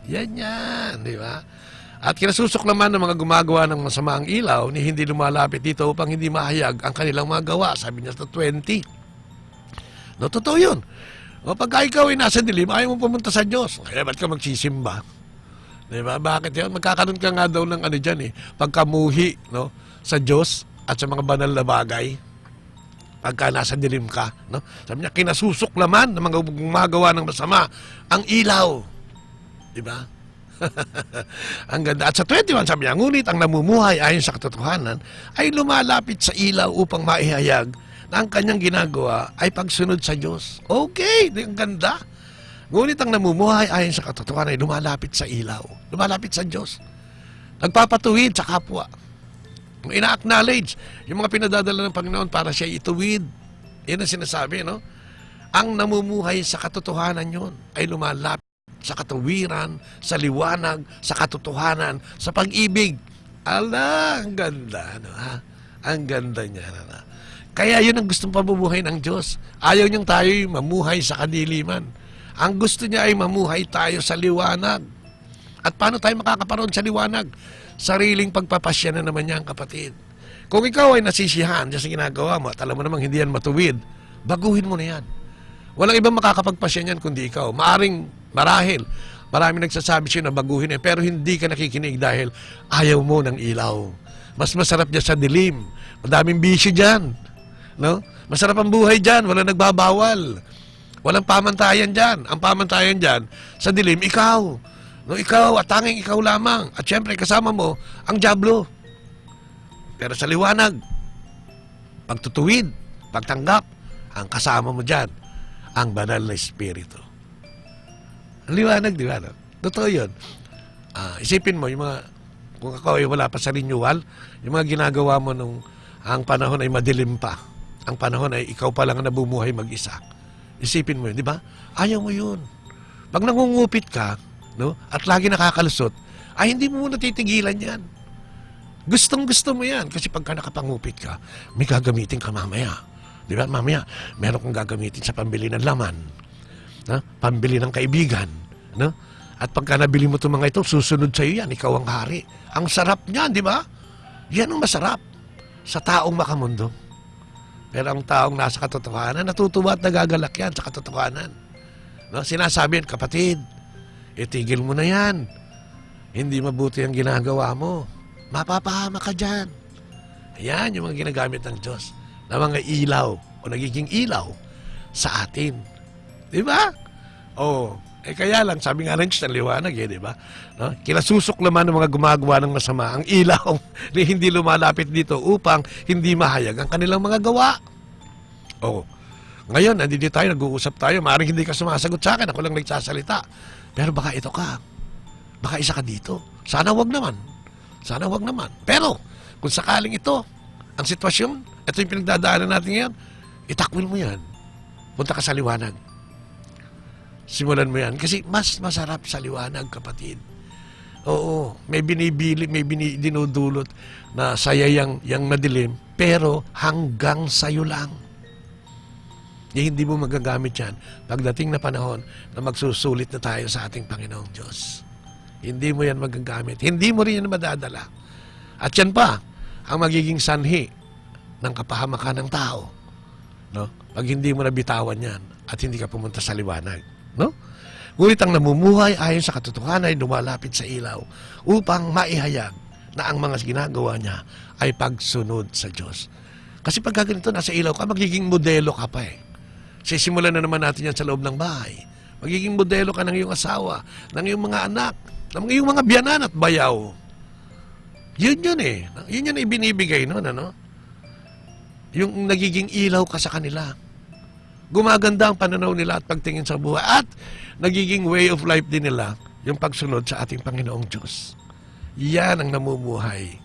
Yan, di ba? At kinasusok naman ng mga gumagawa ng masamaang ilaw ni hindi lumalapit dito upang hindi mahayag ang kanilang mga gawa. Sabi niya sa 20. No, totoo yun. O pagka ikaw ay nasa dilim, ayaw mo pumunta sa Diyos. Kaya ba't ka magsisimba? Di ba? Bakit yun? Magkakaroon ka nga daw ng ano dyan pagkamuhi, no? Sa Diyos at sa mga banal na bagay. Pagka nasa dilim ka, no? Sabi niya, kinasusok naman ng mga gumagawa ng masama ang ilaw. Di ba? Ang ganda. At sa 21, sabi niya, ngunit ang namumuhay ayon sa katotohanan ay lumalapit sa ilaw upang maihayag na ang kanyang ginagawa ay pagsunod sa Diyos. Okay, ang ganda. Ngunit ang namumuhay ayon sa katotohanan ay lumalapit sa ilaw. Lumalapit sa Diyos. Nagpapatuwid sa kapwa. Ina-acknowledge yung mga pinadadala ng Panginoon para siya ituwid. Yan ang sinasabi, no? Ang namumuhay sa katotohanan yun ay lumalapit sa katuwiran, sa liwanag, sa katotohanan, sa pag-ibig. Ala, ang ganda, no, ha? Ang ganda niya, no? Kaya yun ang gustong pamumuhay ng Diyos. Ayaw niyang tayo'y mamuhay sa kadiliman. Ang gusto niya ay mamuhay tayo sa liwanag. At paano tayo makakaparoon sa liwanag? Sariling pagpapasya na naman niya ang kapatid. Kung ikaw ay nasisiyahan sa ginagawa mo at alam mo namang hindi yan matuwid, baguhin mo na yan. Walang ibang makakapagpasya niyan kundi ikaw. Marahil, marami nagsasabi siya na baguhin pero hindi ka nakikinig dahil ayaw mo ng ilaw. Mas masarap dyan sa dilim. Madaming bisyo dyan. No? Masarap ang buhay dyan. Walang nagbabawal. Walang pamantayan dyan. Ang pamantayan dyan, sa dilim, ikaw. No, ikaw at tanging ikaw lamang. At syempre, kasama mo ang dyablo. Pero sa liwanag, pagtutuwid, pagtanggap, ang kasama mo dyan, ang banal na Espiritu. Ang liwanag, di ba? No? Totoo yun. Isipin mo, yung mga, kung ako ay wala pa sa renewal, yung mga ginagawa mo nung ang panahon ay madilim pa. Ang panahon ay ikaw pa lang na bumuhay mag-isa. Isipin mo yun, di ba? Ayaw mo yun. Pag nangungupit ka, no, at lagi nakakalusot, ay hindi mo natitigilan yan. Gustong-gusto mo yan. Kasi pagka nakapangupit ka, may gagamitin ka mamaya. Di ba? Mamaya, meron kong gagamitin sa pambili ng laman. Na? Pambili ng kaibigan. No? At pagka nabili mo itong mga ito, susunod sa iyo yan. Ikaw ang hari. Ang sarap niyan, di ba? Yan ang masarap sa taong makamundo. Pero ang taong nasa katotohanan, natutuwa at nagagalak yan sa katotohanan. No? Sinasabi, kapatid, itigil mo na yan. Hindi mabuti ang ginagawa mo. Mapapahama ka dyan. Ayan yung mga ginagamit ng Diyos na mga ilaw o nagiging ilaw sa atin. Di ba? Kaya lang, sabi nga rin sa liwanag, di ba? No? Kinasusok naman ng mga gumagawa ng masama ang ilaw na hindi lumalapit dito upang hindi mahayag ang kanilang mga gawa. Ngayon, nandito tayo, nag-uusap tayo, maaaring hindi ka sumasagot sa akin, ako lang nagsasalita. Pero baka ito ka. Baka isa ka dito. Sana wag naman. Sana wag naman. Pero, kung sakaling ito, ang sitwasyon, ito yung pinagdadaanan natin ngayon, itakwil mo yan. Punta ka sa liwanag. Simulan mo yan. Kasi mas masarap sa liwanag, kapatid. Oo, may binibili, may dinudulot na saya yang madilim, pero hanggang sayo lang. Hindi mo magagamit yan pagdating na panahon na magsusulit na tayo sa ating Panginoong Diyos. Hindi mo yan magagamit. Hindi mo rin yan madadala. At yan pa, ang magiging sanhi ng kapahamakan ng tao. No? Pag hindi mo nabitawan yan at hindi ka pumunta sa liwanag. No? Ngunit ang namumuhay ayon sa katotohanan ay lumalapit sa ilaw upang maihayag na ang mga ginagawa niya ay pagsunod sa Diyos. Kasi pag ganito nasa ilaw ka, magiging modelo ka pa eh. Sisimulan na naman natin yan sa loob ng bahay. Magiging modelo ka ng iyong asawa, ng iyong mga anak, ng iyong mga biyanan at bayaw. Yun eh. Yun yung ibinibigay nun, ano? Yung nagiging ilaw ka sa kanila. Gumaganda ang pananaw nila at pagtingin sa buhay. At nagiging way of life din nila yung pagsunod sa ating Panginoong Diyos. Yan ang namumuhay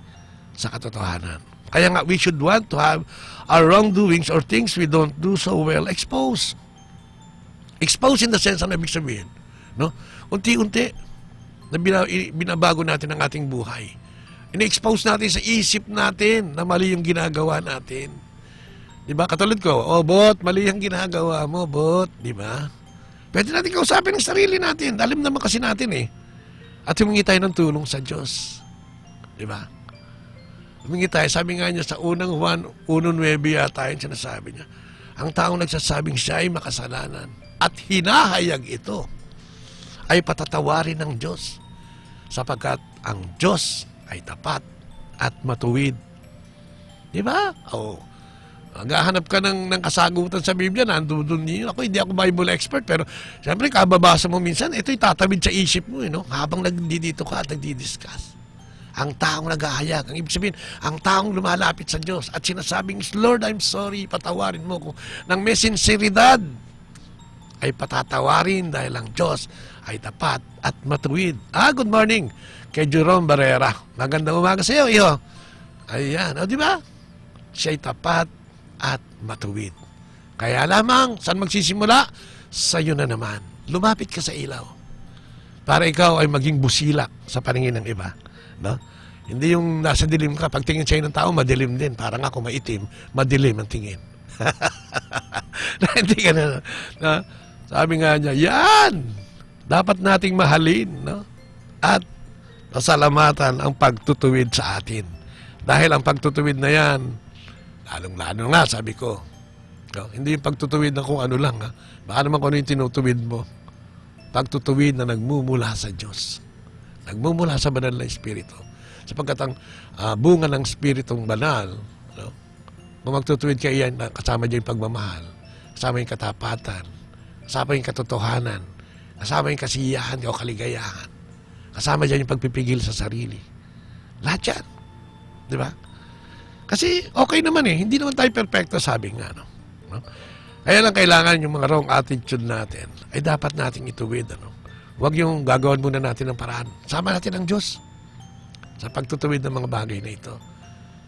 sa katotohanan. Kaya nga, we should want to have our wrongdoings or things we don't do so well exposed. Exposed in the sense na ibig sabihin. No? Unti-unti, na binabago natin ang ating buhay. Ini-expose natin sa isip natin na mali yung ginagawa natin. Diba? Katulad ko, bot, mali yung ginagawa mo, bot. Diba? Pwede natin kausapin ang sarili natin. Alam naman kasi natin eh. At humingi tayo ng tulong sa Diyos. Di ba? Humingi tayo. Sabi nga niya sa unang Juan 1:9 yata yung sinasabi niya. Ang taong nagsasabing siya ay makasalanan at hinahayag ito ay patatawarin ng Diyos sapagkat ang Diyos ay tapat at matuwid. Di ba? Oo. Maghahanap ka ng kasagutan sa Biblia, nandun yun. Ako, hindi ako Bible expert, pero siyempre, kababasa mo minsan, ito'y tatawid sa isip mo, habang nagdidito ka at nagdidiscuss. Ang taong naghahayag, ang ibig sabihin, ang taong lumalapit sa Diyos at sinasabing, Lord, I'm sorry, patawarin mo ko. Nang may sinseridad, ay patatawarin dahil ang Diyos ay tapat at matuwid. Good morning kay Jerome Barrera. Magandang umaga sa iyo, iho. Ayan, di ba? Siya'y tapat at matuwid. Kaya lamang, saan magsisimula? Sa iyo na naman. Lumapit ka sa ilaw. Para ikaw ay maging busilak sa paningin ng iba. No? Hindi yung nasa dilim ka. Pag tingin sa'yo ng tao, madilim din. Parang ako maitim, madilim ang tingin. Hindi ka na. No? Sabi nga niya, yan! Dapat nating mahalin. No? At pasalamatan ang pagtutuwid sa atin. Dahil ang pagtutuwid na yan, lalong-lalo na, sabi ko. No? Hindi yung pagtutuwid na kung ano lang. Ha? Baka naman kung ano yung tinutuwid mo. Pagtutuwid na nagmumula sa Diyos. Nagmumula sa banal na Espiritu. Sapagkat ang bunga ng Espiritong banal, no? Kung magtutuwid ka iyan, kasama dyan yung pagmamahal, kasama yung katapatan, kasama yung katotohanan, kasama yung kasiyahan o kaligayahan, kasama dyan yung pagpipigil sa sarili. Lahat yan. Di ba? Kasi okay naman hindi naman tayo perfecto, sabi nga. No? Kaya lang kailangan yung mga wrong attitude natin ay dapat nating ituwid. Huwag yung gagawin muna natin ng paraan. Sama natin ang Diyos sa pagtutuwid ng mga bagay na ito.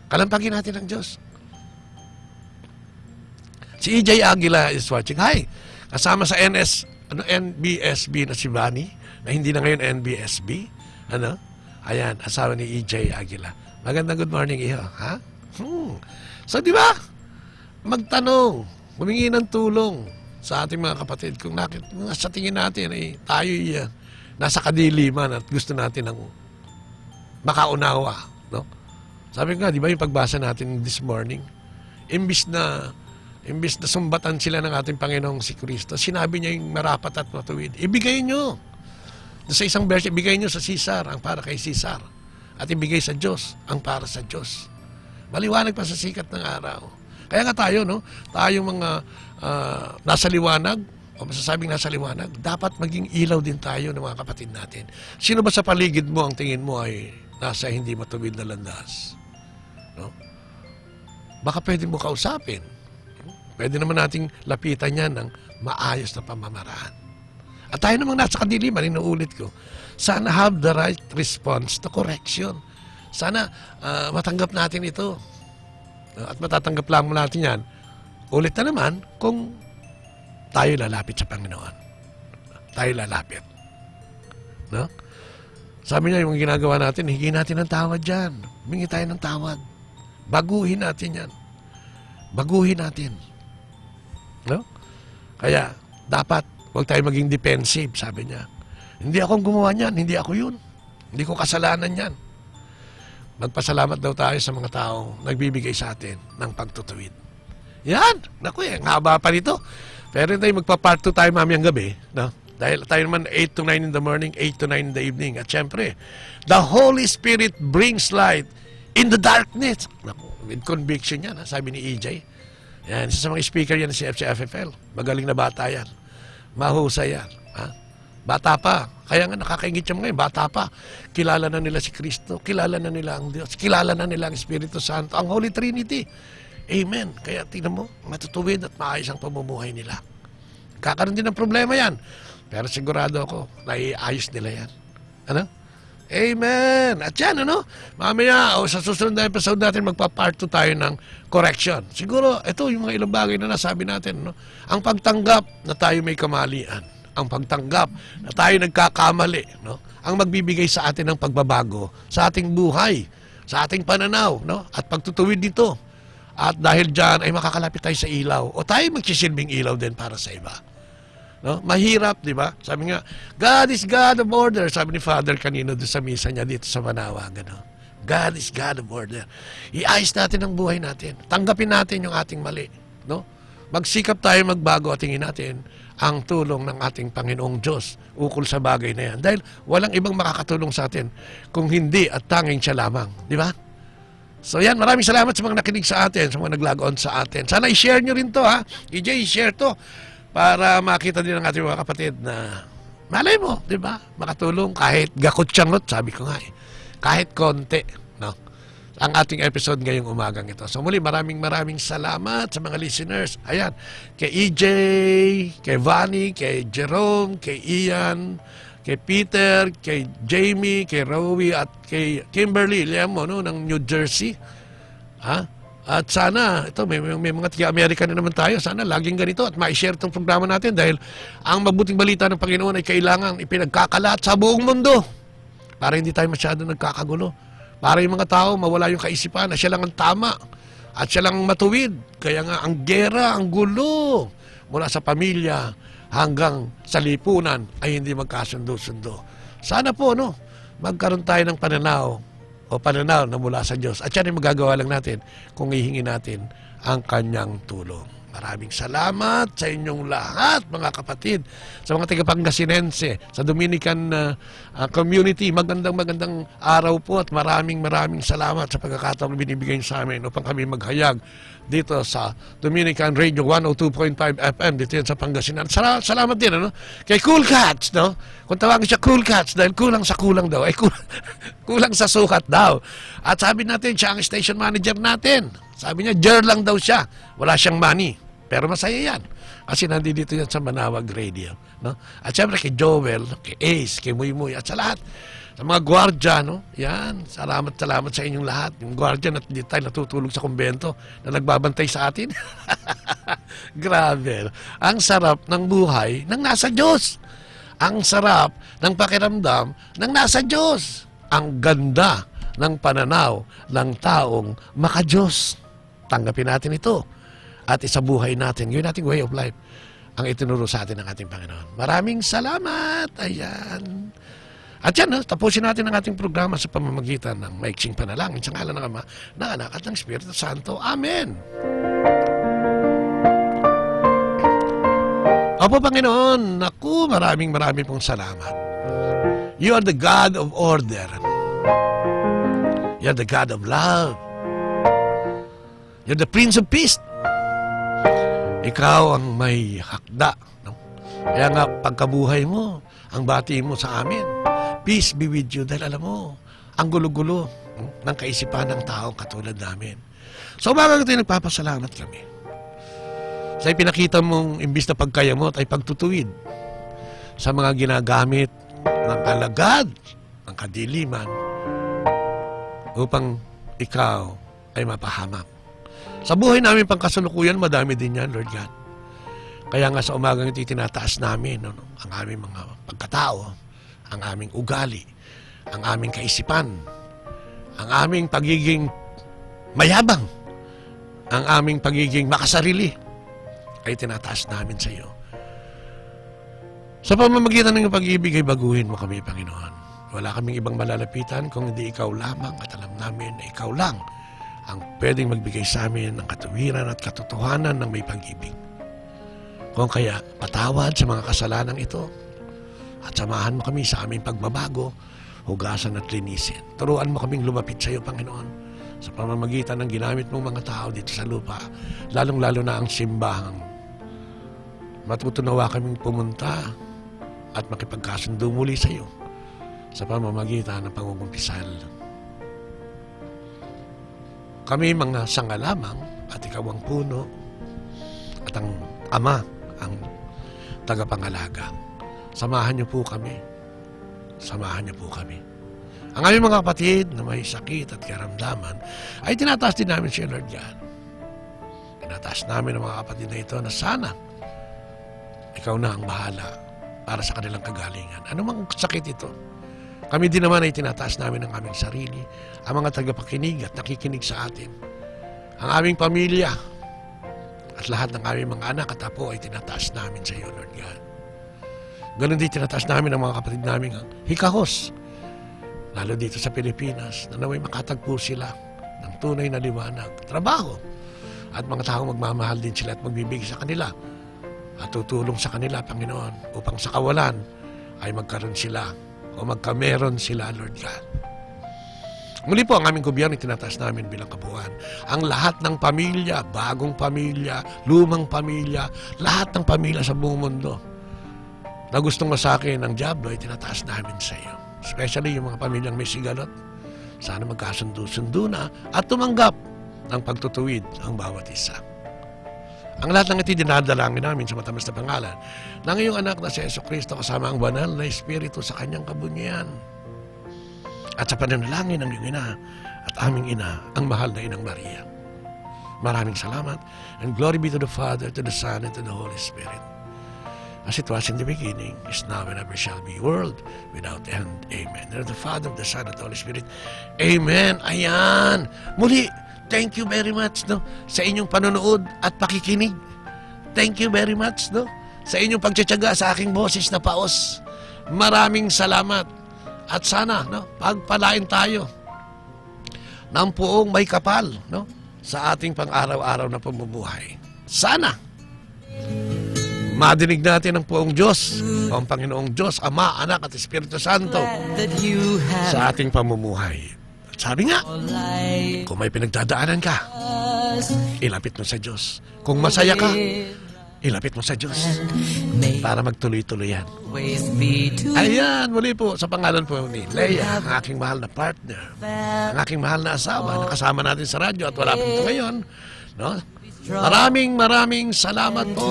Kalampagin natin ang Diyos. Si EJ Aguila is watching. Hi! Kasama sa NBSB na si Bani, na hindi na ngayon NBSB. Ayan, asawa ni EJ Aguila. Magandang good morning, iho. Ha? So, di ba? Magtanong, humingi ng tulong sa ating mga kapatid. Kung sa tingin natin ay tayo nasa kadiliman at gusto natin ng makaunawa. No? Sabi nga, di ba yung pagbasa natin this morning, imbis na sumbatan sila ng ating Panginoong si Kristo, sinabi niya yung marapat at matuwid. Ibigay nyo. Sa isang verse, ibigay nyo sa Caesar ang para kay Caesar. At ibigay sa Diyos ang para sa Diyos. Maliwanag pa sa sikat ng araw. Kaya nga tayo, no? Tayong mga nasa liwanag, o masasabing nasa liwanag, dapat maging ilaw din tayo ng mga kapatid natin. Sino ba sa paligid mo ang tingin mo ay nasa hindi matuwid na landas? No? Baka pwede mo kausapin. Pwede naman nating lapitan yan ng maayos na pamamaraan. At tayo namang nasa kadiliman, inuulit ko, sana have the right response to correction. Sana matanggap natin ito. At matatanggap lang natin yan. Ulit na naman kung tayo lalapit sa Panginoon. Tayo lalapit. No? Sabi niya, yung ginagawa natin, hingin natin ng tawad dyan. Humingi tayo ng tawad. Baguhin natin yan. Baguhin natin. No? Kaya, dapat, huwag tayo maging defensive, sabi niya. Hindi akong gumawa niyan, hindi ako yun. Hindi ko kasalanan yan. Magpasalamat daw tayo sa mga taong nagbibigay sa atin ng pagtutuwid. Yan! Naku ang haba pa nito. Pero tayo magpa-part 2 tayo mamayang gabi. No? Dahil tayo naman 8 to 9 in the morning, 8 to 9 in the evening. At syempre, the Holy Spirit brings light in the darkness. Naku, with conviction yan, sabi ni EJ. Yan, isa sa mga speaker yan si FCFFL. Magaling na bata yan. Mahusay yan. Ha? Bata pa. Kaya nga nakakaingit siya ngayon. Bata pa. Kilala na nila si Kristo. Kilala na nila ang Diyos. Kilala na nila ang Espiritu Santo. Ang Holy Trinity. Amen. Kaya tingnan mo, matutuwid at maayos ang pamumuhay nila. Kakaroon din ng problema yan. Pero sigurado ako, naiayos nila yan. Ano? Amen. At yan, mamaya, sa susunod na episode natin, magpa-part 2 tayo ng correction. Siguro, ito yung mga ilang bagay na nasabi natin. Ang pagtanggap na tayo may kamalian. Ang pagtanggap na tayo nagkakamali. Ang magbibigay sa atin ng pagbabago sa ating buhay, sa ating pananaw, at pagtutuwid dito. At dahil dyan ay makakalapit tayo sa ilaw o tayo magsisilbing ilaw din para sa iba. No? Mahirap, di ba? Sabi nga, God is God of order. Sabi ni Father kanino doon sa misa niya dito sa Manawa. Gano. God is God of order. Iayos natin ang buhay natin. Tanggapin natin yung ating mali. No? Magsikap tayo magbago at tingin natin ang tulong ng ating Panginoong Diyos ukol sa bagay na yan. Dahil walang ibang makakatulong sa atin kung hindi at tanging siya lamang. Di ba? So yan, maraming salamat sa mga nakinig sa atin, sa mga nag-log on sa atin. Sana i-share nyo rin to, ha? EJ, i-share to para makita din ng ating mga kapatid na malay mo, di ba? Makatulong kahit gakot-syangot, sabi ko nga eh. Kahit konti, no? Ang ating episode ngayong umagang ito. So muli, maraming salamat sa mga listeners. Ayan, kay EJ, kay Vanny, kay Jerome, kay Ian, kay Peter, kay Jamie, kay Rowie, at kay Kimberly, alam mo, no, ng New Jersey. Ha? At sana, ito, may mga tiga-Amerika na naman tayo. Sana laging ganito at ma-share itong programa natin dahil ang mabuting balita ng Panginoon ay kailangan ipinagkakalat sa buong mundo para hindi tayo masyado nagkakagulo. Para yung mga tao mawala yung kaisipan na siya lang ang tama at siya lang ang matuwid. Kaya nga ang gera, ang gulo mula sa pamilya hanggang sa lipunan ay hindi magkasundo-sundo. Sana po, no, magkaroon tayo ng pananaw na mula sa Diyos. At yan ay magagawa lang natin kung ihingi natin ang kanyang tulong. Maraming salamat sa inyong lahat, mga kapatid, sa mga taga-Pangasinense, sa Dominican community. Magandang araw po at maraming salamat sa pagkakataong binibigay sa amin upang kami maghayag dito sa Dominican Radio 102.5 FM dito yan sa Pangasinan. Salamat din, ano? Kay Cool Cats, no? Kung tawagin siya Cool Cats dahil kulang sa kulang daw. Ay, kulang sa sukat daw. At sabi natin, siya ang station manager natin. Sabi niya, jer lang daw siya. Wala siyang money. Pero masaya yan. Kasi nandito yan sa Manawag Radio. No? At syempre kay Joel, kay Ace, kay Muy at sa lahat. Sa mga gwardya, no? Yan. Salamat sa inyong lahat. Yung gwardya na hindi tayo natutulog sa kumbento na nagbabantay sa atin. Grabe. Ang sarap ng buhay ng nasa Diyos. Ang sarap ng pakiramdam ng nasa Diyos. Ang ganda ng pananaw ng taong maka-Diyos. Tanggapin natin ito. At isabuhay natin, yun nating way of life, ang itinuro sa atin ng ating Panginoon. Maraming salamat! Ayan. At yan, no, tapusin natin ang ating programa sa pamamagitan ng maiksing panalangin sa ngalan ng Ama, ng Anak at ng Espiritu Santo. Amen! Opo, Panginoon, naku, maraming pong salamat. You are the God of order. You are the God of love. You are the Prince of Peace. Ikaw ang may hakda. No? Kaya nga, pagkabuhay mo, ang bati mo sa amin, peace be with you. Dahil alam mo, ang gulo-gulo ng kaisipan ng tao katulad namin. So, umagang ito nagpapasalamat kami. Sa ipinakita mong imbis na pagkaya mo ay pagtutuwid sa mga ginagamit ng alagad, ng kadiliman, upang ikaw ay mapahamak. Sa buhay namin pangkasalukuyan, madami din yan, Lord God. Kaya nga sa umagang ito, tinataas namin ang aming mga pagkatao, ang aming ugali, ang aming kaisipan, ang aming pagiging mayabang, ang aming pagiging makasarili, ay tinataas namin sa iyo. Sa pamamagitan ng pag-ibig ay baguhin mo kami, Panginoon. Wala kaming ibang malalapitan kung hindi ikaw lamang at alam namin na ikaw lang ang pwedeng magbigay sa amin ng katuwiran at katotohanan ng may pag-ibig. Kung kaya, patawad sa mga kasalanan ito at samahan mo kami sa aming pagbabago, hugasan at linisin. Turuan mo kaming lumapit sa iyo, Panginoon, sa pamamagitan ng ginamit mong mga tao dito sa lupa, lalong-lalo na ang simbahang. Matutunawa kaming pumunta at makipagkasundo muli sa iyo sa pamamagitan ng pangungumpisal. Kami mga sanga lamang at ikaw ang puno at ang Ama ang tagapangalaga. Samahan niyo po kami. Samahan niyo po kami. Ang aming mga kapatid na may sakit at karamdaman ay tinataas din namin siya, Lord God. Tinataas namin ang mga kapatid na ito na sana ikaw na ang bahala para sa kanilang kagalingan. Ano mang sakit ito? Kami din naman ay tinataas namin ang aming sarili, ang mga tagapakinig at nakikinig sa atin. Ang aming pamilya at lahat ng aming mga anak at apo ay tinataas namin sa iyo, Lord God. Ganun din tinataas namin ang mga kapatid namin hikahos. Lalo dito sa Pilipinas, na naway makatagpo sila ng tunay na liwanag, trabaho. At mga taong magmamahal din sila at magbibigay sa kanila. At tutulong sa kanila, Panginoon, upang sa kawalan ay magkaroon sila o magkameron sila, Lord God. Muli po, ang aming gobyerno tinataas namin bilang kabuuan. Ang lahat ng pamilya, bagong pamilya, lumang pamilya, lahat ng pamilya sa buong mundo na gustong masake ng diablo ay tinataas namin sa iyo. Especially yung mga pamilyang may sigalot. Sana magkasundo-sundo na at tumanggap ng pagtutuwid ang bawat isa. Ang lahat ng ito dinadalangin namin sa matamis na pangalan ng iyong anak na si Jesucristo kasama ang banal na Espiritu sa kanyang kabunyian. At sa pananalangin ng iyong ina at aming ina, ang mahal na Inang Maria. Maraming salamat, and glory be to the Father, to the Son, and to the Holy Spirit. As it was in the beginning, is now, and ever shall be, world without end. Amen. And the Father, the Son, and the Holy Spirit. Amen. Ayan. Muli, thank you very much, no, sa inyong panonood at pakikinig. Thank you very much, no, sa inyong pagtsatsaga sa aking boses na paos. Maraming salamat. At sana, no, pagpalain tayo ng puong may kapal, no, sa ating pang-araw-araw na pamumuhay. Sana madinig natin ang puong Diyos, ang Panginoong Diyos, Ama, Anak at Espiritu Santo sa ating pamumuhay. At sabi nga, kung may pinagdadaanan ka, ilapit mo sa Diyos. Kung masaya ka, ilapit mo sa Diyos para magtuloy-tuloy yan. Ayan, muli po sa pangalan po ni Leia, ang aking mahal na partner, ang aking mahal na asawa na kasama natin sa radyo at wala pa ito ngayon, no? Maraming salamat po.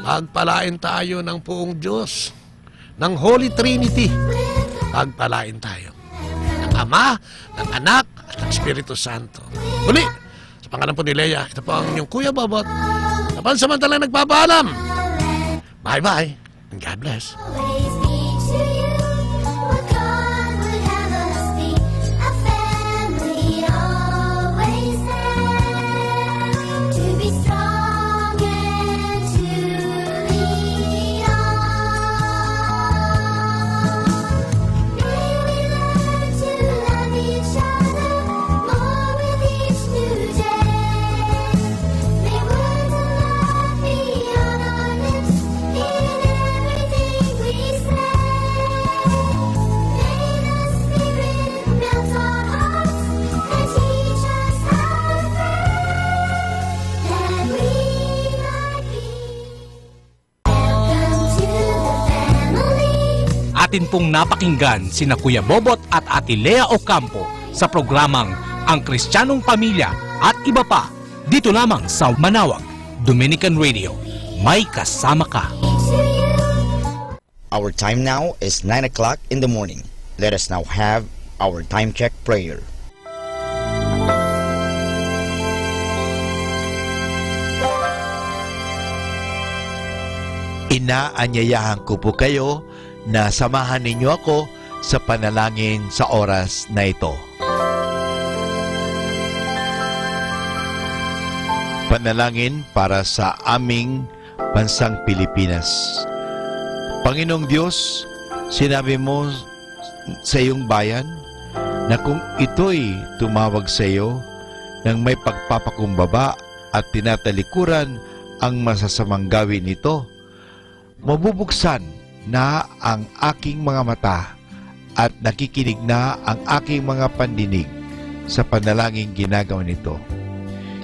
Pagpalain tayo ng puong Diyos, ng Holy Trinity. Pagpalain tayo ng Ama, ng Anak, at ng Espiritu Santo. Muli, sa pangalan po ni Leia, ito po ang inyong Kuya Bobot, na pansamantalang nagpapaalam. Bye-bye, and God bless. Always be to you what God would have us be, a family always there, to be strong and to lean on. May we learn to love each other more with each new day. May words of love be on our lips in everything we say. May the Spirit melt our hearts and teach us how to pray, that we might be. Welcome to the family. Atin pong napakinggan sina Kuya Bobot at Ate Lea Ocampo sa programang Ang Kristiyanong Pamilya at iba pa dito lamang sa Manawag, Dominican Radio. May kasama ka. Our time now is 9 o'clock in the morning. Let us now have our time check prayer. Inaanyayahan ko po kayo na samahan ninyo ako sa panalangin sa oras na ito. Panalangin para sa aming bansang Pilipinas. Panginoong Diyos, sinabi mo sa iyong bayan na kung ito'y tumawag sa iyo ng may pagpapakumbaba at tinatalikuran ang masasamang gawin nito, mabubuksan na ang aking mga mata at nakikinig na ang aking mga pandinig sa panalangin ginagawa nito.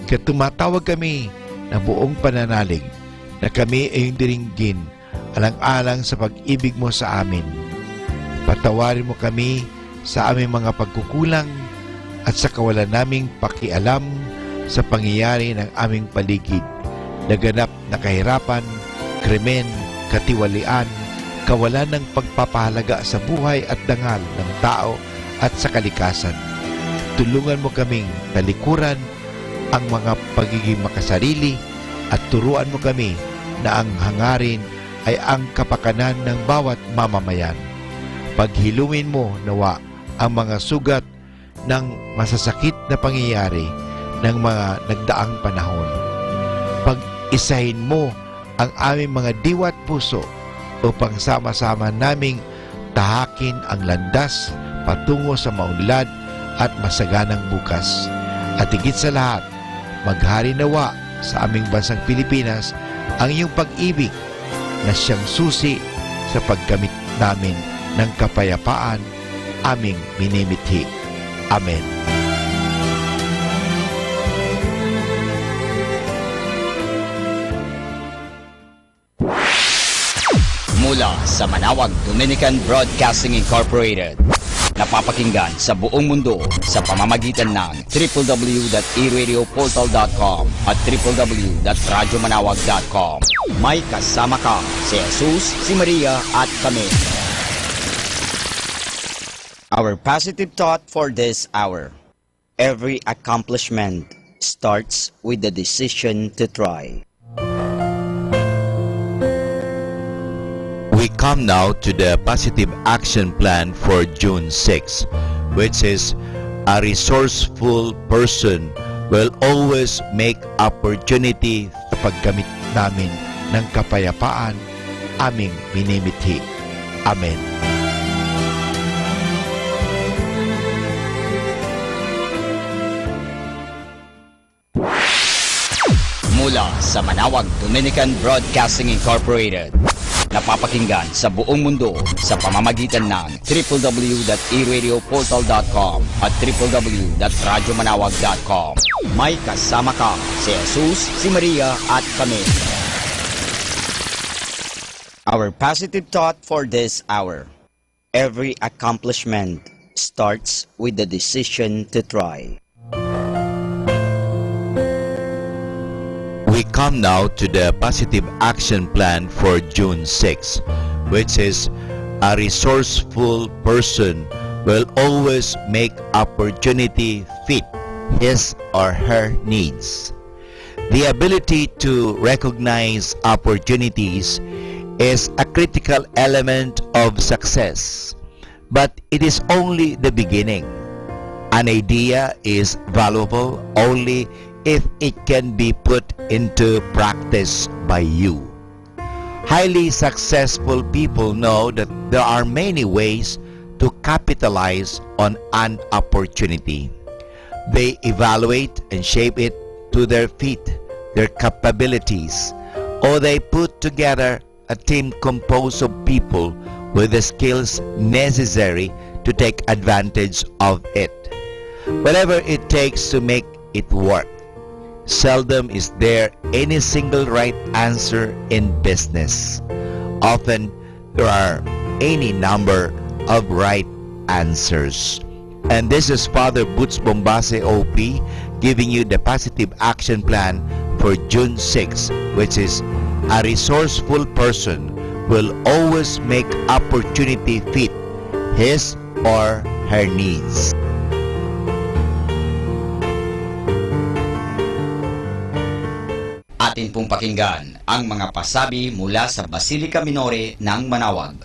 Kaya tumatawag kami na buong pananalig na kami ay diringgin alang-alang sa pag-ibig mo sa amin. Patawarin mo kami sa aming mga pagkukulang at sa kawalan naming pakialam sa pangyayari ng aming paligid, naganap na kahirapan, krimen, katiwalian, kawalan ng pagpapahalaga sa buhay at dangal ng tao at sa kalikasan. Tulungan mo kaming talikuran ang mga pagiging makasarili at turuan mo kami na ang hangarin ay ang kapakanan ng bawat mamamayan. Paghilumin mo nawa ang mga sugat ng masasakit na pangyayari ng mga nagdaang panahon. Pag-isahin mo ang aming mga diwa at puso upang sama-sama naming tahakin ang landas patungo sa maunlad at masaganang bukas. At higit sa lahat, maghari nawa sa aming bansang Pilipinas ang iyong pag-ibig na siyang susi sa pagkamit namin ng kapayapaan aming minimithi. Amen. Mula sa Manawag Dominican Broadcasting Incorporated, napapakinggan sa buong mundo sa pamamagitan ng www.eradioportal.com at www.radyomanawag.com. May kasama ka si Jesus, si Maria at kami. Our positive thought for this hour. Every accomplishment starts with the decision to try. We come now to the positive action plan for June 6, which is a resourceful person will always make opportunity sa paggamit namin ng kapayapaan aming minimithi. Amen. Mula sa Manawag Dominican Broadcasting Incorporated, napapakinggan sa buong mundo sa pamamagitan ng www.eradioportal.com at www.radyomanawag.com. May kasama ka si Jesus, si Maria at kami. Our positive thought for this hour. Every accomplishment starts with the decision to try. We come now to the positive action plan for June 6, which is a resourceful person will always make opportunity fit his or her needs. The ability to recognize opportunities is a critical element of success, but it is only the beginning. An idea is valuable only if it can be put into practice by you. Highly successful people know that there are many ways to capitalize on an opportunity. They evaluate and shape it to their fit, their capabilities, or they put together a team composed of people with the skills necessary to take advantage of it. Whatever it takes to make it work. Seldom is there any single right answer in business. Often, there are any number of right answers. And this is Father Boots Bombase OP giving you the positive action plan for June 6, which is a resourceful person will always make opportunity fit his or her needs. Atin pong pakinggan ang mga pasabi mula sa Basilica Minore ng Manawag.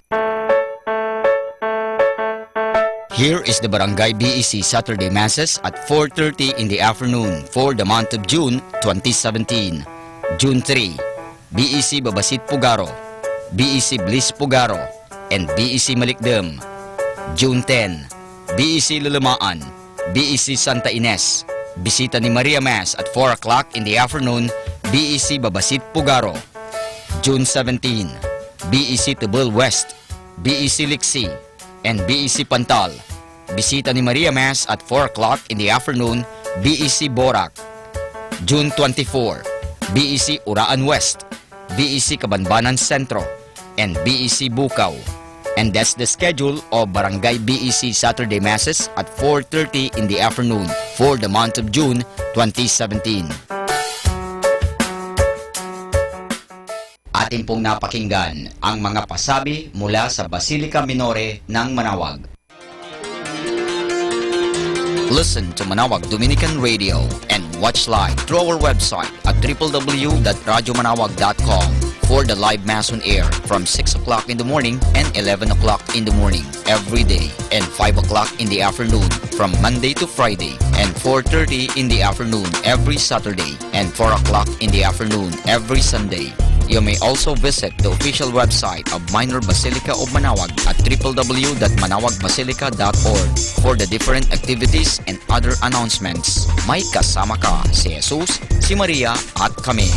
Here is the Barangay BEC Saturday Masses at 4:30 in the afternoon for the month of June 2017. June 3, BEC Babasit Pugaro, BEC Bliss Pugaro, and BEC Malikdem. June 10, BEC Lulamaan, BEC Santa Ines, Bisita ni Maria Mass at 4 o'clock in the afternoon, BEC Babasit Pugaro. June 17, BEC Tubul West, BEC Liksi, and BEC Pantal. Bisita ni Maria Mass at 4 o'clock in the afternoon, BEC Borac. June 24, BEC Uraan West, BEC Kabanbanan Sentro, and BEC Bukaw. And that's the schedule of Barangay BEC Saturday Masses at 4:30 in the afternoon for the month of June 2017. Atin pong napakinggan ang mga pasabi mula sa Basilica Minore ng Manawag. Listen to Manawag Dominican Radio and watch live through our website at www.radyomanawag.com for the live Mass on air from 6 o'clock in the morning and 11 o'clock in the morning every day and 5 o'clock in the afternoon from Monday to Friday and 4:30 in the afternoon every Saturday and 4 o'clock in the afternoon every Sunday. You may also visit the official website of Minor Basilica of Manaoag at www.manawagbasilica.org for the different activities and other announcements. May kasama ka si Jesus, si Maria at kami.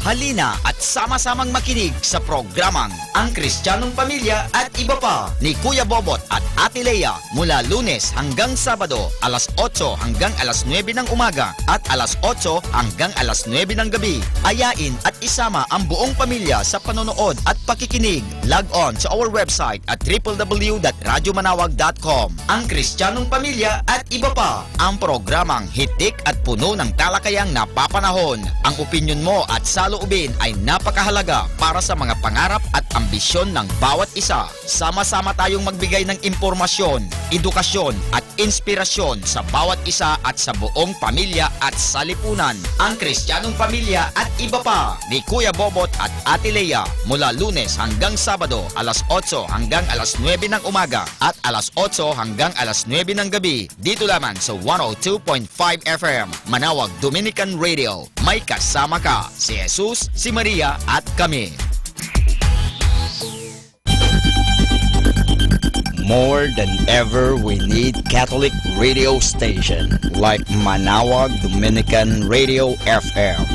Halina at sama-samang makinig sa programang Ang Kristiyanong Pamilya at Iba Pa ni Kuya Bobot at Ate Lea mula Lunes hanggang Sabado alas 8 hanggang alas 9 ng umaga at alas 8 hanggang alas 9 ng gabi. Ayain at isama ang buong pamilya sa panonood at pakikinig. Log on to our website at www.radyomanawag.com. Ang Kristiyanong Pamilya at Iba Pa, ang programang hitik at puno ng talakayang napapanahon. Ang opinyon mo at saloobin ay napakahalaga para sa mga pangarap at ambisyon ng bawat isa. Sama-sama tayong magbigay ng impormasyon, edukasyon at inspirasyon sa bawat isa at sa buong pamilya at salipunan. Ang Kristiyanong Pamilya at Iba Pa ni Kuya Bobot at Ate Lea mula Lunes hanggang Sabado alas 8 hanggang alas 9 ng umaga at alas 8 hanggang alas 9 ng gabi dito lamang sa 102.5 FM Manawag Dominican Radio. May kasama ka si Jesus, si Maria at kami. More than ever, we need Catholic radio station like Manawag Dominican Radio FM.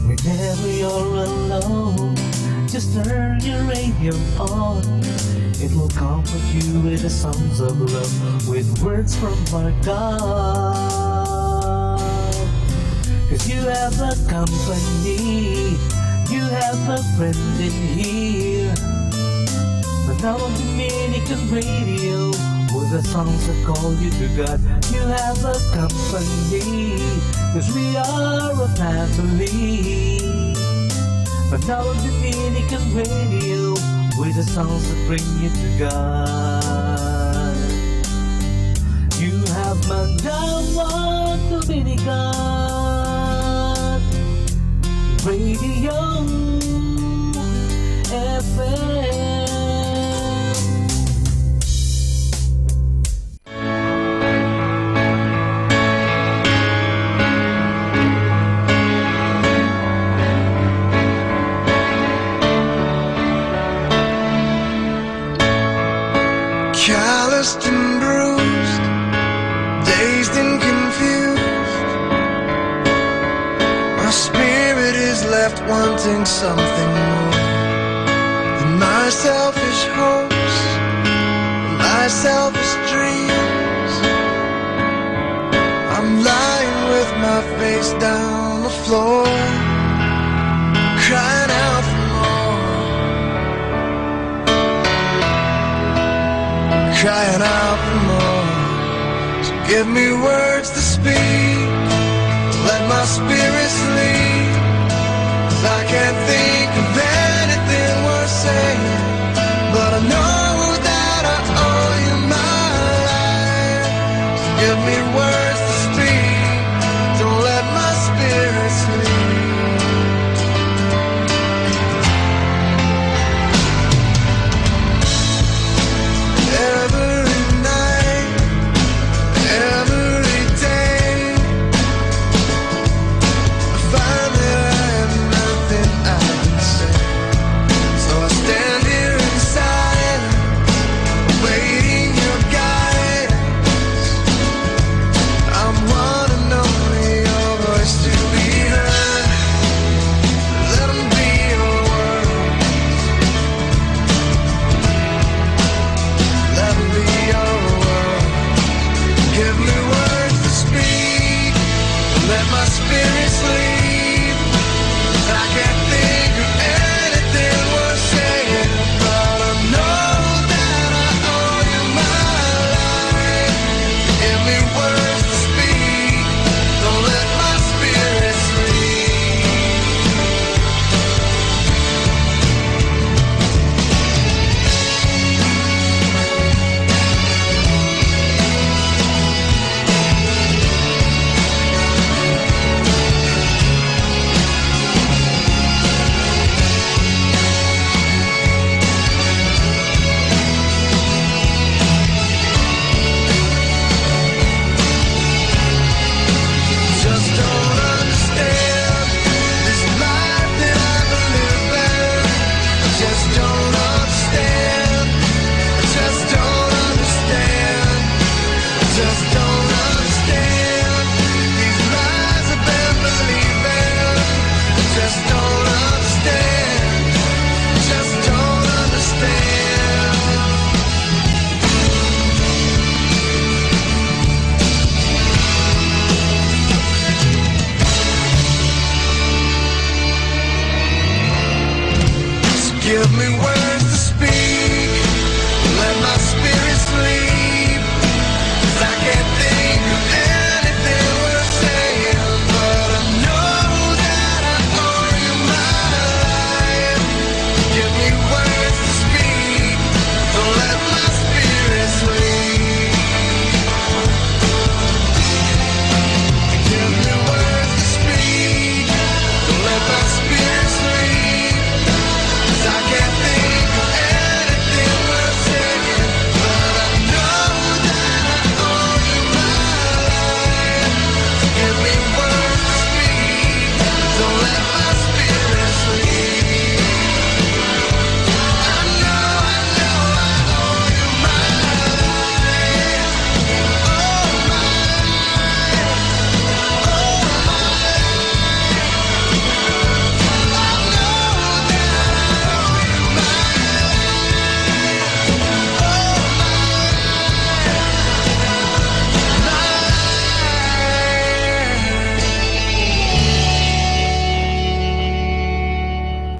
Whenever you're alone, just turn your radio on. It will comfort you with the songs of love, with words from our God. 'Cause you have a company, you have a friend in here. Manawag Dominican Radio, with the songs that call you to God. You have a company, 'cause we are a family. Manawag Dominican Radio, with the songs that bring you to God. You have Manawag Dominican Radio FM. Calloused and bruised, dazed and confused. My spirit is left wanting something more than my selfish hopes, my selfish dreams. I'm lying with my face down the floor, crying out for more, crying out for more. So give me words to speak, let my spirit sleep, 'cause I can't think of anything worth saying, but I know that I owe you my life. So give me words to speak, don't let my spirit sleep. Every night, every day, I find that I have nothing I can say. So I stand here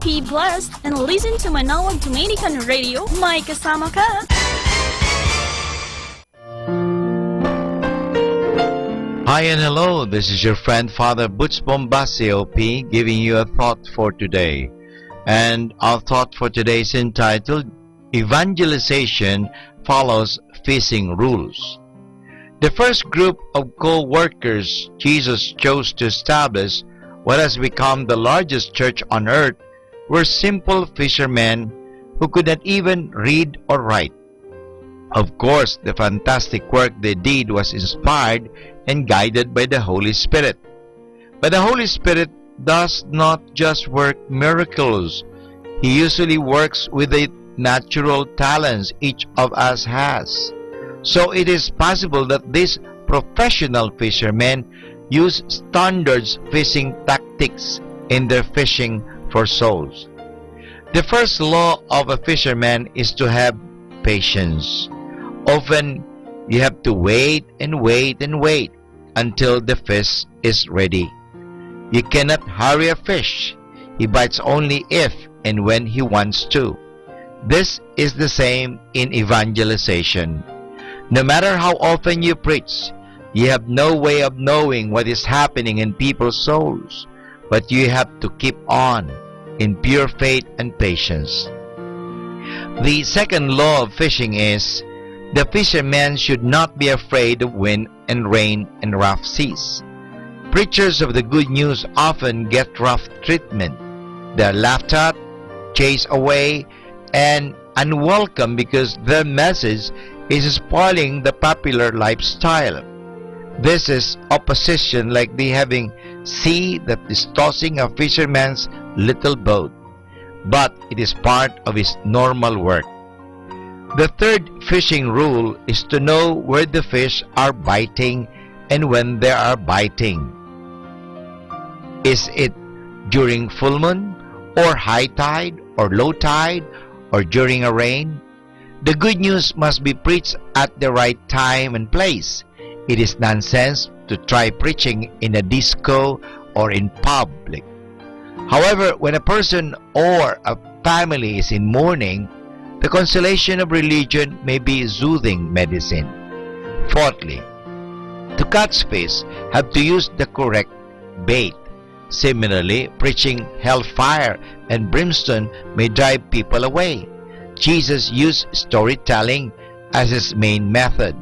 Be blessed and listen to Manawag Dominican Radio. May kasama ka! Hi and hello, this is your friend Father Butch Bombasi OP giving you a thought for today. And our thought for today is entitled Evangelization Follows Fishing Rules. The first group of co-workers Jesus chose to establish what has become the largest church on earth were simple fishermen who could not even read or write. Of course, the fantastic work they did was inspired and guided by the Holy Spirit. But the Holy Spirit does not just work miracles. He usually works with the natural talents each of us has. So it is possible that these professional fishermen use standard fishing tactics in their fishing for souls. The first law of a fisherman is to have patience. Often, you have to wait and wait and wait until the fish is ready. You cannot hurry a fish. He bites only if and when he wants to. This is the same in evangelization. No matter how often you preach, you have no way of knowing what is happening in people's souls, but you have to keep on in pure faith and patience. The second law of fishing is the fisherman should not be afraid of wind and rain and rough seas. Preachers of the good news often get rough treatment. They are laughed at, chased away, and unwelcome because their message is spoiling the popular lifestyle. This is opposition like the having sea that is tossing a fisherman's little boat, but it is part of his normal work. The third fishing rule is to know where the fish are biting and when they are biting. Is it during full moon, or high tide, or low tide, or during a rain? The good news must be preached at the right time and place. It is nonsense to try preaching in a disco or in public. However, when a person or a family is in mourning, the consolation of religion may be soothing medicine. Fourthly, to catch fish, have to use the correct bait. Similarly, preaching hellfire and brimstone may drive people away. Jesus used storytelling as his main method.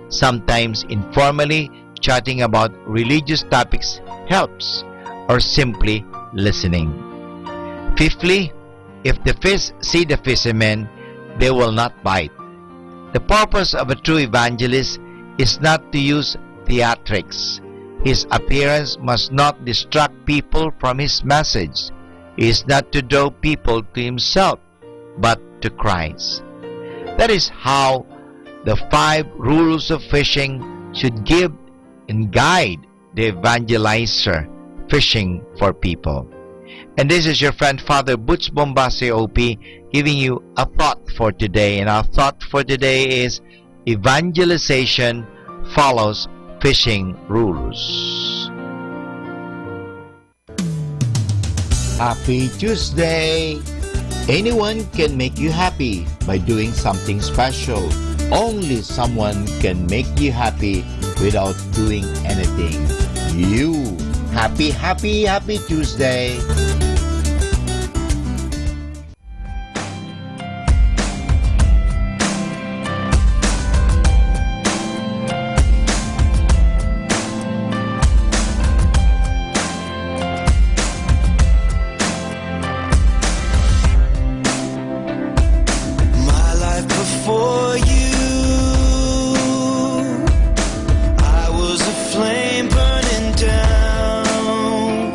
Sometimes informally chatting about religious topics helps, or simply listening. Fifthly, if the fish see the fisherman, they will not bite. The purpose of a true evangelist is not to use theatrics. His appearance must not distract people from his message. He is not to draw people to himself, but to Christ. That is how the 5 rules of fishing should give and guide the evangelizer fishing for people. And this is your friend Father Butch Bombasi OP giving you a thought for today. And our thought for today is evangelization follows fishing rules. Happy Tuesday! Anyone can make you happy by doing something special. Only someone can make you happy without doing anything. You! Happy Tuesday! My life before you, I was a flame burning down.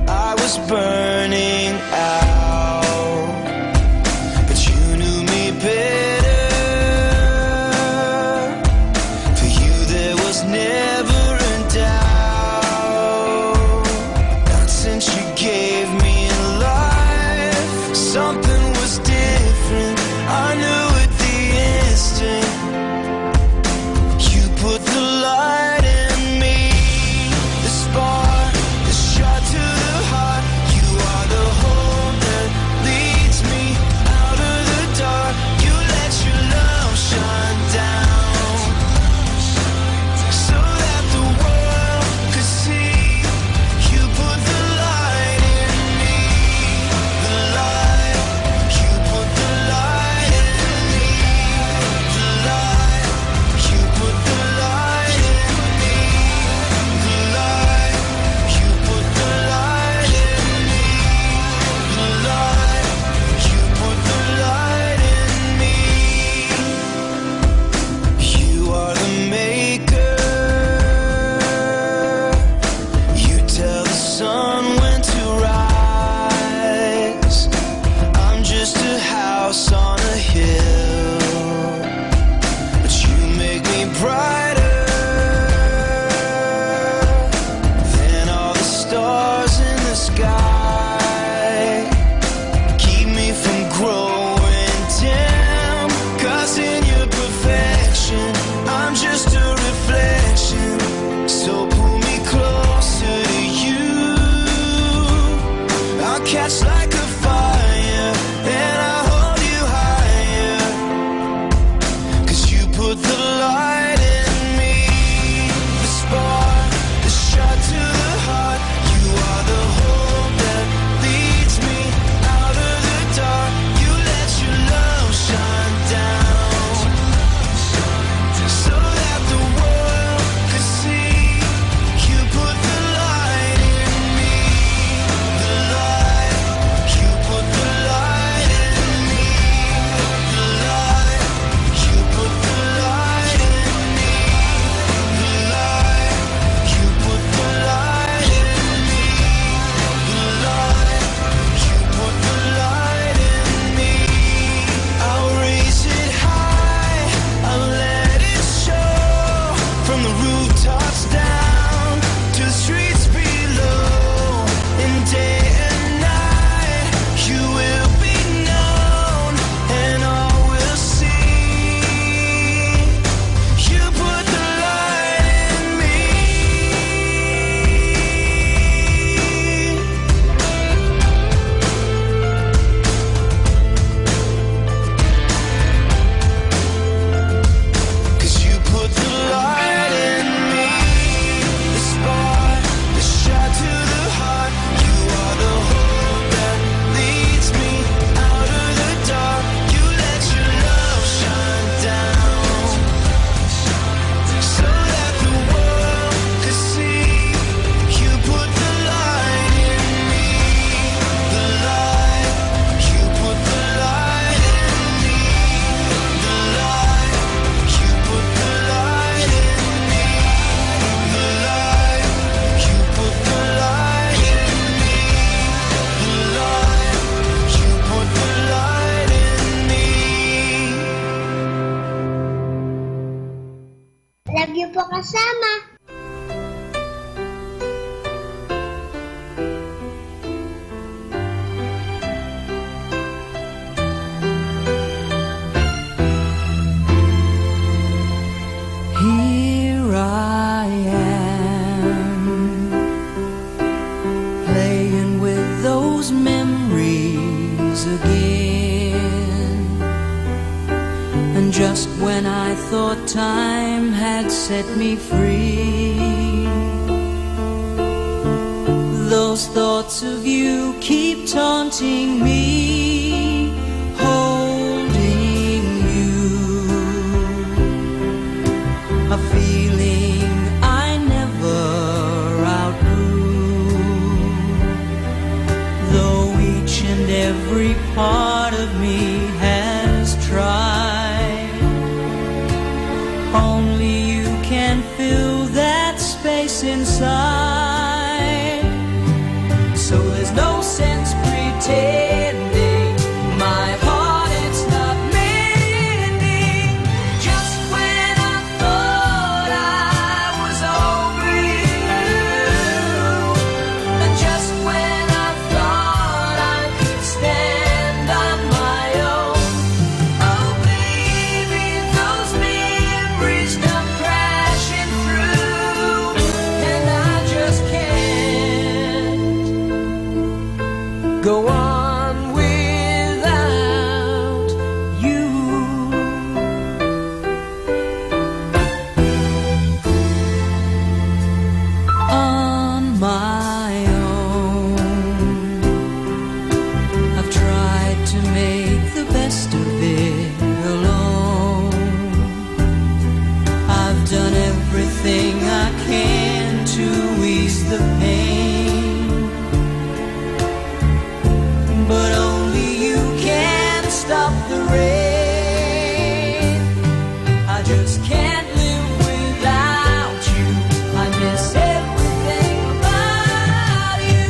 I kasama. Here I am, playing with those memories again. And just when I thought time had set me free, those thoughts of you keep taunting me, holding you. A feeling I never outgrew, though each and every part of me has tried. Only you can fill that space inside. So there's no sense pretending my heart it's not mending. Just when I thought I was over you, and just when I thought I could stand on my own, oh baby, those memories come crashing through, and I just can't go on without you. On my own, I've tried to make the best of it alone. I've done everything I can to ease the pain, but only you can stop the rain. I just can't live without you. I miss everything about you.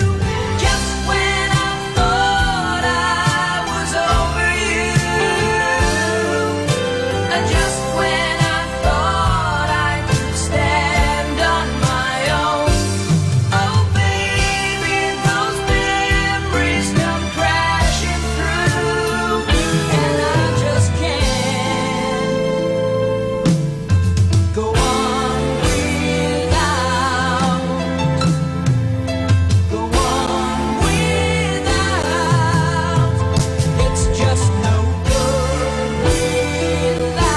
Just when I thought I was over you, and just when I thought I could stand on my own, oh baby, those memories come crashing through, and I just can't go on without, go on without. It's just no good without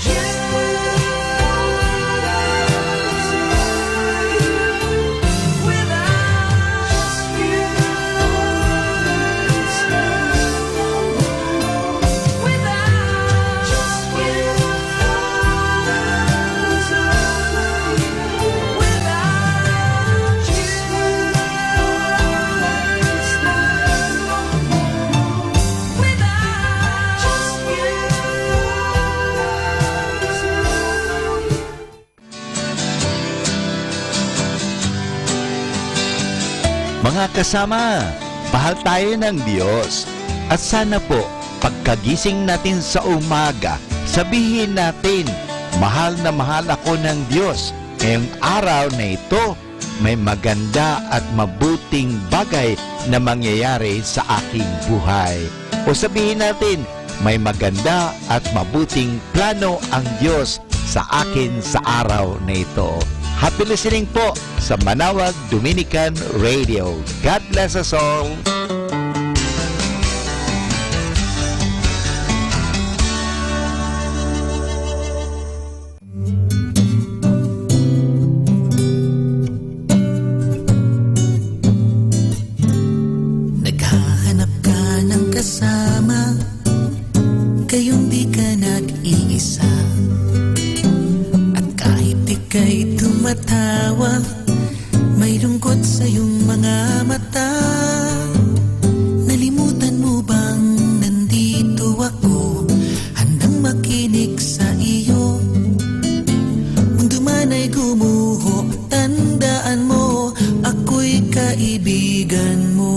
you. Mga kasama, mahal tayo ng Diyos. At sana po, pagkagising natin sa umaga, sabihin natin, mahal na mahal ako ng Diyos. Ngayong araw na ito, may maganda at mabuting bagay na mangyayari sa aking buhay. O sabihin natin, may maganda at mabuting plano ang Diyos sa akin sa araw na ito. Happy listening po sa Manawag Dominican Radio. God bless us all. Naghahanap ka ng kasama, kayong di ka nag-iisa. At kahit ika'y tumatawa, may lungkot sa iyong mga mata. Nalimutan mo bang nandito ako, handang makinig sa iyo? Mundo man ay gumuho, tandaan mo, ako'y kaibigan mo.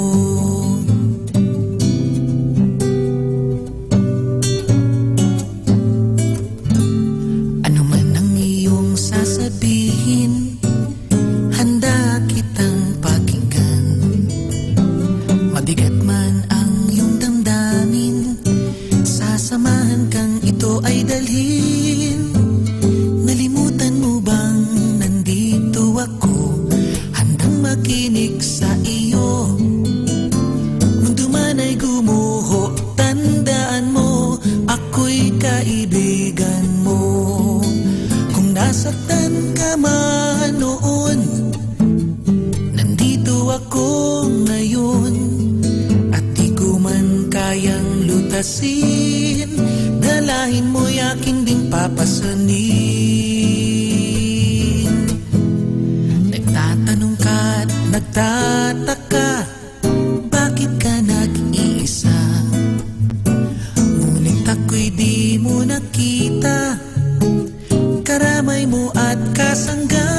Nagtataka, bakit ka nag-iisa? Ngunit ako'y di mo nakita, karamay mo at kasangga.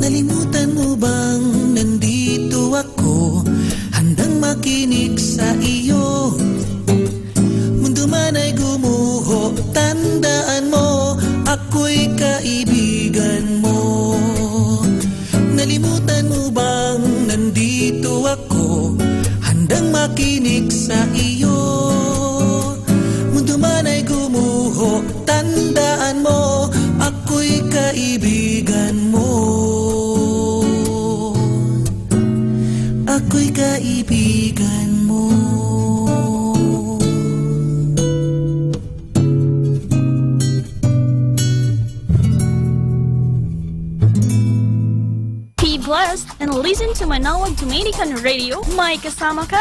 Nalimutan mo bang nandito ako, handang makinig sa iyo? Mundo man ay gumuho, tandaan mo, ako'y kaibigan mo. Nalimutan mo bang nandito ako, handang makinig sa iyo? Mundo man ay gumuho, tandaan mo, ako'y kaibigan mo. Ako'y kaibigan mo. Be blessed and listen to Manawag Dominican Radio. May kasama ka.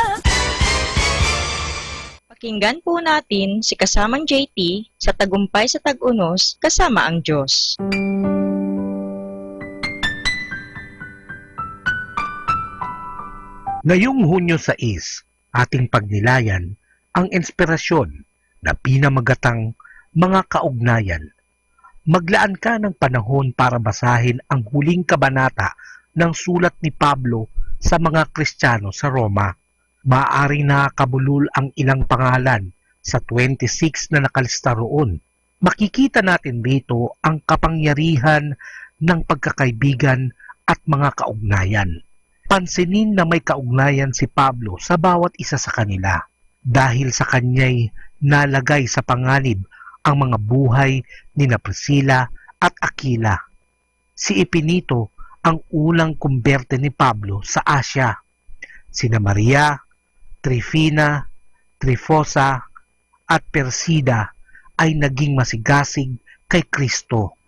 Pakinggan po natin si kasamang JT sa Tagumpay sa Tag-Unos kasama ang Diyos. Ngayong Hunyo 6, ating pagnilayan ang inspirasyon na pinamagatang mga kaugnayan. Maglaan ka ng panahon para basahin ang huling kabanata ng sulat ni Pablo sa mga Kristiyano sa Roma. Maaaring nakakabulol ang ilang pangalan sa 26 na nakalista roon. Makikita natin dito ang kapangyarihan ng pagkakaibigan at mga kaugnayan. Pansinin na may kaugnayan si Pablo sa bawat isa sa kanila dahil sa kanya'y nalagay sa panganib ang mga buhay ni Priscilla at Aquila. Si Epinito ang unang kumberte ni Pablo sa Asya. Sina Maria, Trifina, Trifosa at Persida ay naging masigasig kay Kristo.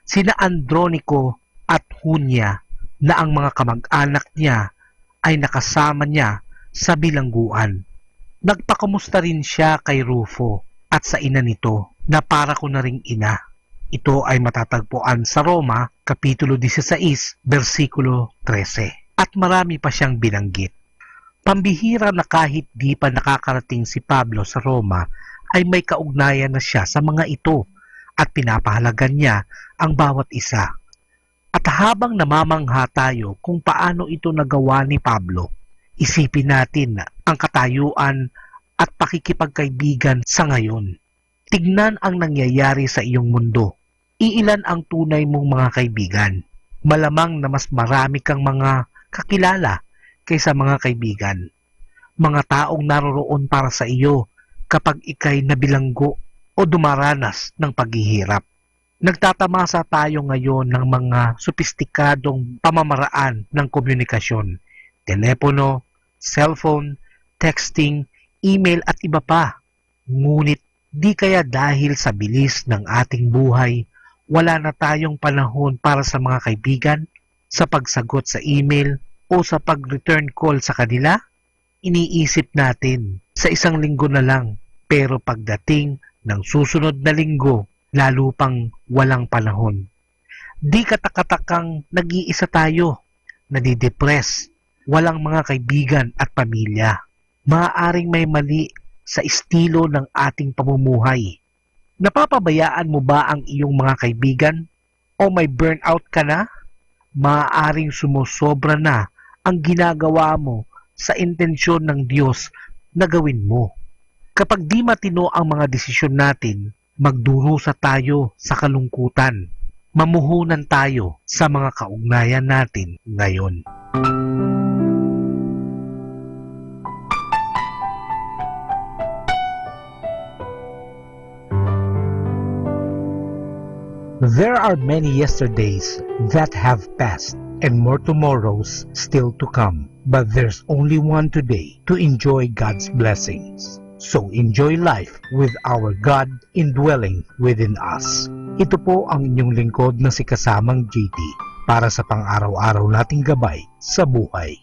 Sina Andronico at Junia na ang mga kamag-anak niya ay nakasama niya sa bilangguan. Nagpakamusta rin siya kay Rufo at sa ina nito na para ko na ring ina. Ito ay matatagpuan sa Roma, Kapitulo 16, versikulo 13. At marami pa siyang binanggit. Pambihira na kahit di pa nakakarating si Pablo sa Roma ay may kaugnayan na siya sa mga ito at pinapahalagan niya ang bawat isa. At habang namamangha tayo kung paano ito nagawa ni Pablo, isipin natin ang katayuan at pakikipagkaibigan sa ngayon. Tignan ang nangyayari sa iyong mundo. Iilan ang tunay mong mga kaibigan? Malamang na mas marami kang mga kakilala kaysa mga kaibigan. Mga taong naroroon para sa iyo kapag ikay nabilanggo o dumaranas ng paghihirap. Nagtatamasa tayo ngayon ng mga sopistikadong pamamaraan ng komunikasyon, telepono, cellphone, texting, email at iba pa. Ngunit di kaya dahil sa bilis ng ating buhay, wala na tayong panahon para sa mga kaibigan, sa pagsagot sa email o sa pag-return call sa kanila? Iniisip natin sa isang linggo na lang, pero pagdating ng susunod na linggo, lalo pang walang panahon. Di katakatakang nag-iisa tayo, nadidepress, walang mga kaibigan at pamilya. Maaaring may mali sa estilo ng ating pamumuhay. Napapabayaan mo ba ang iyong mga kaibigan? O may burnout ka na? Maaaring sumusobra na ang ginagawa mo sa intensyon ng Diyos na gawin mo. Kapag di matino ang mga desisyon natin, magdurusa tayo sa kalungkutan. Mamuhunan tayo sa mga kaugnayan natin ngayon. There are many yesterdays that have passed and more tomorrows still to come. But there's only one today to enjoy God's blessings. So enjoy life with our God indwelling within us. Ito po ang inyong lingkod na si Kasamang JT para sa pang-araw-araw nating gabay sa buhay.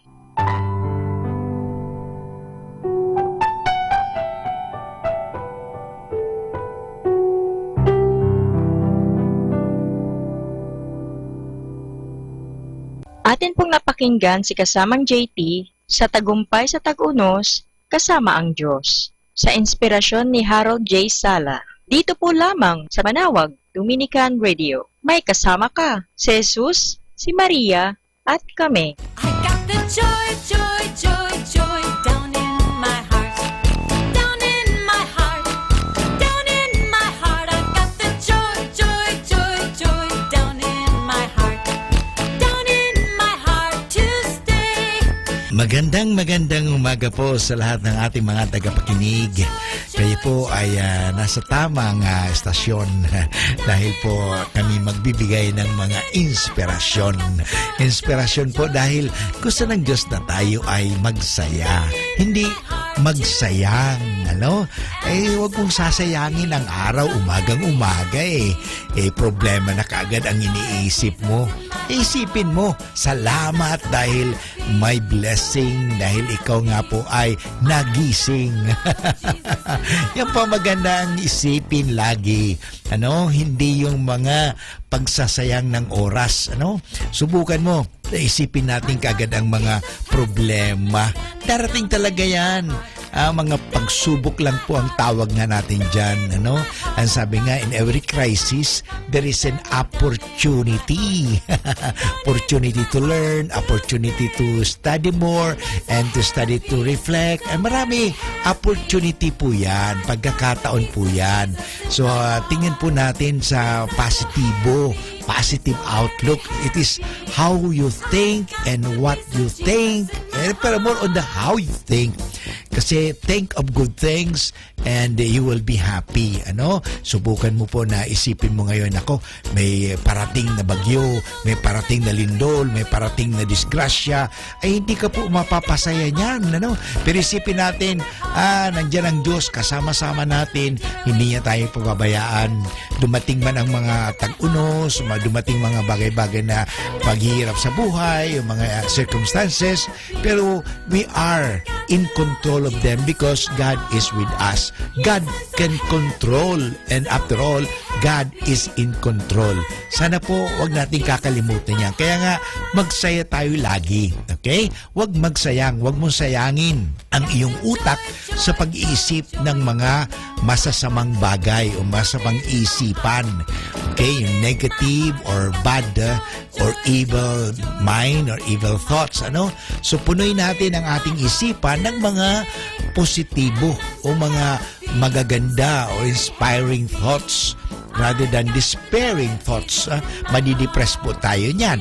Atin pong napakinggan si kasamang JT sa Tagumpay sa Tag-Unos, Kasama ang Diyos, sa inspirasyon ni Harold J. Sala. Dito po lamang sa Manawag Dominican Radio. May kasama ka, si Jesus, si Maria, at kami. I got the joy, joy, joy, joy down in my heart. Down in my heart. Down in my heart. I got the joy, joy, joy, joy down in my heart. Down in my heart to stay. Magandang umaga po sa lahat ng ating mga tagapakinig. Kayo po ay nasa tamang estasyon dahil po kami magbibigay ng mga inspirasyon. Inspirasyon po dahil gusto ng Diyos na tayo ay magsaya. Hindi magsayang, ano? Huwag mong sasayangin ang araw umagang-umaga eh. Problema na kaagad ang iniisip mo. Isipin mo, salamat dahil may blessing dahil ikaw nga po ay nagising. Yan po maganda ang isipin lagi. Hindi yung mga pagsasayang ng oras. Subukan mo. Isipin natin kaagad ang mga problema. Darating talaga yan. Mga pagsubok lang po ang tawag nga natin dyan. Ang sabi nga, in every crisis, there is an opportunity. Opportunity to learn, opportunity to study more, and to study to reflect. Marami opportunity po yan, pagkakataon po yan. So, tingin po natin sa positive outlook. It is how you think and what you think. Pero more on the how you think. Kasi think of good things and you will be happy. Subukan mo po na isipin mo ngayon, may parating na bagyo, may parating na lindol, may parating na disgrasya. Hindi ka po mapapasaya niyan. Pero isipin natin, nandiyan ang Diyos, kasama-sama natin, hindi niya tayo pababayaan. Dumating man ang mga tag-unos, dumating mga bagay-bagay na paghihirap sa buhay, yung mga circumstances, pero we are in control of them because God is with us. God can control, and after all, God is in control. Sana po wag natin kakalimutan yan. Kaya nga, magsaya tayo lagi. Okay? Wag magsayang, wag mong sayangin ang iyong utak sa pag-iisip ng mga masasamang bagay o masamang isipan. Okay? Yung negative or bad or evil mind or evil thoughts. So, punuin natin ang ating isipan ng mga positibo o mga magaganda o inspiring thoughts rather than despairing thoughts. Madidepress po tayo niyan.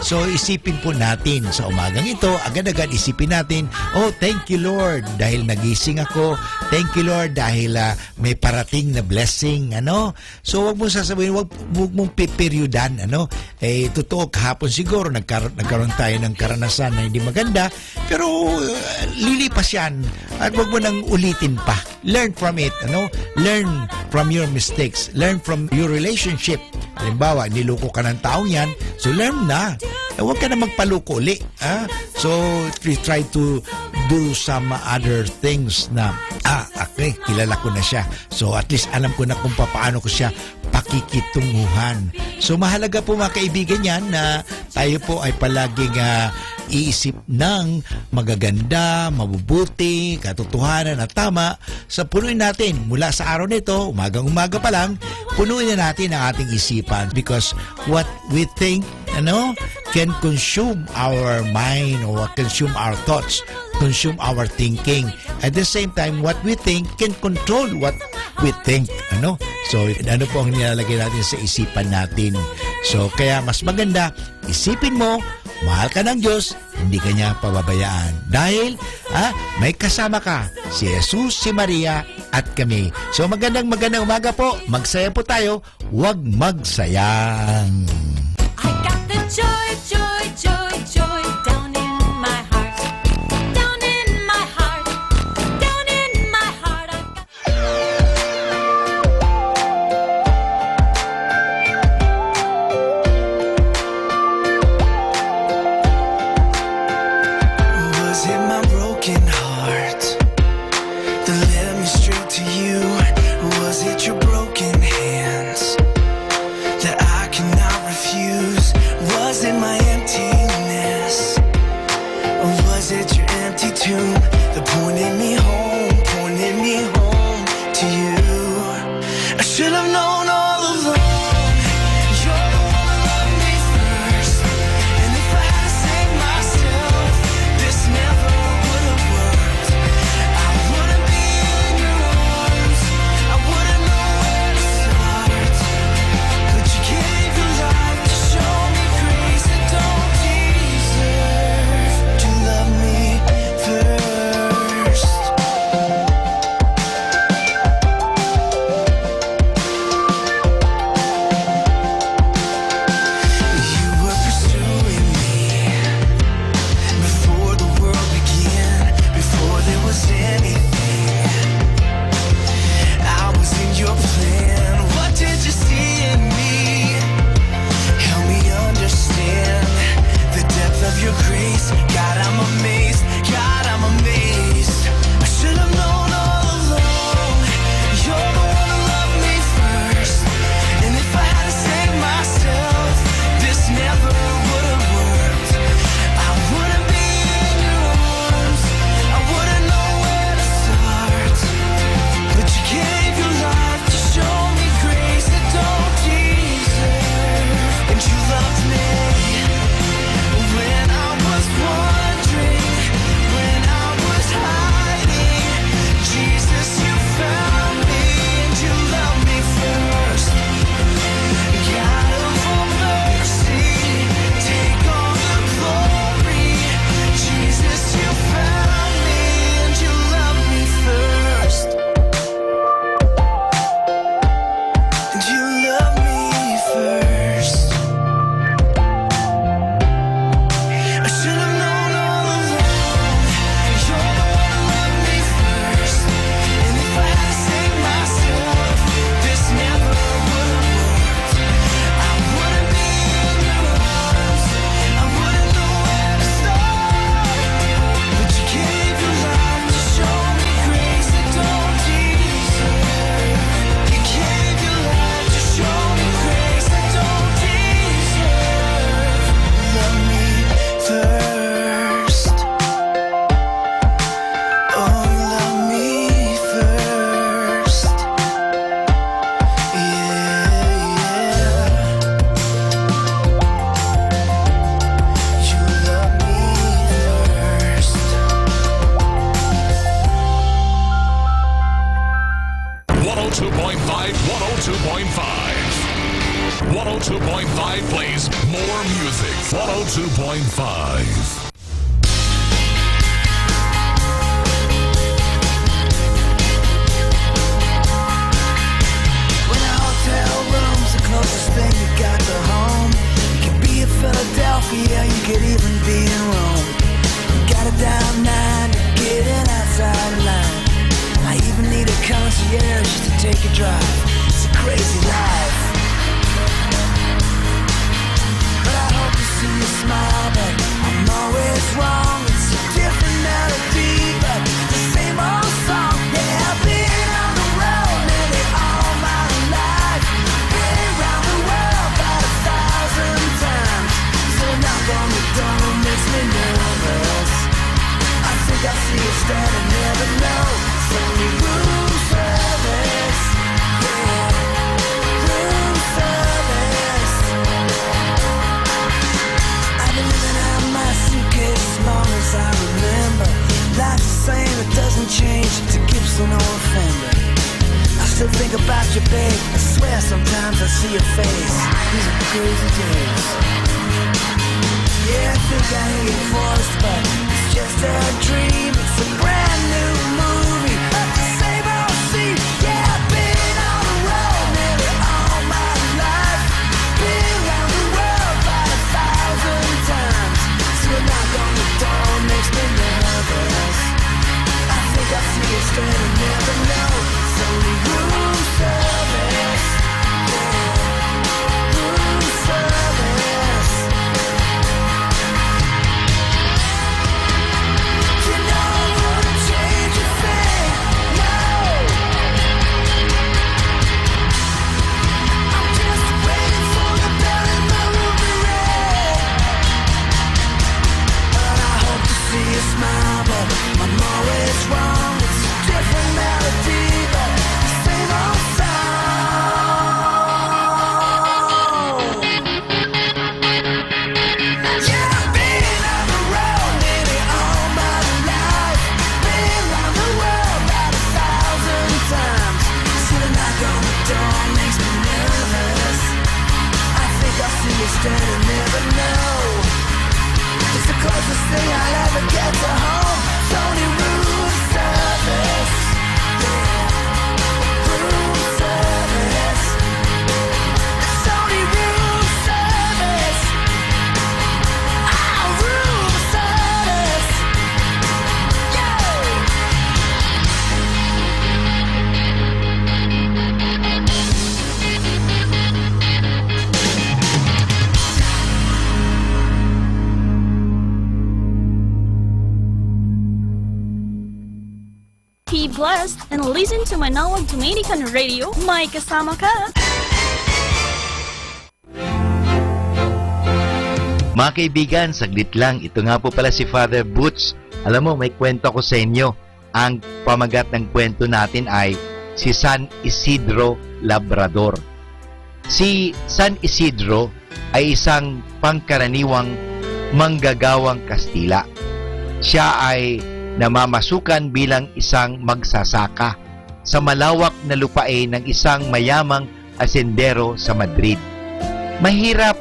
So, isipin po natin sa umagang ito, agad-agad isipin natin, thank you Lord dahil nagising ako. Thank you Lord dahil may parating na blessing. So, wag mong sasabihin, wag mong piperiudan. Totoo, kahapon siguro nagkaroon tayo ng karanasan na hindi maganda, pero lilipas yan at wag mo nang ulitin pa. Learn from it. Learn from your mistakes. Learn from your relationship. Halimbawa, niloko ka ng taong yan, so learn na. Huwag ka na magpaluko uli. So, try to do some other things na, okay, kilala ko na siya. So, at least alam ko na kung paano ko siya pakikitunguhan. So, mahalaga po mga kaibigan yan na tayo po ay palaging iisip ng magaganda, mabubuti, katotohanan at tama. So, punuin natin mula sa araw nito, umagang-umaga pa lang, punuin na natin ang ating isipan because what we think can consume our mind or consume our thoughts, consume our thinking. At the same time, what we think can control what we think. So, ano po ang nilalagay natin sa isipan natin. So, kaya mas maganda, isipin mo, mahal ka ng Diyos, hindi ka niya pababayaan. Dahil, may kasama ka, si Jesus, si Maria, at kami. So, magandang umaga po. Magsaya po tayo. Huwag magsayang. I got the joy, joy, joy, joy down in my heart. Down in my heart. Down in my heart. Was it my broken heart that led me straight to you? Was it your broken hands that I cannot refuse? right place, more music. 102.5. When a hotel room's the closest thing you got to home. You could be in Philadelphia, you could even be in Rome. You got a down 9 to get an outside line. I even need a concierge just to take a drive. It's a crazy life. But I hope to see you smile, but I'm always wrong. It's a different melody, but the same old song. Yeah, I've been on the road nearly all my life. Been around the world about 1,000 times. So knock on the door makes me nervous. I think I see you standing, never know. It's only room service. Yeah, room service. I've been living out my suitcase as long as I remember. Life's the same, it doesn't change. It's a Gibson or a Fender. I still think about you, babe. I swear sometimes I see your face. These are crazy days. Yeah, I think I hear your voice, but it's just a dream. It's a brand new movie. At the same old scene. Yeah, I've been on the road nearly all my life. Been around the world about 1,000 times. So a knock on the door makes me nervous. I think I see you standing, never know. It's only room service. Yeah, room service. You know I wouldn't change a thing, no. I'm just waiting for the bell in my room to ring. But I hope to see you smile, but I'm always wrong. It's a different melody, but the same old song. Yeah, I've been on the road nearly all my life. Been around the world about 1,000 times. See the knock on the door makes me nervous. I think I'll see you standing, never know. It's the closest thing I'll ever get to home. It's only room service. Yeah, room service. It's only room service. Ah, room service. Yeah. Be blessed and listen to Manawag Dominican Radio. May kasama ka. Mga kaibigan, saglit lang. Ito nga po pala si Father Boots. Alam mo, may kwento ko sa inyo. Ang pamagat ng kwento natin ay si San Isidro Labrador. Si San Isidro ay isang pangkaraniwang manggagawang Kastila. Siya ay namamasukan bilang isang magsasaka sa malawak na lupain ng isang mayamang asendero sa Madrid. Mahirap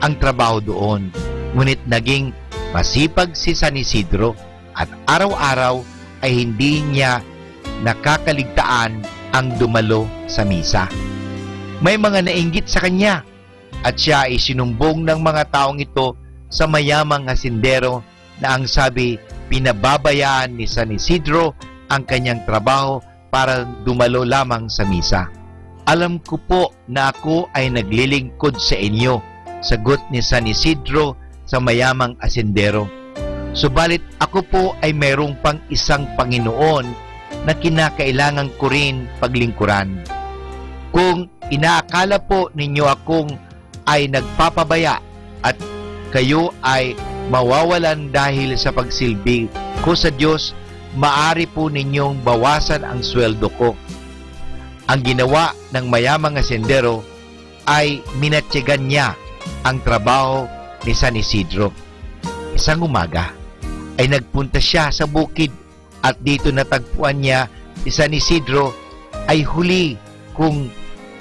ang trabaho doon, ngunit naging masipag si San Isidro at araw-araw ay hindi niya nakakaligtaan ang dumalo sa misa. May mga nainggit sa kanya at siya ay sinumbong ng mga taong ito sa mayamang asendero na ang sabi, pinababayaan ni San Isidro ang kanyang trabaho para dumalo lamang sa misa. Alam ko po na ako ay naglilingkod sa inyo, sagot ni San Isidro sa mayamang asendero. Subalit ako po ay mayroong pang isang Panginoon na kinakailangan ko rin paglingkuran. Kung inaakala po ninyo akong ay nagpapabaya at kayo ay mawawalan dahil sa pagsilbi ko sa Diyos, maari po ninyong bawasan ang sweldo ko. Ang ginawa ng mayamang asendero ay minatyagan niya ang trabaho ni San Isidro. Isang umaga ay nagpunta siya sa bukid at dito natagpuan niya si San Isidro ay huli kung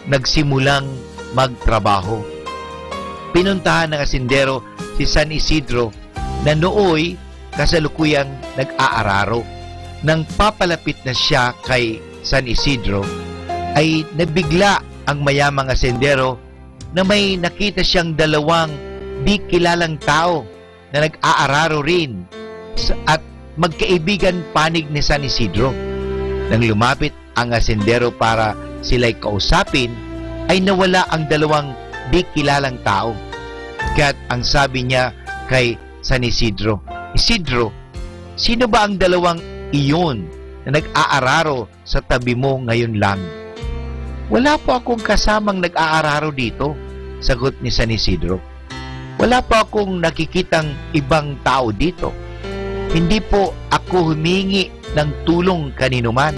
nagsimulang magtrabaho. pinuntahan ng asindero si San Isidro na nooy kasalukuyang nag-aararo. Nang papalapit na siya kay San Isidro, ay nabigla ang mayamang asindero na may nakita siyang dalawang di kilalang tao na nag-aararo rin at magkaibigan panig ni San Isidro. Nang lumapit ang asindero para sila'y kausapin, ay nawala ang dalawang di kilalang tao. Kaya't ang sabi niya kay San Isidro, Isidro, sino ba ang dalawang iyon na nag-aararo sa tabi mo ngayon lang? Wala po akong kasamang nag-aararo dito, sagot ni San Isidro. Wala po akong nakikitang ibang tao dito. Hindi po ako humingi ng tulong kaninuman,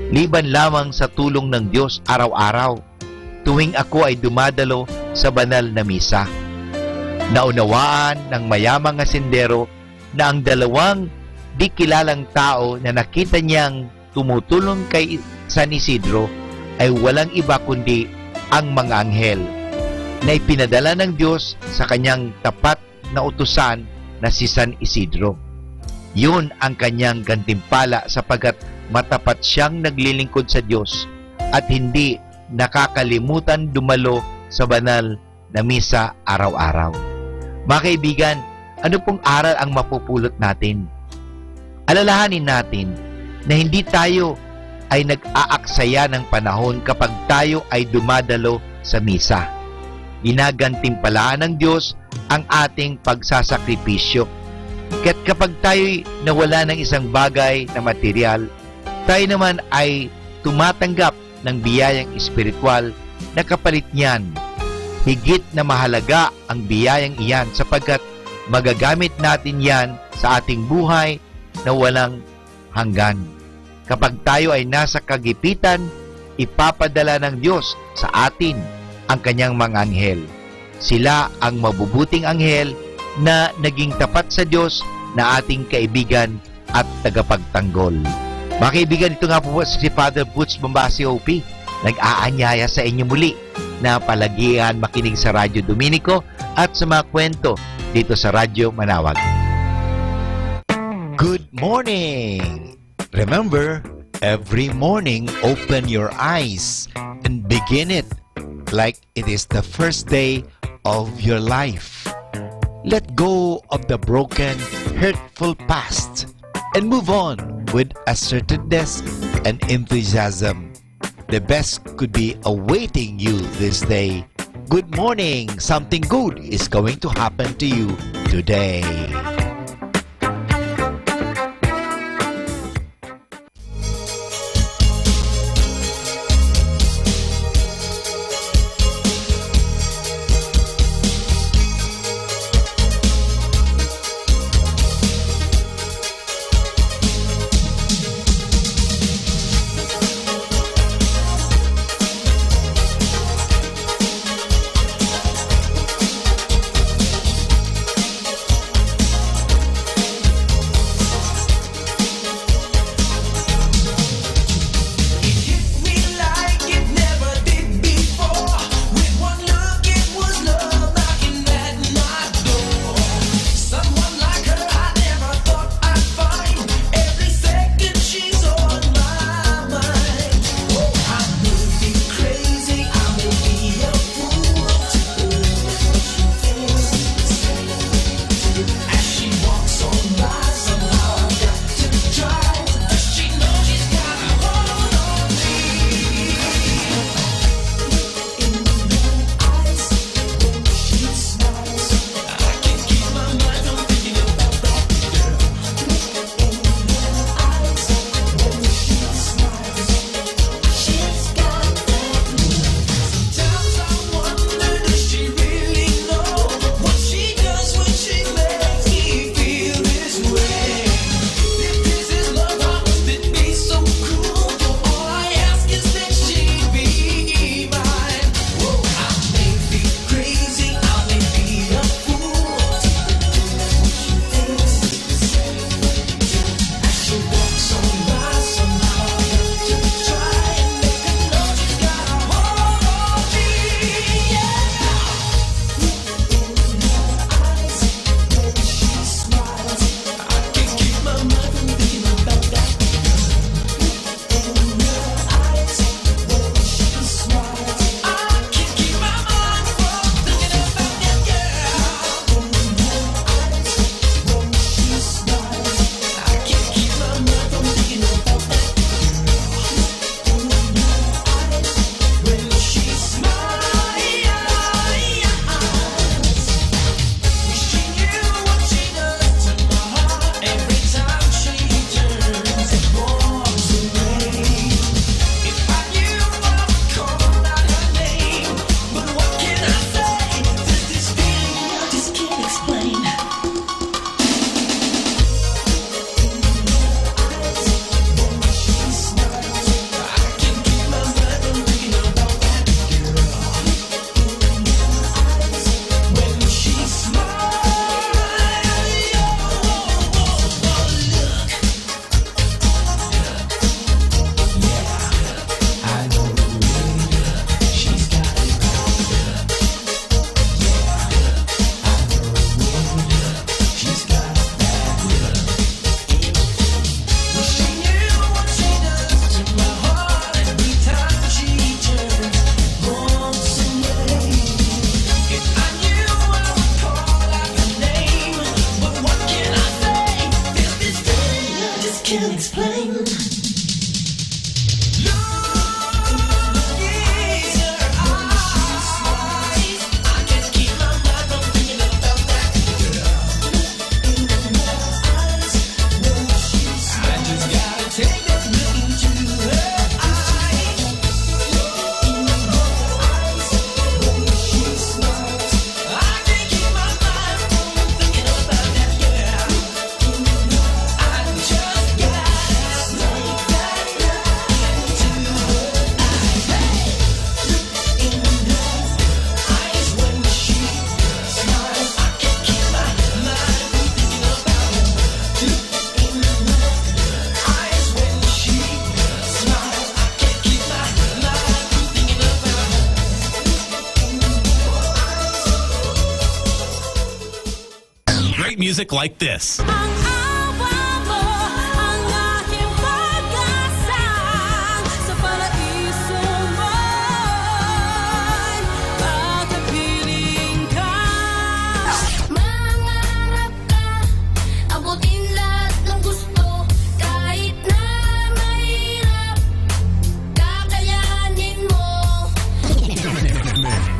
liban lamang sa tulong ng Diyos araw-araw, tuwing ako ay dumadalo sa banal na misa. Naunawaan ng mayamang asindero na ang dalawang di kilalang tao na nakita niyang tumutulong kay San Isidro ay walang iba kundi ang mga anghel na ipinadala ng Diyos sa kanyang tapat na utusan na si San Isidro. Yun ang kanyang gantimpala sapagkat matapat siyang naglilingkod sa Diyos at hindi nakakalimutan dumalo sa banal na misa araw-araw. Mga kaibigan, ano pong aral ang mapupulot natin? Alalahanin natin na hindi tayo ay nag-aaksaya ng panahon kapag tayo ay dumadalo sa misa. Ginagantimpalaan ng Diyos ang ating pagsasakripisyo. Kaya't kapag tayo'y nawala ng isang bagay na material, tayo naman ay tumatanggap ng biyayang espiritual na kapalit niyan. Higit na mahalaga ang biyayang iyan sapagkat magagamit natin yan sa ating buhay na walang hanggan. Kapag tayo ay nasa kagipitan, ipapadala ng Diyos sa atin ang kanyang mga anghel. Sila ang mabubuting anghel na naging tapat sa Diyos na ating kaibigan at tagapagtanggol. Mga kaibigan, ito nga po si Father Butch Bombasi OP. Nag-aanyaya sa inyo muli na palagian makinig sa Radyo Dominico at sa mga kwento dito sa Radyo Manawag. Good morning! Remember, every morning open your eyes and begin it like it is the first day of your life. Let go of the broken, hurtful past and move on with assertiveness and enthusiasm. The best could be awaiting you this day. Good morning! Something good is going to happen to you today. great music like this. Ang awa mo, ang aking pag-asa, sa paraiso mo'y pagkapiling ka. Mangarap ka, abutin lahat ng gusto, kahit na mahirap, kakayanin mo.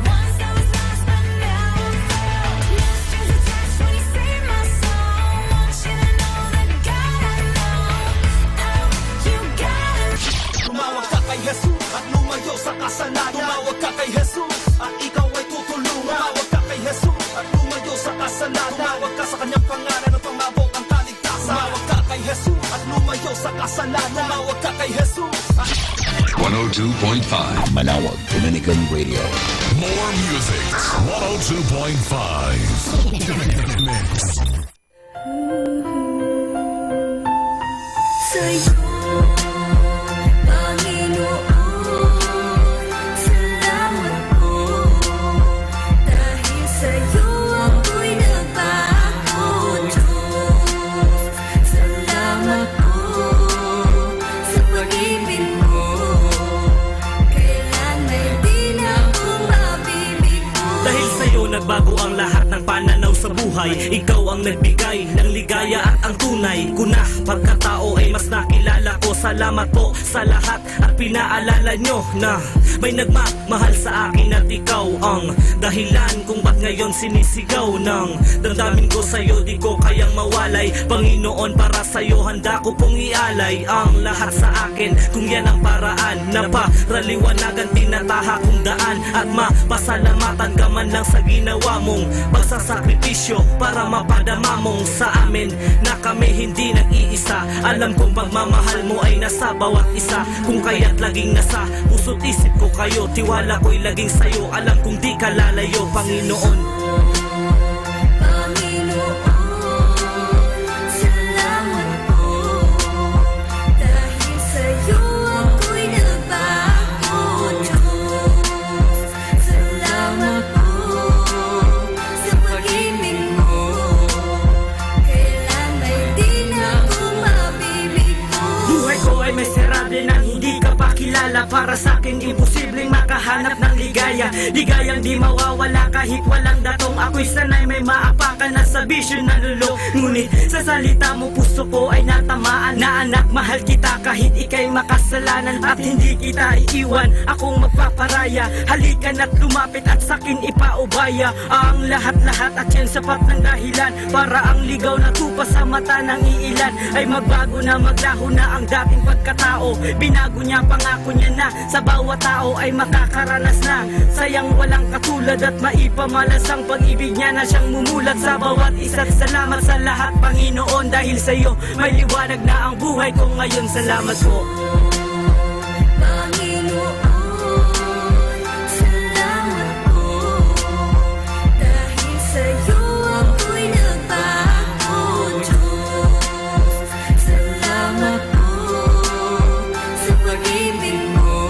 Once I was lost, but now I'm found. Lost strings attached when you saved my soul. Want you to know that God I know. Oh, you gotta. Tumawag ka kay Jesus at lumayo sa kasalanan. Tumawag ka kay Jesus at ikaw ay tutulungan. Tumawag ka kay Jesus at lumayo sa kasalanan. Tumawag ka sa kanyang pangalan at pamabot ang kaligtasan. Tumawag ka kay Jesus at lumayo sa kasalanan. Tumawag ka kay Jesus at 102.5. Manawag Dominican Radio. More music. 102.5. Sa'yo, Panginoon, salamat po. Dahil sa'yo ako'y nagbago, Diyos. Salamat po sa pag-ibig mo. Kailan may di na ako mabibigo. dahil sa'yo nagbago ang lahat ng pananaw sa buhay. Ikaw ang nagbigay ng ligaya at ang tunay ko na pagkatao ay mas nakilala ko. Salamat po sa lahat at pinaalala nyo na may nagmamahal sa akin at ikaw ang dahilan kung ba't ngayon sinisigaw ng damdamin ko sa'yo. Di ko kayang mawalay, Panginoon, para sa'yo handa ko pong ialay ang lahat sa akin. Kung yan ang paraan na paraliwanagan, tinataha kong daan at mapasalamatan ka man lang sa ginawa mong pagsasakripisyo para mapadama mong sa amin na kami hindi nag-iisa. Alam kong pagmamahal mo ay nasa bawat isa, kung kaya't laging nasa puso't isip ko kayo. Tiwala ko'y laging sa'yo, alam kong di ka lalayo, Panginoon. Salamat po. Dahil sa'yo ako'y nagbago, Diyos. Salamat po sa pag-ibig mo. Kailan may di na ako mabibigo. Buhay ko ay may serade nang hindi ka pa kilala. Para sa'kin imposibleng makahanap ng ligaya. Ligayang di mawawala kahit walang datong. Ako'y sanay may maapakan na sa bisyo na lulo. Ngunit sa salita mo puso ko ay natamaan. Na anak, mahal kita kahit ika'y makasalanan. At hindi kita iiwan, akong magpaparaya. Halikan at lumapit at sa'kin ipaubaya ang lahat-lahat. At yan sapat ng dahilan para ang ligaw na tupa sa mata ng iilan ay magbago na, maglaho na ang dating pagkatao. Binago niya, pangako niya na sa bawat tao ay makakaranas na. Sayang walang katulad at maipamalas ang pag-ibig niya na siyang mumulat sa bawat isa't salamat sa lahat, Panginoon. Dahil sa'yo may liwanag na ang buhay ko ngayon. Salamat po. Panginoon, salamat po. Dahil sa'yo ako'y nagbago, Diyos. Salamat po sa pag-ibig mo.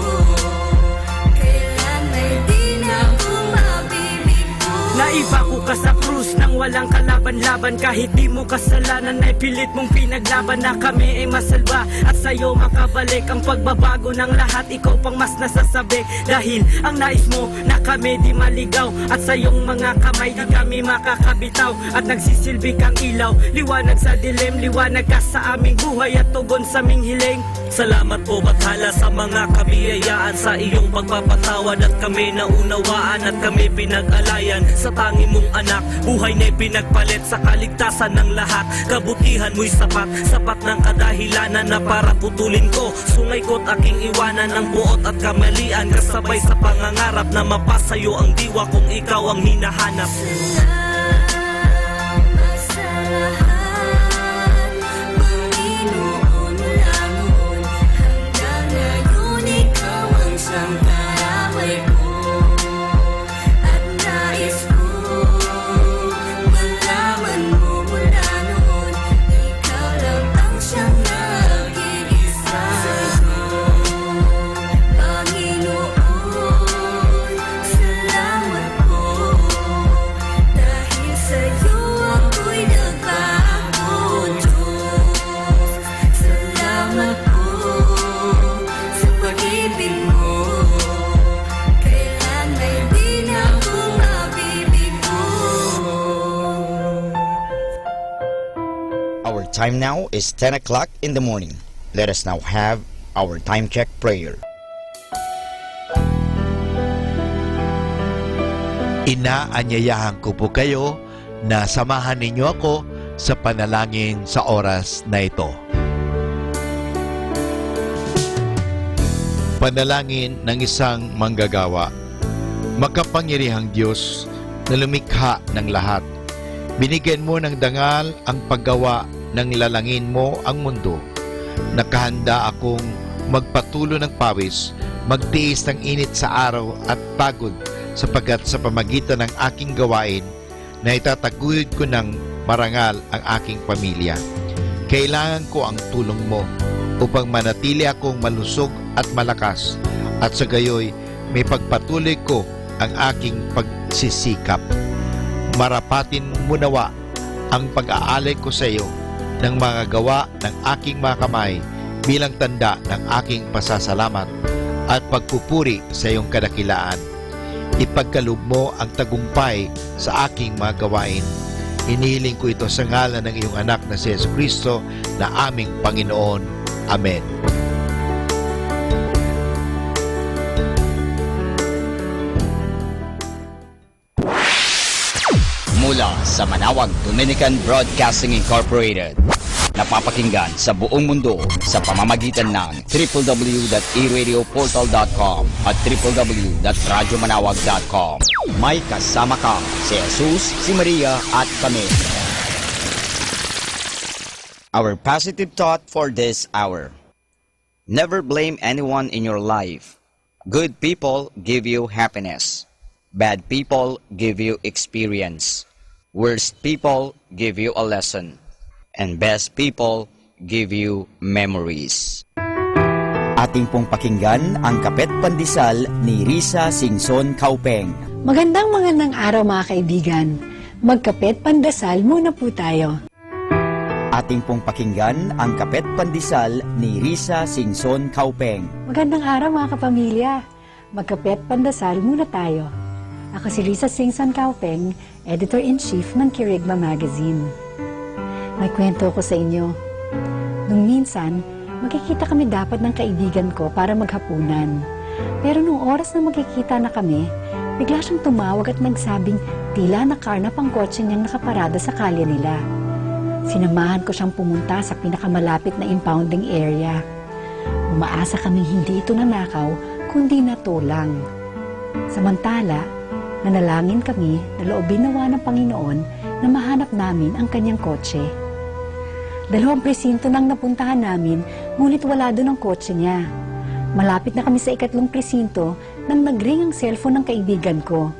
Kailan may di na ako mabibigo. Naipako ka sa krus nang walang kalaban-laban. Kahit di mo kasalanan ay pilit mong pinaglaban na kami ay masalba. At sa'yo makabalik ang pagbabago ng lahat. Ikaw pang mas nasasabik dahil ang nais mo na kami di maligaw. At sa iyong mga kamay di kami makakabitaw. At nagsisilbi kang ilaw, liwanag sa dilim. Liwanag ka sa aming buhay at tugon sa aming hiling. Salamat po bathala sa mga kabiyayaan, sa iyong pagpapatawad at kami naunawaan at kami pinag-alayan. Sa tangi mong anak, buhay na'y pinagpalit sa kaligtasan ng lahat. Kabutihan mo'y sapat, sapat ng kadahilanan na para putulin ko. Sungay ko't aking iwanan ang buot at kamalian. Kasabay sa pangangarap na mapasayo ang diwa kung ikaw ang hinahanap. Salamat sa lahat, Panginoon, mula noon hanggang ngayon. Ikaw ang siyang kaaway ko at nais ko malaman mo mula noon. Ikaw lang ang siyang nag-iisa. Panginoon, salamat po. Our time now is 10 o'clock in the morning. Let us now have our time check prayer. Inaanyayahan ko po kayo na samahan ninyo ako sa panalangin sa oras na ito. Panalangin ng isang manggagawa. Makapangyarihang Diyos na lumikha ng lahat. Binigyan mo ng dangal ang paggawa ng lalangin mo ang mundo. Nakahanda akong magpatulo ng pawis, magtiis ng init sa araw at pagod sapagkat sa pamagitan ng aking gawain na itataguyod ko ng marangal ang aking pamilya. Kailangan ko ang tulong mo upang manatili akong malusog at malakas at sa gayoy may pagpatuloy ko ang aking pagsisikap. Marapatin mo nawa ang pag-aalay ko sa iyo ng mga gawa ng aking mga kamay bilang tanda ng aking pasasalamat at pagpupuri sa iyong kadakilaan. Ipagkaloob mo ang tagumpay sa aking mga gawain. Inihiling ko ito sa ngalan ng iyong anak na si Jesucristo na aming Panginoon. Amen. Mula sa Manawag Dominican Broadcasting Incorporated. Napapakinggan sa buong mundo sa pamamagitan ng www.eradioportal.com at www.radyomanawag.com. May kasama ka si Jesus, si Maria at kami. Our positive thought for this hour. Never blame anyone in your life. Good people give you happiness. Bad people give you experience. Worst people give you a lesson. And best people give you memories. Ating pong pakinggan ang Kapet Pandesal ni Risa Singson Kaupeng. Magandang araw mga kaibigan. Magkapet pandasal muna po tayo. Ating pong pakinggan ang Kapet Pandesal ni Risa Singson Kaupeng. Magandang araw mga kapamilya. Magkapet pandasal muna tayo. Ako si Risa Singson Kaupeng, Editor-in-Chief ng Kirigma Magazine. May kwento ko sa inyo. Nung minsan, magkikita kami dapat ng kaibigan ko para maghapunan. Pero nung oras na magkikita na kami, bigla siyang tumawag at nagsabing tila nakarnap ang kotse niyang nakaparada sa kalye nila. Sinamahan ko siyang pumunta sa pinakamalapit na impounding area. Umaasa kaming hindi ito nanakaw, kundi natulang. Samantala, nanalangin kami na loobin nawa ng Panginoon na mahanap namin ang kanyang kotse. 2 presinto nang napuntahan namin, ngunit wala doon ang kotse niya. Malapit na kami sa 3 presinto nang nag-ring ang cellphone ng kaibigan ko.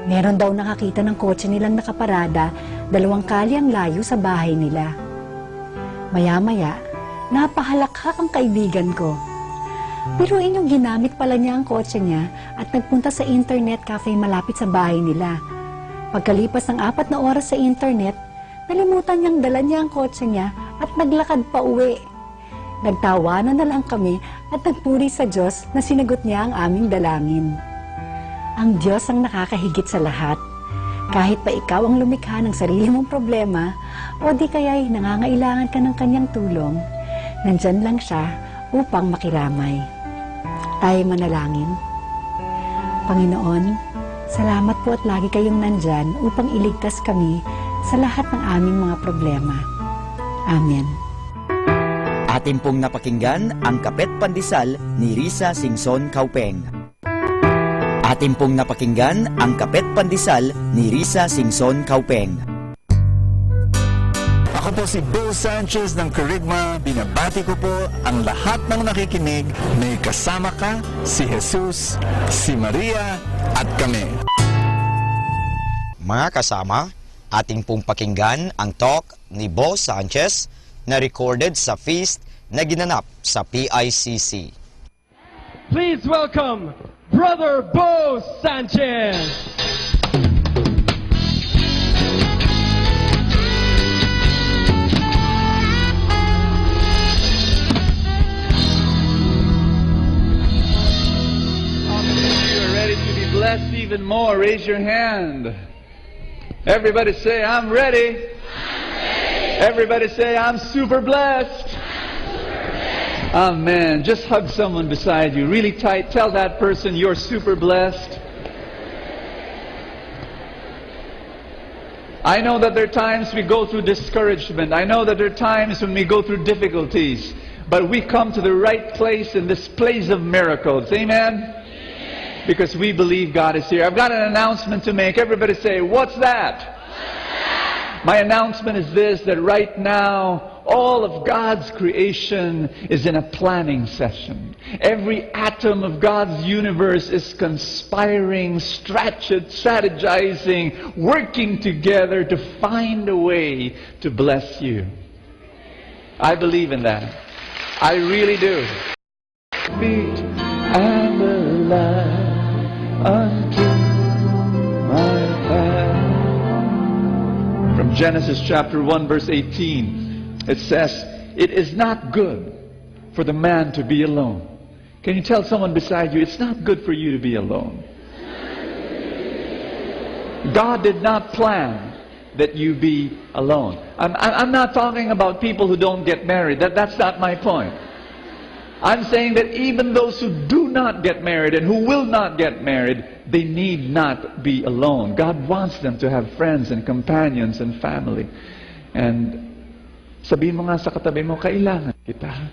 Meron daw nakakita ng kotse nilang nakaparada 2 kalye ang layo sa bahay nila. Maya-maya, napahalakhak ang kaibigan ko. Pero inyong ginamit pala niya ang kotse niya at nagpunta sa internet cafe malapit sa bahay nila. Pagkalipas ng 4 na oras sa internet, nalimutan niyang dala niya ang kotse niya at naglakad pa uwi. Nagtawanan na lang kami at nagpuri sa Diyos na sinagot niya ang aming dalangin. Ang Diyos ang nakakahigit sa lahat. Kahit pa ikaw ang lumikha ng sarili mong problema o di kaya'y nangangailangan ka ng kanyang tulong, nandyan lang siya upang makiramay. Tayo manalangin. Panginoon, salamat po at lagi kayong nandyan upang iligtas kami sa lahat ng aming mga problema. Amen. Atin pong napakinggan ang Kapet Pandesal ni Risa Singson Kaupeng. Atin pong napakinggan ang Kapet Pandesal ni Risa Singson Kaupeng. Ako po si Bill Sanchez ng Kirigma. Binabati ko po ang lahat ng nakikinig. May kasama ka, si Jesus, si Maria at kami. Mga kasama, ating pong pakinggan ang talk ni Bo Sanchez na recorded sa feast na ginanap sa PICC. Please welcome Brother Bo Sanchez. You're ready to be blessed even more. Raise your hand. Everybody say, I'm ready. I'm ready. Everybody say, I'm super blessed. Amen. Just hug someone beside you really tight. Tell that person you're super blessed. I know that there are times we go through discouragement. I know that there are times when we go through difficulties. But we come to the right place, in this place of miracles. Amen? Because we believe God is here. I've got an announcement to make. Everybody say, what's that? My announcement is this, that right now, all of God's creation is in a planning session. Every atom of God's universe is conspiring, strategizing, working together to find a way to bless you. I believe in that. I really do. Feet and alive unto my path. From Genesis chapter 1 verse 18, it says, it is not good for the man to be alone. Can you tell someone beside you, it's not good for you to be alone? God did not plan that you be alone. I'm not talking about people who don't get married. That's not my point. I'm saying that even those who do not get married and who will not get married, they need not be alone. God wants them to have friends and companions and family. And sabihin mo nga sa katabi mo, kailangan kita.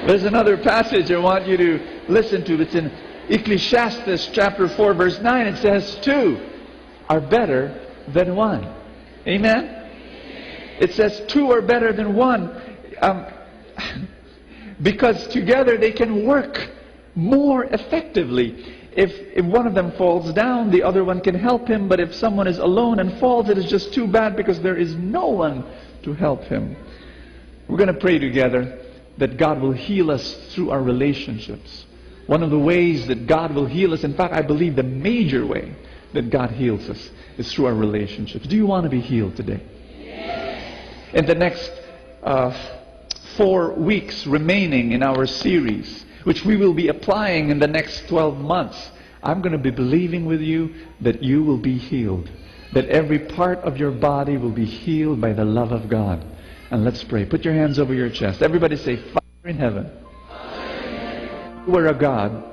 There's another passage I want you to listen to. It's in Ecclesiastes chapter 4 verse 9. It says, two are better than one. Amen? It says two are better than one. Because together they can work more effectively. If one of them falls down, the other one can help him. But if someone is alone and falls, it is just too bad because there is no one to help him. We're going to pray together that God will heal us through our relationships. One of the ways that God will heal us, in fact, I believe the major way that God heals us is through our relationships. Do you want to be healed today? Yes. In the next 4 weeks remaining in our series, which we will be applying in the next 12 months, I'm going to be believing with you that you will be healed. That every part of your body will be healed by the love of God. And let's pray. Put your hands over your chest. Everybody say, Father in heaven, you are a God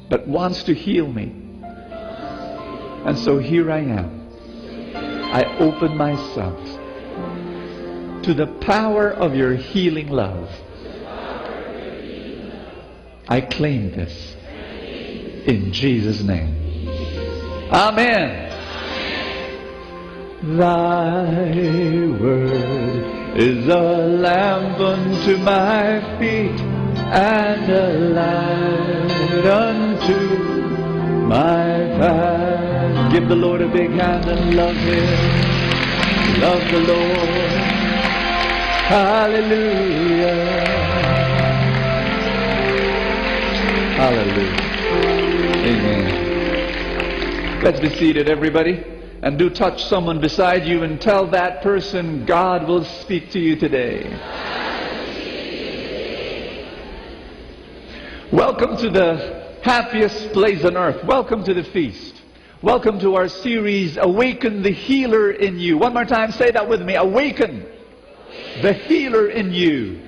that wants to heal me. And so here I am. I open myself to the power of your healing love. I claim this in Jesus' name. Amen. Thy word is a lamp unto my feet and a light unto my path. Give the Lord a big hand and love Him. Love the Lord. Hallelujah. Hallelujah. Amen. Let's be seated, everybody. And do touch someone beside you and tell that person, God will speak to you today. Welcome to the happiest place on earth. Welcome to the feast. Welcome to our series, Awaken the Healer in You. One more time, say that with me. Awaken the Healer in You.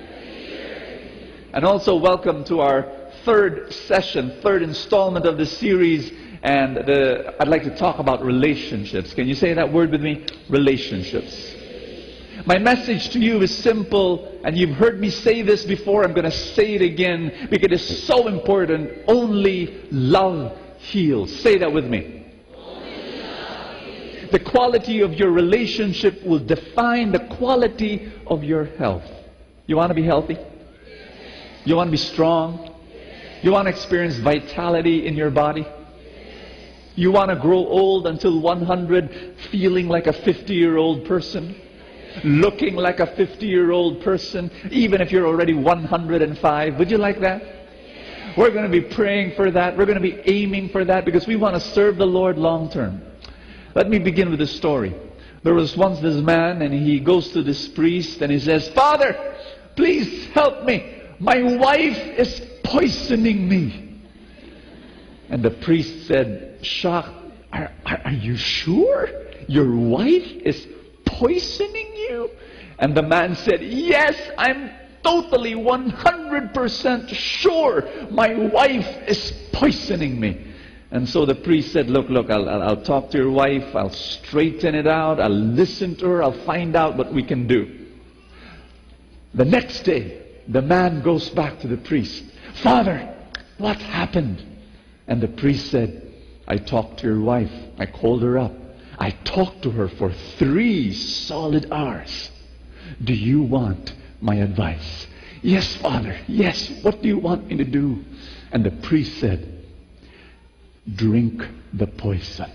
And also welcome to our third session, third installment of the series. And I'd like to talk about relationships. Can you say that word with me? Relationships. My message to you is simple, and you've heard me say this before. I'm going to say it again because it is so important. Only love heals. Say that with me. The quality of your relationship will define the quality of your health. You want to be healthy? You want to be strong? You want to experience vitality in your body? You want to grow old until 100, feeling like a 50-year-old person? Looking like a 50-year-old person, even if you're already 105. Would you like that? We're going to be praying for that. We're going to be aiming for that because we want to serve the Lord long term. Let me begin with a story. There was once this man, and he goes to this priest and he says, Father, please help me. My wife is poisoning me. And the priest said, shocked, are you sure? your wife is poisoning you? And the man said, yes, I'm totally 100% sure my wife is poisoning me. And so the priest said, look, I'll talk to your wife, I'll straighten it out, I'll listen to her, I'll find out what we can do. The next day, the man goes back to the priest. Father, what happened? And the priest said, I talked to your wife. I called her up. I talked to her for 3 solid hours. Do you want my advice? Yes, Father. Yes. What do you want me to do? And the priest said, drink the poison.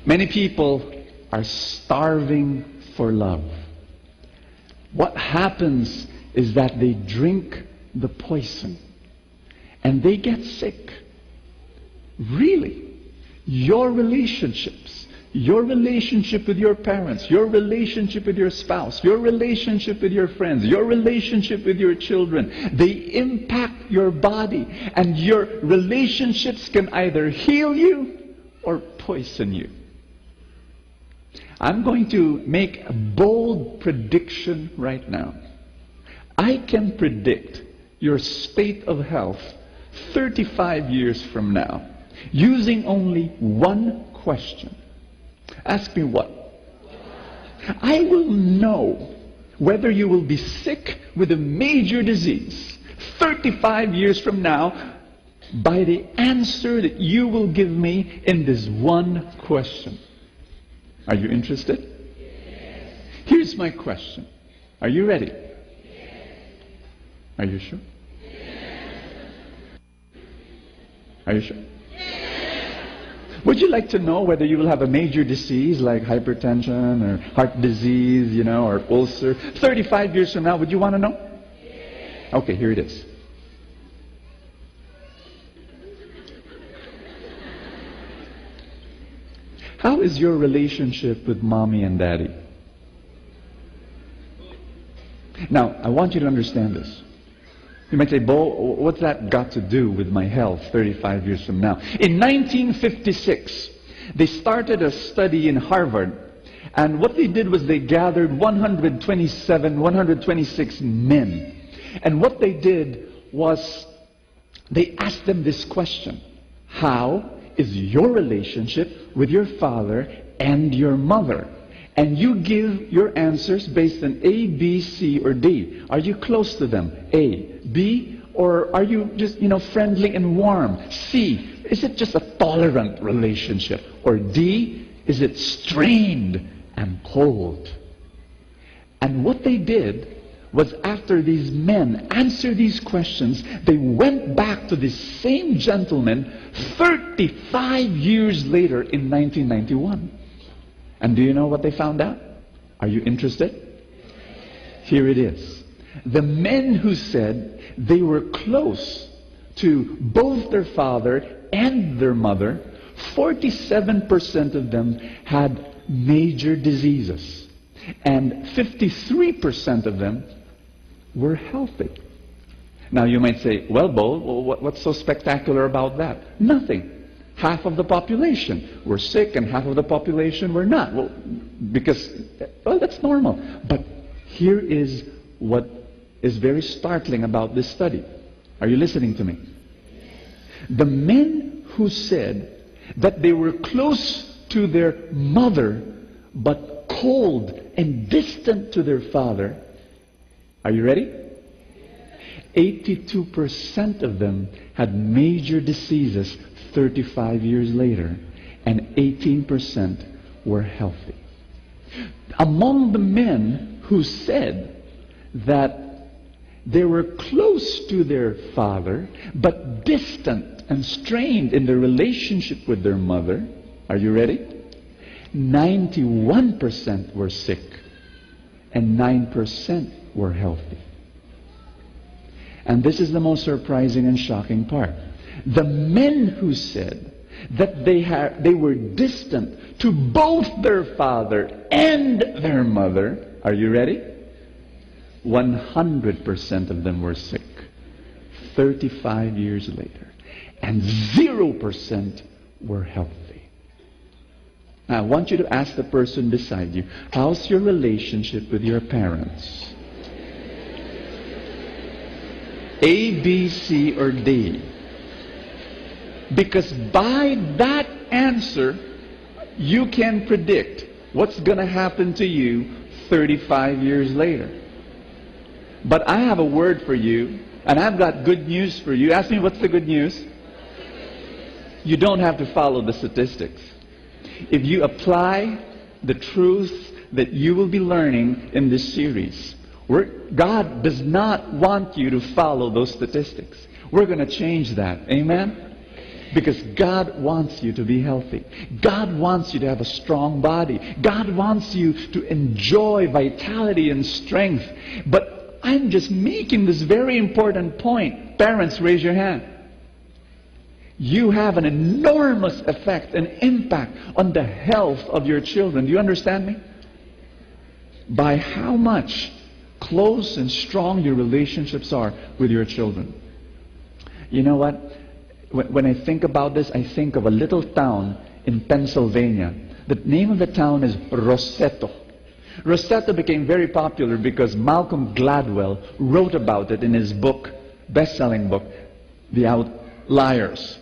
Many people are starving for love. What happens is that they drink the poison and they get sick. Really, your relationships, your relationship with your parents, your relationship with your spouse, your relationship with your friends, your relationship with your children, they impact your body, and your relationships can either heal you or poison you. I'm going to make a bold prediction right now. I can predict your state of health 35 years from now using only one question. Ask me what? I will know whether you will be sick with a major disease 35 years from now by the answer that you will give me in this one question. Are you interested? Here's my question. Are you ready? Are you sure? Are you sure? Would you like to know whether you will have a major disease like hypertension or heart disease, or ulcer? 35 years from now, would you want to know? Okay, here it is. How is your relationship with mommy and daddy? Now, I want you to understand this. You might say, Bo, what's that got to do with my health 35 years from now? In 1956, they started a study in Harvard, and what they did was they gathered 126 men. And what they did was they asked them this question: how is your relationship with your father and your mother? And you give your answers based on A, B, C, or D. Are you close to them? A. B, or are you just, friendly and warm? C, is it just a tolerant relationship? Or D, is it strained and cold? And what they did was, after these men answered these questions, they went back to this same gentleman 35 years later in 1991. And do you know what they found out? Are you interested? Here it is. The men who said they were close to both their father and their mother, 47% of them had major diseases. And 53% of them were healthy. Now you might say, well, Bo, what's so spectacular about that? Nothing. Half of the population were sick and half of the population were not. Well, because, that's normal. But here is what is very startling about this study. Are you listening to me? The men who said that they were close to their mother but cold and distant to their father, are you ready? 82% of them had major diseases 35 years later, and 18% were healthy. Among the men who said that they were close to their father but distant and strained in their relationship with their mother, are you ready? 91% were sick and 9% were healthy. And this is the most surprising and shocking part. The men who said that they were distant to both their father and their mother, are you ready? 100% of them were sick 35 years later. and 0% were healthy. Now, I want you to ask the person beside you, how's your relationship with your parents? A, B, C, or D? Because by that answer, you can predict what's going to happen to you 35 years later. But I have a word for you, and I've got good news for you. Ask me, what's the good news? You don't have to follow the statistics. If you apply the truths that you will be learning in this series, God does not want you to follow those statistics. We're going to change that. Amen? Because God wants you to be healthy. God wants you to have a strong body. God wants you to enjoy vitality and strength. But I'm just making this very important point. Parents, raise your hand. You have an enormous effect and impact on the health of your children. Do you understand me? By how much close and strong your relationships are with your children. You know what? When I think about this, I think of a little town in Pennsylvania. The name of the town is Roseto. Roseto became very popular because Malcolm Gladwell wrote about it in his book, best-selling book, The Outliers.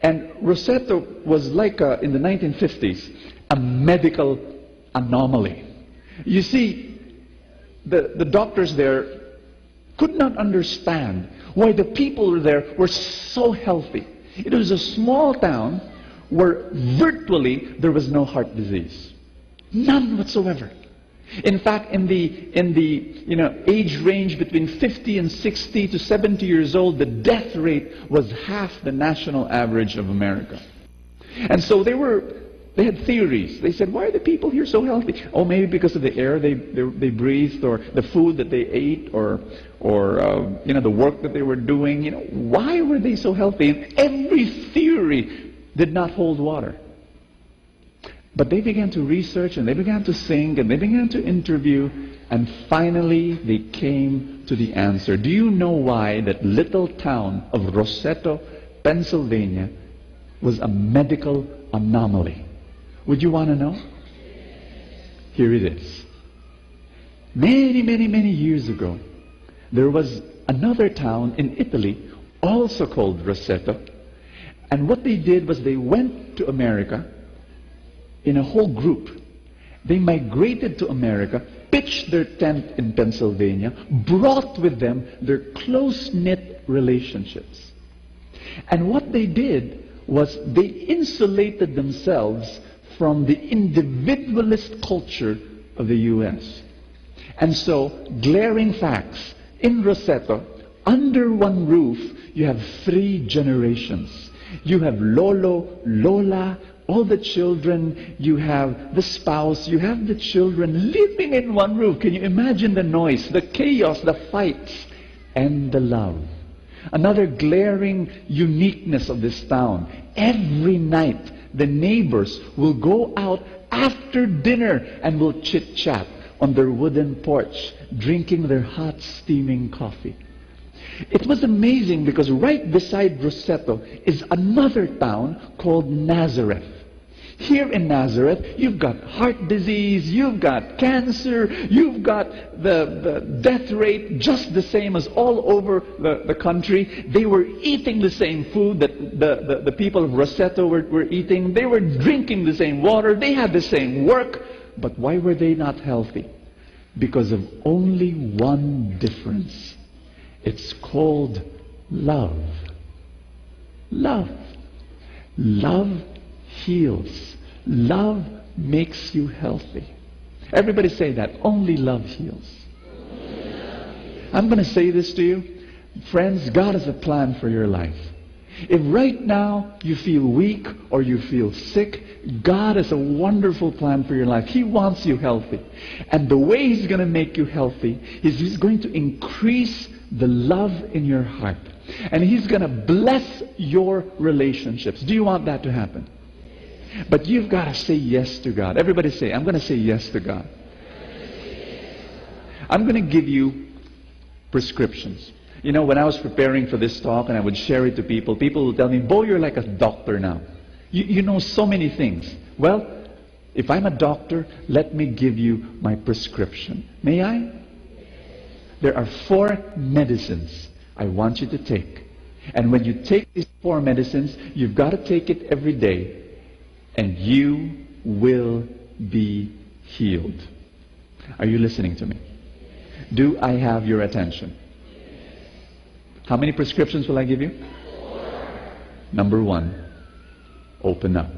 And Roseto was like, in the 1950s, a medical anomaly. You see, the doctors there could not understand why the people there were so healthy. It was a small town where virtually there was no heart disease. None whatsoever. In fact, in the age range between 50 and 60 to 70 years old, the death rate was half the national average of America. And so they had theories. They said, why are the people here so healthy? Oh, maybe because of the air they breathed, or the food that they ate, or the work that they were doing. Why were they so healthy? And every theory did not hold water. But they began to research, and they began to think, and they began to interview, and finally they came to the answer. Do you know why that little town of Roseto, Pennsylvania, was a medical anomaly? Would you want to know? Here it is. Many, many, many years ago, there was another town in Italy, also called Roseto. And what they did was they went to America in a whole group. They migrated to America, pitched their tent in Pennsylvania, brought with them their close-knit relationships. And what they did was they insulated themselves from the individualist culture of the U.S. And so, glaring facts, in Roseto, under one roof, you have 3 generations. You have Lolo, Lola, all the children, you have the spouse, you have the children living in one roof. Can you imagine the noise, the chaos, the fights, and the love? Another glaring uniqueness of this town, every night the neighbors will go out after dinner and will chit-chat on their wooden porch, drinking their hot, steaming coffee. It was amazing because right beside Roseto is another town called Nazareth. Here in Nazareth, you've got heart disease, you've got cancer, you've got the death rate just the same as all over the country. They were eating the same food that the people of Roseto were eating. They were drinking the same water. They had the same work. But why were they not healthy? Because of only one difference. It's called love. Love. Love heals. Love makes you healthy. Everybody say that. Only love heals. I'm going to say this to you. Friends, God has a plan for your life. If right now you feel weak or you feel sick, God has a wonderful plan for your life. He wants you healthy. And the way He's going to make you healthy is He's going to increase the love in your heart. And He's going to bless your relationships. Do you want that to happen? But you've got to say yes to God. Everybody say, I'm going to say yes to God. I'm going to give you prescriptions. You know, when I was preparing for this talk and I would share it to people, people would tell me, Bo, you're like a doctor now. You know so many things. Well, if I'm a doctor, let me give you my prescription. May I? There are 4 medicines I want you to take. And when you take these 4 medicines, you've got to take it every day, and you will be healed. Are you listening to me? Do I have your attention? How many prescriptions will I give you? 4. Number 1, open up.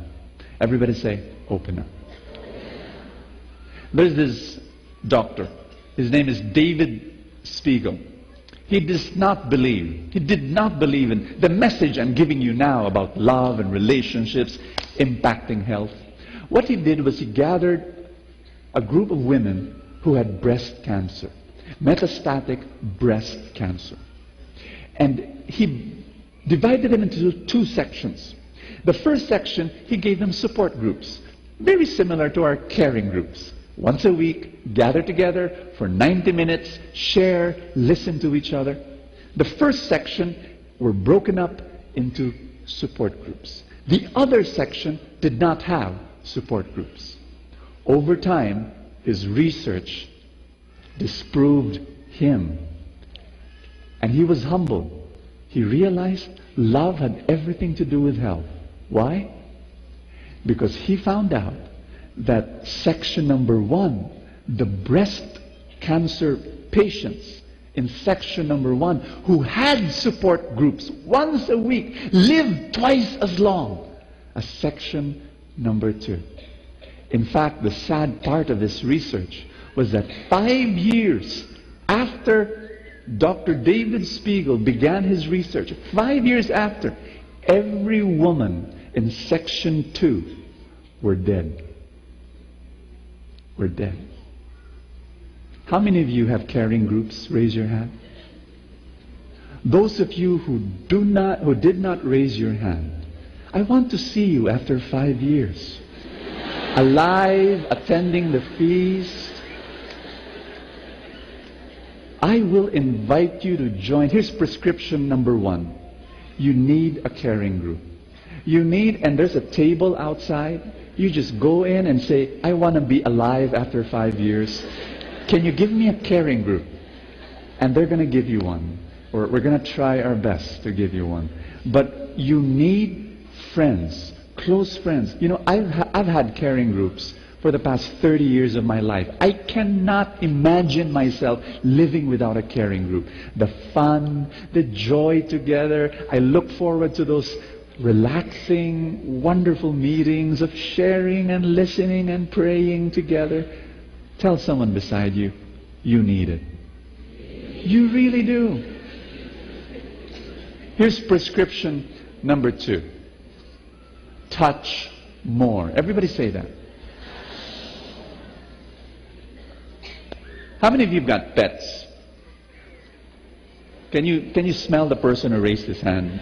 Everybody say, open up. There's this doctor. His name is David Spiegel. He did not believe in the message I'm giving you now about love and relationships impacting health. What he did was he gathered a group of women who had breast cancer, metastatic breast cancer. And he divided them into 2 sections. The first section, he gave them support groups, very similar to our caring groups. Once a week, gather together for 90 minutes, share, listen to each other. The first section were broken up into support groups. The other section did not have support groups. Over time, his research disproved him. And he was humble. He realized love had everything to do with health. Why? Because he found out that section number 1, the breast cancer patients in section number 1 who had support groups once a week lived twice as long as section number 2. In fact, the sad part of this research was that 5 years after Dr. David Spiegel began his research, 5 years after, every woman in section 2 were dead. Were dead. How many of you have caring groups? Raise your hand. Those of you who did not raise your hand, I want to see you after 5 years. Alive, attending the feast. I will invite you to join. Here's prescription number 1. You need a caring group. You need, and there's a table outside. You just go in and say, I want to be alive after 5 years. Can you give me a caring group? And they're going to give you one. Or we're going to try our best to give you one. But you need friends, close friends. You know, I've had caring groups for the past 30 years of my life. I cannot imagine myself living without a caring group. The fun, the joy together. I look forward to those relaxing, wonderful meetings of sharing and listening and praying together. Tell someone beside you, you need it. You really do. Here's prescription number 2. Touch more. Everybody say that. How many of you have got pets? Can you smell the person who raised his hand?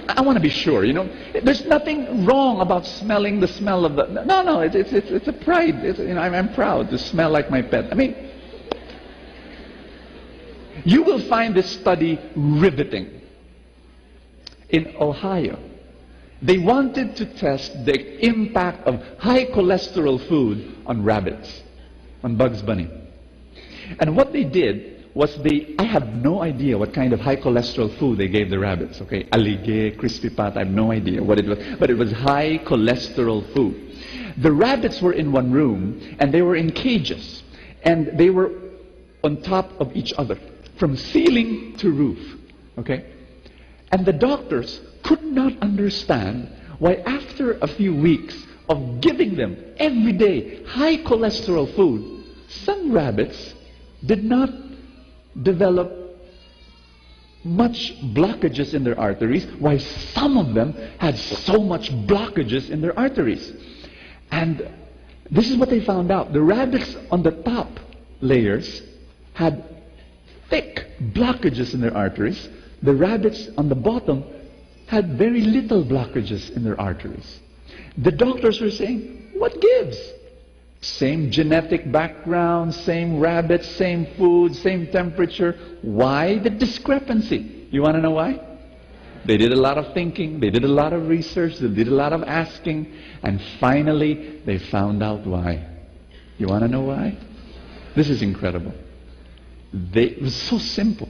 I want to be sure, you know. There's nothing wrong about smelling the smell of the... No, it's a pride. I'm proud to smell like my pet. I mean, you will find this study riveting. In Ohio, they wanted to test the impact of high cholesterol food on rabbits, on Bugs Bunny. And what they did was I have no idea what kind of high cholesterol food they gave the rabbits, okay? Alige, crispy pat, I have no idea what it was. But it was high cholesterol food. The rabbits were in one room, and they were in cages. And they were on top of each other, from ceiling to roof, okay? And the doctors could not understand why after a few weeks of giving them every day high cholesterol food, some rabbits did not develop much blockages in their arteries, while some of them had so much blockages in their arteries. And this is what they found out. The rabbits on the top layers had thick blockages in their arteries. The rabbits on the bottom had very little blockages in their arteries. The doctors were saying, what gives? Same genetic background, same rabbits, same food, same temperature. Why the discrepancy? You want to know why? They did a lot of thinking, they did a lot of research, they did a lot of asking, and finally they found out why. You want to know why? This is incredible. It was so simple.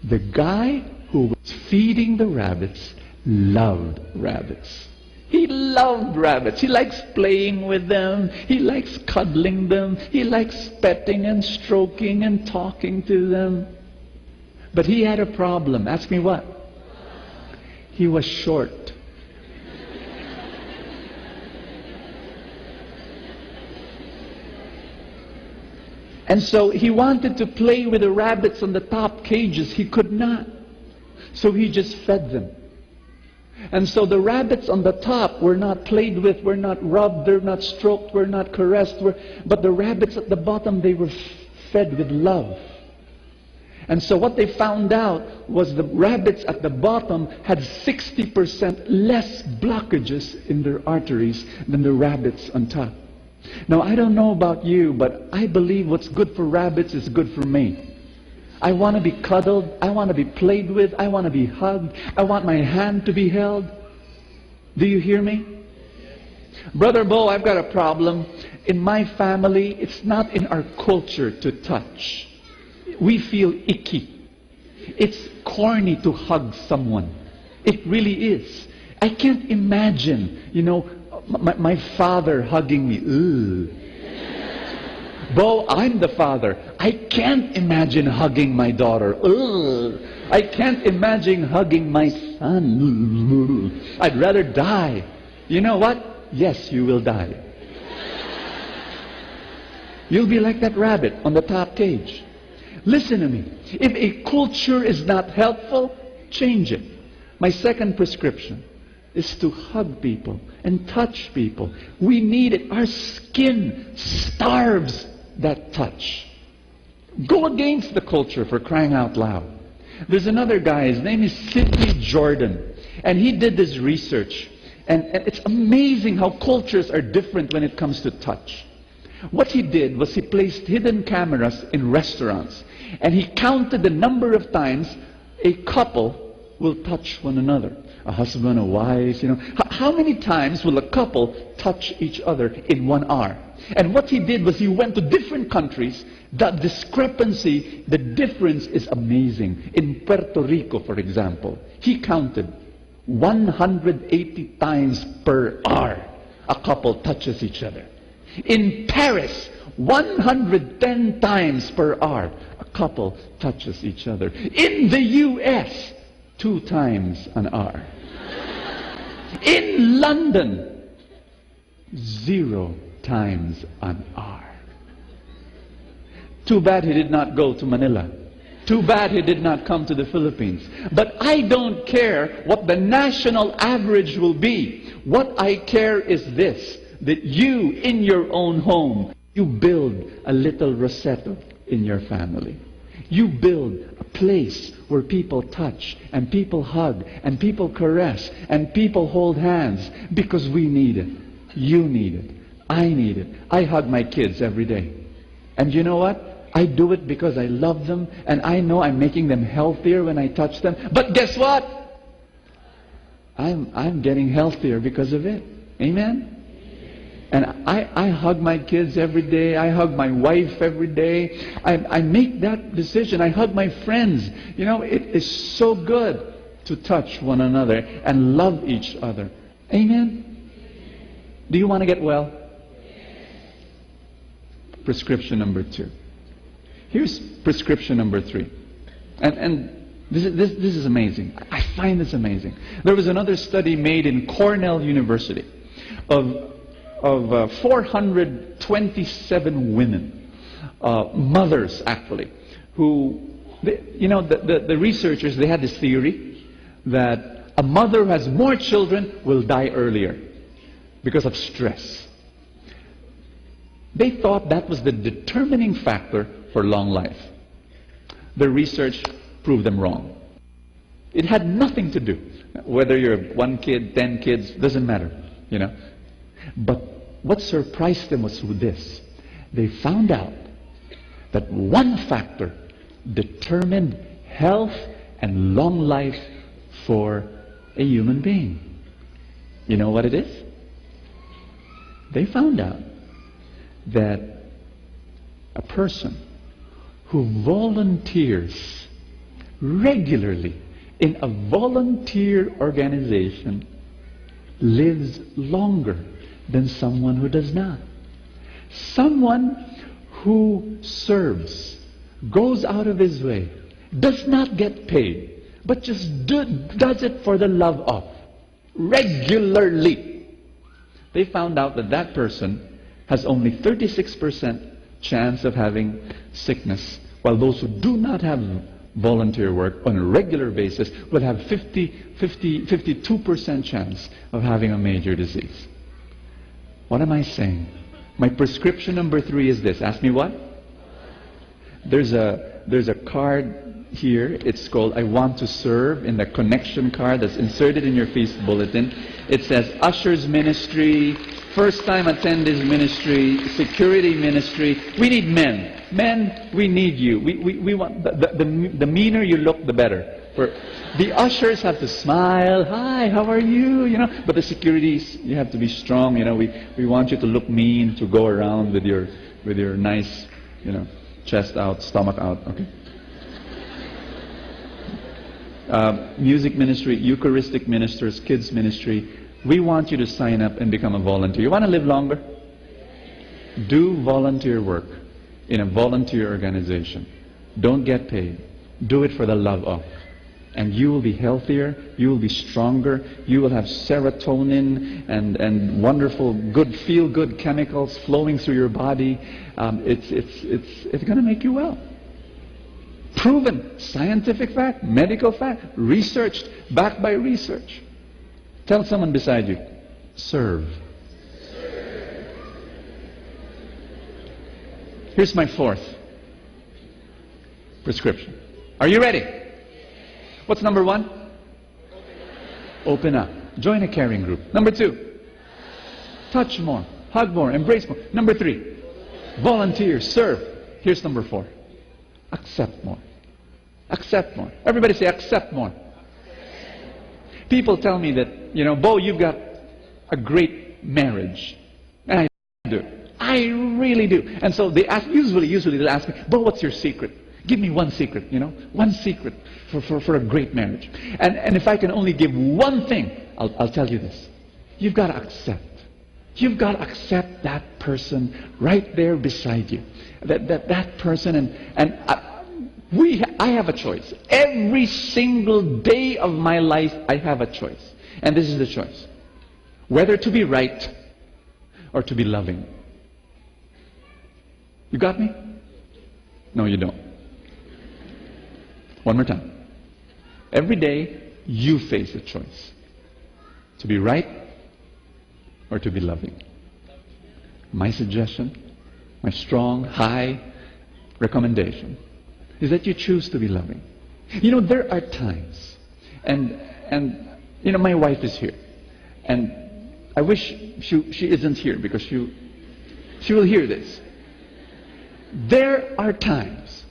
The guy who was feeding the rabbits loved rabbits. He loved rabbits. He likes playing with them. He likes cuddling them. He likes petting and stroking and talking to them. But he had a problem. Ask me what? He was short. And so he wanted to play with the rabbits on the top cages. He could not. So he just fed them. And so the rabbits on the top were not played with, were not rubbed, they're not stroked, were not caressed. But the rabbits at the bottom, they were fed with love. And so what they found out was the rabbits at the bottom had 60% less blockages in their arteries than the rabbits on top. Now, I don't know about you, but I believe what's good for rabbits is good for me. I want to be cuddled. I want to be played with. I want to be hugged. I want my hand to be held. Do you hear me? Brother Bo, I've got a problem. In my family, it's not in our culture to touch. We feel icky. It's corny to hug someone. It really is. I can't imagine, my father hugging me. Ugh. Bo, I'm the father. I can't imagine hugging my daughter. Ugh. I can't imagine hugging my son. I'd rather die. You know what? Yes, you will die. You'll be like that rabbit on the top cage. Listen to me. If a culture is not helpful, change it. My second prescription is to hug people and touch people. We need it. Our skin starves that touch. Go against the culture, for crying out loud. There's another guy, his name is Sidney Jordan, and he did this research, and it's amazing how cultures are different when it comes to touch. What he did was he placed hidden cameras in restaurants, and he counted the number of times a couple will touch one another. A husband, a wife, How many times will a couple touch each other in 1 hour? And what he did was he went to different countries. The discrepancy, the difference is amazing. In Puerto Rico, for example, he counted 180 times per hour a couple touches each other. In Paris, 110 times per hour a couple touches each other. In the U.S., 2 times an hour. In London, 0 times an hour. Too bad he did not go to Manila. Too bad he did not come to the Philippines. But I don't care what the national average will be. What I care is this, that you, in your own home, you build a little Rosetto in your family. You build a place where people touch and people hug and people caress and people hold hands, because we need it. You need it. I need it. I hug my kids every day. And you know what? I do it because I love them, and I know I'm making them healthier when I touch them. But guess what? I'm getting healthier because of it. Amen? And I hug my kids every day. I hug my wife every day. I make that decision. I hug my friends. It is so good to touch one another and love each other. Amen? Do you want to get well? Prescription number 2. Here's prescription number 3. And this is amazing. I find this amazing. There was another study made in Cornell University of 427 women, mothers actually, who, the researchers, they had this theory that a mother who has more children will die earlier because of stress. They thought that was the determining factor for long life. The research proved them wrong. It had nothing to do, whether you're 1 kid, 10 kids, doesn't matter, But what surprised them was this. They found out that one factor determined health and long life for a human being. You know what it is? They found out that a person who volunteers regularly in a volunteer organization lives longer than someone who does not. Someone who serves, goes out of his way, does not get paid, but just does it for the love of, regularly. They found out that that person has only 36% chance of having sickness, while those who do not have volunteer work on a regular basis will have 52% chance of having a major disease. What am I saying? My prescription number 3 is this. Ask me what? There's a card here. It's called I Want to Serve, in the connection card that's inserted in your feast bulletin. It says Ushers Ministry, First Time Attendees Ministry, Security Ministry. We need men. Men, we need you. We want the meaner you look, the better. The ushers have to smile. Hi, how are you? You know, but the securities, you have to be strong. You know, we want you to look mean, to go around with your nice, you know, chest out, stomach out. Okay. Music ministry, Eucharistic ministers, kids ministry. We want you to sign up and become a volunteer. You want to live longer? Do volunteer work in a volunteer organization. Don't get paid. Do it for the love of. And you will be healthier, you will be stronger, you will have serotonin and wonderful, good, feel-good chemicals flowing through your body. It's going to make you well. Proven, scientific fact, medical fact, researched, backed by research. Tell someone beside you, serve. Here's my 4th prescription. Are you ready? What's number 1? Open up. Join a caring group. Number 2, touch more, hug more, embrace more. Number 3, volunteer, serve. Here's number 4, accept more. Accept more. Everybody say accept more. People tell me that, you know, Bo, you've got a great marriage. And I do. I really do. And so they ask, usually they'll ask me, Bo, what's your secret? Give me one secret, you know, one secret for a great marriage. And if I can only give one thing, I'll tell you this. You've got to accept. You've got to accept that person right there beside you. That person, I have a choice. Every single day of my life, I have a choice. And this is the choice. Whether to be right or to be loving. You got me? No, you don't. One more time. Every day, you face a choice. To be right or to be loving. My suggestion, my strong, high recommendation is that you choose to be loving. You know, there are times, and you know, my wife is here, and I wish she isn't here because she will hear this. There are times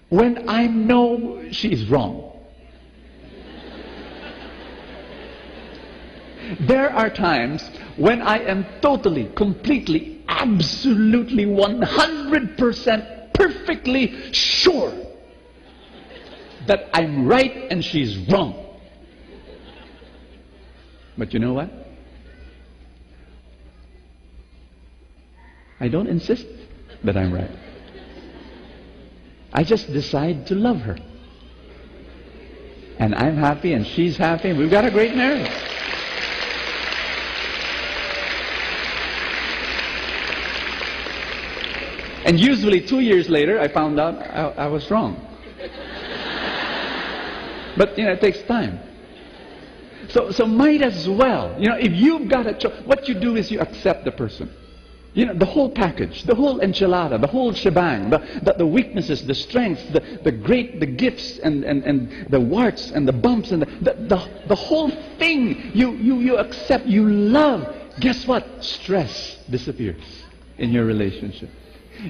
when I know she is wrong. There are times when I am totally, completely, absolutely, 100% perfectly sure that I'm right and she's wrong. But you know what? I don't insist that I'm right. I just decide to love her. And I'm happy and she's happy and we've got a great marriage. And usually 2 years later, I found out I was wrong. But, you know, it takes time. So might as well, you know, if you've got a choice, what you do is you accept the person. You know, the whole package, the whole enchilada, the whole shebang, the weaknesses, the strengths, the gifts and the warts and the bumps and the whole thing you accept, you love. Guess what? Stress disappears. in your relationship.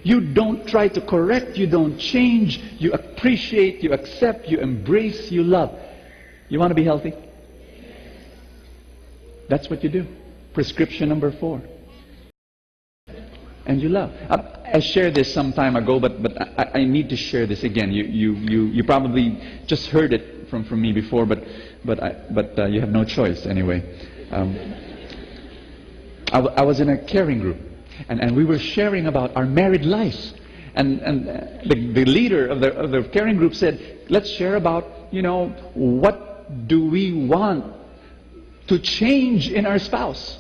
You don't try to correct, you don't change, you appreciate, you accept, you embrace, you love. You want to be healthy? That's what you do. Prescription number 4. And you love. I shared this some time ago, but I need to share this again. You probably just heard it from me before, but you have no choice anyway. I was in a caring group, and we were sharing about our married life, and the leader of the caring group said, let's share about, what do we want to change in our spouse.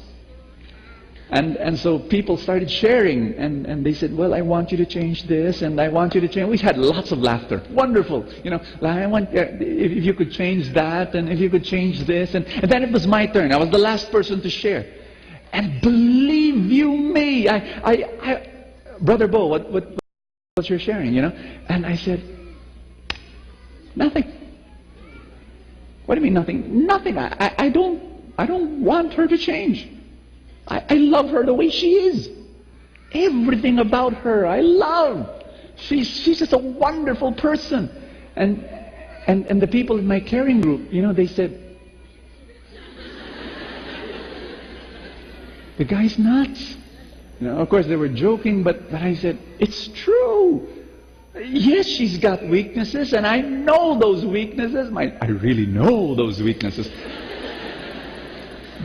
And so people started sharing, and they said, well, I want you to change this, and I want you to change. We had lots of laughter. Wonderful. I want, if you could change that, and if you could change this. And then it was my turn. I was the last person to share. And believe you me, Brother Bo, what's your sharing, And I said, nothing. What do you mean nothing? Nothing. I don't want her to change. I love her the way she is. Everything about her I love. She's just a wonderful person. And the people in my caring group, they said, the guy's nuts. Of course they were joking, but I said, it's true. Yes, she's got weaknesses, and I know those weaknesses. I really know those weaknesses.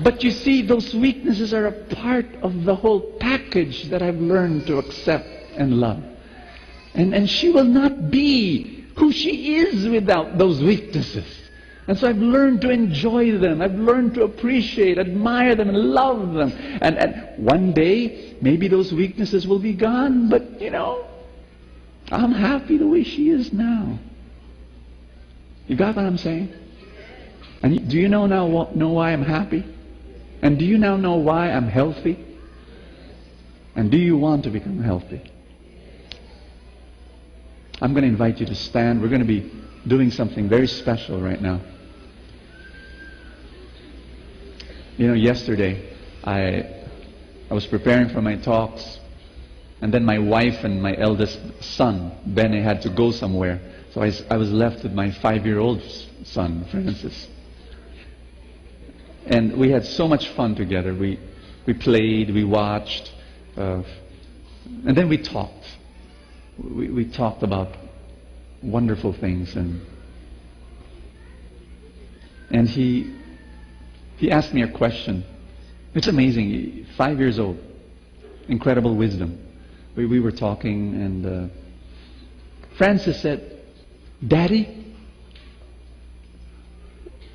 But you see, those weaknesses are a part of the whole package that I've learned to accept and love. And she will not be who she is without those weaknesses. And so I've learned to enjoy them. I've learned to appreciate, admire them, and love them. And one day, maybe those weaknesses will be gone, but I'm happy the way she is now. You got what I'm saying? And do you know why I'm happy? And do you now know why I'm healthy? And do you want to become healthy? I'm going to invite you to stand. We're going to be doing something very special right now. Yesterday I was preparing for my talks, and then my wife and my eldest son, Benny, had to go somewhere. So I was left with my 5-year-old son, Francis. And we had so much fun together. We played, we watched, and then we talked. We talked about wonderful things, and he asked me a question. It's amazing. 5 years old, incredible wisdom. We were talking, and Francis said, "Daddy,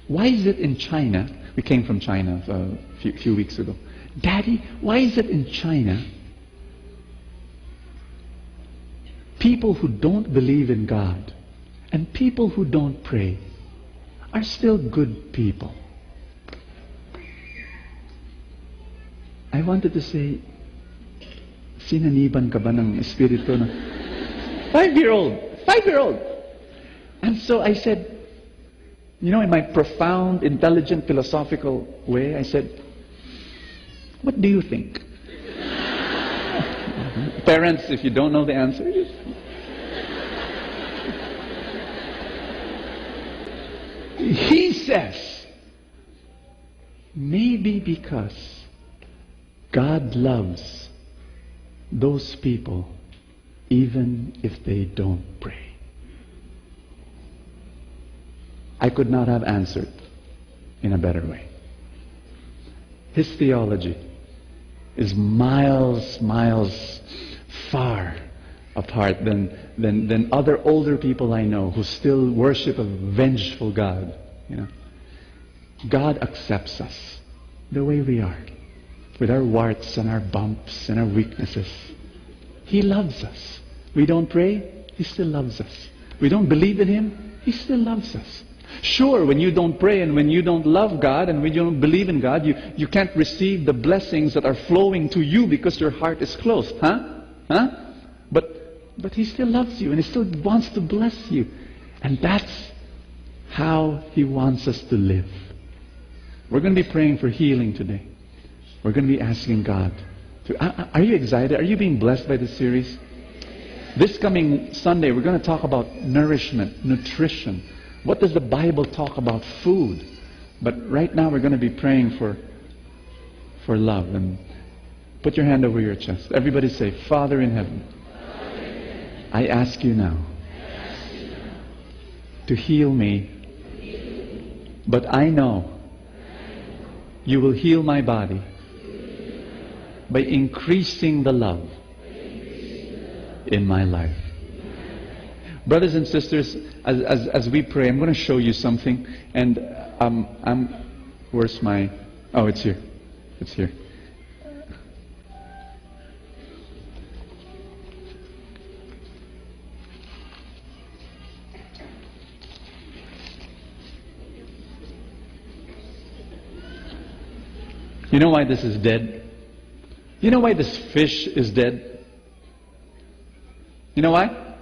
why is it in China?" We came from China a few weeks ago. "Daddy, why is it in China people who don't believe in God and people who don't pray are still good people?" I wanted to say, sinaniban ka ba ng espiritu na 5-year-old. And so I said, in my profound, intelligent, philosophical way, I said, what do you think? Parents, if you don't know the answer, he says, maybe because God loves those people even if they don't pray. I could not have answered in a better way. His theology is miles far apart than other older people I know who still worship a vengeful God. God accepts us the way we are, with our warts and our bumps and our weaknesses. He loves us. We don't pray, He still loves us. We don't believe in Him, He still loves us. Sure, when you don't pray and when you don't love God and when you don't believe in God, you can't receive the blessings that are flowing to you because your heart is closed, But He still loves you and He still wants to bless you. And that's how He wants us to live. We're going to be praying for healing today. We're going to be asking God Are you excited? Are you being blessed by this series? This coming Sunday, we're going to talk about nourishment, nutrition. What does the Bible talk about food? But right now, we're going to be praying for love. And put your hand over your chest. Everybody say, Father in heaven, I ask you now to heal me. But I know you will heal my body by increasing the love in my life. Brothers and sisters, as we pray, I'm going to show you something. And where's my... Oh, it's here. It's here. You know why this is dead? You know why this fish is dead? You know why?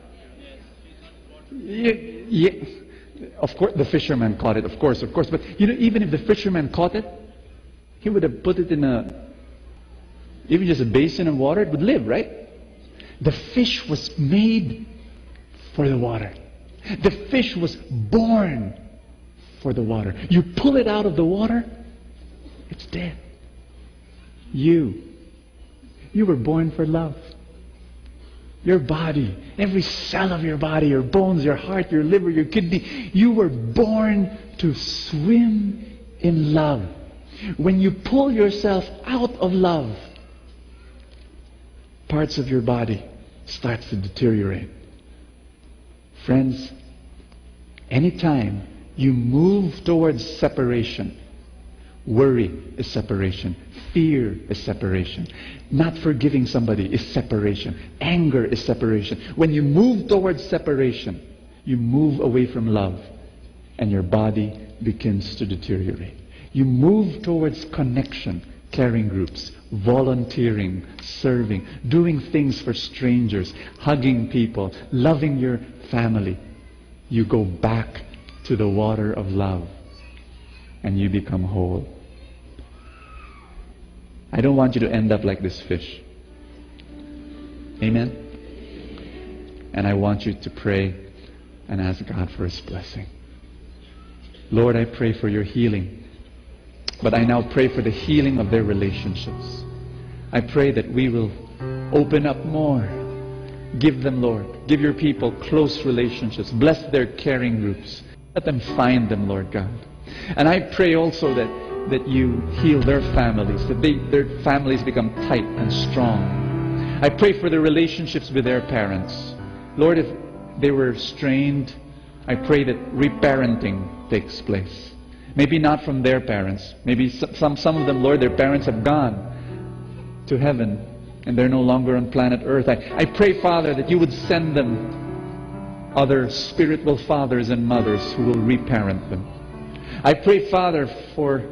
Yeah, of course, the fisherman caught it, of course. But you know, even if the fisherman caught it, he would have put it in even just a basin of water, it would live, right? The fish was made for the water. The fish was born for the water. You pull it out of the water, it's dead. You were born for love. Your body, every cell of your body, your bones, your heart, your liver, your kidney, you were born to swim in love. When you pull yourself out of love, parts of your body start to deteriorate. Friends, anytime you move towards separation, worry is separation. Fear is separation. Not forgiving somebody is separation. Anger is separation. When you move towards separation, you move away from love and your body begins to deteriorate. You move towards connection, caring groups, volunteering, serving, doing things for strangers, hugging people, loving your family. You go back to the water of love and you become whole. I don't want you to end up like this fish. Amen? And I want you to pray and ask God for His blessing. Lord, I pray for your healing. But I now pray for the healing of their relationships. I pray that we will open up more. Give them, Lord. Give your people close relationships. Bless their caring groups. Let them find them, Lord God. And I pray also that you heal their families, that their families become tight and strong. I pray for their relationships with their parents. Lord, if they were strained, I pray that reparenting takes place. Maybe not from their parents. Maybe some of them, Lord, their parents have gone to heaven and they're no longer on planet Earth. I pray, Father, that you would send them other spiritual fathers and mothers who will reparent them. I pray, Father, for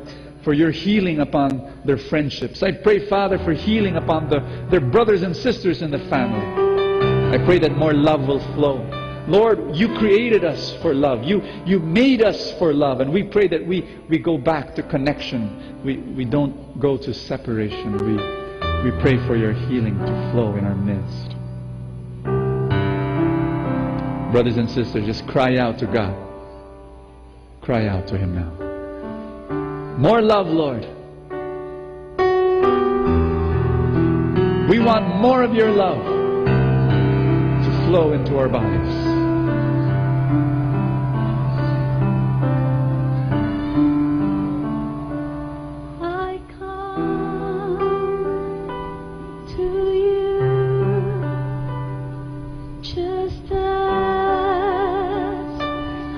your healing upon their friendships. I pray, Father, for healing upon their brothers and sisters in the family. I pray that more love will flow. Lord, you created us for love. You made us for love. And we pray that we go back to connection. We don't go to separation. We pray for your healing to flow in our midst. Brothers and sisters, just cry out to God. Cry out to Him now. More love, Lord. We want more of your love to flow into our bodies. I come to you just as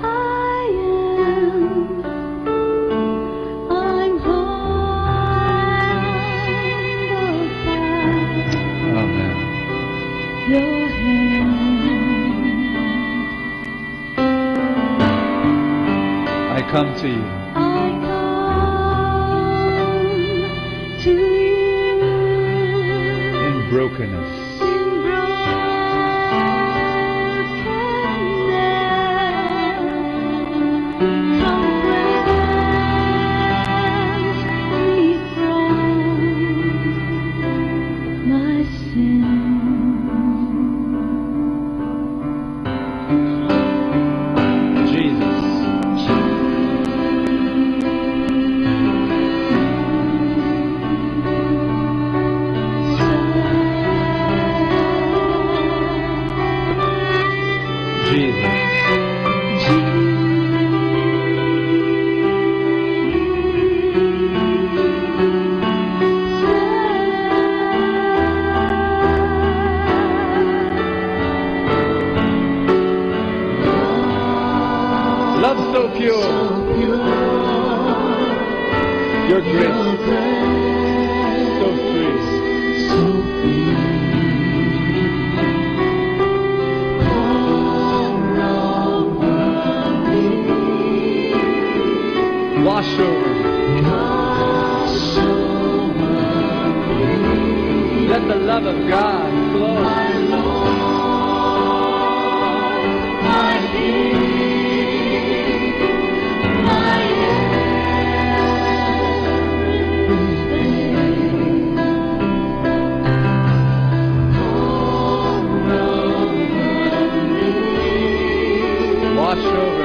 I am. I'm humbled by Amen. your hand. I come to you. I come to you In brokenness. in brokenness. Come cleanse me from Your grace, so free. Wash over. Let the love of God flow. Wash over.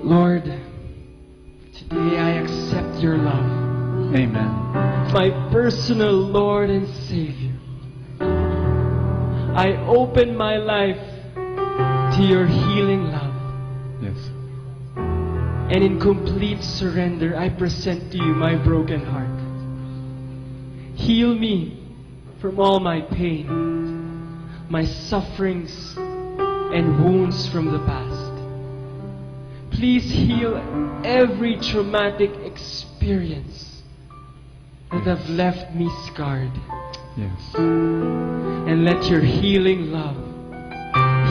Lord, today I accept your love. Amen. My personal Lord and Savior. I open my life to your healing love. Yes. And in complete surrender, I present to you my broken heart. Heal me from all my pain, my sufferings, and wounds from the past. Please heal every traumatic experience that have left me scarred. Yes. And let your healing love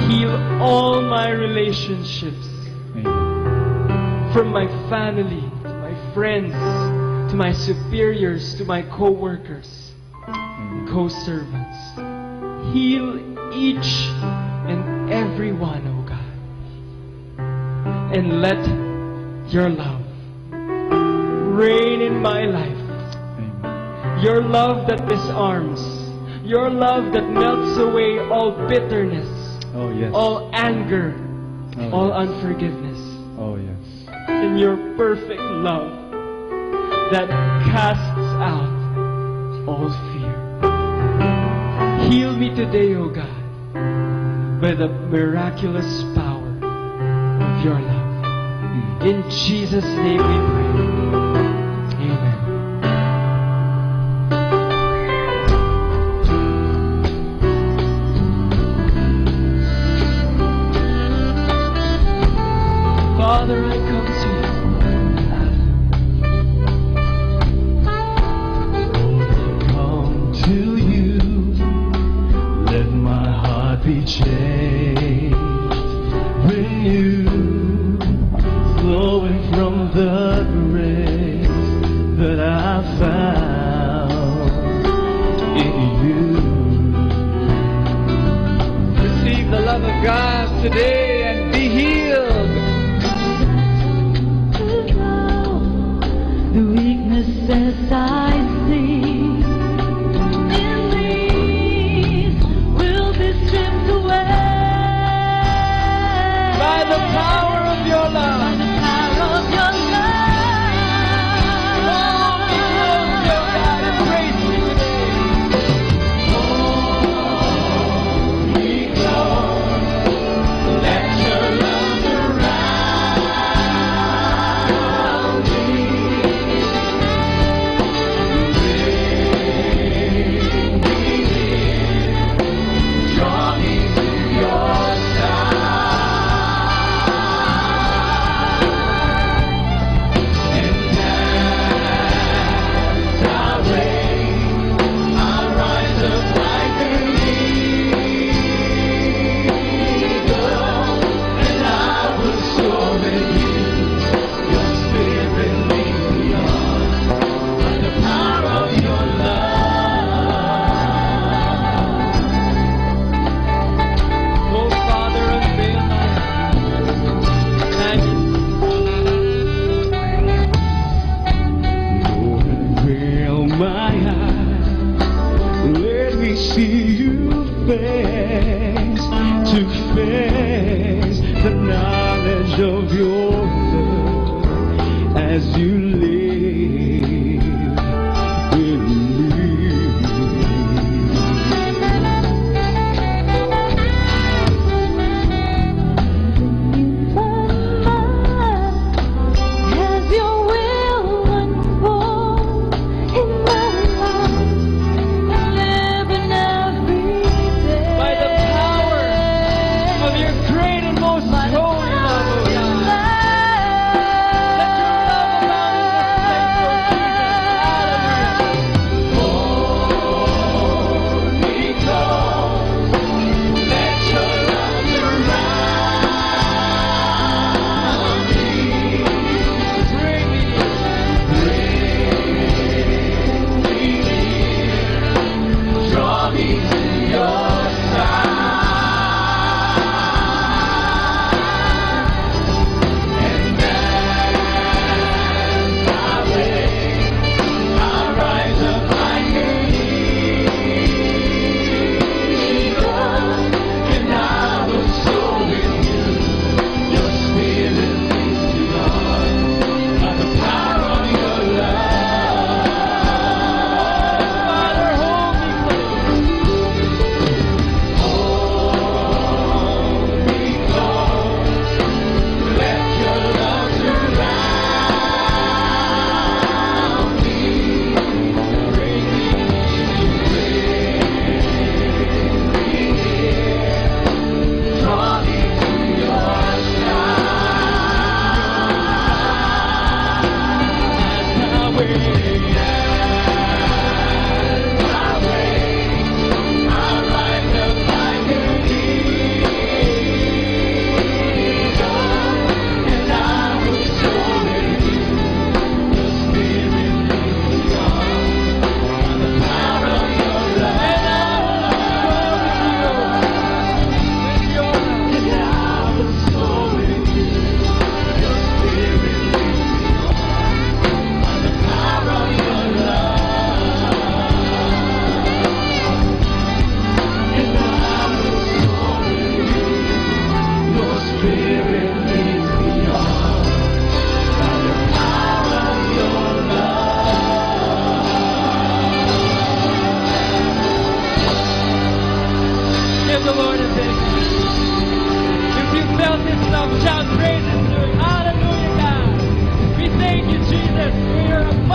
heal all my relationships. Amen. from my family, to my friends, to my superiors, to my co-workers, and co-servants. Heal each and every one, O God. And let your love reign in my life. Your love that disarms. Your love that melts away all bitterness, all anger, all unforgiveness. In your perfect love that casts out all fear. Heal me today, O God, by the miraculous power of your love. In Jesus' name we pray. Amen. Father, I come to you. To you, let my heart be changed, renewed, flowing from the grace that I found in you. Receive the love of God today and be healed. The weaknesses I see by the power of your love.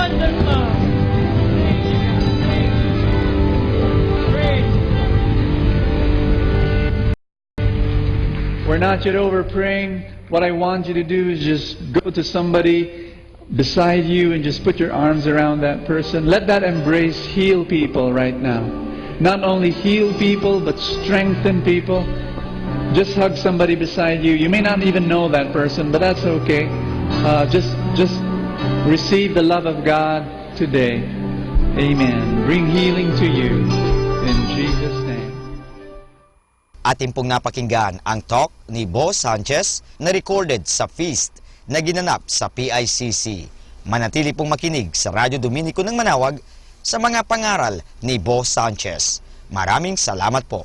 abundant love. We're not yet over praying. What I want you to do is just go to somebody beside you and just put your arms around that person. Let that embrace heal people right now. Not only heal people, but strengthen people. Just hug somebody beside you. You may not even know that person, but that's okay. Just receive the love of God today. Amen. Bring healing to you in Jesus' name. Atin pong napakinggan ang talk ni Bo Sanchez na recorded sa feast na ginanap sa PICC. Manatili pong makinig sa Radyo Dominico ng Manawag sa mga pangaral ni Bo Sanchez. Maraming salamat po.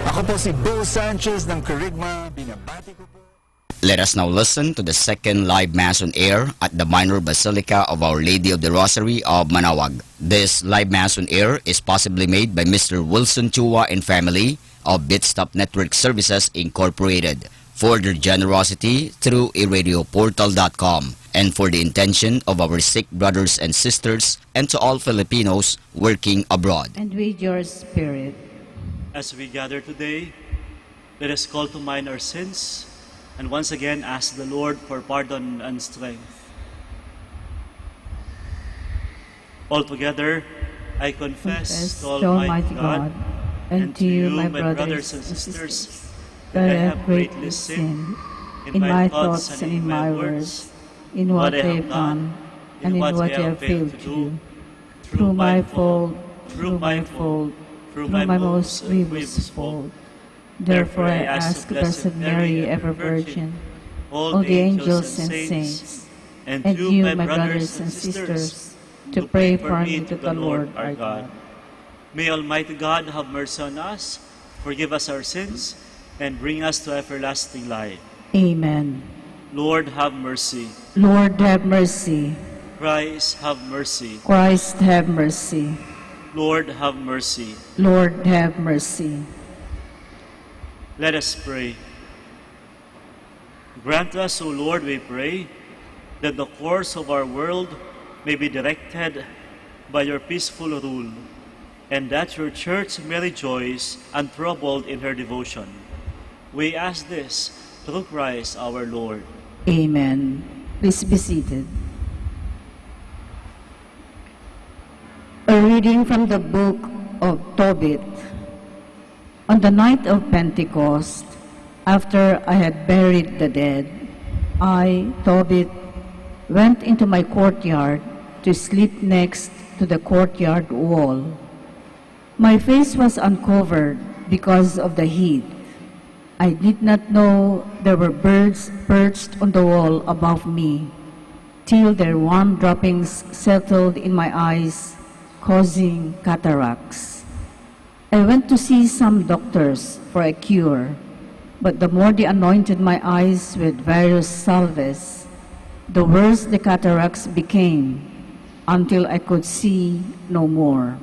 Ako po si Bo Sanchez ng Kerygma. Binabati ko po. Let us now listen to the second live Mass on air at the Minor Basilica of Our Lady of the Rosary of Manawag. This live Mass on air is possibly made by Mr. Wilson Chua and family of Bitstop Network Services Incorporated for their generosity through iradioportal.com and for the intention of our sick brothers and sisters and to all Filipinos working abroad. And with your spirit. As we gather today, let us call to mind our sins and once again ask the Lord for pardon and strength. Altogether, I confess to Almighty God and to you, my brothers and sisters, that I have greatly sinned in my thoughts and in my words, in what I have done and in what I have failed to do, through my fault, through my most grievous fault. Therefore I ask Blessed Mary, ever Virgin, all the angels and saints, and you, my brothers and sisters, to pray for me to the Lord our God. May Almighty God have mercy on us, forgive us our sins, and bring us to everlasting life. Amen. Lord, have mercy. Lord, have mercy. Christ, have mercy. Christ, have mercy. Lord, have mercy. Lord, have mercy. Let us pray. Grant us, O Lord, we pray, that the course of our world may be directed by your peaceful rule, and that your church may rejoice untroubled in her devotion. We ask this through Christ our Lord. Amen. Please be seated. A reading from the book of Tobit. On the night of Pentecost, after I had buried the dead, I, Tobit, went into my courtyard to sleep next to the courtyard wall. My face was uncovered because of the heat. I did not know there were birds perched on the wall above me, till their warm droppings settled in my eyes, causing cataracts. I went to see some doctors for a cure, but the more they anointed my eyes with various salves, the worse the cataracts became, until I could see no more.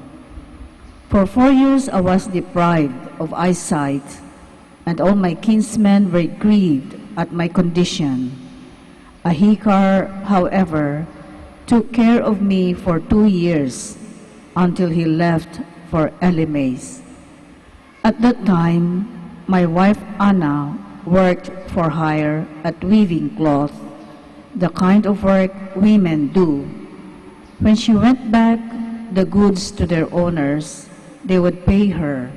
For 4 years I was deprived of eyesight, and all my kinsmen were grieved at my condition. Ahikar, however, took care of me for 2 years, until he left for Elimas. At that time, my wife Anna worked for hire at weaving cloth, the kind of work women do. When she went back the goods to their owners, they would pay her.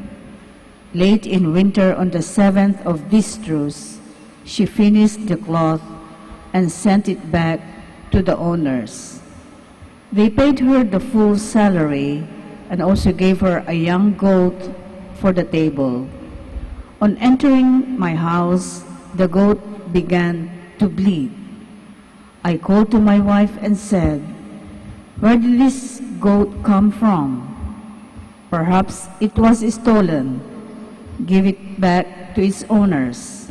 Late in winter on the 7th of Distrus, she finished the cloth and sent it back to the owners. They paid her the full salary and also gave her a young goat for the table. On entering my house, the goat began to bleed. I called to my wife and said, "Where did this goat come from? Perhaps it was stolen. Give it back to its owners.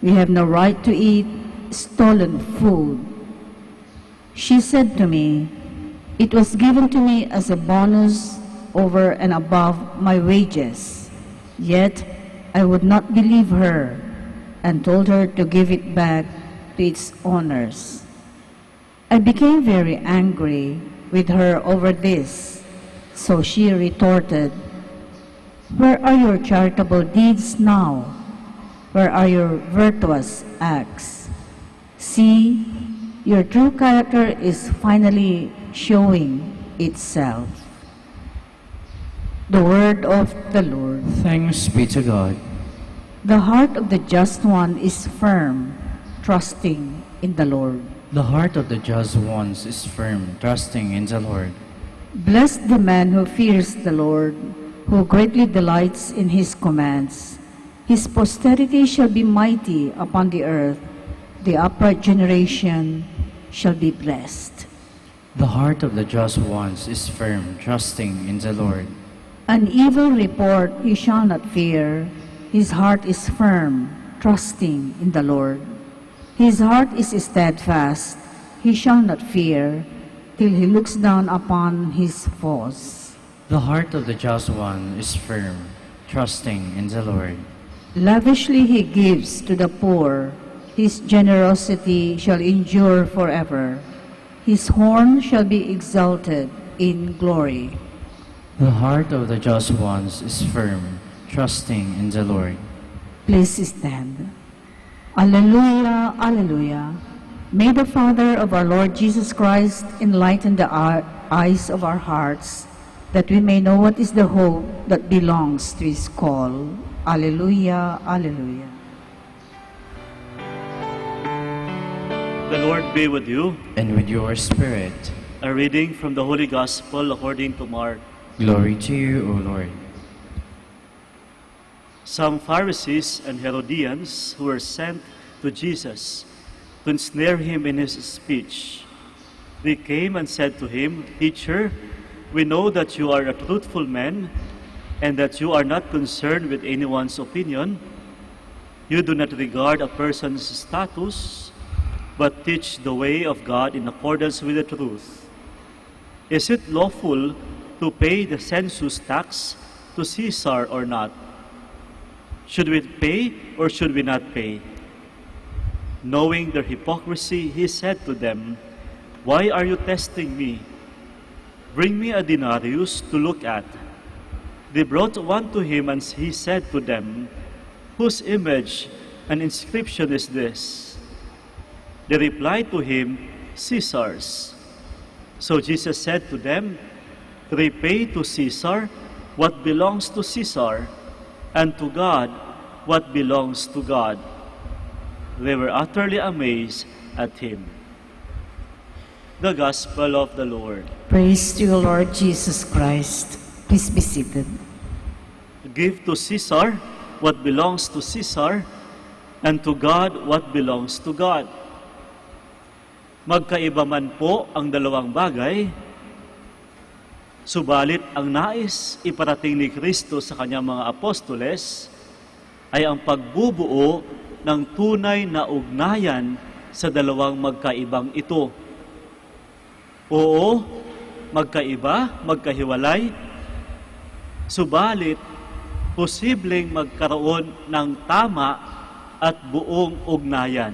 We have no right to eat stolen food." She said to me, "It was given to me as a bonus over and above my wages." Yet I would not believe her and told her to give it back to its owners. I became very angry with her over this. So she retorted, "Where are your charitable deeds now? Where are your virtuous acts? See, your true character is finally showing itself." The word of the Lord. Thanks be to God. The heart of the just one is firm, trusting in the Lord. The heart of the just ones is firm, trusting in the Lord. Blessed the man who fears the Lord, who greatly delights in his commands. His posterity shall be mighty upon the earth. The upright generation shall be blessed. The heart of the just ones is firm, trusting in the Lord. An evil report he shall not fear. His heart is firm, trusting in the Lord. His heart is steadfast. He shall not fear, till he looks down upon his foes. The heart of the just one is firm, trusting in the Lord. Lavishly he gives to the poor. His generosity shall endure forever. His horn shall be exalted in glory. The heart of the just ones is firm, trusting in the Lord. Please stand. Alleluia, alleluia. May the Father of our Lord Jesus Christ enlighten the eyes of our hearts, that we may know what is the hope that belongs to his call. Alleluia, alleluia. The Lord be with you. And with your spirit. A reading from the Holy Gospel according to Mark. Glory to you, O Lord. Some Pharisees and Herodians who were sent to Jesus to ensnare him in his speech. They came and said to him, "Teacher, we know that you are a truthful man and that you are not concerned with anyone's opinion. You do not regard a person's status, but teach the way of God in accordance with the truth. Is it lawful to pay the census tax to Caesar or not? Should we pay or should we not pay?" Knowing their hypocrisy, he said to them, "Why are you testing me? Bring me a denarius to look at." They brought one to him, and he said to them, "Whose image and inscription is this?" They replied to him, "Caesar's." So Jesus said to them, "Repay to Caesar what belongs to Caesar, and to God what belongs to God." They were utterly amazed at him. The Gospel of the Lord. Praise to you, Lord Jesus Christ. Please be seated. Give to Caesar what belongs to Caesar, and to God what belongs to God. Magkaiba man po ang dalawang bagay, subalit ang nais iparating ni Kristo sa kanyang mga apostoles ay ang pagbubuo ng tunay na ugnayan sa dalawang magkaibang ito. Oo, magkaiba, magkahiwalay, subalit posibleng magkaroon ng tama at buong ugnayan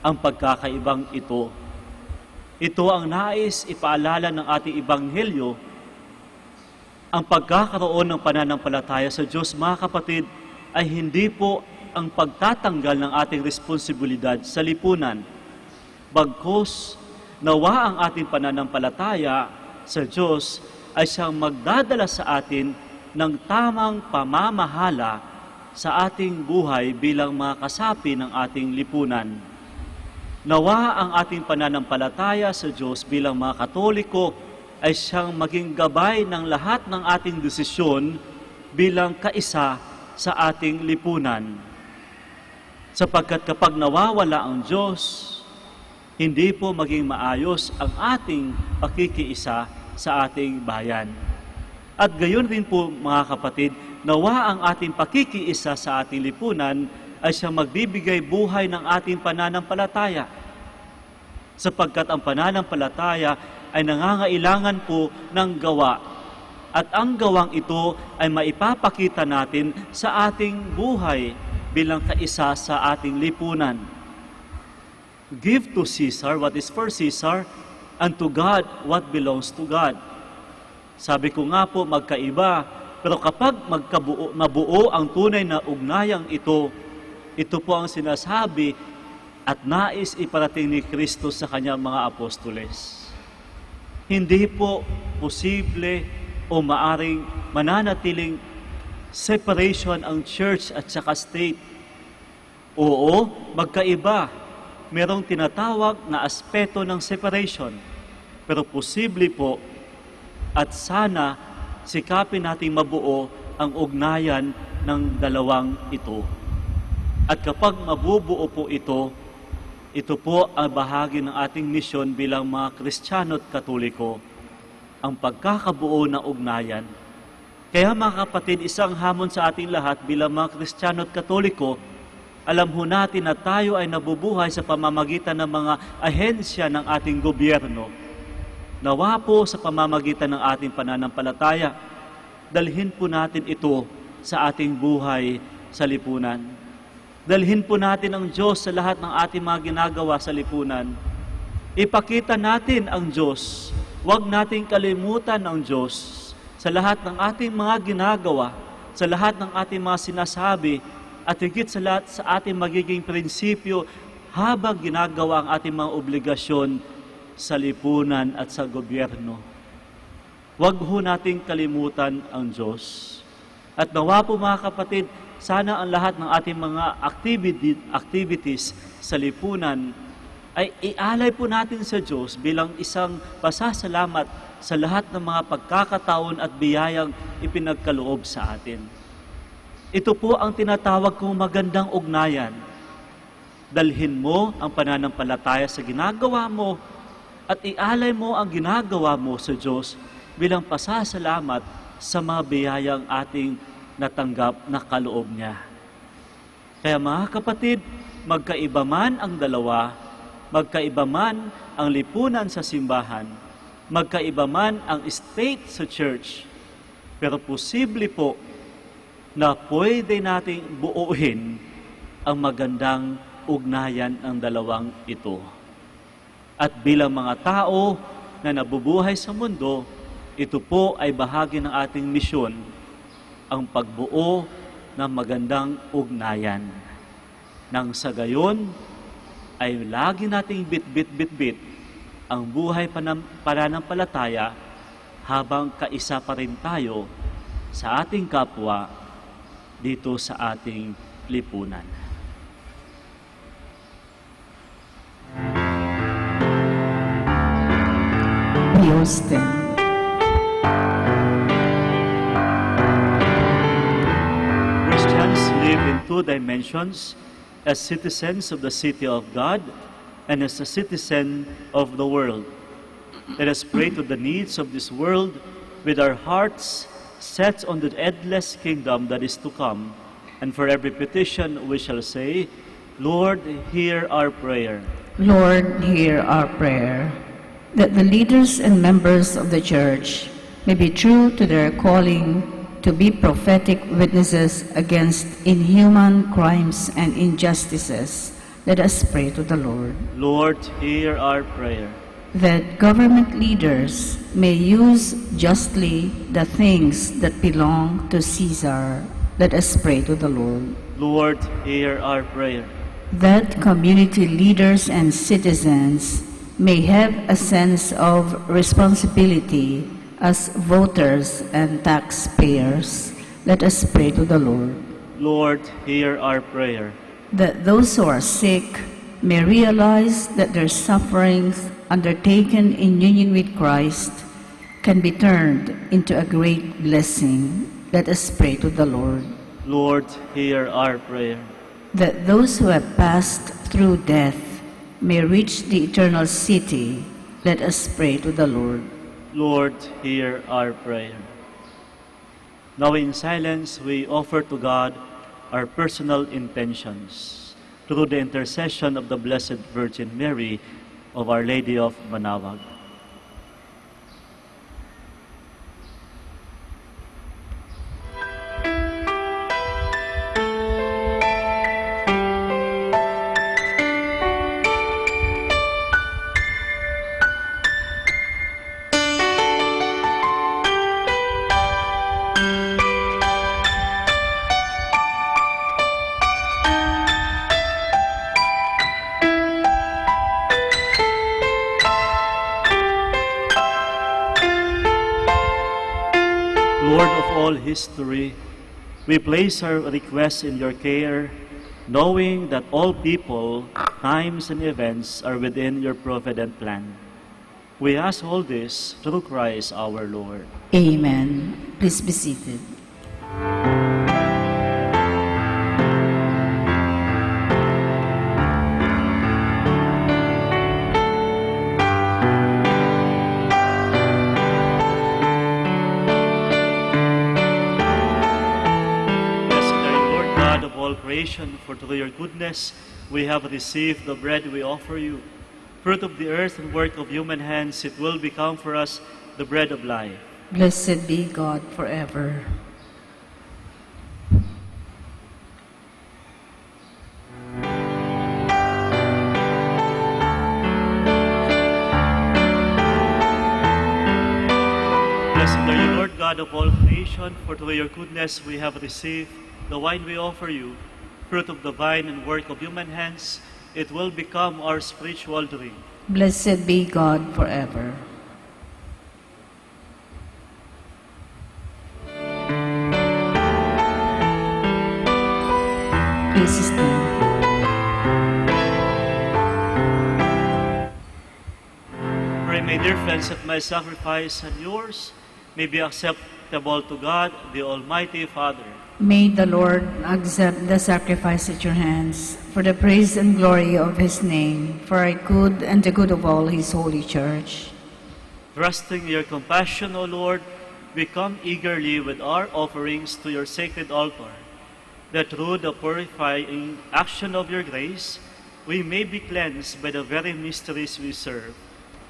ang pagkakaibang ito. Ito ang nais ipaalala ng ating Ebanghelyo, ang pagkakaroon ng pananampalataya sa Diyos, mga kapatid, ay hindi po ang pagtatanggal ng ating responsibilidad sa lipunan. Bagkus, nawa ang ating pananampalataya sa Diyos ay siyang magdadala sa atin ng tamang pamamahala sa ating buhay bilang mga kasapi ng ating lipunan. Nawa ang ating pananampalataya sa Diyos bilang mga Katoliko ay siyang maging gabay ng lahat ng ating desisyon bilang kaisa sa ating lipunan. Sapagkat kapag nawawala ang Diyos, hindi po maging maayos ang ating pakikiisa sa ating bayan. At gayon rin po, mga kapatid, nawa ang ating pakikiisa sa ating lipunan ay siyang magbibigay buhay ng ating pananampalataya. Sapagkat ang pananampalataya ay nangangailangan po ng gawa. At ang gawang ito ay maipapakita natin sa ating buhay bilang kaisa sa ating lipunan. give to Caesar what is for Caesar, and to God what belongs to God. Sabi ko nga po, magkaiba, pero kapag mabuo ang tunay na ugnayang ito po ang sinasabi at nais iparating ni Kristo sa kanyang mga apostoles. Hindi po posible o maaring mananatiling separation ang church at saka state. Oo, magkaiba. Merong tinatawag na aspeto ng separation. Pero posible po at sana sikapin nating mabuo ang ugnayan ng dalawang ito. At kapag mabubuo po ito po ang bahagi ng ating misyon bilang mga Kristiyano at Katoliko, ang pagkakabuo ng ugnayan. Kaya mga kapatid, isang hamon sa ating lahat bilang mga Kristiyano at Katoliko, alam ho natin na tayo ay nabubuhay sa pamamagitan ng mga ahensya ng ating gobyerno. Nawa po sa pamamagitan ng ating pananampalataya, dalhin po natin ito sa ating buhay sa lipunan. Dalhin po natin ang Diyos sa lahat ng ating mga ginagawa sa lipunan. Ipakita natin ang Diyos. Huwag nating kalimutan ang Diyos sa lahat ng ating mga ginagawa, sa lahat ng ating mga sinasabi, at higit sa lahat sa ating magiging prinsipyo habang ginagawa ang ating mga obligasyon sa lipunan at sa gobyerno. Huwag ho nating kalimutan ang Diyos. At nawa po mga kapatid, sana ang lahat ng ating mga activities sa lipunan ay ialay po natin sa Diyos bilang isang pasasalamat sa lahat ng mga pagkakataon at biyayang ipinagkaloob sa atin. Ito po ang tinatawag kong magandang ugnayan. Dalhin mo ang pananampalataya sa ginagawa mo at ialay mo ang ginagawa mo sa Diyos bilang pasasalamat sa mga biyayang ating natanggap na kaloob niya. Kaya mga kapatid, magkaiba man ang dalawa, magkaiba man ang lipunan sa simbahan, magkaiba man ang state sa church, pero posible po na pwede nating buuin ang magandang ugnayan ng dalawang ito. At bilang mga tao na nabubuhay sa mundo, ito po ay bahagi ng ating misyon, ang pagbuo ng magandang ugnayan. Nang sa gayon, ay lagi nating bit-bit-bit-bit ang buhay pananampalataya habang kaisa pa rin tayo sa ating kapwa dito sa ating lipunan. Houston. Christians live in two dimensions, as citizens of the city of God and as a citizen of the world. Let us pray to the needs of this world with our hearts set on the endless kingdom that is to come. And for every petition we shall say, Lord, hear our prayer. Lord, hear our prayer. That the leaders and members of the church may be true to their calling to be prophetic witnesses against inhuman crimes and injustices. Let us pray to the Lord. Lord, hear our prayer. That government leaders may use justly the things that belong to Caesar. Let us pray to the Lord. Lord, hear our prayer. That community leaders and citizens may have a sense of responsibility as voters and taxpayers. Let us pray to the Lord. Lord, hear our prayer. That those who are sick may realize that their sufferings undertaken in union with Christ can be turned into a great blessing. Let us pray to the Lord. Lord, hear our prayer. That those who have passed through death may reach the eternal city. Let us pray to the Lord. Lord, hear our prayer. Now in silence, we offer to God our personal intentions through the intercession of the Blessed Virgin Mary of Our Lady of Manawag. all history, we place our requests in your care, knowing that all people, times, and events are within your provident plan. We ask all this through Christ our Lord. Amen. Please be seated. Blessed are you, Lord God of all creation, for through your goodness we have received the bread we offer you. Fruit of the earth and work of human hands, it will become for us the bread of life. Blessed be God forever. Blessed are you, Lord God of all creation, for through your goodness we have received the wine we offer you. Fruit of the vine and work of human hands, it will become our spiritual drink. Blessed be God forever. Please stand. Pray, my dear friends, that my sacrifice and yours may be acceptable to God, the Almighty Father. May the Lord accept the sacrifice at your hands for the praise and glory of his name, for our good and the good of all his holy church. Trusting your compassion, O Lord, we come eagerly with our offerings to your sacred altar, that through the purifying action of your grace, we may be cleansed by the very mysteries we serve.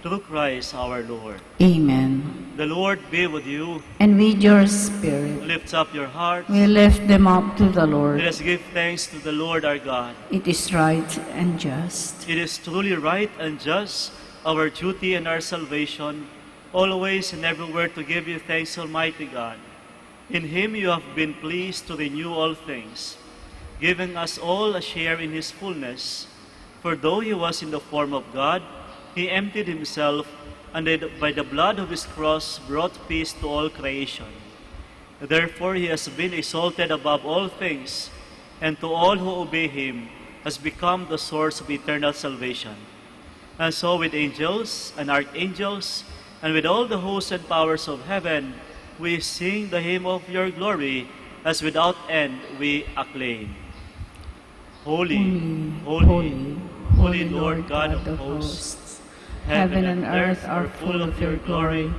Through Christ our Lord. Amen. The Lord be with you. And with your spirit, Lift up your heart. we lift them up to the Lord. Let us give thanks to the Lord our God. It is right and just. It is truly right and just, our duty and our salvation, always and everywhere to give you thanks, Almighty God. In him you have been pleased to renew all things, giving us all a share in his fullness. For though he was in the form of God, he emptied himself, and by the blood of his cross brought peace to all creation. Therefore he has been exalted above all things, and to all who obey him has become the source of eternal salvation. And so with angels and archangels, and with all the hosts and powers of heaven, we sing the hymn of your glory, as without end we acclaim. Holy, holy, holy Lord God of hosts, Heaven and earth are full of your glory.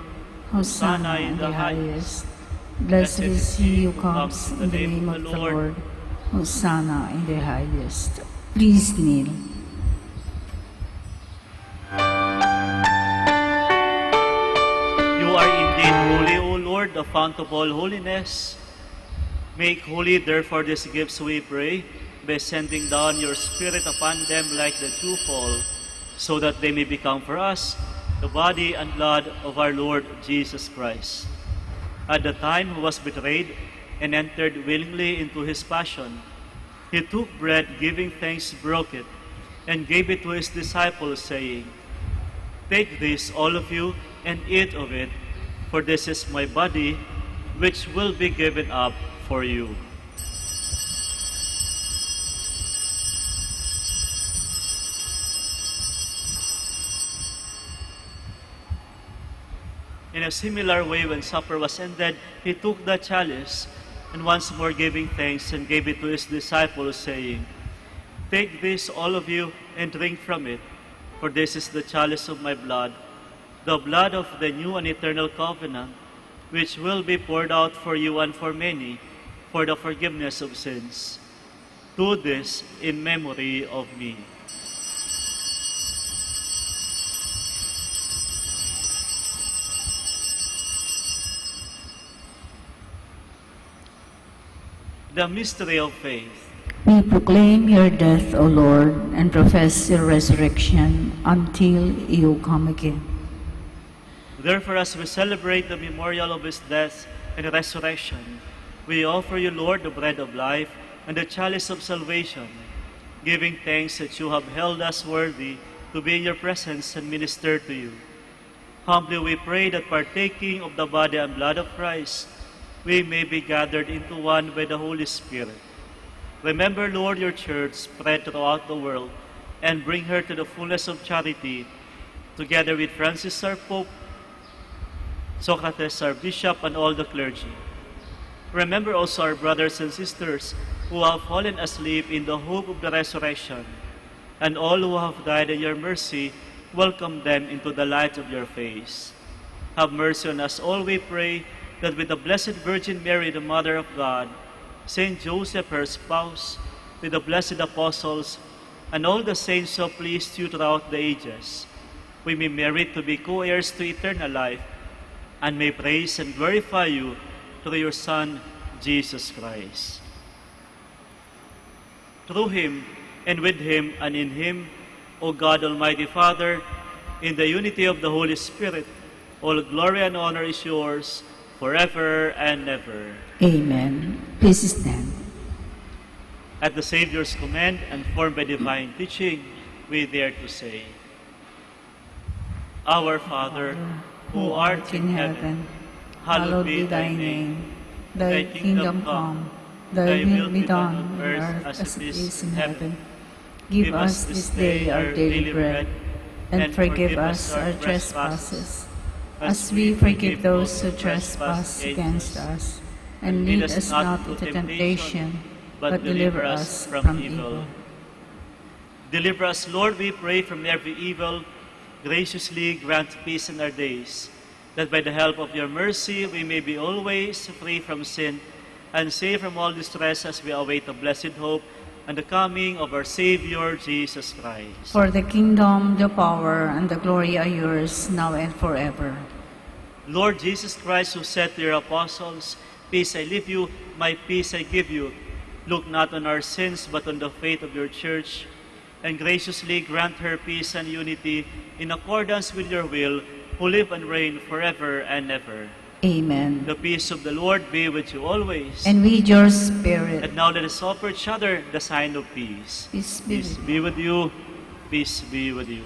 Hosanna in the highest. Blessed is he who comes in the name of the Lord. Hosanna in the highest. Please kneel. You are indeed holy, O Lord, the fount of all holiness. Make holy, therefore, these gifts, we pray, by sending down your Spirit upon them like the dewfall, so that they may become for us the body and blood of our Lord Jesus Christ. At the time he was betrayed and entered willingly into his passion, he took bread, giving thanks, broke it, and gave it to his disciples, saying, "Take this, all of you, and eat of it, for this is my body, which will be given up for you." In a similar way, when supper was ended, he took the chalice, and once more giving thanks, and gave it to his disciples, saying, "Take this, all of you, and drink from it, for this is the chalice of my blood, the blood of the new and eternal covenant, which will be poured out for you and for many, for the forgiveness of sins. Do this in memory of me." The mystery of faith. We proclaim your death, O Lord, and profess your resurrection until you come again. Therefore, as we celebrate the memorial of his death and resurrection, we offer you, Lord, the bread of life and the chalice of salvation, giving thanks that you have held us worthy to be in your presence and minister to you. Humbly we pray that partaking of the body and blood of Christ, we may be gathered into one by the Holy Spirit. Remember, Lord, your church spread throughout the world, and bring her to the fullness of charity, together with Francis our Pope, Socrates our Bishop, and all the clergy. Remember also our brothers and sisters who have fallen asleep in the hope of the resurrection, and all who have died in your mercy, welcome them into the light of your face. Have mercy on us all, we pray, that with the Blessed Virgin Mary, the Mother of God, Saint Joseph, her spouse, with the blessed apostles, and all the saints who pleased you throughout the ages, we may merit to be co-heirs to eternal life, and may praise and glorify you through your Son, Jesus Christ. Through him, and with him, and in him, O God, Almighty Father, in the unity of the Holy Spirit, all glory and honor is yours, forever and ever. Amen. Please stand. At the Savior's command and formed by divine teaching, we dare to say, Our Father, who art in heaven, hallowed be thy name. Thy kingdom come, thy will be done on earth as it is in heaven. Give us this day our daily bread, and forgive us our trespasses, as we forgive those who trespass against us. And lead us not into temptation, but deliver us from evil. Deliver us, Lord, we pray, from every evil. Graciously grant peace in our days, that by the help of your mercy we may be always free from sin and safe from all distress as we await the blessed hope and the coming of our Savior, Jesus Christ. For the kingdom, the power, and the glory are yours, now and forever. Lord Jesus Christ, who said to your apostles, Peace I leave you, my peace I give you, look not on our sins, but on the faith of your church, and graciously grant her peace and unity in accordance with your will, who live and reign forever and ever. Amen. The peace of the Lord be with you always. And with your spirit. And now let us offer each other the sign of peace. Peace be with you. Peace be with you.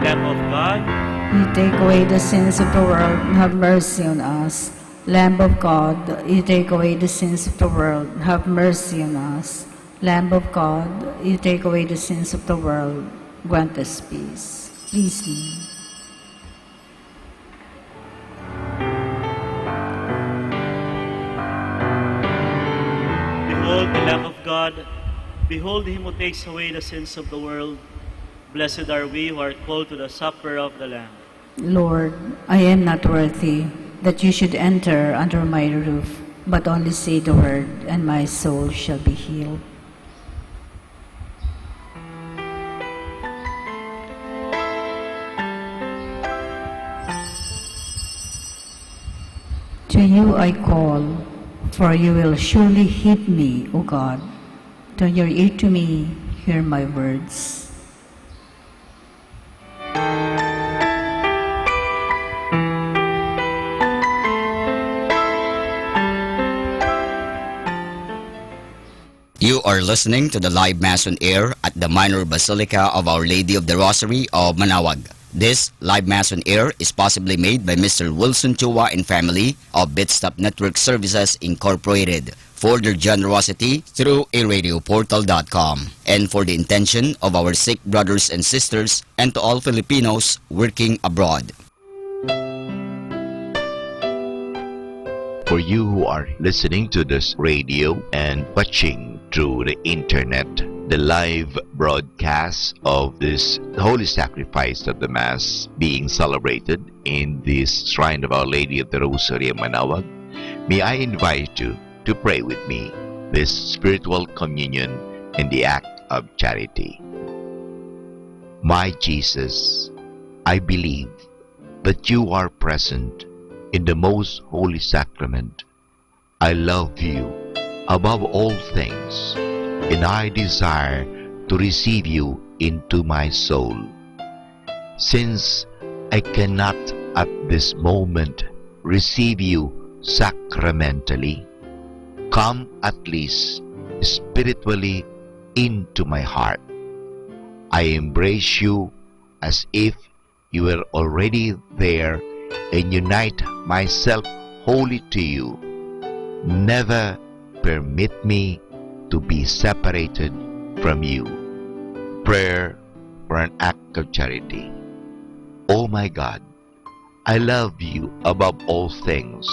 Lamb of God, you take away the sins of the world, have mercy on us. Lamb of God, you take away the sins of the world, have mercy on us. Lamb of God, you take away the sins of the world, grant us peace. Please kneel. Behold the Lamb of God, behold him who takes away the sins of the world. Blessed are we who are called to the supper of the Lamb. Lord, I am not worthy that you should enter under my roof, but only say the word, and my soul shall be healed. To you I call, for you will surely heed me, O God. Turn your ear to me, hear my words. You are listening to the live Mass on air at the Minor Basilica of Our Lady of the Rosary of Manaoag. This live Mass on air is possibly made by Mr. Wilson Chua and family of Bitstop Network Services Incorporated for their generosity through aradioportal.com and for the intention of our sick brothers and sisters and to all Filipinos working abroad. For you who are listening to this radio and watching through the internet, the live broadcast of this holy sacrifice of the Mass being celebrated in this Shrine of Our Lady of the Rosary of Manaoag, may I invite you to pray with me this spiritual communion in the act of charity. My Jesus, I believe that you are present in the most holy sacrament. I love you above all things, and I desire to receive you into my soul. Since I cannot at this moment receive you sacramentally, come at least spiritually into my heart. I embrace you as if you were already there and unite myself wholly to you. Never permit me to be separated from you. Prayer for an act of charity. Oh my God, I love you above all things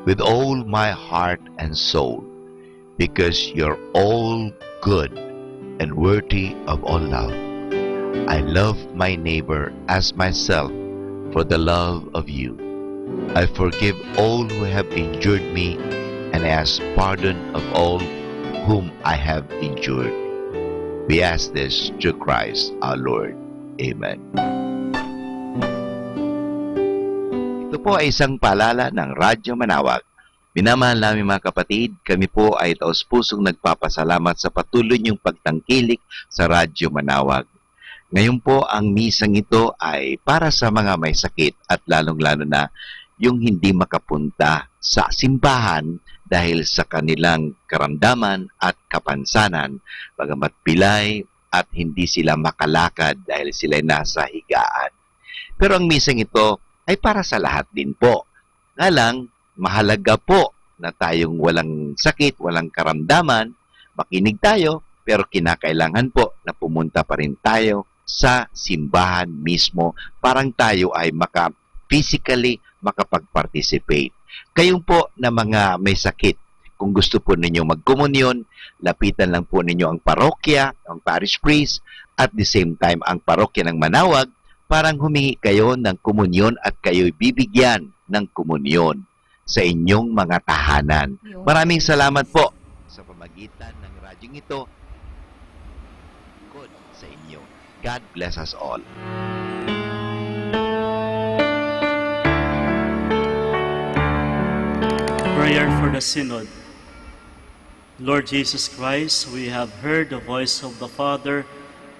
with all my heart and soul, because you're all good and worthy of all love. I love my neighbor as myself for the love of you. I forgive all who have injured me and ask pardon of all whom I have injured. We ask this through Christ our Lord. Amen. Ito po ay isang paalala ng Radyo Manawag. Minamahal namin mga kapatid, kami po ay taos-pusong nagpapasalamat sa patuloy niyong pagtangkilik sa Radyo Manawag. Ngayon po ang misang ito ay para sa mga may sakit at lalong-lalo na yung hindi makapunta sa simbahan dahil sa kanilang karamdaman at kapansanan, bagamat pilay at hindi sila makalakad dahil sila nasa higaan. Pero ang misang ito ay para sa lahat din po. Nga lang, mahalaga po na tayong walang sakit, walang karamdaman, makinig tayo, pero kinakailangan po na pumunta pa rin tayo sa simbahan mismo parang tayo ay physically makapag-participate. Kayong po na mga may sakit, kung gusto po ninyo magkomunyon, lapitan lang po ninyo ang parokya, ang parish priest, at the same time ang parokya ng Manawag, parang humingi kayo ng komunyon at kayo'y bibigyan ng komunyon sa inyong mga tahanan. Maraming salamat po sa pamagitan ng radyong ito. Good sa inyo. God bless us all. Prayer for the Synod. Lord Jesus Christ, we have heard the voice of the Father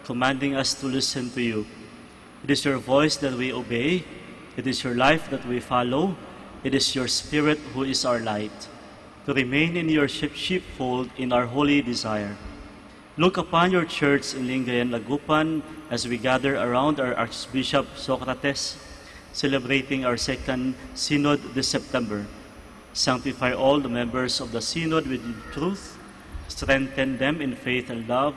commanding us to listen to you. It is your voice that we obey. It is your life that we follow. It is your Spirit who is our light. To remain in your sheepfold in our holy desire. Look upon your church in Lingayen, Lagupan as we gather around our Archbishop Socrates, celebrating our second Synod this September. Sanctify all the members of the Synod with truth. Strengthen them in faith and love.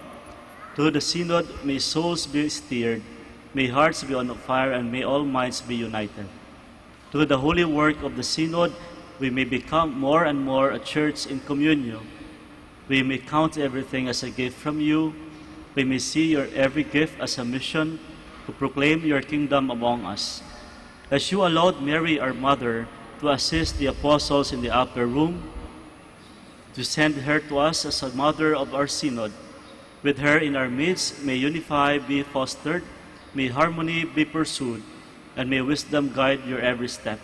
Through the Synod, may souls be stirred, may hearts be on fire, and may all minds be united. Through the holy work of the Synod, we may become more and more a church in communion. We may count everything as a gift from you. We may see your every gift as a mission to proclaim your kingdom among us. As you allowed Mary, our mother, to assist the apostles in the upper room, to send her to us as a mother of our Synod. With her in our midst, may unity be fostered, may harmony be pursued, and may wisdom guide your every step,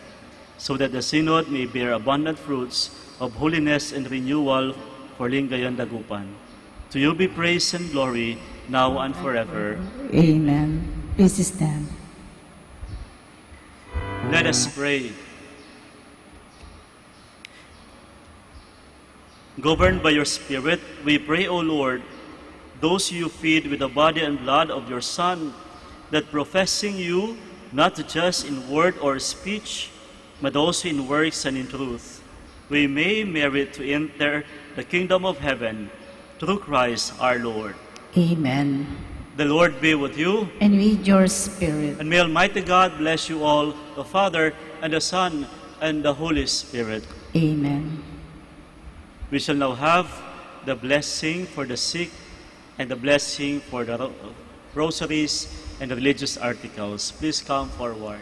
so that the Synod may bear abundant fruits of holiness and renewal for Lingayen, Dagupan. To you be praise and glory, now and forever. Amen. Please stand. Let us pray. Governed by your Spirit, we pray, O Lord, those you feed with the body and blood of your Son, that professing you, not just in word or speech, but also in works and in truth, we may merit to enter the kingdom of heaven through Christ our Lord. Amen. The Lord be with you. And with your spirit. And may Almighty God bless you all, the Father, and the Son, and the Holy Spirit. Amen. We shall now have the blessing for the sick and the blessing for the rosaries and the religious articles. Please come forward.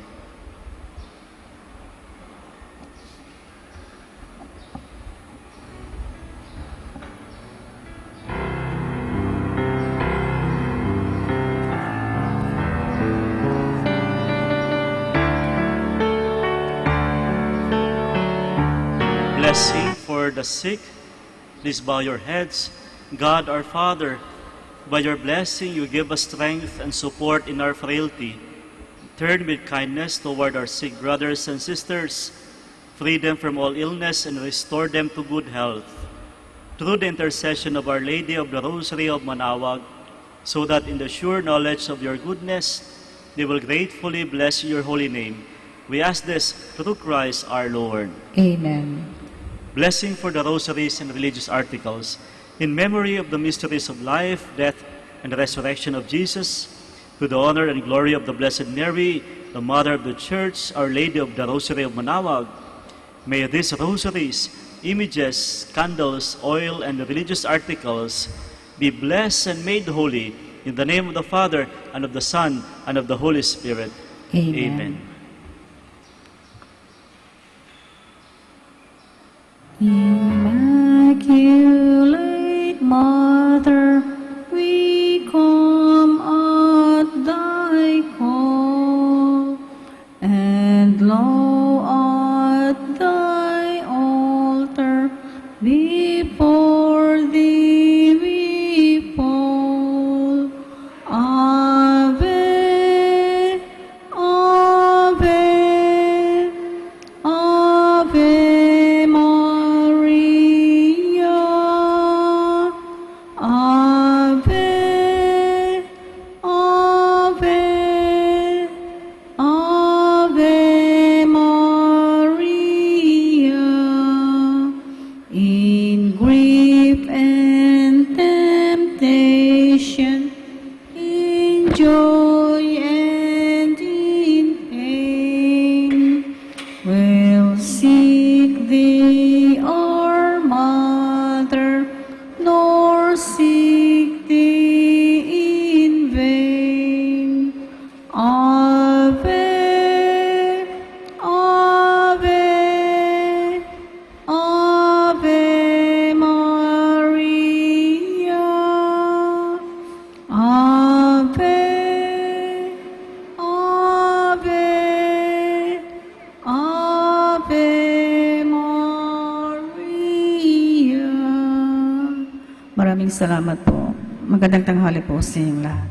Blessing for the sick. Please bow your heads. God our Father, by your blessing you give us strength and support in our frailty. Turn with kindness toward our sick brothers and sisters. Free them from all illness and restore them to good health. Through the intercession of Our Lady of the Rosary of Manawag, so that in the sure knowledge of your goodness, they will gratefully bless your holy name. We ask this through Christ our Lord. Amen. Blessing for the rosaries and religious articles, in memory of the mysteries of life, death, and the resurrection of Jesus, to the honor and glory of the Blessed Mary, the Mother of the Church, Our Lady of the Rosary of Manaoag. May these rosaries, images, candles, oil, and religious articles be blessed and made holy in the name of the Father, and of the Son, and of the Holy Spirit. Amen. Immaculate Mother, we come at thy call, and lo, at thy altar, before thee we fall. Ave, Ave, Ave Maria. Ave, Ave, Ave Maria. In grief and temptation, in joy and in pain, we'll seek thee, our Mother, nor seek thee in vain. Ave, Ave, Ave Maria. Ave, Ave, Ave Maria. Maraming salamat po. Magandang tanghali po sa inyong lahat.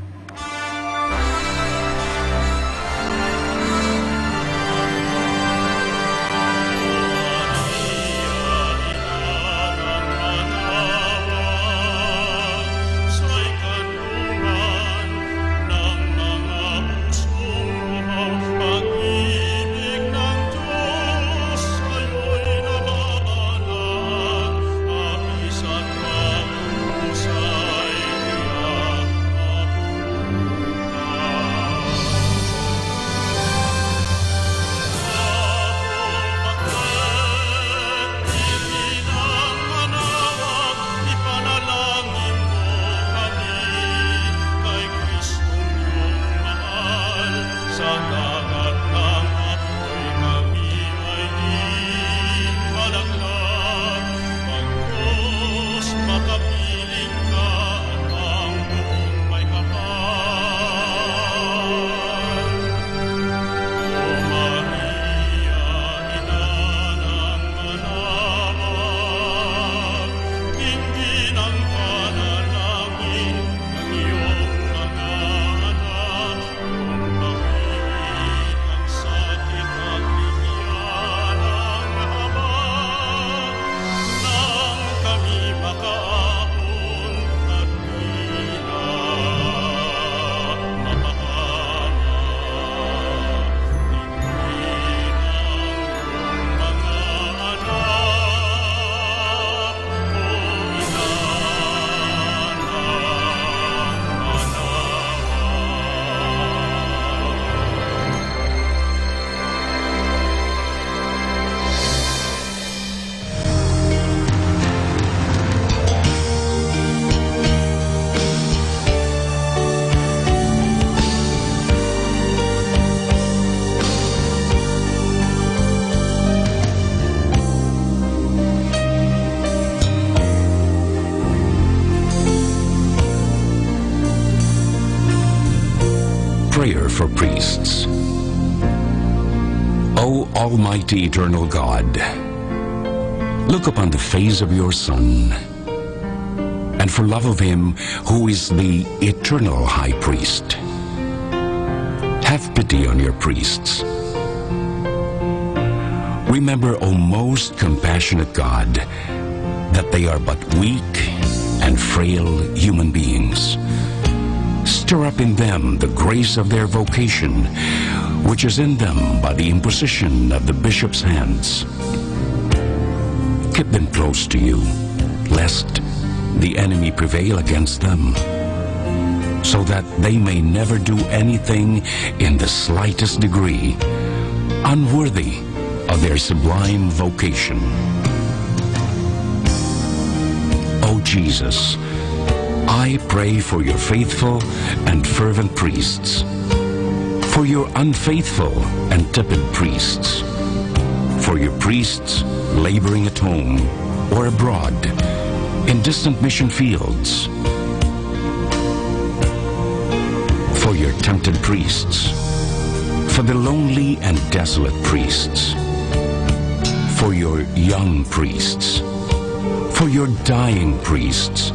Prayer for priests. O Almighty Eternal God, look upon the face of your Son, and for love of him who is the eternal High Priest, have pity on your priests. Remember, O most compassionate God, that they are but weak and frail human beings, Stir up in them the grace of their vocation, which is in them by the imposition of the bishop's hands. Keep them close to you, lest the enemy prevail against them, so that they may never do anything in the slightest degree unworthy of their sublime vocation. O Jesus, I pray for your faithful and fervent priests, for your unfaithful and tepid priests, for your priests laboring at home or abroad in distant mission fields, for your tempted priests, for the lonely and desolate priests, for your young priests, for your dying priests,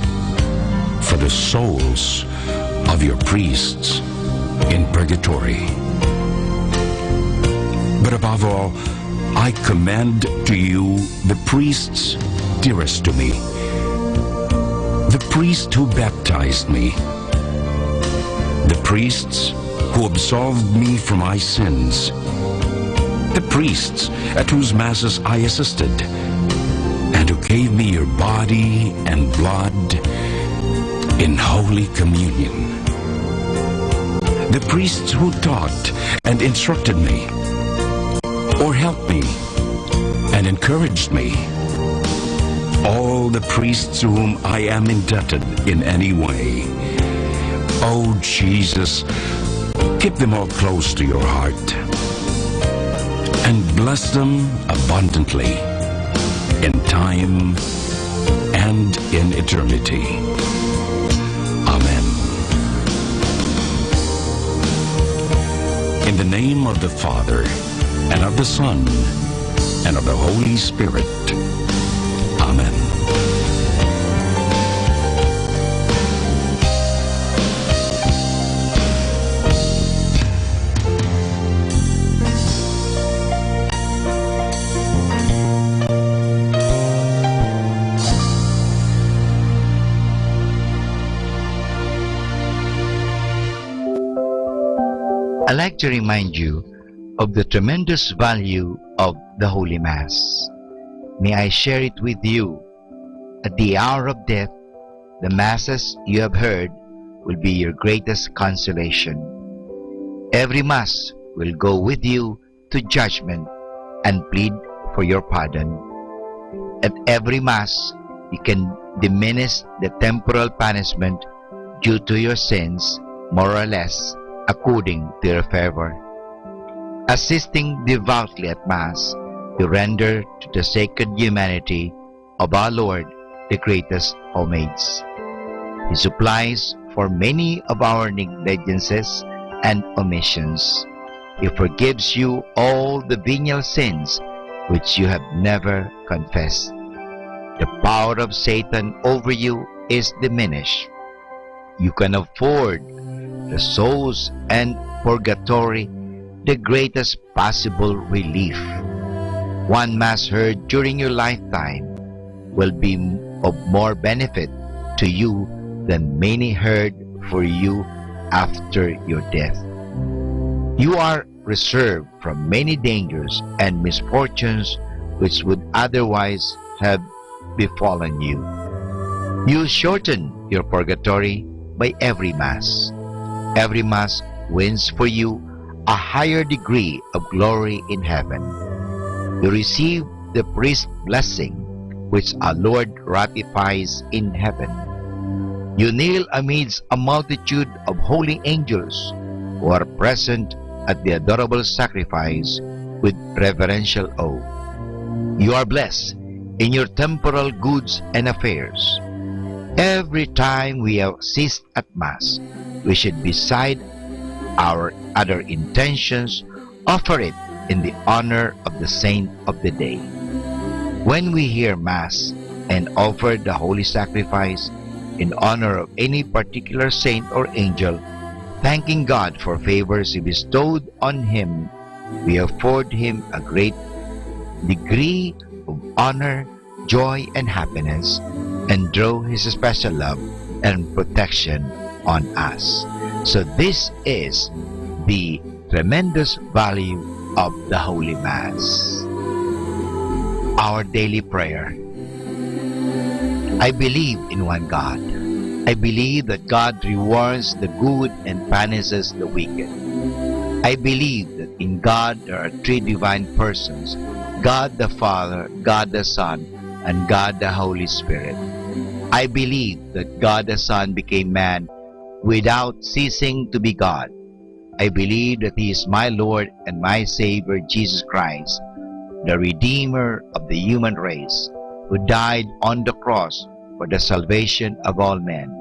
for the souls of your priests in purgatory. But above all, I commend to you the priests dearest to me, the priest who baptized me, the priests who absolved me from my sins, the priests at whose masses I assisted, and who gave me your body and blood in Holy Communion, the priests who taught and instructed me, or helped me and encouraged me, all the priests to whom I am indebted in any way. Oh Jesus, keep them all close to your heart and bless them abundantly in time and in eternity. Amen. In the name of the Father, and of the Son, and of the Holy Spirit. Amen. I'd like to remind you of the tremendous value of the Holy Mass. May I share it with you. At the hour of death, the Masses you have heard will be your greatest consolation. Every Mass will go with you to judgment and plead for your pardon. At every Mass, you can diminish the temporal punishment due to your sins, more or less, according to your favor. Assisting devoutly at Mass, you render to the sacred humanity of our Lord the greatest homage. He supplies for many of our negligences and omissions. He forgives you all the venial sins which you have never confessed. The power of Satan over you is diminished. You can afford the souls and purgatory the greatest possible relief. One Mass heard during your lifetime will be of more benefit to you than many heard for you after your death. You are reserved from many dangers and misfortunes which would otherwise have befallen you. You shorten your purgatory by every Mass. Every Mass wins for you a higher degree of glory in heaven. You receive the priest's blessing, which our Lord ratifies in heaven. You kneel amidst a multitude of holy angels who are present at the adorable sacrifice with reverential awe. You are blessed in your temporal goods and affairs. Every time we have ceased at Mass, we should, beside our other intentions, offer it in the honor of the saint of the day. When we hear Mass and offer the holy sacrifice in honor of any particular saint or angel, thanking God for favors He bestowed on him, we afford him a great degree of honor, joy, and happiness, and draw His special love and protection on us. So this is the tremendous value of the Holy Mass. Our daily prayer. I believe in one God. I believe that God rewards the good and punishes the wicked. I believe that in God there are three divine persons, God the Father, God the Son, and God the Holy Spirit. I believe that God the Son became man without ceasing to be God. I believe that He is my Lord and my Savior, Jesus Christ, the Redeemer of the human race, who died on the cross for the salvation of all men,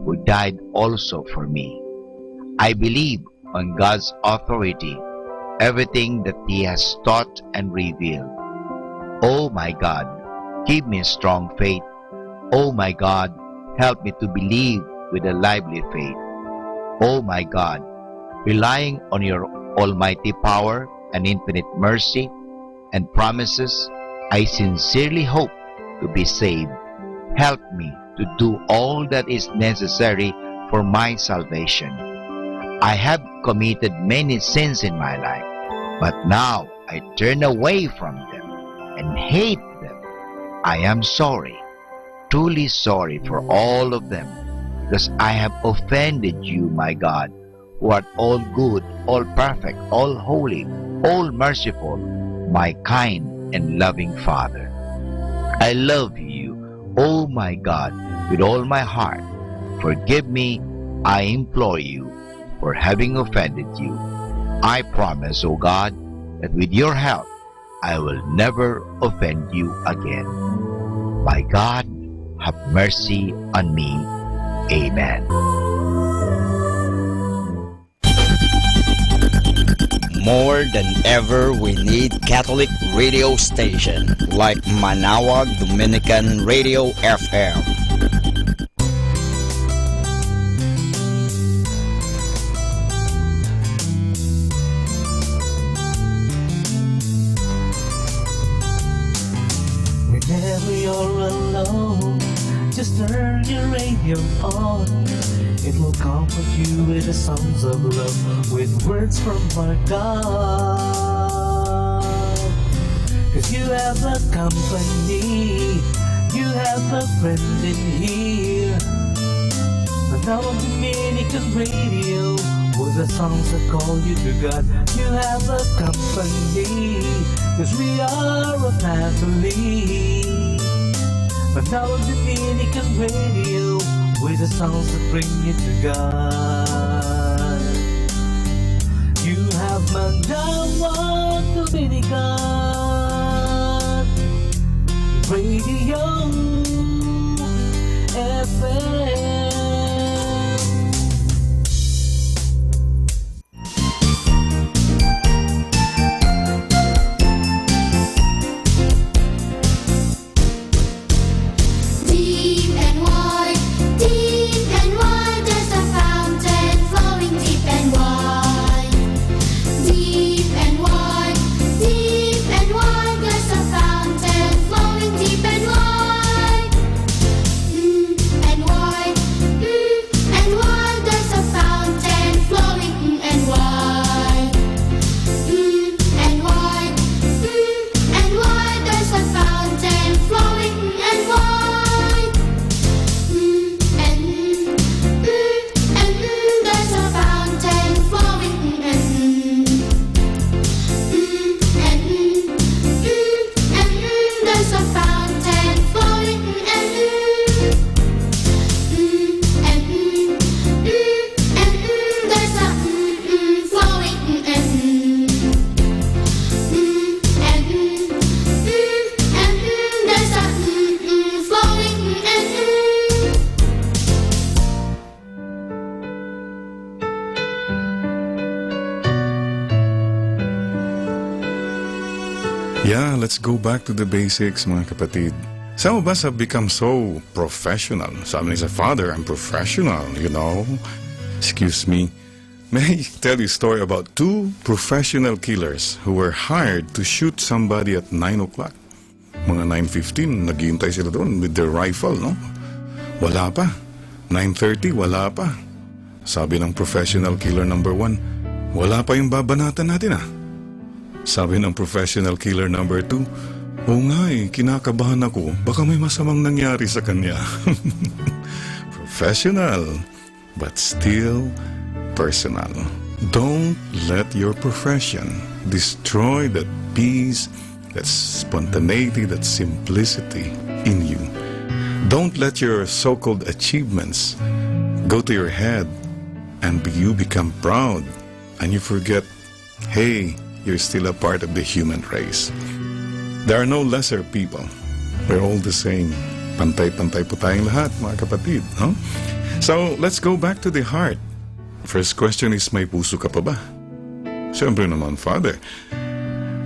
who died also for me. I believe on God's authority, everything that He has taught and revealed. Oh my God, give me strong faith. Oh my God, help me to believe with a lively faith. Oh my God, relying on your almighty power and infinite mercy and promises, I sincerely hope to be saved. Help me to do all that is necessary for my salvation. I have committed many sins in my life, but now I turn away from them and hate them. I am sorry, truly sorry for all of them, because I have offended you, my God, who art all good, all perfect, all holy, all merciful, my kind and loving Father. I love you, oh my God, with all my heart. Forgive me, I implore you, for having offended you. I promise, O God, that with your help, I will never offend you again. My God, have mercy on me. Amen. More than ever, we need Catholic radio station like Manawag Dominican Radio FM. Whenever you're alone, just turn your radio on. It will comfort you with the songs of love, with words from our God. 'Cause you have a company, you have a friend in here. Manawag Dominican Radio, with the songs that call you to God. You have a company, 'cause we are a family. Manawag Dominican Radio, with the songs that bring you to God. You have Manawag Dominican Radio FM. Deep and wide, there's a fountain flowing deep and wide. Deep and wide, there's a fountain flowing deep and wide. And wide, there's a fountain flowing and wide. And wide, there's a fountain flowing and wide. And there's a fountain flowing and there's a fountain flowing and there's a flowing and there's a flowing and Yeah, let's go back to the basics, mga kapatid. Some of us have become so professional. Someone is a father, I'm professional, you know. Excuse me. May I tell you a story about two professional killers who were hired to shoot somebody at 9 o'clock. Mga 9:15, naghihintay sila doon with their rifle, no? Wala pa. 9:30, wala pa. Sabi ng professional killer number 1, wala pa yung babanatan natin ah. Sabi ng professional killer number 2, oo nga kinakabahan ako, baka may masamang nangyari sa kanya. Professional, but still personal. Don't let your profession destroy that peace, that spontaneity, that simplicity in you. Don't let your so-called achievements go to your head and you become proud and you forget, hey, you're still a part of the human race. There are no lesser people. We're all the same. Pantay-pantay po tayong lahat, mga kapatid. No? So, let's go back to the heart. First question is, may puso ka pa ba? Siyempre naman, Father.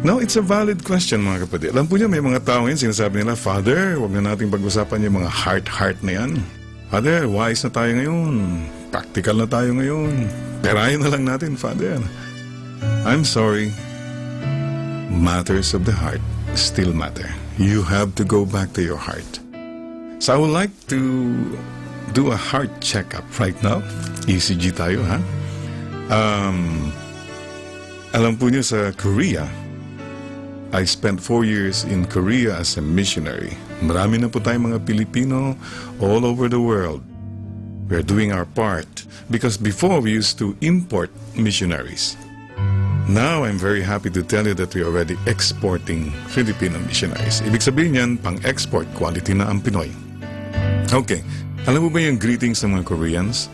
Now, it's a valid question, mga kapatid. Alam po niyo, may mga tao ngayon, sinasabi nila, Father, huwag na natin pag-usapan yung mga heart na yan. Father, wise na tayo ngayon. Practical na tayo ngayon. Perayan na lang natin, Father. I'm sorry. Matters of the heart still matter. You have to go back to your heart. So I would like to do a heart checkup right now. ECG tayo, ha? Alam po niyo sa Korea, I spent 4 years in Korea as a missionary. Marami na po tayong mga Pilipino all over the world. We're doing our part because before we used to import missionaries. Now, I'm very happy to tell you that we're already exporting Filipino missionaries. Ibig sabihin yan, pang-export quality na ang Pinoy. Okay, alam mo ba yung greetings ng mga Koreans?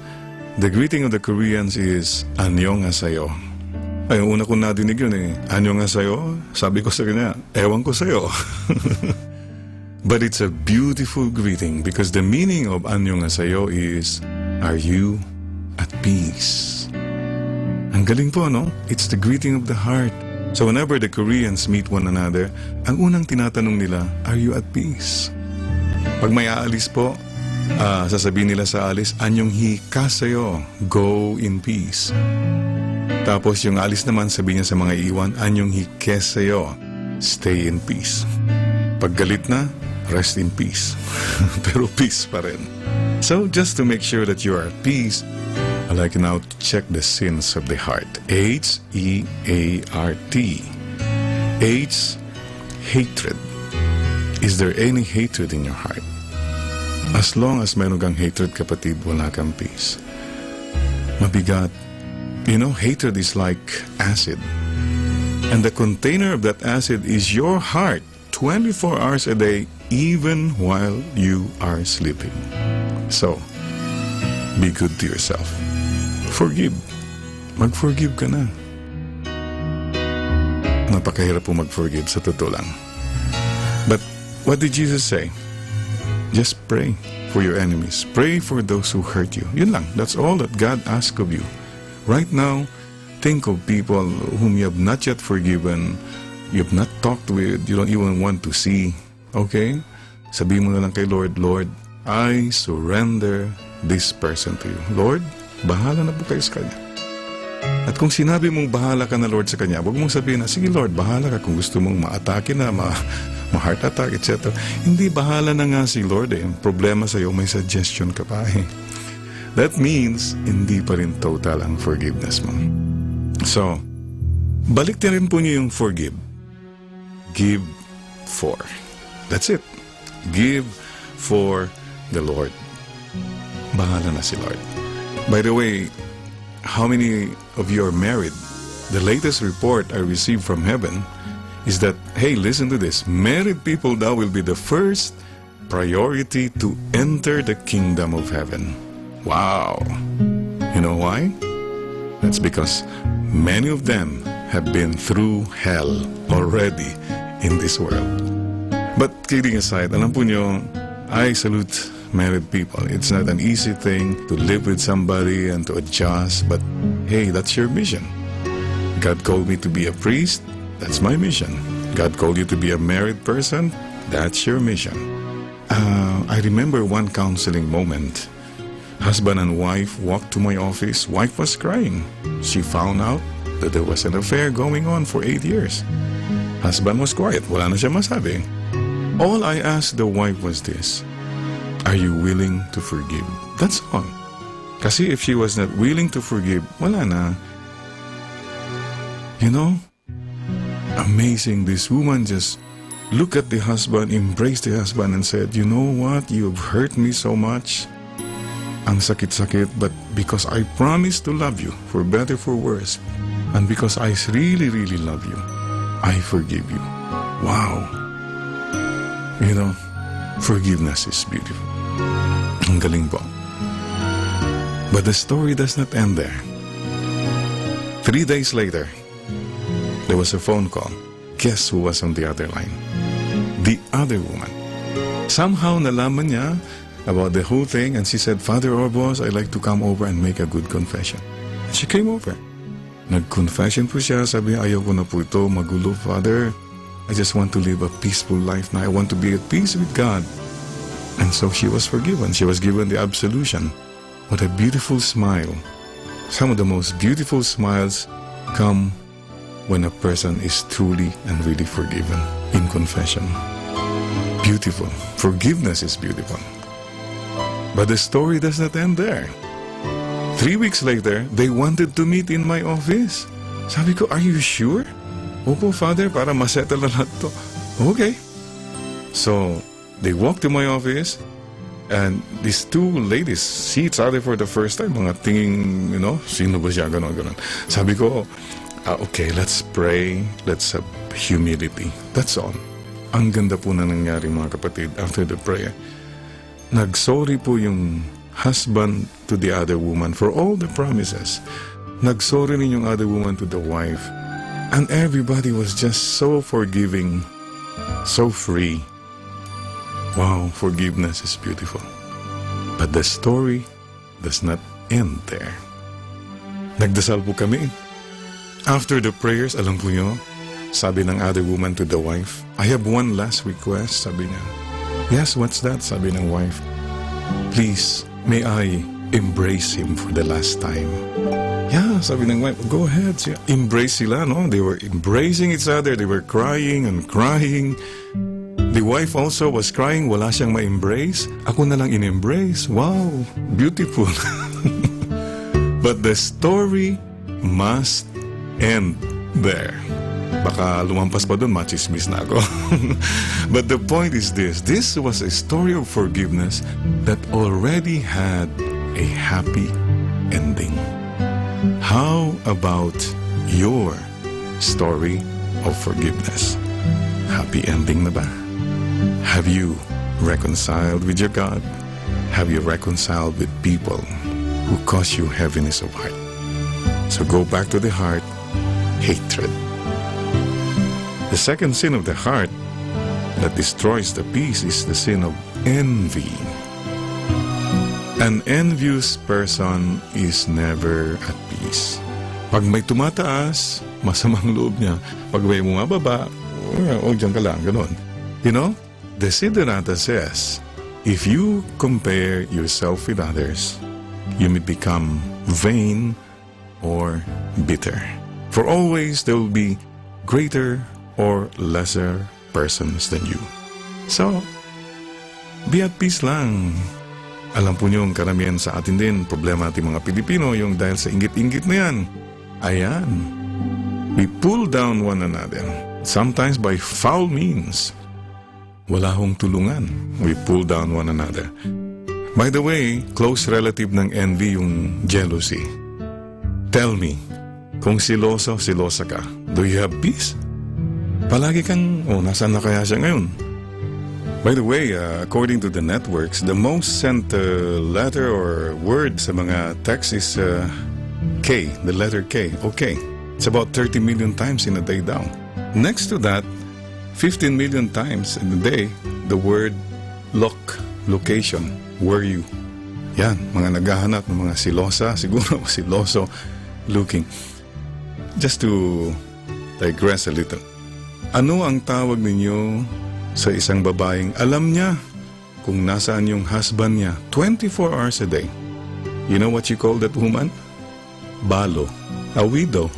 The greeting of the Koreans is Annyeonghaseyo. Ay, una ko nadinig yun eh. Annyeonghaseyo? Sabi ko sa kanya, ewan ko sa'yo. But it's a beautiful greeting because the meaning of Annyeonghaseyo is, are you at peace? Ang galing po, no? It's the greeting of the heart. So whenever the Koreans meet one another, ang unang tinatanong nila, are you at peace? Pag may aalis po, sasabihin nila sa alis, Annyeonghaseyo, go in peace. Tapos yung alis naman, sabihin niya sa mga iwan, Annyeonghaseyo, stay in peace. Pag galit na, rest in peace. Pero peace pa rin. So just to make sure that you are at peace, I'd like now to check the sins of the heart. H-E-A-R-T. H, hatred. Is there any hatred in your heart? As long as meron kang hatred, kapatid, wala kang peace. Mabigat. You know, hatred is like acid. And the container of that acid is your heart 24 hours a day, even while you are sleeping. So, be good to yourself. Forgive. Mag-forgive ka na. Napakahirap po mag-forgive, sa totoo lang. But what did Jesus say? Just pray for your enemies. Pray for those who hurt you. Yun lang. That's all that God asks of you. Right now, think of people whom you have not yet forgiven, you have not talked with, you don't even want to see. Okay? Sabihin mo na lang kay Lord, Lord, I surrender this person to you. Lord, bahala na po kayo sa kanya. At kung sinabi mong bahala ka na, Lord, sa kanya, huwag mong sabihin na, sige Lord, bahala ka kung gusto mong ma-atake na, ma-heart attack, etc. Hindi, bahala na nga si Lord eh. Ang problema sa'yo, may suggestion ka pa eh. That means, hindi pa rin total ang forgiveness mo. So, balik na rin po niyo yung forgive. Give for. That's it. Give for the Lord. Bahala na si Lord. By the way, how many of you are married? The latest report I received from heaven is that, hey, listen to this. Married people now will be the first priority to enter the kingdom of heaven. Wow. You know why? That's because many of them have been through hell already in this world. But kidding aside, alam po nyo, I salute married people. It's not an easy thing to live with somebody and to adjust, but hey, that's your mission. God called me to be a priest, that's my mission. God called you to be a married person, that's your mission. I remember one counseling moment. Husband and wife walked to my office. Wife was crying. She found out that there was an affair going on for 8 years. Husband was quiet. Wala na siya masabi. All I asked the wife was this, are you willing to forgive? That's all. Kasi if she was not willing to forgive, wala na. You know, amazing. This woman just looked at the husband, embraced the husband and said, you know what? You've hurt me so much. Ang sakit-sakit, but because I promised to love you, for better, for worse, and because I really, really love you, I forgive you. Wow. You know, forgiveness is beautiful. Ang galing po. But the story does not end there. 3 days later, there was a phone call. Guess who was on the other line? The other woman. Somehow nalaman niya about the whole thing and she said, Father Orbos, I'd like to come over and make a good confession. And she came over. Nag-confession po siya. Sabi, ayaw ko na po ito, magulo, Father. I just want to live a peaceful life now. I want to be at peace with God. And so she was forgiven. She was given the absolution. What a beautiful smile. Some of the most beautiful smiles come when a person is truly and really forgiven in confession. Beautiful. Forgiveness is beautiful. But the story does not end there. 3 weeks later, they wanted to meet in my office. Sabi ko, are you sure? Opo, Father, para masettle na lahat to. Okay. So, they walked to my office, and these two ladies see each other for the first time. Mga tingin, you know, sino ba siya, ganon. Sabi ko, okay, let's pray. Let's have humility. That's all. Ang ganda po na nangyari, mga kapatid, after the prayer. Nagsorry po yung husband to the other woman for all the promises. Nagsorry rin yung other woman to the wife. And everybody was just so forgiving, so free. Wow, forgiveness is beautiful. But the story does not end there. Nagdasal po kami. After the prayers, alam po nyo, sabi ng other woman to the wife, I have one last request, sabi niya. Yes, what's that? Sabi ng wife. Please, may I embrace him for the last time? Yeah, sabi ng wife, go ahead. Embrace sila, no? They were embracing each other. They were crying and crying. The wife also was crying. Wala siyang ma-embrace. Ako na lang in-embrace. Wow, beautiful. But the story must end there. Baka lumampas pa doon, machismis na ako. But the point is this. This was a story of forgiveness that already had a happy ending. How about your story of forgiveness? Happy ending na ba? Have you reconciled with your God? Have you reconciled with people who cause you heaviness of heart? So go back to the heart, hatred. The second sin of the heart that destroys the peace is the sin of envy. An envious person is never at peace. Pag may tumataas, masamang loob niya. Pag may bumababa, dyan ka lang, ganon. You know, Desiderata says, if you compare yourself with others, you may become vain or bitter. For always there will be greater or lesser persons than you. So, be at peace lang. Alam po niyo, ang karamihan sa atin din, problema natin mga Pilipino, yung dahil sa inggit-inggit na yan. Ayan. We pull down one another, sometimes by foul means. Wala hong tulungan. We pull down one another. By the way, close relative ng envy yung jealousy. Tell me, kung silosa ka, do you have peace? Palagi kang, nasaan na kaya siya ngayon? By the way, according to the networks, the most sent letter or word sa mga text is K, the letter K. Okay. It's about 30 million times in a day daw. Next to that, 15 million times in a day, the word location, were you? Yan, mga naghahanap ng mga silosa, siguro siloso looking. Just to digress a little. Ano ang tawag ninyo sa isang babaeng alam niya kung nasaan yung husband niya 24 hours a day? You know what you call that woman? Balo. A widow.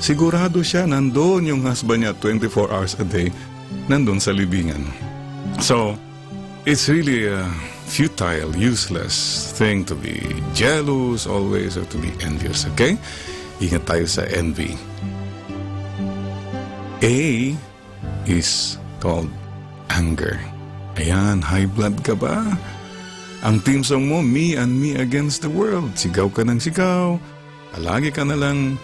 Sigurado siya nandoon yung husband niya 24 hours a day, nandoon sa libingan. So, it's really futile, useless thing to be jealous always or to be envious, okay? Ingat tayo sa envy. A is called anger. Ayan, high blood ka ba? Ang team song mo, me and me against the world. Sigaw ka ng sigaw. Palagi ka na lang,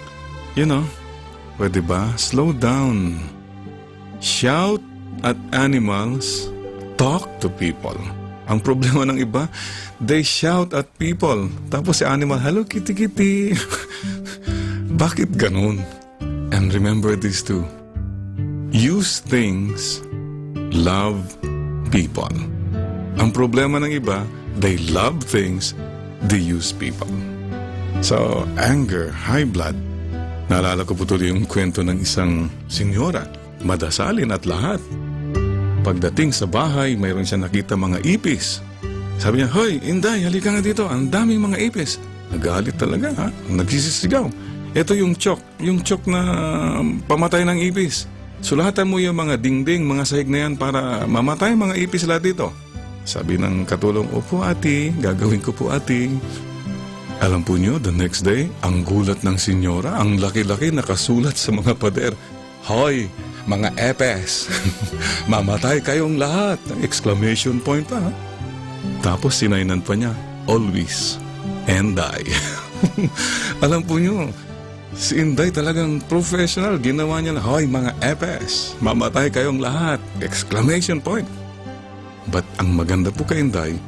pwede ba? Slow down. Shout at animals, talk to people. Ang problema ng iba, they shout at people. Tapos si animal, hello kitty kitty. Bakit ganun? And remember this too. Use things, love people. Ang problema ng iba, they love things, they use people. So, anger, high blood. Naalala ko po tuloy yung kwento ng isang senyora, madasalin at lahat. Pagdating sa bahay, mayroon siya nakita mga ipis. Sabi niya, hoy, Inday, halika nga dito, ang daming mga ipis. Nagalit talaga, ha? Nagsisisigaw. Ito yung chok na pamatay ng ipis. Sulatan mo yung mga dingding, mga sahig na yan para mamatay mga ipis lahat dito. Sabi ng katulong, opo ate, gagawin ko po ate. Alam po nyo, the next day, ang gulat ng senyora, ang laki-laki nakasulat sa mga pader. Hoy, mga epes, mamatay kayong lahat. Exclamation point pa. Ha? Tapos sinainan pa niya, always, and die. Alam po nyo, si Inday talagang professional. Ginawa niya na, hoy mga epes, mamatay kayong lahat. Exclamation point. But ang maganda po kay Inday,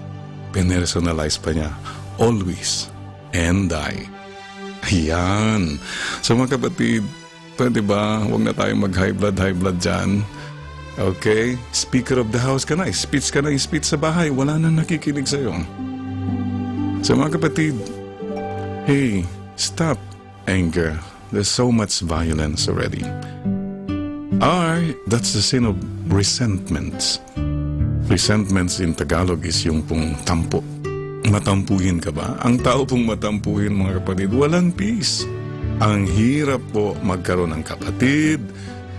pinersonalize pa niya, always, and die. Ayan. So mga kapatid, pwede ba, huwag na tayong mag-high blood dyan. Okay? Speaker of the house ka na. Speech ka na, speech sa bahay. Wala nang nakikinig sa'yo. So mga kapatid, hey, stop anger. There's so much violence already. That's the sin of resentments. Resentments in Tagalog is yung pong tampo. Matampuhin ka ba? Ang tao pong matampuhin, mga kapatid, walang peace. Ang hirap po magkaroon ng kapatid,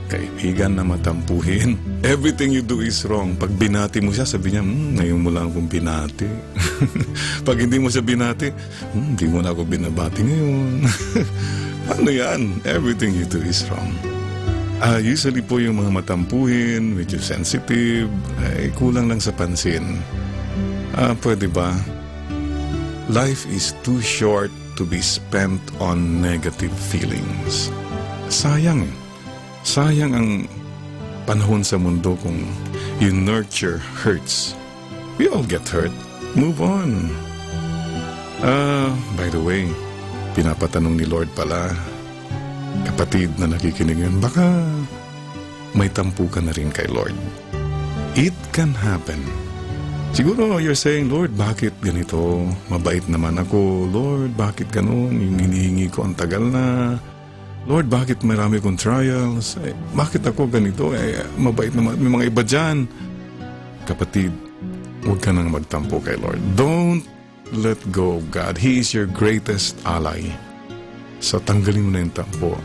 kaibigan na matampuhin. Everything you do is wrong. Pag binati mo siya, sabi niya, ngayon mo lang akong binati. Pag hindi mo siya binati, hindi mo na ako binabati ngayon. Ano yan? Everything you do is wrong. Usually po yung mga matampuhin, medyo sensitive, kulang lang sa pansin. Pwede ba? Life is too short to be spent on negative feelings. Sayang. Sayang ang panahon sa mundo kung you nurture hurts. We all get hurt. Move on. By the way, pinapatanong ni Lord pala, kapatid na nakikinig yun, baka may tampu ka na rin kay Lord. It can happen. Siguro you're saying, Lord, bakit ganito? Mabait naman ako. Lord, bakit ganun? Yung hinihingi ko ang tagal na. Lord, bakit marami kong trials? Bakit ako ganito? Mabait naman. May mga iba dyan. Kapatid, huwag ka nang magtampo kay Lord. Don't let go of God. He is your greatest ally. So tanggalin mo na yung tampo.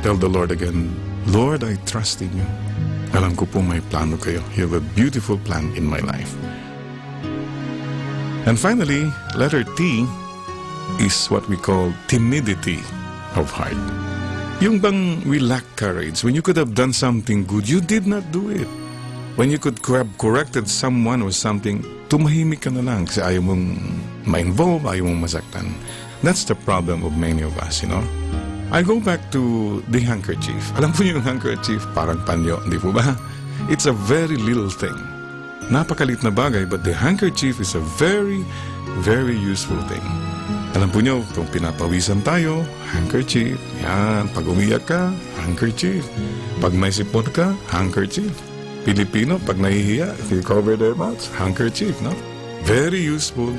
Tell the Lord again, Lord, I trust in you. Alam ko po may plano kayo. You have a beautiful plan in my life. And finally, letter T is what we call timidity of heart. Yung bang we lack courage. When you could have done something good, you did not do it. When you could have corrected someone or something, tumahimik ka na lang kasi ayaw mong ma-involve, ayaw mong masaktan. That's the problem of many of us, you know. I go back to the handkerchief. Alam po yung handkerchief, parang panyo, hindi po ba? It's a very little thing. Napakalit na bagay, but the handkerchief is a very, very useful thing. Alam po nyo, kung pinapawisan tayo, handkerchief. Yan, pag umiyak ka, handkerchief. Pag may sipon ka, handkerchief. Pilipino, pag nahihiya, if you cover their mouths, handkerchief, no? Very useful.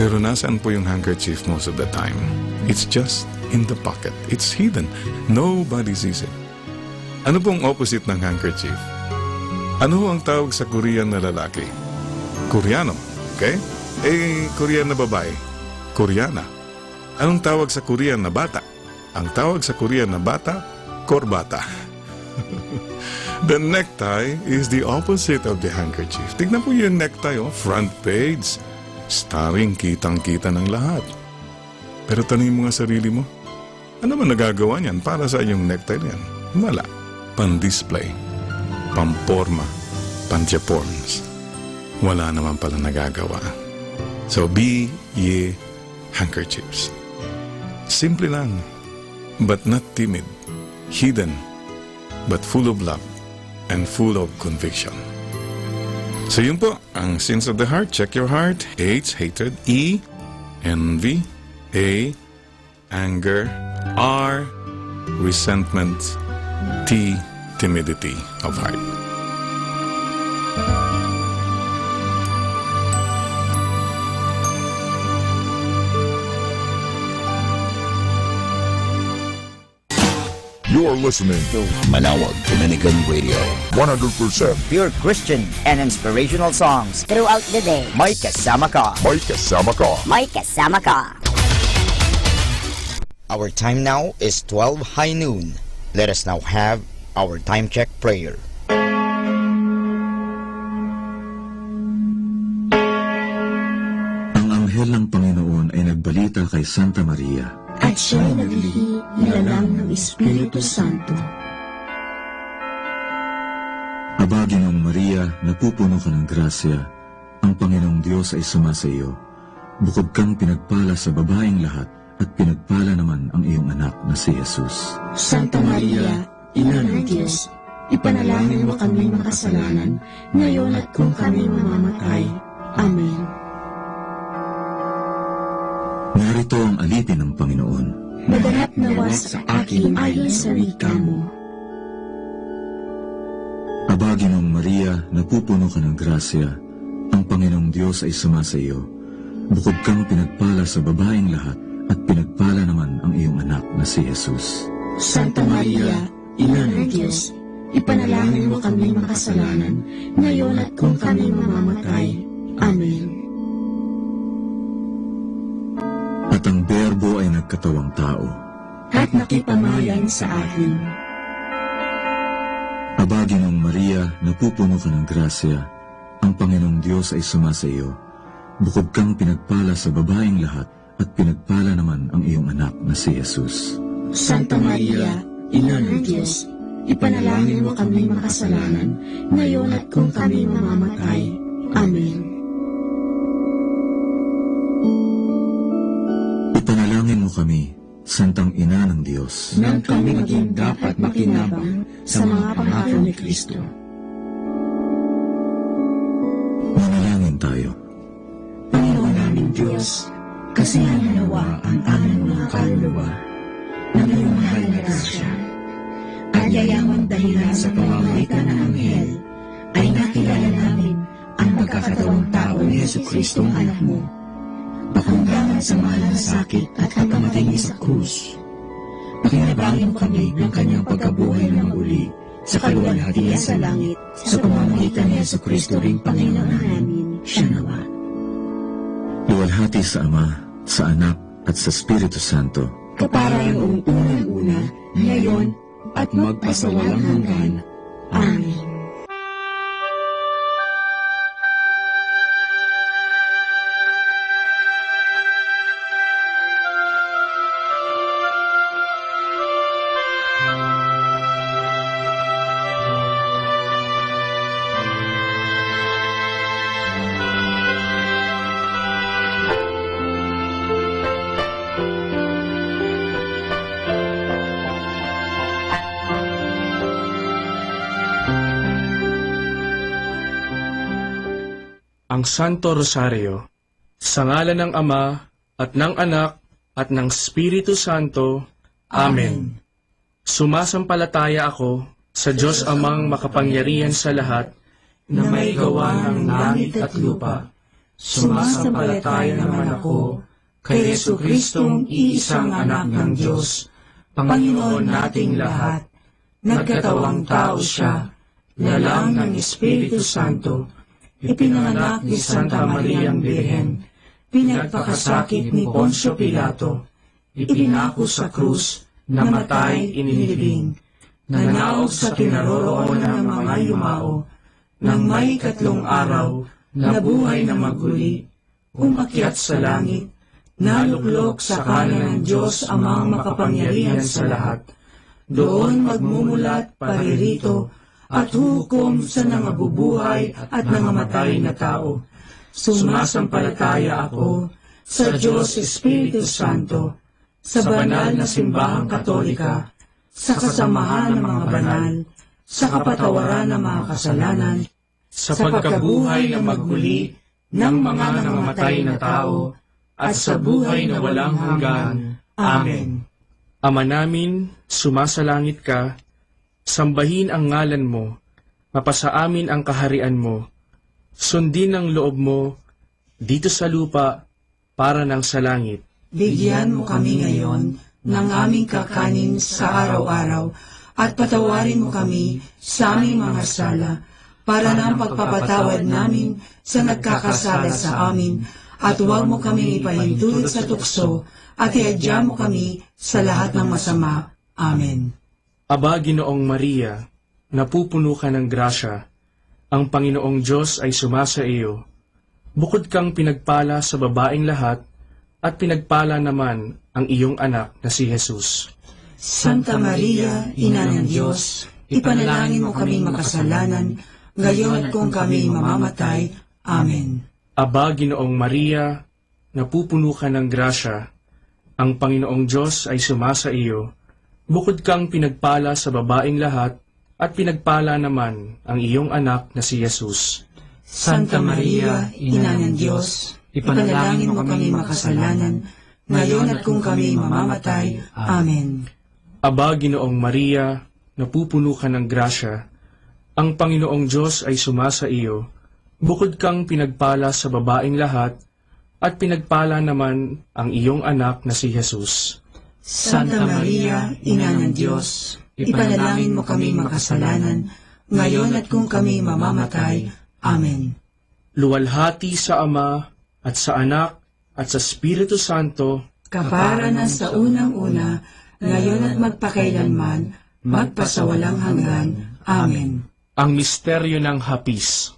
Pero nasaan po yung handkerchief most of the time? It's just in the pocket. It's hidden. Nobody sees it. Ano pong opposite ng handkerchief? Ano ang tawag sa Korean na lalaki? Koreano, okay? Korean na babae? Koreana. Anong tawag sa Korean na bata? Ang tawag sa Korean na bata, korbata. The necktie is the opposite of the handkerchief. Tignan po yung necktie, front page. Starring kitang-kita ng lahat. Pero tanongin mo nga sarili mo, ano man nagagawa niyan para sa iyong necktie yan? Wala. Pan-display, pamporma, pan-Japorns. Wala naman pala nagagawa. So be ye handkerchiefs. Simple lang, but not timid, hidden, but full of love and full of conviction. So yun po, ang sins of the heart. Check your heart. H, hatred. E, envy. A, anger. R, resentment. T, timidity of heart. You're listening to Manawag Dominican Radio. 100% Pure Christian and inspirational songs throughout the day. May kasama ka. May kasama ka. May kasama ka. Our time now is 12 high noon. Let us now have our time check prayer. Ang anghel ng Panginoon ay nagbalita kay Santa Maria. At siya'y naglihi nilalang ng Espiritu Santo. Aba, Ginoong Maria, napupuno ka ng grasya. Ang Panginoong Diyos ay sumasa iyo. Bukod kang pinagpala sa babaeng lahat, at pinagpala naman ang iyong anak na si Jesus. Santa Maria, Ina ng Diyos, ipanalangin mo kami makasalanan, ngayon at kung kami mamamatay. Amen. Narito ang alipin ng Panginoon. Maganap nawa sa akin ayon sa wika mo. Aba, Ginoong Maria, napupuno ka ng grasya. Ang Panginoong Diyos ay sumasa iyo. Bukod kang pinagpala sa babaeng lahat, at pinagpala naman ang iyong anak na si Jesus. Santa Maria, Ina ng Diyos, ipanalangin mo kami makasalanan, ngayon at kung kami mamamatay. Amen. At ang Berbo ay nagkatawang tao. At nakipamayan sa akin. Aba, Ginoong Maria, napupuno ka ng grasya. Ang Panginoong Diyos ay sumasa iyo. Bukod kang pinagpala sa babaeng lahat, at pinagpala naman ang iyong anak na si Jesus. Santa Maria, Ina ng Diyos, ipanalangin mo kami makasalanan, ngayon at kung kami mamamatay. Amen. Ipanalangin mo kami, Santang Ina ng Diyos, nang kami maging dapat makinabang sa mga pangako ni Kristo. Manalangin tayo. Panginoon naming Diyos, kasihan nawa ang aming mga kaluluwa ng iyong mahal na grasya, at yayamang dahilan sa pamamagitan ng anghel, ay nakilala namin ang pagkakatawang tao ni Jesucristo ang anak mo, pakundangan sa mahal na sakit at pagkamatay niya sa krus. Pakinabangin mo kami ng kanyang pagkabuhay ng muli sa kaluwalhatian sa langit, sa pamamagitan ni Jesucristo ring Panginoon namin. Siya nawa. Luwalhati sa Ama, sa Anak, at sa Espiritu Santo. Kapara noong unang-una, ngayon, at magpasawalang hanggan. Amen. Ang Santo Rosario, sa ngalan ng Ama, at ng Anak, at ng Espiritu Santo. Amen. Sumasampalataya ako sa Diyos Amang makapangyarihan sa lahat, na may gawa ng langit at lupa. Sumasampalataya naman ako kay Jesucristong iisang anak ng Diyos, Panginoon nating lahat. Nagkatawang tao siya, lalang ng Espiritu Santo, ipinanganak ni Santa Mariang Birhen, pinagpakasakit ni Poncio Pilato, ipinako sa krus, namatay, inilibing, nanaog sa kinaroroonan ng mga yumao, nang may 3 araw, nabuhay na maguli, umakyat sa langit, naluklok sa kanan ng Diyos amang makapangyarihan sa lahat. Doon magmumulat paririto at hukom sa nangabubuhay at nangamatay na tao. Sumasampalataya ako sa Diyos Espiritu Santo, sa banal na simbahang katolika, sa kasamahan ng mga banal, sa kapatawaran ng mga kasalanan, sa pagkabuhay na magmuli ng mga nangamatay na tao, at sa buhay na walang hanggan. Amen. Ama namin, sumasalangit ka, sambahin ang ngalan mo, mapasa amin ang kaharian mo, sundin ang loob mo, dito sa lupa, para ng sa langit. Bigyan mo kami ngayon ng aming kakanin sa araw-araw at patawarin mo kami sa aming mga sala para ng pagpapatawad namin sa nagkakasala sa amin at huwag mo kami ipahintulot sa tukso at iadya mo kami sa lahat ng masama. Amen. Aba, Ginoong Maria, napupuno ka ng grasya, ang Panginoong Diyos ay sumasa iyo. Bukod kang pinagpala sa babaeng lahat, at pinagpala naman ang iyong anak na si Jesus. Santa Maria, Ina ng Diyos, ipanalangin mo kaming makasalanan, ngayon at kung kami mamamatay. Amen. Aba, Ginoong Maria, napupuno ka ng grasya, ang Panginoong Diyos ay sumasa iyo. Bukod kang pinagpala sa babaeng lahat, at pinagpala naman ang iyong anak na si Jesus. Santa Maria, Ina ng Diyos, ipanalangin mo kami makasalanan, ngayon at kung kami mamamatay. Amen. Aba, Ginoong Maria, napupuno ka ng grasya, ang Panginoong Diyos ay sumasa iyo. Bukod kang pinagpala sa babaeng lahat, at pinagpala naman ang iyong anak na si Jesus. Santa Maria, Ina ng Diyos, ipanalangin mo kami makasalanan, ngayon at kung kami mamamatay. Amen. Luwalhati sa Ama, at sa Anak, at sa Espiritu Santo, kapara na sa unang-una, ngayon at magpakailanman, magpasawalang hanggan. Amen. Ang misteryo ng hapis.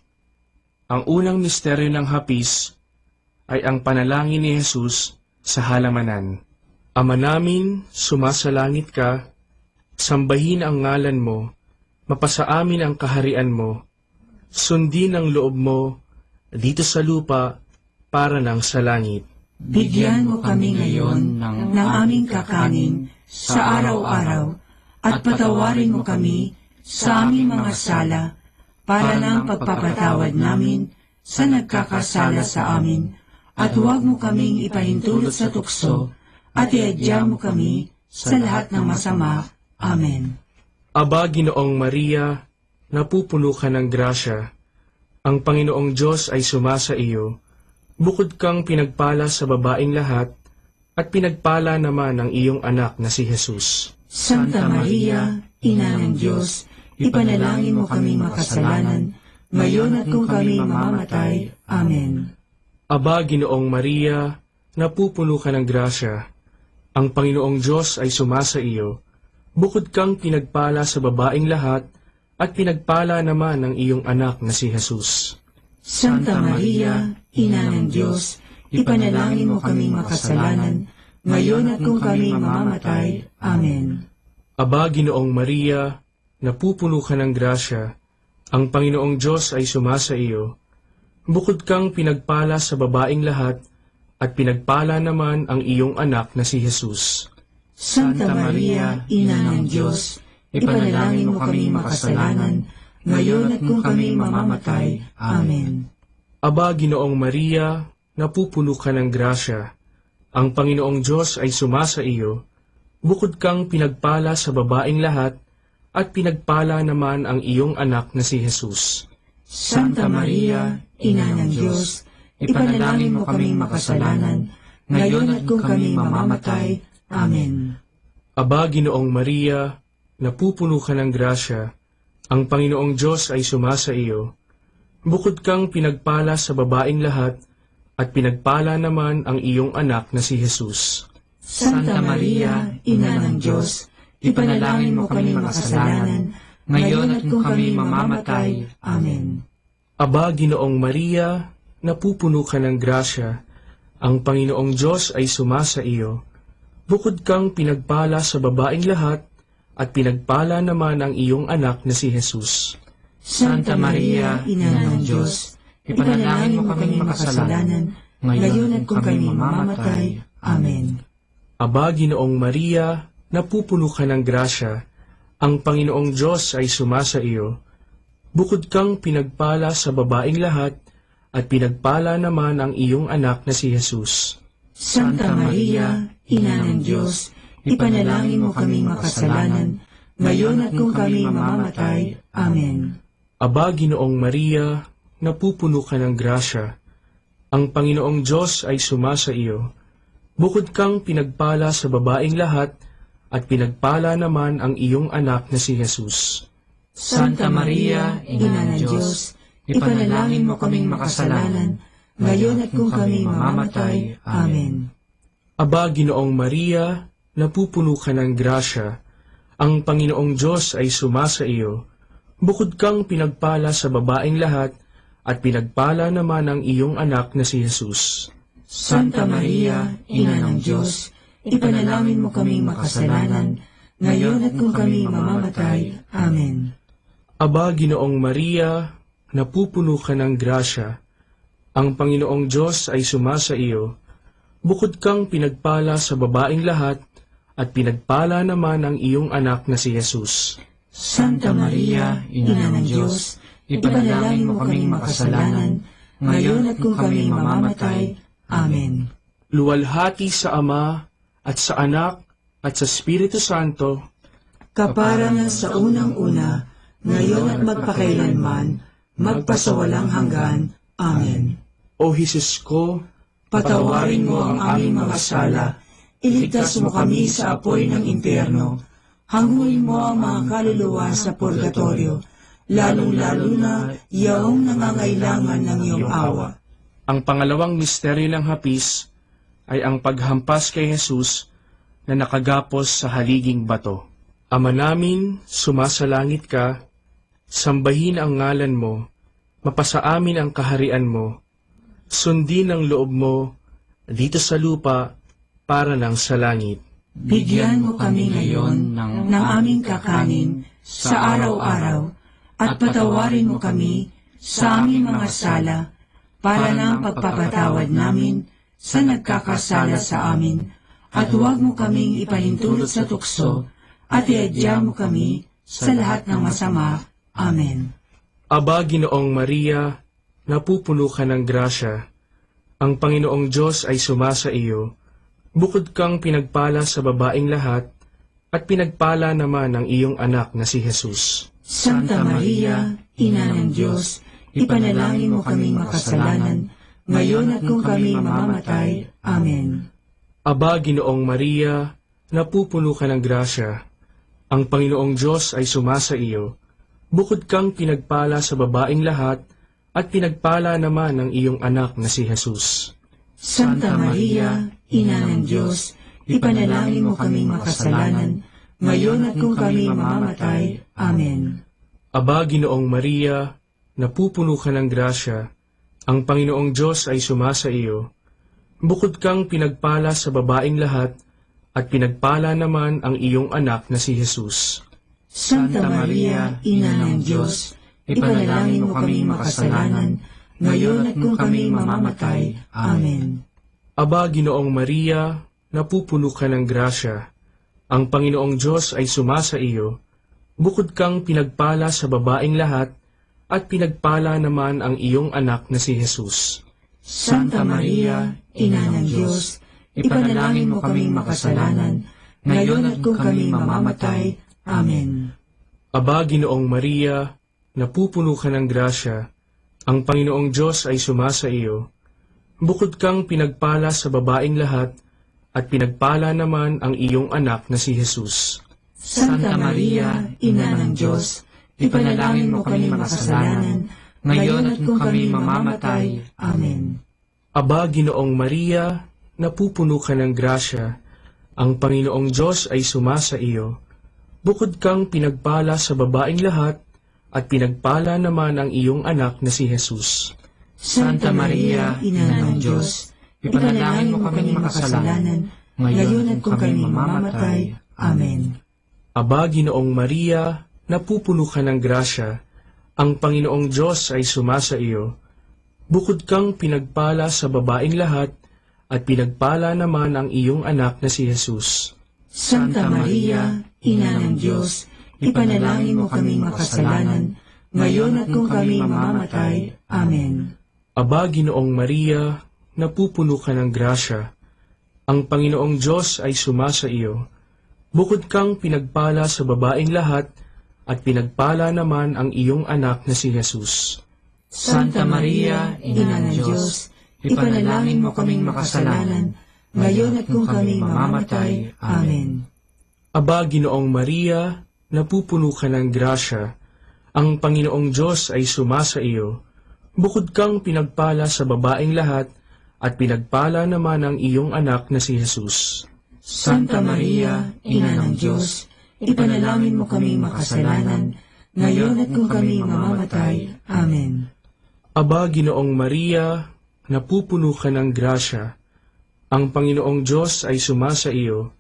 Ang unang misteryo ng hapis ay ang panalangin ni Jesus sa halamanan. Ama namin, sumasalangit ka, sambahin ang ngalan mo, mapasa amin ang kaharian mo, sundin ang loob mo dito sa lupa para ng sa langit. Bigyan mo kami ngayon ng aming kakanin sa araw-araw at patawarin mo kami sa aming mga sala para ng pagpapatawad namin sa nagkakasala sa amin at huwag mo kaming ipahintulot sa tukso at iadya mo kami sa lahat ng masama. Amen. Aba, Ginoong Maria, napupuno ka ng grasya, ang Panginoong Diyos ay sumasa iyo. Bukod kang pinagpala sa babaeng lahat, at pinagpala naman ang iyong anak na si Jesus. Santa Maria, Ina ng Diyos, ipanalangin mo kami makasalanan, ngayon at kung kami mamamatay. Amen. Aba, Ginoong Maria, napupuno ka ng grasya, ang Panginoong Diyos ay sumasa iyo. Bukod kang pinagpala sa babaeng lahat, at pinagpala naman ang iyong anak na si Jesus. Santa Maria, Ina ng Diyos, ipanalangin mo kami makasalanan, ngayon at kung kami mamamatay. Amen. Aba, Ginoong Maria, napupuno ka ng grasya, ang Panginoong Diyos ay sumasa iyo. Bukod kang pinagpala sa babaeng lahat, at pinagpala naman ang iyong anak na si Jesus. Santa Maria, Ina ng Diyos, ipanalangin mo kami makasalanan, ngayon at kung kami mamamatay. Amen. Aba, Ginoong Maria, napupuno ka ng grasya, ang Panginoong Diyos ay sumasa iyo. Bukod kang pinagpala sa babaeng lahat, at pinagpala naman ang iyong anak na si Jesus. Santa Maria, Ina ng Diyos, ipanalangin mo kaming makasalanan, ngayon at kung kami mamamatay. Amen. Aba, Ginoong Maria, napupuno ka ng grasya, ang Panginoong Diyos ay sumasa iyo. Bukod kang pinagpala sa babaeng lahat, at pinagpala naman ang iyong anak na si Jesus. Santa Maria, Ina ng Diyos, ipanalangin mo kaming makasalanan, ngayon at kung kami mamamatay. Amen. Aba, Ginoong Maria, napupuno ka ng grasya. Ang Panginoong Diyos ay sumasa iyo. Bukod kang pinagpala sa babaeng lahat, at pinagpala naman ang iyong anak na si Jesus. Santa Maria, Ina ng Diyos, ipanalangin mo kaming makasalanan, ngayon at kung kami mamamatay. Amen. Aba, Ginoong Maria, napupuno ka ng grasya. Ang Panginoong Diyos ay sumasa iyo. Bukod kang pinagpala sa babaeng lahat, at pinagpala naman ang iyong anak na si Jesus. Santa Maria, Ina ng Diyos, ipanalangin mo kaming makasalanan, ngayon at kung kami mamamatay. Amen. Aba, Ginoong Maria, napupuno ka ng grasya. Ang Panginoong Diyos ay sumasa iyo. Bukod kang pinagpala sa babaeng lahat, at pinagpala naman ang iyong anak na si Jesus. Santa Maria, Ina ng Diyos, ipanalangin mo kaming makasalanan, ngayon at kung kami mamamatay. Amen. Aba, Ginoong Maria, napupuno ka ng grasya. Ang Panginoong Diyos ay sumasa iyo. Bukod kang pinagpala sa babaeng lahat, at pinagpala naman ang iyong anak na si Jesus. Santa Maria, Ina ng Diyos, ipanalangin mo kaming makasalanan, ngayon at kung kami mamamatay. Amen. Aba, Ginoong Maria, napupuno ka ng grasya. Ang Panginoong Diyos ay sumasa iyo. Bukod kang pinagpala sa babaeng lahat, at pinagpala naman ang iyong anak na si Jesus. Santa Maria, Ina ng Diyos, ipanalangin mo kaming makasalanan, ngayon at kung kami mamamatay. Amen. Luwalhati sa Ama, at sa Anak, at sa Espiritu Santo, kaparangan sa unang-una, ngayon at magpakailanman, magpasawalang hanggan. Amen. O Jesus ko, Patawarin mo ang aming mga sala, iligtas mo kami sa apoy ng impyerno, hanguin mo ang mga kaluluwa sa purgatorio, lalong-lalo na yaong nangangailangan ng iyong awa. Ang pangalawang misteryo ng hapis ay ang paghampas kay Jesus na nakagapos sa haliging bato. Ama namin, sumasalangit ka, sambahin ang ngalan mo, mapasa amin ang kaharian mo, sundin ang loob mo dito sa lupa para lang sa langit. Bigyan mo kami ngayon ng aming kakanin sa araw-araw at patawarin mo kami sa aming mga sala para ng pagpapatawad namin sa nagkakasala sa amin, at huwag mo kaming ipahintulot sa tukso at iadya mo kami sa lahat ng masama. Amen. Aba, Ginoong Maria, napupuno ka ng grasya. Ang Panginoong Diyos ay sumasa iyo. Bukod kang pinagpala sa babaeng lahat, at pinagpala naman ang iyong anak na si Jesus. Santa Maria, Ina ng Diyos, ipanalangin mo kaming makasalanan, ngayon at kung kami mamamatay. Amen. Aba, Ginoong Maria, napupuno ka ng grasya. Ang Panginoong Diyos ay sumasa iyo. Bukod kang pinagpala sa babaeng lahat, at pinagpala naman ang iyong anak na si Jesus. Santa Maria, Ina ng Diyos, ipanalangin mo kaming makasalanan, ngayon at kung kami mamamatay. Amen. Aba, Ginoong Maria, napupuno ka ng grasya. Ang Panginoong Diyos ay sumasa iyo. Bukod kang pinagpala sa babaeng lahat, at pinagpala naman ang iyong anak na si Jesus. Santa Maria, Ina ng Diyos, ipanalangin mo kaming makasalanan, ngayon at kung kami mamamatay. Amen. Aba, Ginoong Maria, napupuno ka ng grasya. Ang Panginoong Diyos ay sumasa iyo. Bukod kang pinagpala sa babaeng lahat, at pinagpala naman ang iyong anak na si Jesus. Santa Maria, Ina ng Diyos, ipanalangin mo kaming makasalanan, ngayon at kung kami mamamatay. Amen. Aba, Ginoong Maria, napupuno ka ng grasya. Ang Panginoong Diyos ay sumasa iyo. Bukod kang pinagpala sa babaeng lahat, at pinagpala naman ang iyong anak na si Jesus. Santa Maria, Ina ng Diyos, ipanalangin mo kami makasalanan, ngayon at kung kami mamamatay. Amen. Aba, Ginoong Maria, napupuno ka ng grasya. Ang Panginoong Diyos ay sumasa iyo. Bukod kang pinagpala sa babaeng lahat, at pinagpala naman ang iyong anak na si Jesus. Santa Maria, Ina ng Diyos, ipanalangin mo kami makasalanan, ngayon at kung kami mamamatay. Amen. Aba, Ginoong Maria, napupuno ka ng grasya, ang Panginoong Diyos ay sumasa iyo. Bukod kang pinagpala sa babaeng lahat, at pinagpala naman ang iyong anak na si Jesus. Santa Maria, Ina ng Diyos, ipanalangin mo kaming makasalanan, ngayon at kung kami mamamatay. Amen. Aba, Ginoong Maria, napupuno ka ng grasya, ang Panginoong Diyos ay sumasa iyo. Bukod kang pinagpala sa babaeng lahat, at pinagpala naman ang iyong anak na si Jesus. Santa Maria, Ina ng Diyos, ipanalangin mo kaming makasalanan, ngayon at kung kami mamamatay. Amen. Aba, Ginoong Maria, napupuno ka ng grasya, ang Panginoong Diyos ay sumasa iyo. Bukod kang pinagpala sa babaeng lahat, at pinagpala naman ang iyong anak na si Jesus. Santa Maria, Ina ng Diyos, ipanalangin mo kaming makasalanan, ngayon at kung kami mamamatay. Amen. Aba, Ginoong Maria, napupuno ka ng grasya, ang Panginoong Diyos ay sumasa iyo.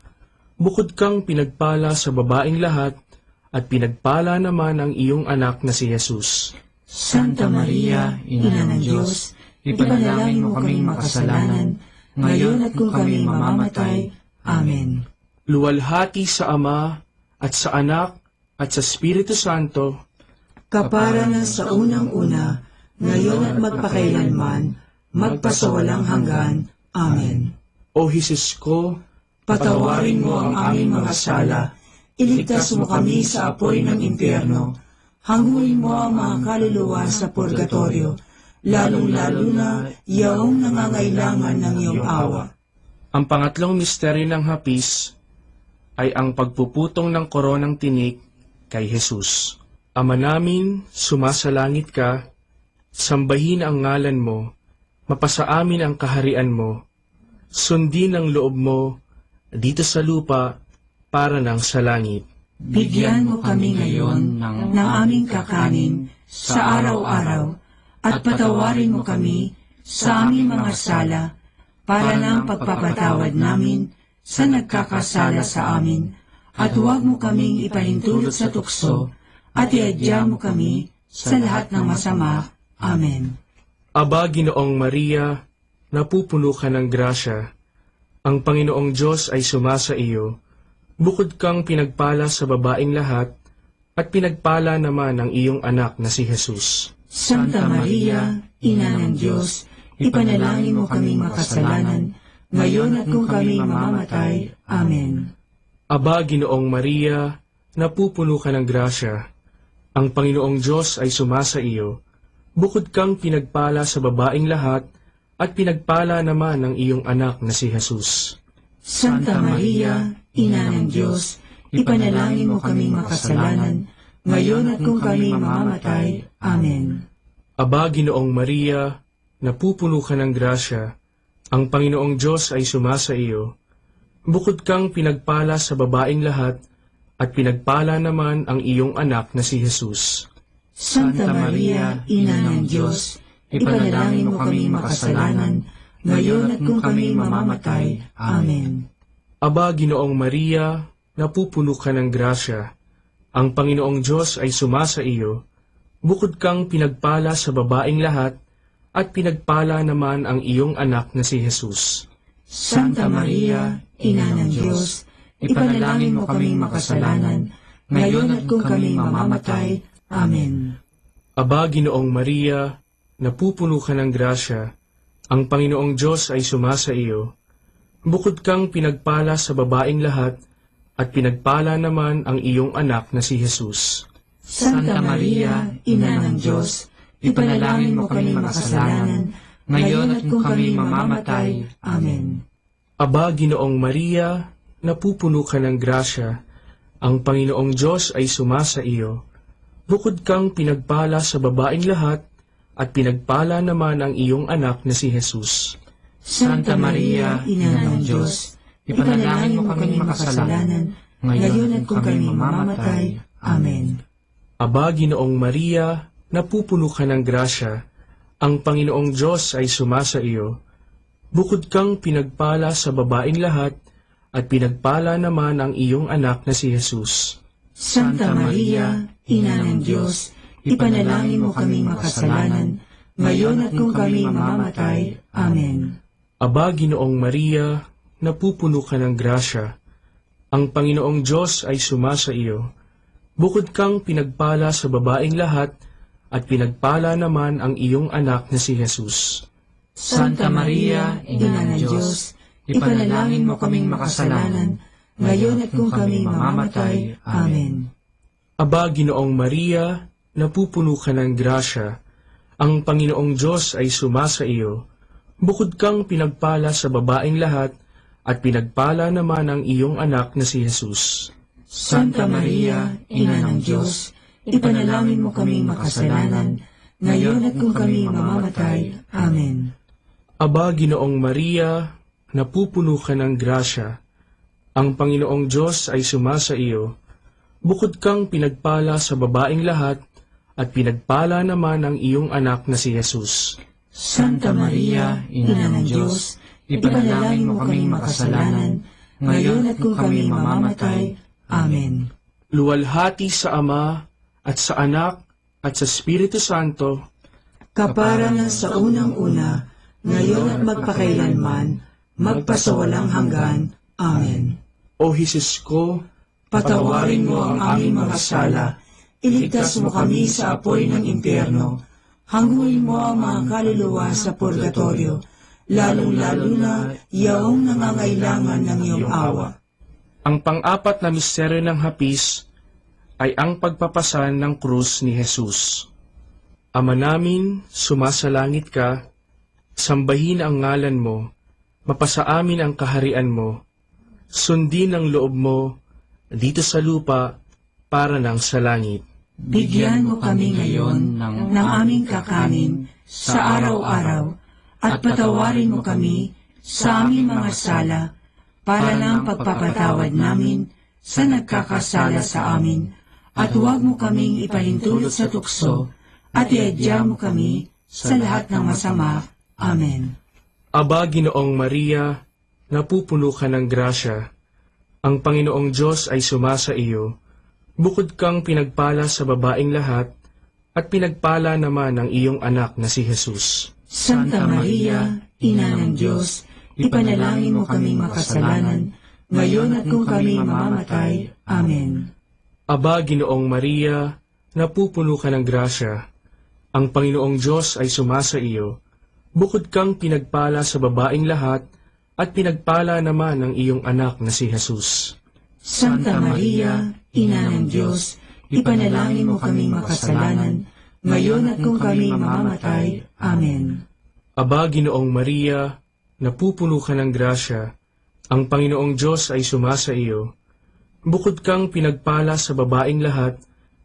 Bukod kang pinagpala sa babaeng lahat, at pinagpala naman ang iyong anak na si Jesus. Santa Maria, Ina ng Diyos, ipanalangin mo kaming makasalanan, ngayon at kung kami mamamatay. Amen. Luwalhati sa Ama, at sa Anak, at sa Espiritu Santo, kapara na sa unang-una, ngayon at magpakailanman, magpasawalang hanggan. Amen. O Jesus ko, Patawarin mo ang aming mga sala, iligtas mo kami sa apoy ng impyerno, hanguin mo ang mga kaluluwa sa purgatorio, lalong-lalo na yaong nangangailangan ng iyong awa. ang pangatlong misteryo ng hapis ay ang pagpuputong ng koronang tinik kay Jesus. Ama namin, sumasalangit ka, sambahin ang ngalan mo, mapasa amin ang kaharian mo, sundin ang loob mo dito sa lupa para ng sa langit. Bigyan mo kami ngayon ng aming kakanin sa araw-araw at patawarin mo kami sa aming mga sala para ng pagpapatawad namin sa nagkakasala sa amin at huwag mo kaming ipahintulot sa tukso at iadya mo kami sa lahat ng masama. Amen. Aba, Ginoong Maria, napupuno ka ng grasya. Ang Panginoong Diyos ay sumasa iyo. Bukod kang pinagpala sa babaeng lahat, at pinagpala naman ang iyong anak na si Jesus. Santa Maria, Ina ng Diyos, ipanalangin mo kaming makasalanan, ngayon at kung kami mamamatay. Amen. Aba, Ginoong Maria, napupuno ka ng grasya. Ang Panginoong Diyos ay sumasa iyo. Bukod kang pinagpala sa babaeng lahat, at pinagpala naman ang iyong anak na si Jesus. Santa Maria, Ina ng Diyos, ipanalangin mo kaming makasalanan, ngayon at kung kami mamamatay. Amen. Aba, Ginoong Maria, napupuno ka ng grasya. Ang Panginoong Diyos ay sumasa iyo. Bukod kang pinagpala sa babaeng lahat, at pinagpala naman ang iyong anak na si Jesus. Santa Maria, Ina ng Diyos, ipanalangin mo kaming makasalanan, ngayon at kung kami mamamatay. Amen. Aba, Ginoong Maria, napupuno ka ng grasya. Ang Panginoong Diyos ay sumasa iyo. Bukod kang pinagpala sa babaeng lahat, at pinagpala naman ang iyong anak na si Jesus. Santa Maria, Ina ng Diyos, ipanalangin mo kaming makasalanan, ngayon at kung kami mamamatay. Amen. Aba, Ginoong Maria, napupuno ka ng grasya. Ang Panginoong Diyos ay sumasa iyo. Bukod kang pinagpala sa babaeng lahat, at pinagpala naman ang iyong anak na si Jesus. Santa Maria, Ina ng Diyos, ipanalangin mo kaming makasalanan, ngayon at kung kami mamamatay. Amen. Aba, Ginoong Maria, napupuno ka ng grasya. Ang Panginoong Diyos ay sumasa iyo. Bukod kang pinagpala sa babaeng lahat, at pinagpala naman ang iyong anak na si Jesus. Santa Maria, Ina ng Diyos, ipanalangin mo kaming makasalanan, ngayon at kung kami mamamatay. Amen. Aba, Ginoong Maria, napupuno ka ng grasya. Ang Panginoong Diyos ay sumasa iyo. Bukod kang pinagpala sa babaeng lahat, at pinagpala naman ang iyong anak na si Jesus. Santa Maria, Ina ng Diyos, ipanalangin mo kaming makasalanan, ngayon at kung kami mamamatay. Amen. Aba, Ginoong Maria, napupuno ka ng grasya. Ang Panginoong Diyos ay sumasa iyo. Bukod kang pinagpala sa babaeng lahat, at pinagpala naman ang iyong anak na si Jesus. Santa Maria, Ina ng Diyos, ipanalangin mo kaming makasalanan, ngayon at kung kami mamamatay. Amen. Aba, Ginoong Maria, napupuno ka ng grasya. Ang Panginoong Diyos ay sumasa iyo. Bukod kang pinagpala sa babaeng lahat, at pinagpala naman ang iyong anak na si Jesus. Santa Maria, Ina ng Diyos, ipanalangin mo kaming makasalanan, ngayon at kung kami mamamatay. Amen. Aba, Ginoong Maria, napupuno ka ng grasya. Ang Panginoong Diyos ay sumasa iyo. Bukod kang pinagpala sa babaeng lahat, at pinagpala naman ang iyong anak na si Jesus. Santa Maria, Ina ng Diyos, ipanalangin mo kaming makasalanan, ngayon at kung kami mamamatay. Amen. Luwalhati sa Ama, at sa Anak, at sa Espiritu Santo, kapara na sa unang-una, ngayon at magpakailanman, magpasawalang hanggan. Amen. O Jesus ko, Patawarin mo ang aming mga sala, iligtas mo kami sa apoy ng impyerno, hangguin mo ang mga kaluluwa sa purgatorio, lalong-lalo na yaong nangangailangan ng iyong awa. ang pang-apat na misteryo ng hapis ay ang pagpapasan ng krus ni Jesus. Ama namin, sumasalangit ka, sambahin ang ngalan mo, mapasa amin ang kaharian mo, sundin ang loob mo, dito sa lupa, para ng sa langit. Bigyan mo kami ngayon ng aming kakanin sa araw-araw, at patawarin mo kami sa aming mga sala, para ng pagpapatawad namin sa nagkakasala sa amin, at huwag mo kaming ipahintulot sa tukso, at iadya mo kami sa lahat ng masama. Amen. Aba, Ginoong Maria, napupuno ka ng grasya. Ang Panginoong Diyos ay sumasa iyo. Bukod kang pinagpala sa babaeng lahat, at pinagpala naman ang iyong anak na si Jesus. Santa Maria, Ina ng Diyos, ipanalangin mo kaming makasalanan, ngayon at kung kami mamamatay. Amen. Aba, Ginoong Maria, napupuno ka ng grasya. Ang Panginoong Diyos ay sumasa iyo. Bukod kang pinagpala sa babaeng lahat, at pinagpala naman ang iyong anak na si Jesus. Santa Maria, Ina ng Diyos, ipanalangin mo kaming makasalanan, ngayon at kung kami mamamatay. Amen. Aba, Ginoong Maria, napupuno ka ng grasya. Ang Panginoong Diyos ay sumasa iyo. Bukod kang pinagpala sa babaeng lahat,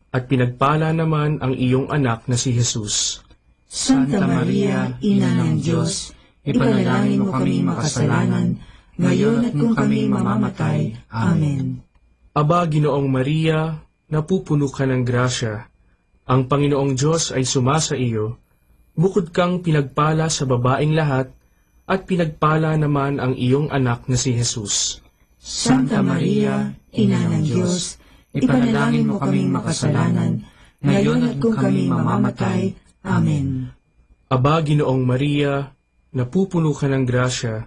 at pinagpala naman ang iyong anak na si Jesus. Santa Maria, Ina ng Diyos, ipanalangin mo kaming makasalanan, ngayon at kung kami mamamatay. Amen. Aba, Ginoong Maria, napupuno ka ng grasya. Ang Panginoong Diyos ay sumasa iyo. Bukod kang pinagpala sa babaeng lahat, at pinagpala naman ang iyong anak na si Jesus. Santa Maria, Ina ng Diyos, ipanalangin mo kaming makasalanan, ngayon at kung kami mamamatay. Amen. Aba, Ginoong Maria, napupuno ka ng grasya.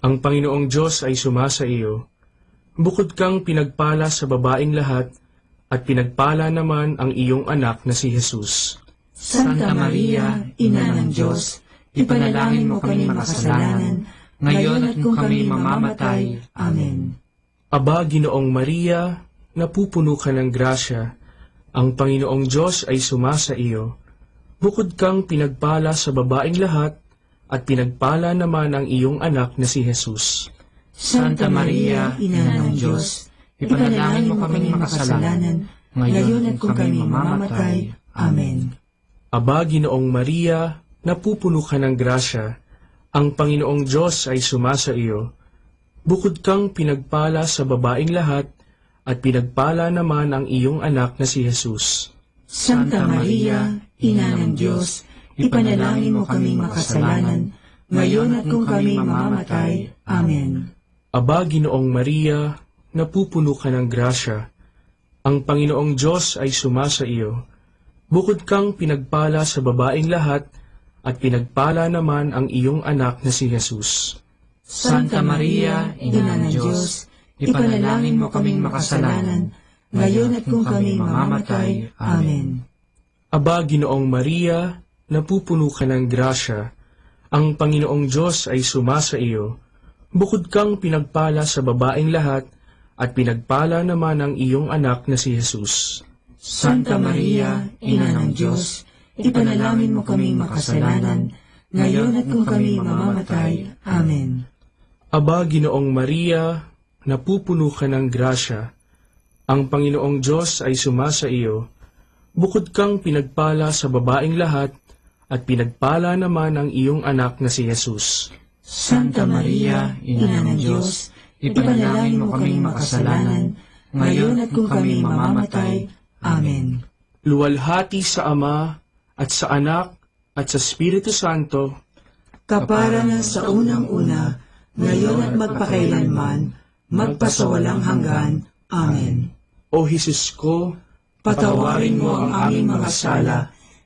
Ang Panginoong Diyos ay sumasa iyo. Bukod kang pinagpala sa babaeng lahat, at pinagpala naman ang iyong anak na si Jesus. Santa Maria, Ina ng Diyos, ipanalangin mo kaming makasalanan, ngayon at kung kami mamamatay. Amen. Aba, Ginoong Maria, napupuno ka ng grasya. Ang Panginoong Diyos ay sumasa iyo. Bukod kang pinagpala sa babaeng lahat, at pinagpala naman ang iyong anak na si Jesus. Santa Maria, Ina ng Diyos, ipanalangin mo kaming makasalanan, ngayon at kung kami mamamatay. Amen. Aba, Ginoong Maria, napupuno ka ng grasya. Ang Panginoong Diyos ay sumasa iyo. Bukod kang pinagpala sa babaeng lahat, at pinagpala naman ang iyong anak na si Jesus. Santa Maria, Ina ng Diyos, ipanalangin mo kaming makasalanan, ngayon at kung kami mamamatay. Amen. Aba, Ginoong Maria, napupuno ka ng grasya. Ang Panginoong Diyos ay sumasa iyo. Bukod kang pinagpala sa babaeng lahat, at pinagpala naman ang iyong anak na si Jesus. Santa Maria, Ina ng Diyos, ipanalangin mo kaming makasalanan, ngayon at kung kami mamamatay. Amen. Aba, Ginoong Maria, napupuno ka ng grasya. Ang Panginoong Diyos ay sumasa iyo. Bukod kang pinagpala sa babaeng lahat, at pinagpala naman ang iyong anak na si Jesus. Santa Maria, Ina ng Diyos, ipanalangin mo kaming makasalanan, ngayon at kung kami mamamatay. Amen. Aba, Ginoong Maria, napupuno ka ng grasya. Ang Panginoong Diyos ay sumasa iyo. Bukod kang pinagpala sa babaeng lahat, at pinagpala naman ang iyong anak na si Jesus. Santa Maria, Ina ng Diyos, ipanalangin mo kaming makasalanan, ngayon at kung kami mamamatay. Amen. Luwalhati sa Ama, at sa Anak, at sa Espiritu Santo, kapara na sa unang-una, ngayon at magpakailanman, magpasawalang hanggan. Amen. O Jesus ko, Patawarin mo ang aming mga sala,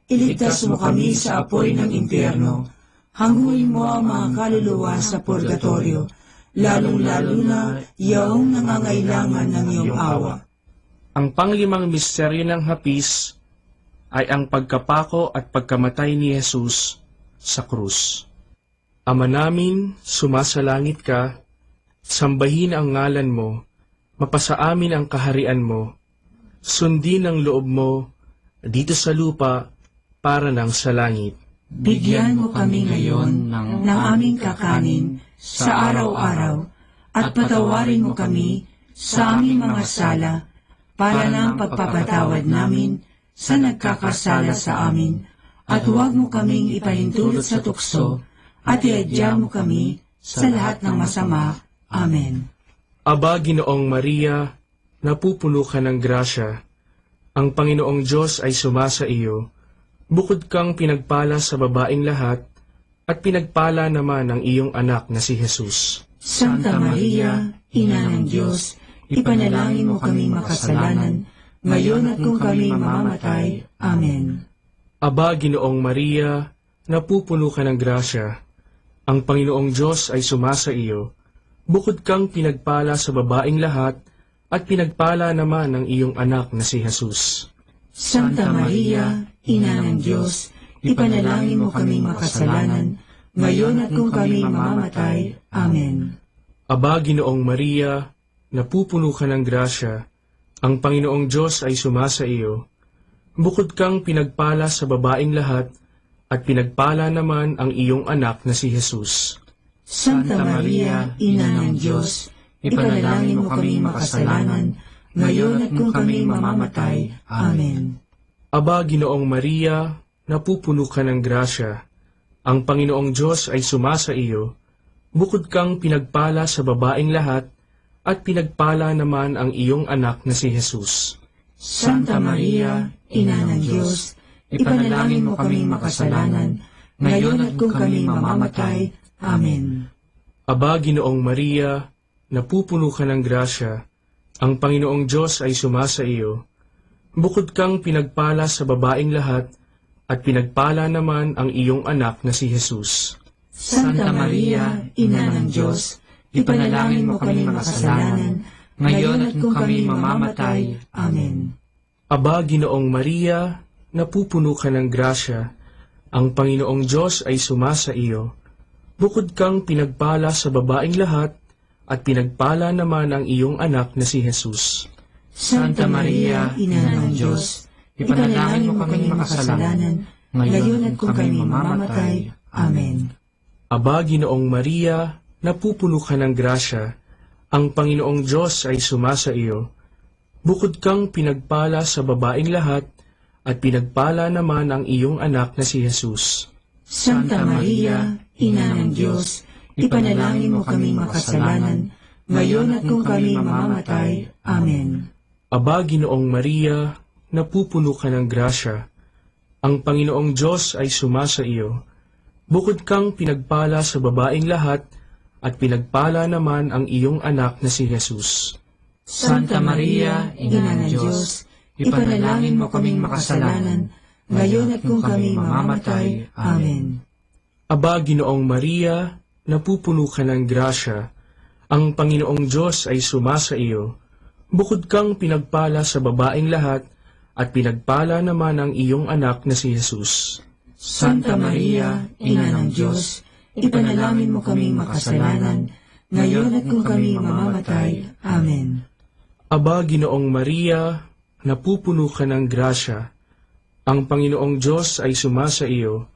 iligtas mo kami sa apoy ng impyerno, hanguin mo ang mga kaluluwa sa purgatorio, lalong-lalo na yaong nangangailangan ng iyong awa. ang panglimang misteryo ng hapis ay ang pagkapako at pagkamatay ni Jesus sa krus. Ama namin, sumasalangit ka, sambahin ang ngalan mo, mapasa amin ang kaharian mo, sundin ang loob mo dito sa lupa para ng sa langit. Bigyan mo kami ngayon ng aming kakanin sa araw-araw at patawarin mo kami sa aming mga sala para ng pagpapatawad namin sa nagkakasala sa amin at huwag mo kaming ipahintulot sa tukso at iadya mo kami sa lahat ng masama. Amen. Aba, Ginoong Maria, napupuno ka ng grasya. Ang Panginoong Diyos ay sumasa iyo. Bukod kang pinagpala sa babaeng lahat, at pinagpala naman ang iyong anak na si Jesus. Santa Maria, Ina ng Diyos, ipanalangin mo kaming makasalanan, ngayon at kung kami mamamatay. Amen. Aba, Ginoong Maria, napupuno ka ng grasya. Ang Panginoong Diyos ay sumasa iyo. Bukod kang pinagpala sa babaeng lahat, at pinagpala naman ang iyong anak na si Jesus. Santa Maria, Ina ng Diyos, ipanalangin mo kaming makasalanan, ngayon at kung kami mamamatay. Amen. Aba, Ginoong Maria, napupuno ka ng grasya. Ang Panginoong Diyos ay sumasa iyo. Bukod kang pinagpala sa babaeng lahat, at pinagpala naman ang iyong anak na si Jesus. Santa Maria, Ina ng Diyos, ipanalangin mo kaming makasalanan, ngayon at kung kami mamamatay. Amen. Aba, Ginoong Maria, napupuno ka ng grasya. Ang Panginoong Diyos ay sumasa iyo. Bukod kang pinagpala sa babaeng lahat, at pinagpala naman ang iyong anak na si Jesus. Santa Maria, Ina ng Diyos, ipanalangin mo kaming makasalanan, ngayon at kung kami mamamatay. Amen. Aba, Ginoong Maria, napupuno ka ng grasya. Ang Panginoong Diyos ay sumasa iyo. Bukod kang pinagpala sa babaeng lahat, at pinagpala naman ang iyong anak na si Jesus. Santa Maria, Ina ng Diyos, ipanalangin mo kaming makasalanan, ngayon at kung kami mamamatay. Amen. Aba, Ginoong Maria, napupuno ka ng grasya. Ang Panginoong Diyos ay sumasa iyo. Bukod kang pinagpala sa babaeng lahat, at pinagpala naman ang iyong anak na si Jesus. Santa Maria, Ina ng Diyos, ipanalangin mo kaming makasalanan, ngayon at kung kami mamamatay. Amen. Aba, Ginoong Maria, napupuno ka ng grasya. Ang Panginoong Diyos ay sumasa iyo. Bukod kang pinagpala sa babaeng lahat, at pinagpala naman ang iyong anak na si Jesus. Santa Maria, Ina ng Diyos, ipanalangin mo kaming makasalanan, ngayon at kung kami mamamatay. Amen. Aba, Ginoong Maria, napupuno ka ng grasya. Ang Panginoong Diyos ay sumasa iyo. Bukod kang pinagpala sa babaeng lahat, at pinagpala naman ang iyong anak na si Jesus. Santa Maria, Ina ng Diyos, ipanalangin mo kaming makasalanan, ngayon at kung kami mamamatay. Amen. Aba, Ginoong Maria, napupuno ka ng grasya, ang Panginoong Diyos ay sumasa iyo. Bukod kang pinagpala sa babaeng lahat, at pinagpala naman ang iyong anak na si Jesus. Santa Maria, Ina ng Diyos, ipanalangin mo kaming makasalanan, ngayon at kung kami mamamatay. Amen. Aba, Ginoong Maria, napupuno ka ng grasya, ang Panginoong Diyos ay sumasa iyo.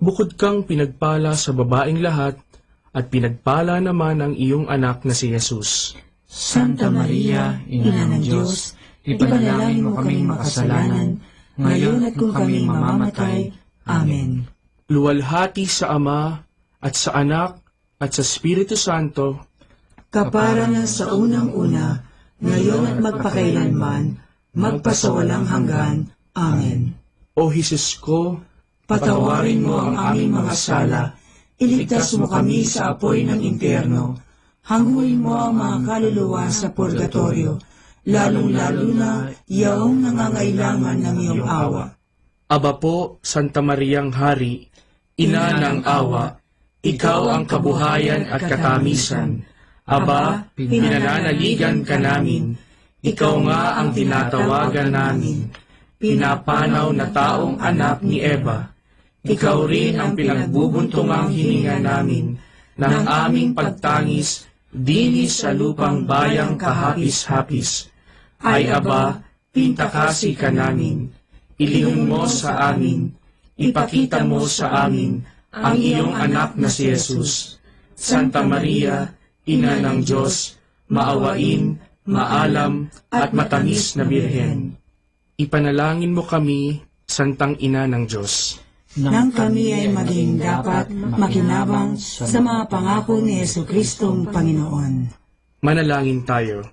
Bukod kang pinagpala sa babaeng lahat, at pinagpala naman ang iyong anak na si Jesus. Santa Maria, Ina ng Diyos, ipanalangin mo kaming makasalanan, ngayon at kung kami mamamatay. Amen. Luwalhati sa Ama, at sa Anak, at sa Espiritu Santo, kapara na sa unang-una, ngayon at magpakailanman, magpasawalang hanggan. Amen. O Jesus ko, Patawarin mo ang aming mga sala, iligtas mo kami sa apoy ng impyerno, hanguin mo ang mga kaluluwa sa purgatorio, lalong-lalo na yaong nangangailangan ng iyong awa. Aba po, Santa Mariang Hari, Ina ng awa, ikaw ang kabuhayan at katamisan. Aba, pinananaligan ka namin, ikaw nga ang tinatawagan namin. Pinapanaw na taong anak ni Eva, ikaw rin ang pinagbubuntungang hininga namin ng aming pagtangis dinis sa lupang bayang kahapis-hapis. Ay aba, pintakasi ka namin, ilihong mo sa amin, ipakita mo sa amin ang iyong anak na si Jesus. Santa Maria, Ina ng Diyos, maawain, maalam, at matamis na Birhen. Ipanalangin mo kami, Santang Ina ng Diyos, nang kami ay maging dapat makinabang sa mga pangako ni Jesucristong Panginoon. Manalangin tayo.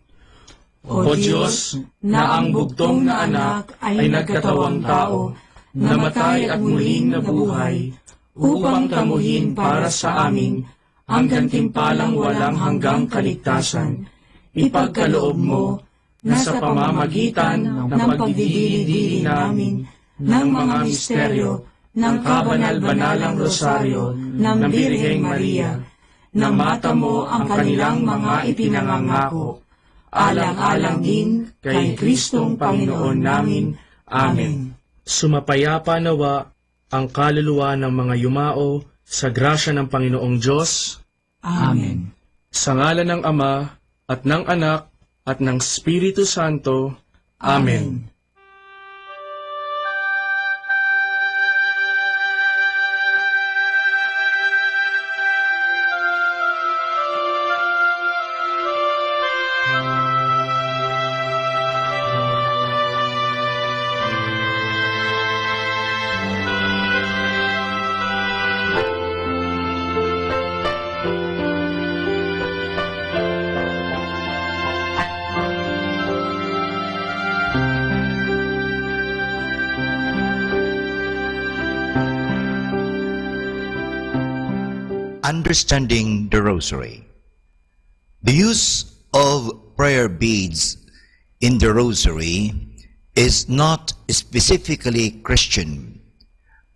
O Diyos, na ang bugtong na anak ay nagkatawang tao, namatay at muling nabuhay, upang tamuhin para sa amin ang gantimpalang walang hanggang kaligtasan. Ipagkaloob mo na sa pamamagitan ng pagdidili-dili namin ng mga misteryo ng kabanal-banalang rosaryo ng Birheng Maria, na mata mo ang kanilang mga ipinangangako, alang-alang din kay Kristong Panginoon namin. Amen. Sumapayapa nawa ang kaluluwa ng mga yumao sa grasya ng Panginoong Diyos. Amen. Sa ngalan ng Ama, at ng Anak, at ng Espiritu Santo. Amen. Understanding the Rosary. The use of prayer beads in the Rosary is not specifically Christian,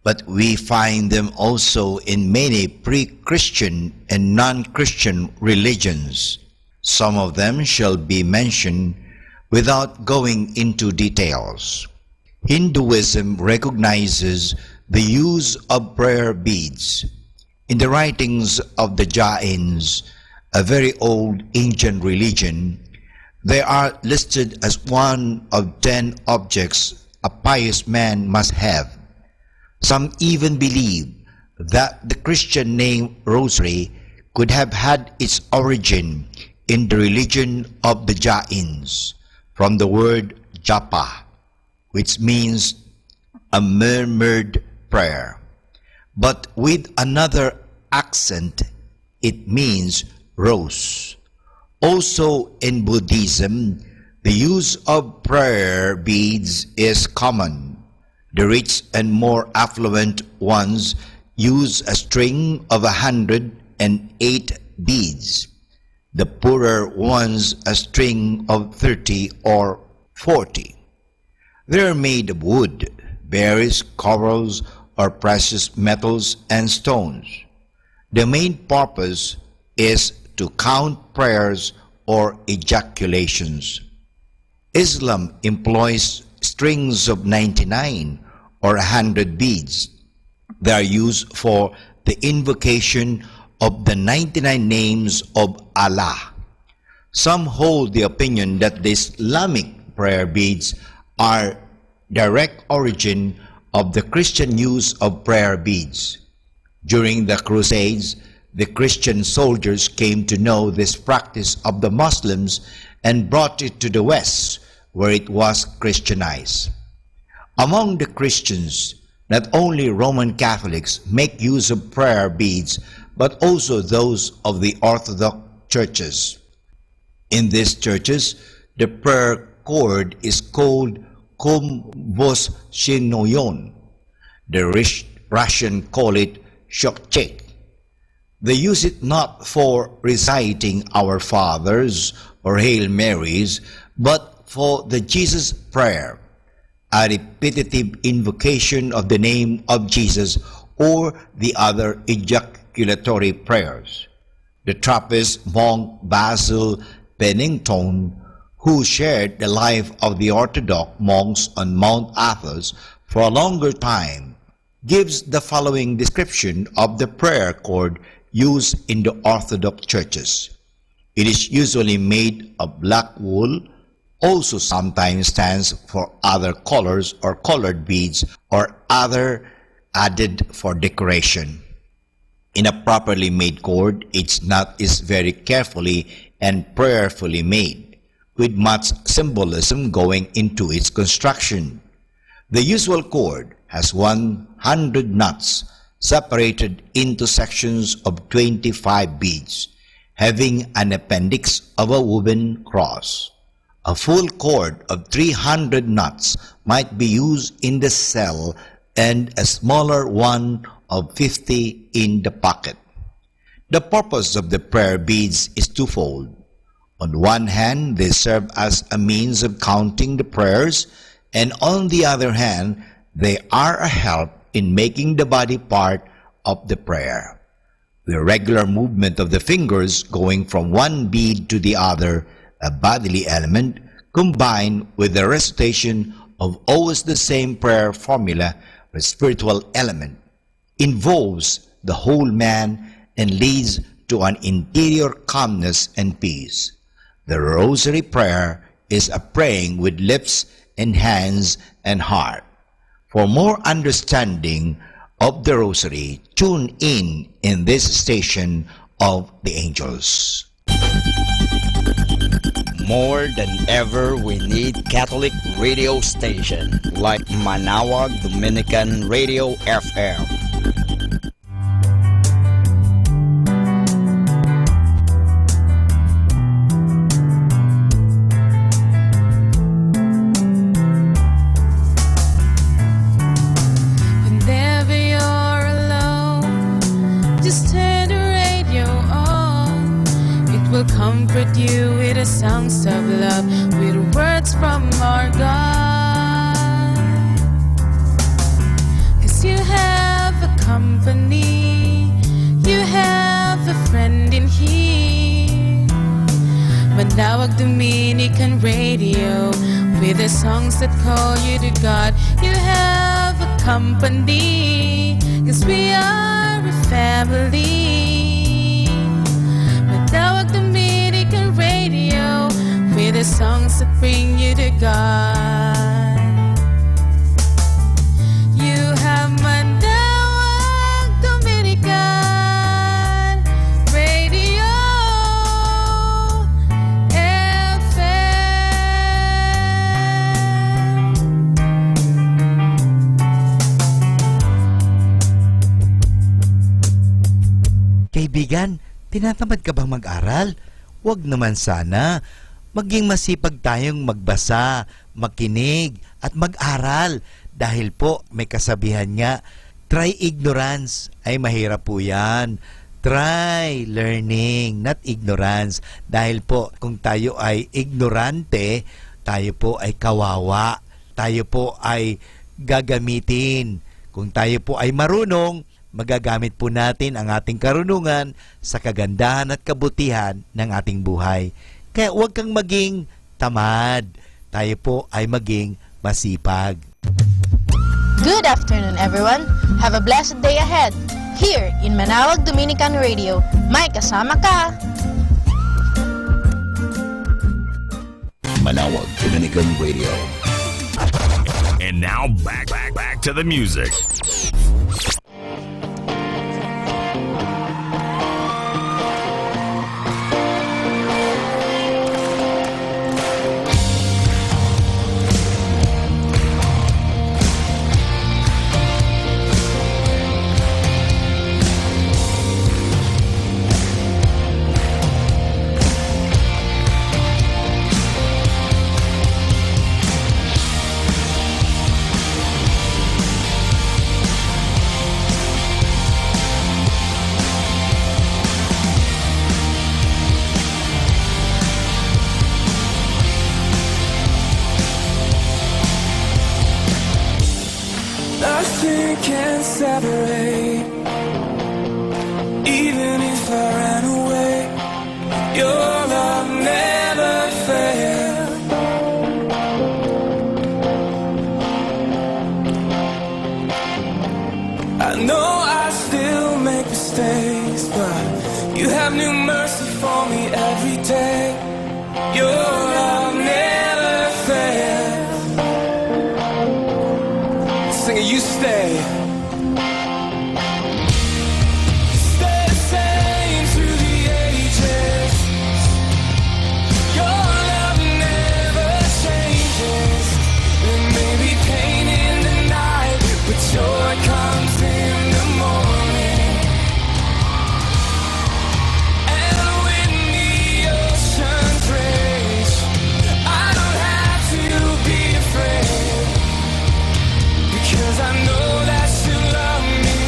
but we find them also in many pre-Christian and non-Christian religions. Some of them shall be mentioned without going into details. Hinduism recognizes the use of prayer beads. In the writings of the Jains, a very old ancient religion, they are listed as one of 10 objects a pious man must have. Some even believe that the Christian name Rosary could have had its origin in the religion of the Jains, from the word japa, which means a murmured prayer. But with another accent, it means rose. Also in Buddhism, the use of prayer beads is common. The rich and more affluent ones use a string of 108 beads. The poorer ones a string of 30 or 40. They are made of wood, berries, corals, or precious metals and stones. The main purpose is to count prayers or ejaculations. Islam employs strings of 99 or 100 beads. They are used for the invocation of the 99 names of Allah. Some hold the opinion that the Islamic prayer beads are direct origin of the Christian use of prayer beads. During the Crusades, the Christian soldiers came to know this practice of the Muslims and brought it to the West, where it was Christianized. Among the Christians, not only Roman Catholics make use of prayer beads, but also those of the Orthodox churches. In these churches, the prayer cord is called komvoshchinoyon. The Russian call it shokchek. They use it not for reciting Our Fathers or Hail Marys, but for the Jesus prayer, a repetitive invocation of the name of Jesus or the other ejaculatory prayers. The Trappist monk Basil Pennington, who shared the life of the Orthodox monks on Mount Athos for a longer time, gives the following description of the prayer cord used in the Orthodox churches. It is usually made of black wool, also sometimes stands for other colors or colored beads or other added for decoration. In a properly made cord, its knot is very carefully and prayerfully made, with much symbolism going into its construction. The usual cord has 100 knots separated into sections of 25 beads, having an appendix of a woven cross. A full cord of 300 knots might be used in the cell and a smaller one of 50 in the pocket. The purpose of the prayer beads is twofold. On one hand, they serve as a means of counting the prayers, and on the other hand, they are a help in making the body part of the prayer. The regular movement of the fingers going from one bead to the other, a bodily element, combined with the recitation of always the same prayer formula, a spiritual element, involves the whole man and leads to an interior calmness and peace. The rosary prayer is a praying with lips and hands and heart. For more understanding of the rosary, tune in this station of the angels. More than ever, we need Catholic radio station like Manawag Dominican Radio FM. Whenever you're alone, just turn the radio on. It will comfort you with the songs of love, with words from our God. 'Cause you have a company, you have a friend in here. Manawag Dominican Radio, with the songs that call you to God. You have a company, 'cause we are a family. Manawag Dominican Radio, with the songs that bring you to God. You have Manawag Dominican Radio FM. Kaibigan, tinatamad ka bang mag-aral? Huwag naman sana. Maging masipag tayong magbasa, makinig, at mag-aral Dahil po, may kasabihan nga, try ignorance. Ay, mahirap po yan. Try learning, not ignorance. Dahil po, kung tayo ay ignorante, tayo po ay kawawa. Tayo po ay gagamitin. Kung tayo po ay marunong, magagamit po natin ang ating karunungan sa kagandahan at kabutihan ng ating buhay. Kaya huwag kang maging tamad. Tayo po ay maging masipag. Good afternoon, everyone. Have a blessed day ahead. Here in Manawag Dominican Radio, may kasama ka. Manawag Dominican Radio. And now back to the music. Nothing can separate. Even if I ran away, your love never failed. I know I still make mistakes, but you have new mercy for me every day. Your love never fails. Singing, you stay. Stay the same through the ages. Your love never changes. There may be pain in the night, but joy comes in the morning. And when the oceans rage, I don't have to be afraid. Because I know that you love me.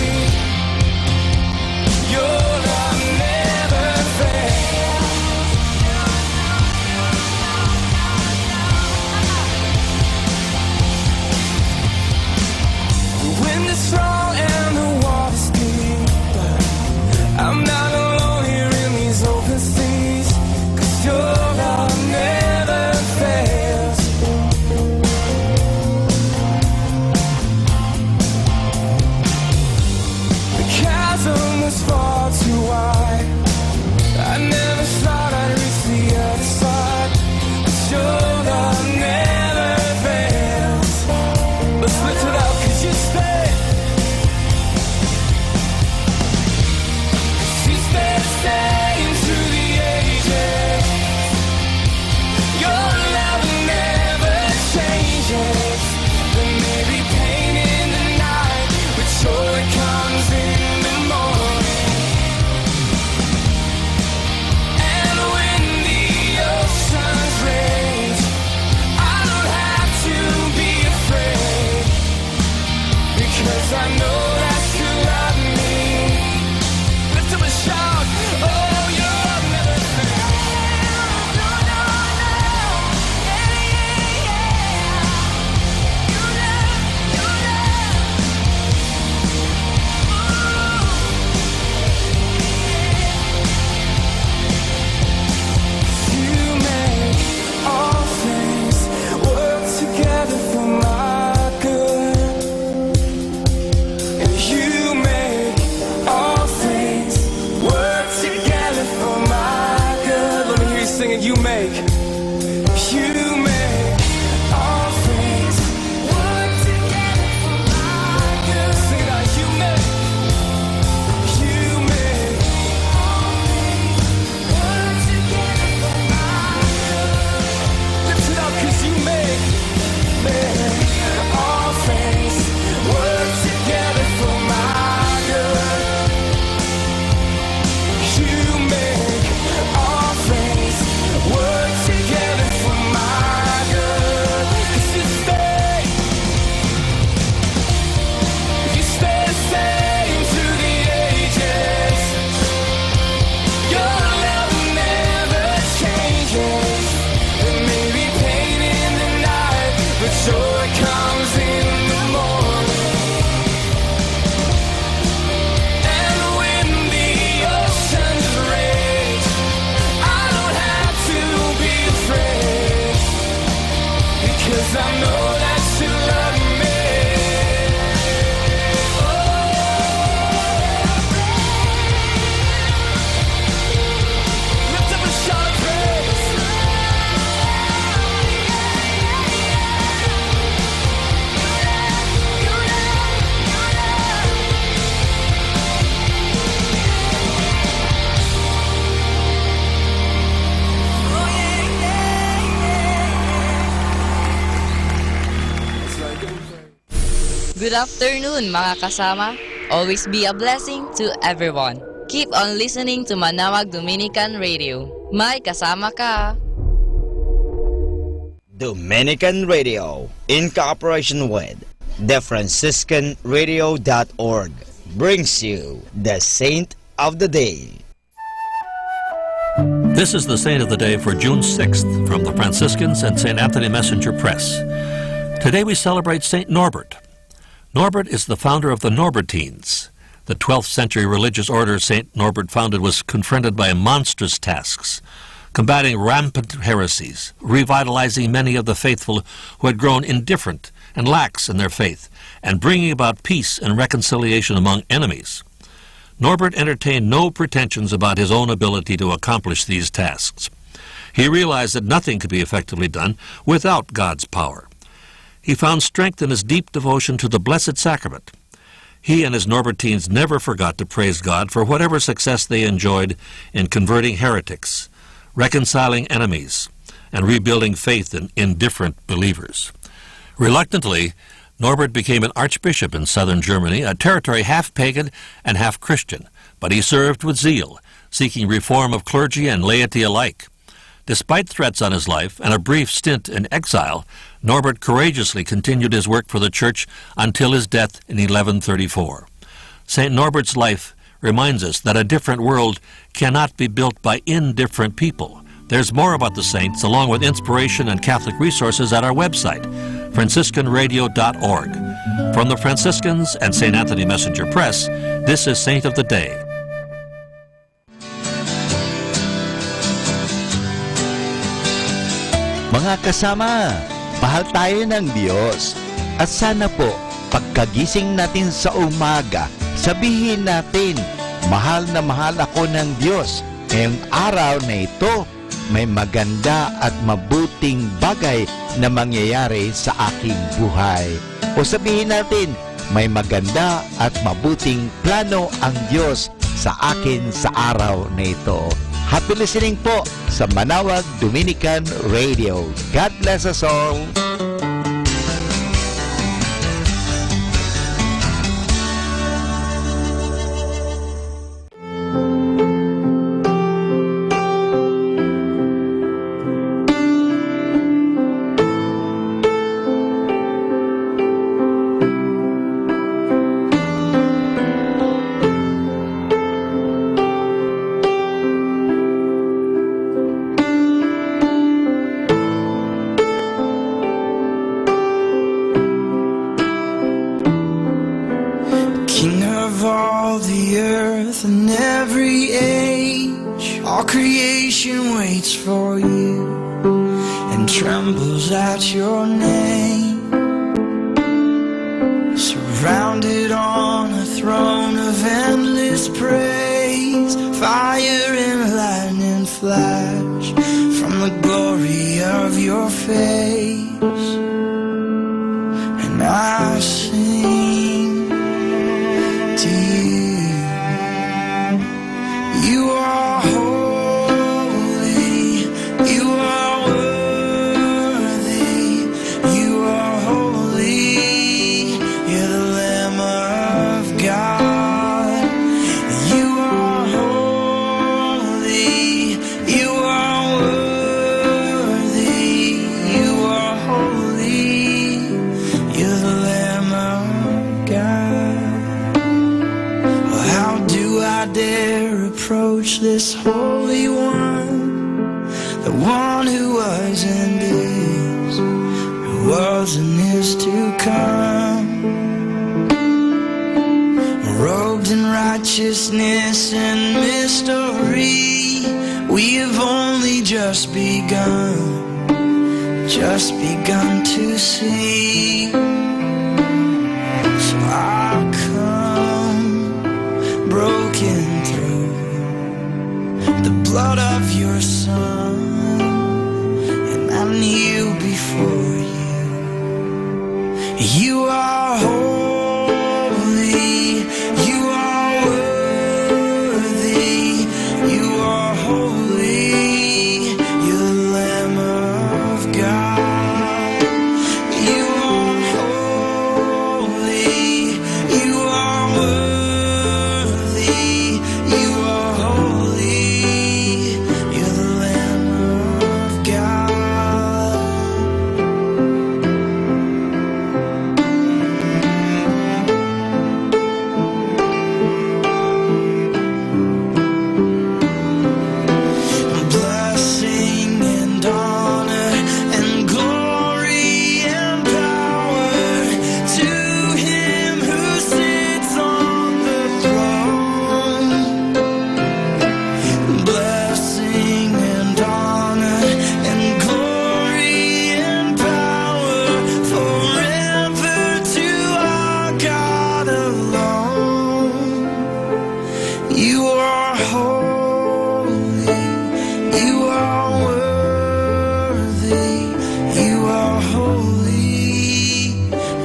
Your love never fails. The wind is strong and the water's deep, but I'm not alone here in these open seas. 'Cause your love never fails. The chasm was far too wide. I never thought I'd reach the other side. But your love never fails. Let's lift it up, 'cause you stay. joy comes in the morning. And when the oceans rage, I don't have to be afraid, because I know that you love me. Lift up a shout of praise. Good afternoon mga kasama. Always be a blessing to everyone. Keep on listening to Manawag Dominican Radio. May kasama ka. Dominican Radio, in cooperation with the FranciscanRadio.org, brings you the Saint of the Day. This is the Saint of the Day for June 6th from the Franciscans and St. Anthony Messenger Press. Today we celebrate St. Norbert. Norbert is the founder of the Norbertines. The 12th century religious order St. Norbert founded was confronted by monstrous tasks, combating rampant heresies, revitalizing many of the faithful who had grown indifferent and lax in their faith, and bringing about peace and reconciliation among enemies. Norbert entertained no pretensions about his own ability to accomplish these tasks. He realized that nothing could be effectively done without God's power. He found strength in his deep devotion to the Blessed Sacrament. He and his Norbertines never forgot to praise God for whatever success they enjoyed in converting heretics, reconciling enemies, and rebuilding faith in indifferent believers. Reluctantly, Norbert became an archbishop in southern Germany, a territory half pagan and half Christian, but he served with zeal, seeking reform of clergy and laity alike. Despite threats on his life and a brief stint in exile, Norbert courageously continued his work for the Church until his death in 1134. St. Norbert's life reminds us that a different world cannot be built by indifferent people. There's more about the saints, along with inspiration and Catholic resources at our website, FranciscanRadio.org. From the Franciscans and St. Anthony Messenger Press, this is Saint of the Day. Mga kasama, mahal tayo ng Diyos. At sana po, pagkagising natin sa umaga, sabihin natin, mahal na mahal ako ng Diyos. Ngayong araw na ito, may maganda at mabuting bagay na mangyayari sa aking buhay. O sabihin natin, may maganda at mabuting plano ang Diyos sa akin sa araw na ito. Happy listening po sa Manawag Dominican Radio. God bless us all. King of all the earth and every age, all creation waits for you and trembles at your name. Surrounded on a throne of endless praise, fire and lightning flash from the glory of your face. And I sing to you. You are holy, you are worthy, you are holy, you're the Lamb of God. You are holy, you are worthy, you are holy, you're the Lamb of God. Well, how do I dare approach this Holy One, the one who was and is, who was and is to come, robed in righteousness and mystery. We've only just begun to see. So I'll come broken through the blood of your Son, and I kneel before you. You are holy, you are worthy, you are holy, you're the Lamb of God. You are holy, you are worthy, you are holy, you're the Lamb of God. Blessing and honor and glory and power to him who sits on the throne. Blessing and honor and glory and power forever to our God alone. You are holy, you are worthy, you are holy,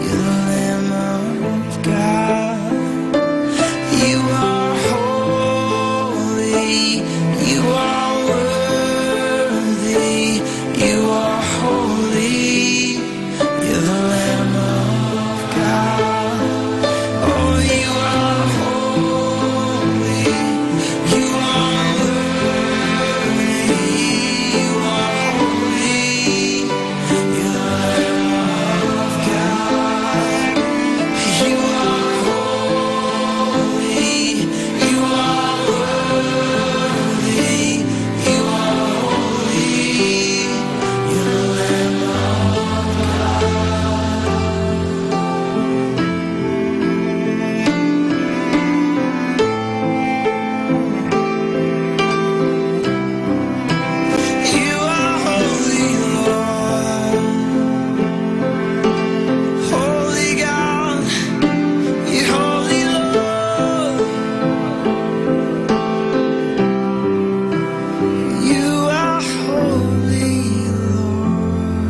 you're the Lamb of God. You are holy, you are worthy, you are holy, you're the Lamb of God. Oh, you are holy, you are worthy, you are holy, you're the Lamb of God. You are holy, you are worthy, you are holy, you're the Lamb of You are holy, Lord, holy God, you're holy, Lord. You are holy, Lord.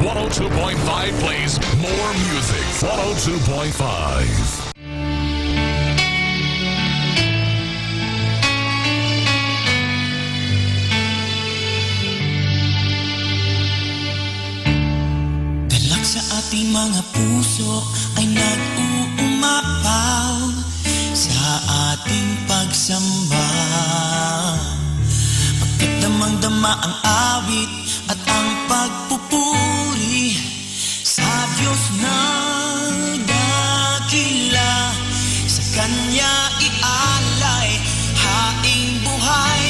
102.5 plays more music. 102.5. Dalak sa ating mga puso ay nag-uumapaw sa ating pagsamba. Pagkadamang-dama ang awit at ang pagpupuri sa Diyos na dakila. Sa Kanya ialay haing buhay,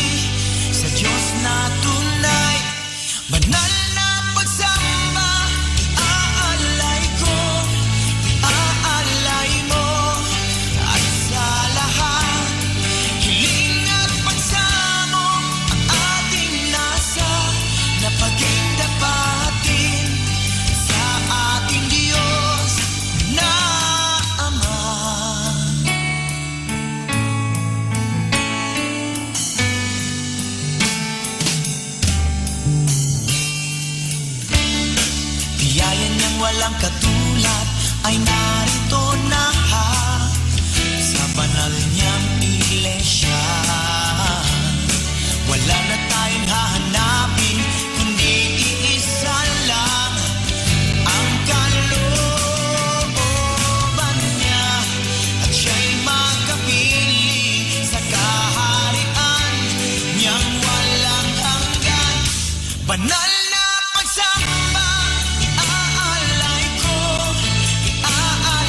sa Diyos na tunay. Banal na pagsamba, iaalay ko, iaalay mo. At sa lahat, hiling at pagsamo ang ating nasa na pagdapatin sa ating Diyos na Ama. Biyaya niyang walang katulad ay narito na sa banal niyang iglesia. Wala na tayong hahanapin, kundi iisa lang ang kalooban niya, at siya'y magkapiling sa kaharian niyang walang hanggan. Banal na pagsamba, iaalay ko, iaalay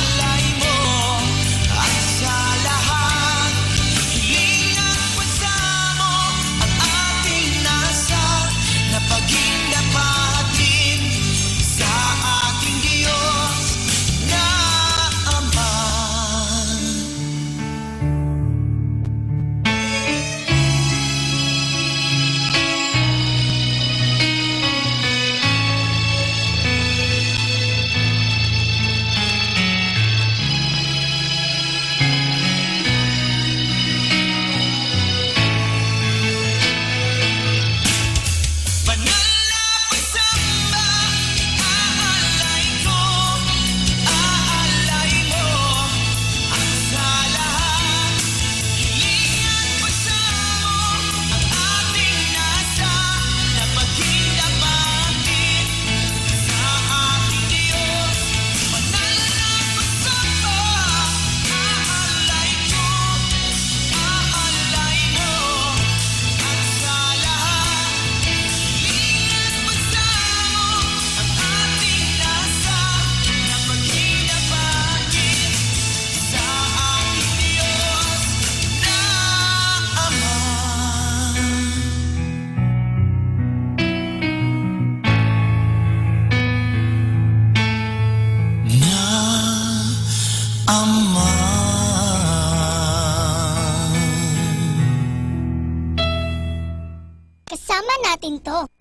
natin to.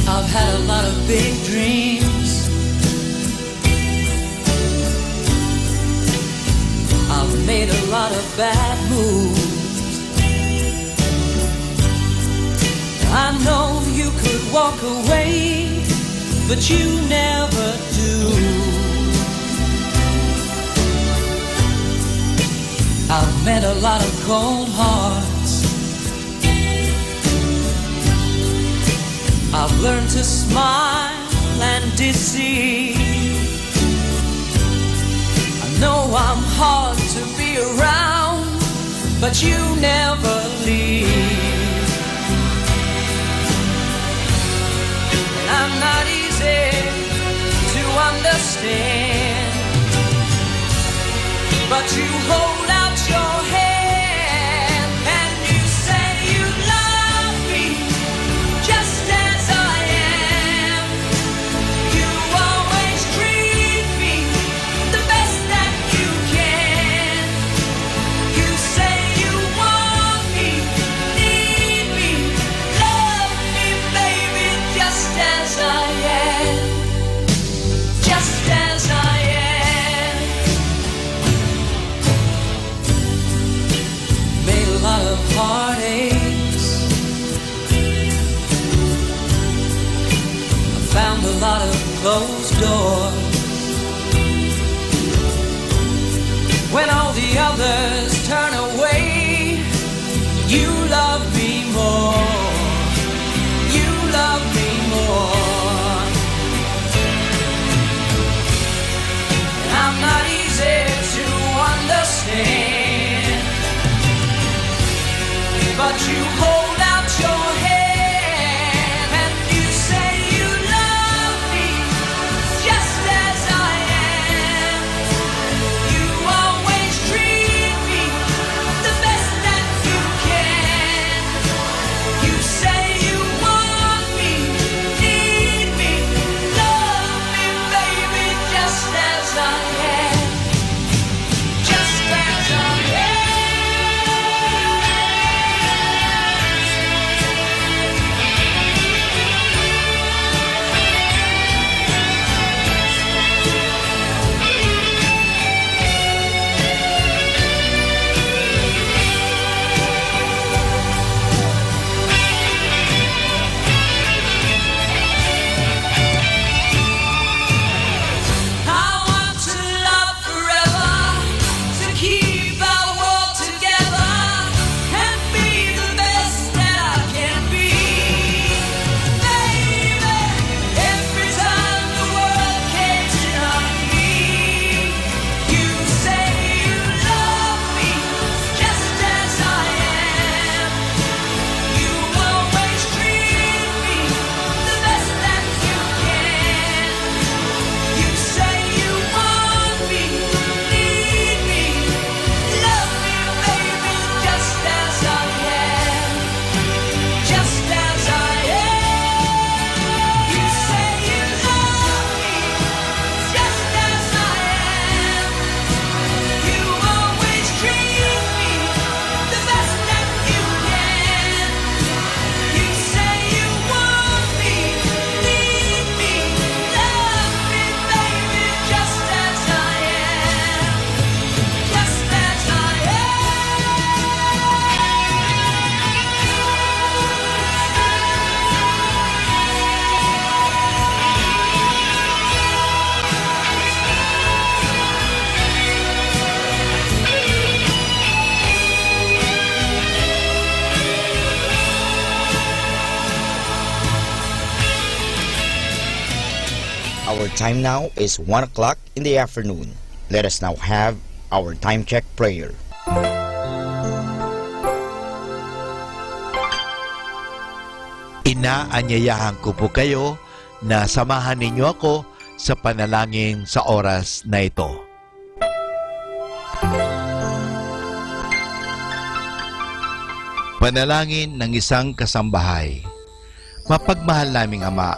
I've had a lot of big dreams. I've made a lot of bad moves. I know you could walk away, but you never do. I've met a lot of cold hearts. I've learned to smile and deceive. I know I'm hard to be around, but you never leave. I'm not easy to understand, but you hold out your hand and you say you love me just as I am. You always treat me the best that you can. You say you want me, need me, love me, baby, just as I am. Just as I am. Made a lot of heartaches. I found a lot of closed doors. When all the others turn away, you love me more. You love me more. I'm not easy to understand, but you hold out your hand and you say you love me just as I am. You always treat me the best that you can. You say you want me, need me, love me, baby, just as I am. Just as I am. I want to love forever, to keep our world together, and be the best that I can be. Baby, every time the world caves in on me, you say you love me just as I am. You always treat me the best that you can. You say you want me, need me, love me, baby, just as I am. Just as I am. You say you love me, just as I am. You always treat me the best that you can. You say you want me, need me, love me, baby, just as I am. Just as I Our time now is 1 o'clock in the afternoon. Let us now have our time check prayer. Inaanyayahan ko po kayo na samahan ninyo ako sa panalangin sa oras na ito. Panalangin ng isang kasambahay. Mapagmahal naming Ama,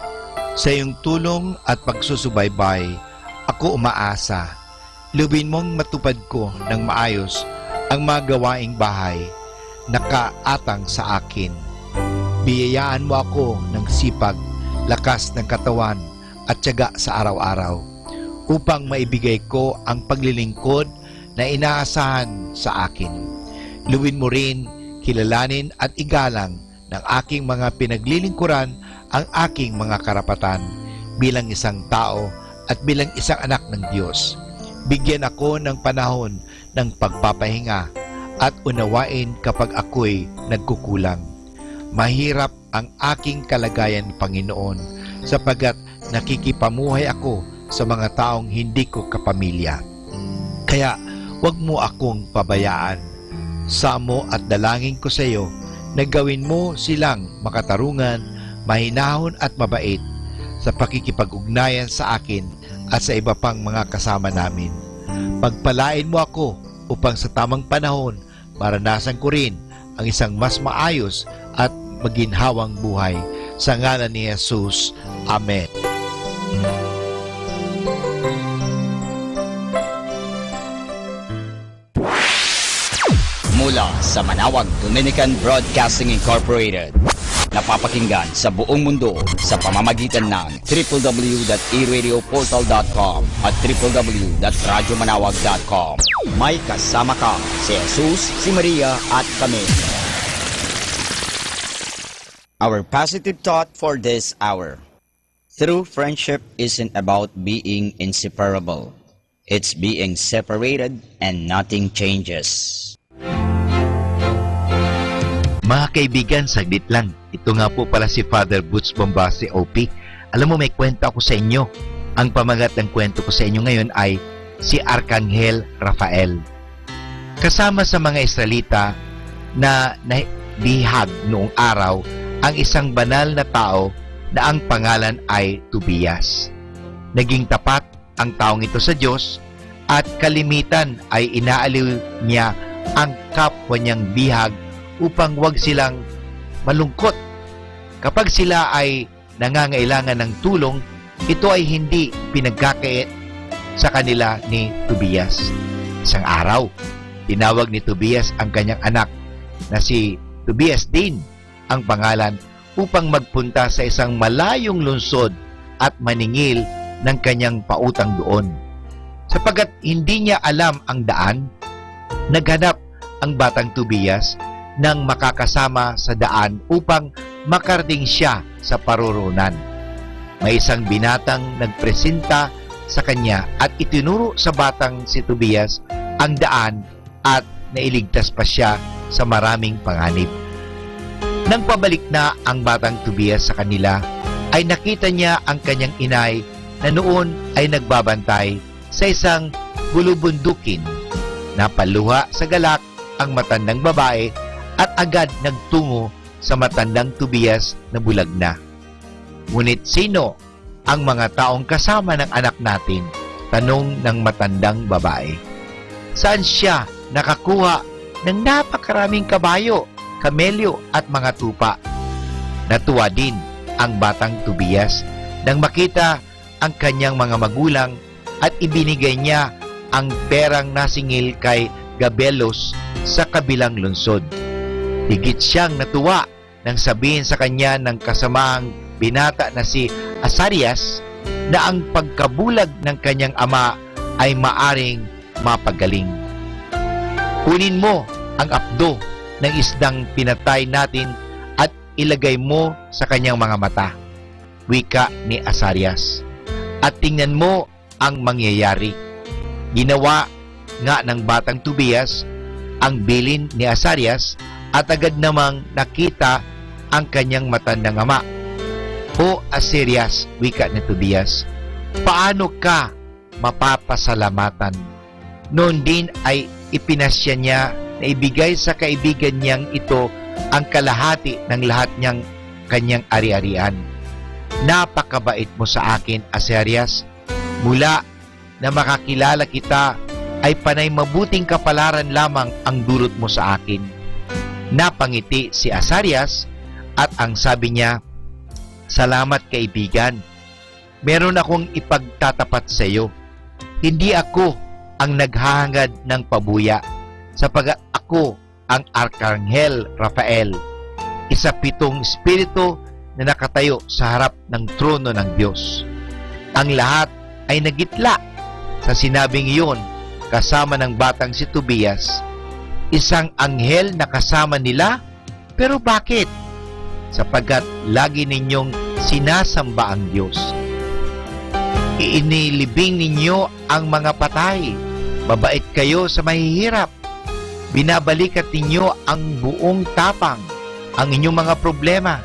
sa iyong tulong at pagsusubaybay, ako umaasa. Lubin mong matupad ko ng maayos ang mga gawaing bahay na kaatang sa akin. Biyayaan mo ako ng sipag, lakas ng katawan at tiyaga sa araw-araw upang maibigay ko ang paglilingkod na inaasahan sa akin. Luwin mo rin, kilalanin at igalang ng aking mga pinaglilingkuran ang aking mga karapatan bilang isang tao at bilang isang anak ng Diyos. Bigyan ako ng panahon ng pagpapahinga at unawain kapag ako'y nagkukulang. Mahirap ang aking kalagayan, Panginoon, sapagkat nakikipamuhay ako sa mga taong hindi ko kapamilya. Kaya huwag mo akong pabayaan. Samo at dalangin ko sa iyo na gawin mo silang makatarungan, mahinahon at mabait sa pakikipag-ugnayan sa akin at sa iba pang mga kasama namin. Pagpalain mo ako upang sa tamang panahon maranasan ko rin ang isang mas maayos at maginhawang buhay. Sa ngalan ni Jesus. Amen. Mula sa Manawag Dominican Broadcasting Incorporated, napapakinggan sa buong mundo sa pamamagitan ng www.eradioportal.com at www.radyomanawag.com. May kasama ka si Jesus, si Maria at kami. Our positive thought for this hour. True friendship isn't about being inseparable. It's being separated and nothing changes. Mga kaibigan, saglit lang. Ito nga po pala si Father Boots Bombase, OP. Alam mo, may kwento ako sa inyo. Ang pamagat ng kwento ko sa inyo ngayon ay si Arkanghel Rafael. Kasama sa mga Israelita na nabihag noong araw ang isang banal na tao na ang pangalan ay Tobias. Naging tapat ang taong ito sa Diyos at kalimitan ay inaaliw niya ang kapwa niyang bihag upang wag silang malungkot. Kapag sila ay nangangailangan ng tulong, ito ay hindi pinagkakait sa kanila ni Tobias. Isang araw, tinawag ni Tobias ang kanyang anak na si Tobias din ang pangalan upang magpunta sa isang malayong lungsod at maningil ng kanyang pautang doon. Sapagkat hindi niya alam ang daan, naghanap ang batang Tobias nang makakasama sa daan upang makarating siya sa paruroonan. May isang binatang nagpresenta sa kanya at itinuro sa batang si Tobias ang daan at nailigtas pa siya sa maraming panganib. Nang pabalik na ang batang Tobias sa kanila, ay nakita niya ang kanyang inay na noon ay nagbabantay sa isang bulubundukin. Napaluha sa galak ang matandang babae at agad nagtungo sa matandang Tobias na bulag na. Ngunit sino ang mga taong kasama ng anak natin? Tanong ng matandang babae. Saan siya nakakuha ng napakaraming kabayo, kamelyo at mga tupa? Natuwa din ang batang Tobias nang makita ang kanyang mga magulang at ibinigay niya ang perang nasingil kay Gabelos sa kabilang lungsod. Higit siyang natuwa nang sabihin sa kanya ng kasamahang binata na si Asarias na ang pagkabulag ng kanyang ama ay maaring mapagaling. Kunin mo ang apdo ng isdang pinatay natin at ilagay mo sa kanyang mga mata, wika ni Asarias, at tingnan mo ang mangyayari. Ginawa nga ng batang Tobias ang bilin ni Asarias at agad namang nakita ang kanyang matandang ama. O Asarias, wika ni Tobias, paano ka mapapasalamatan? Noon din ay ipinasya niya na ibigay sa kaibigan niyang ito ang kalahati ng lahat niyang kanyang ari-arian. Napakabait mo sa akin, Asarias. Mula na makakilala kita ay panay mabuting kapalaran lamang ang dulot mo sa akin. Napangiti si Azarias at ang sabi niya, "Salamat kaibigan. Meron akong ipagtatapat sa iyo. Hindi ako ang naghahangad ng pabuya, sapagat ako ang Arkanghel Rafael, isa 7 espiritu na nakatayo sa harap ng trono ng Diyos. Ang lahat ay nagitla sa sinabing iyon kasama ng batang si Tobias, isang anghel na kasama nila. Pero bakit? Sapagkat lagi ninyong sinasamba ang Diyos. Inilibing ninyo ang mga patay. Mabait kayo sa mahihirap. Binabalikat ninyo ang buong tapang, ang inyong mga problema.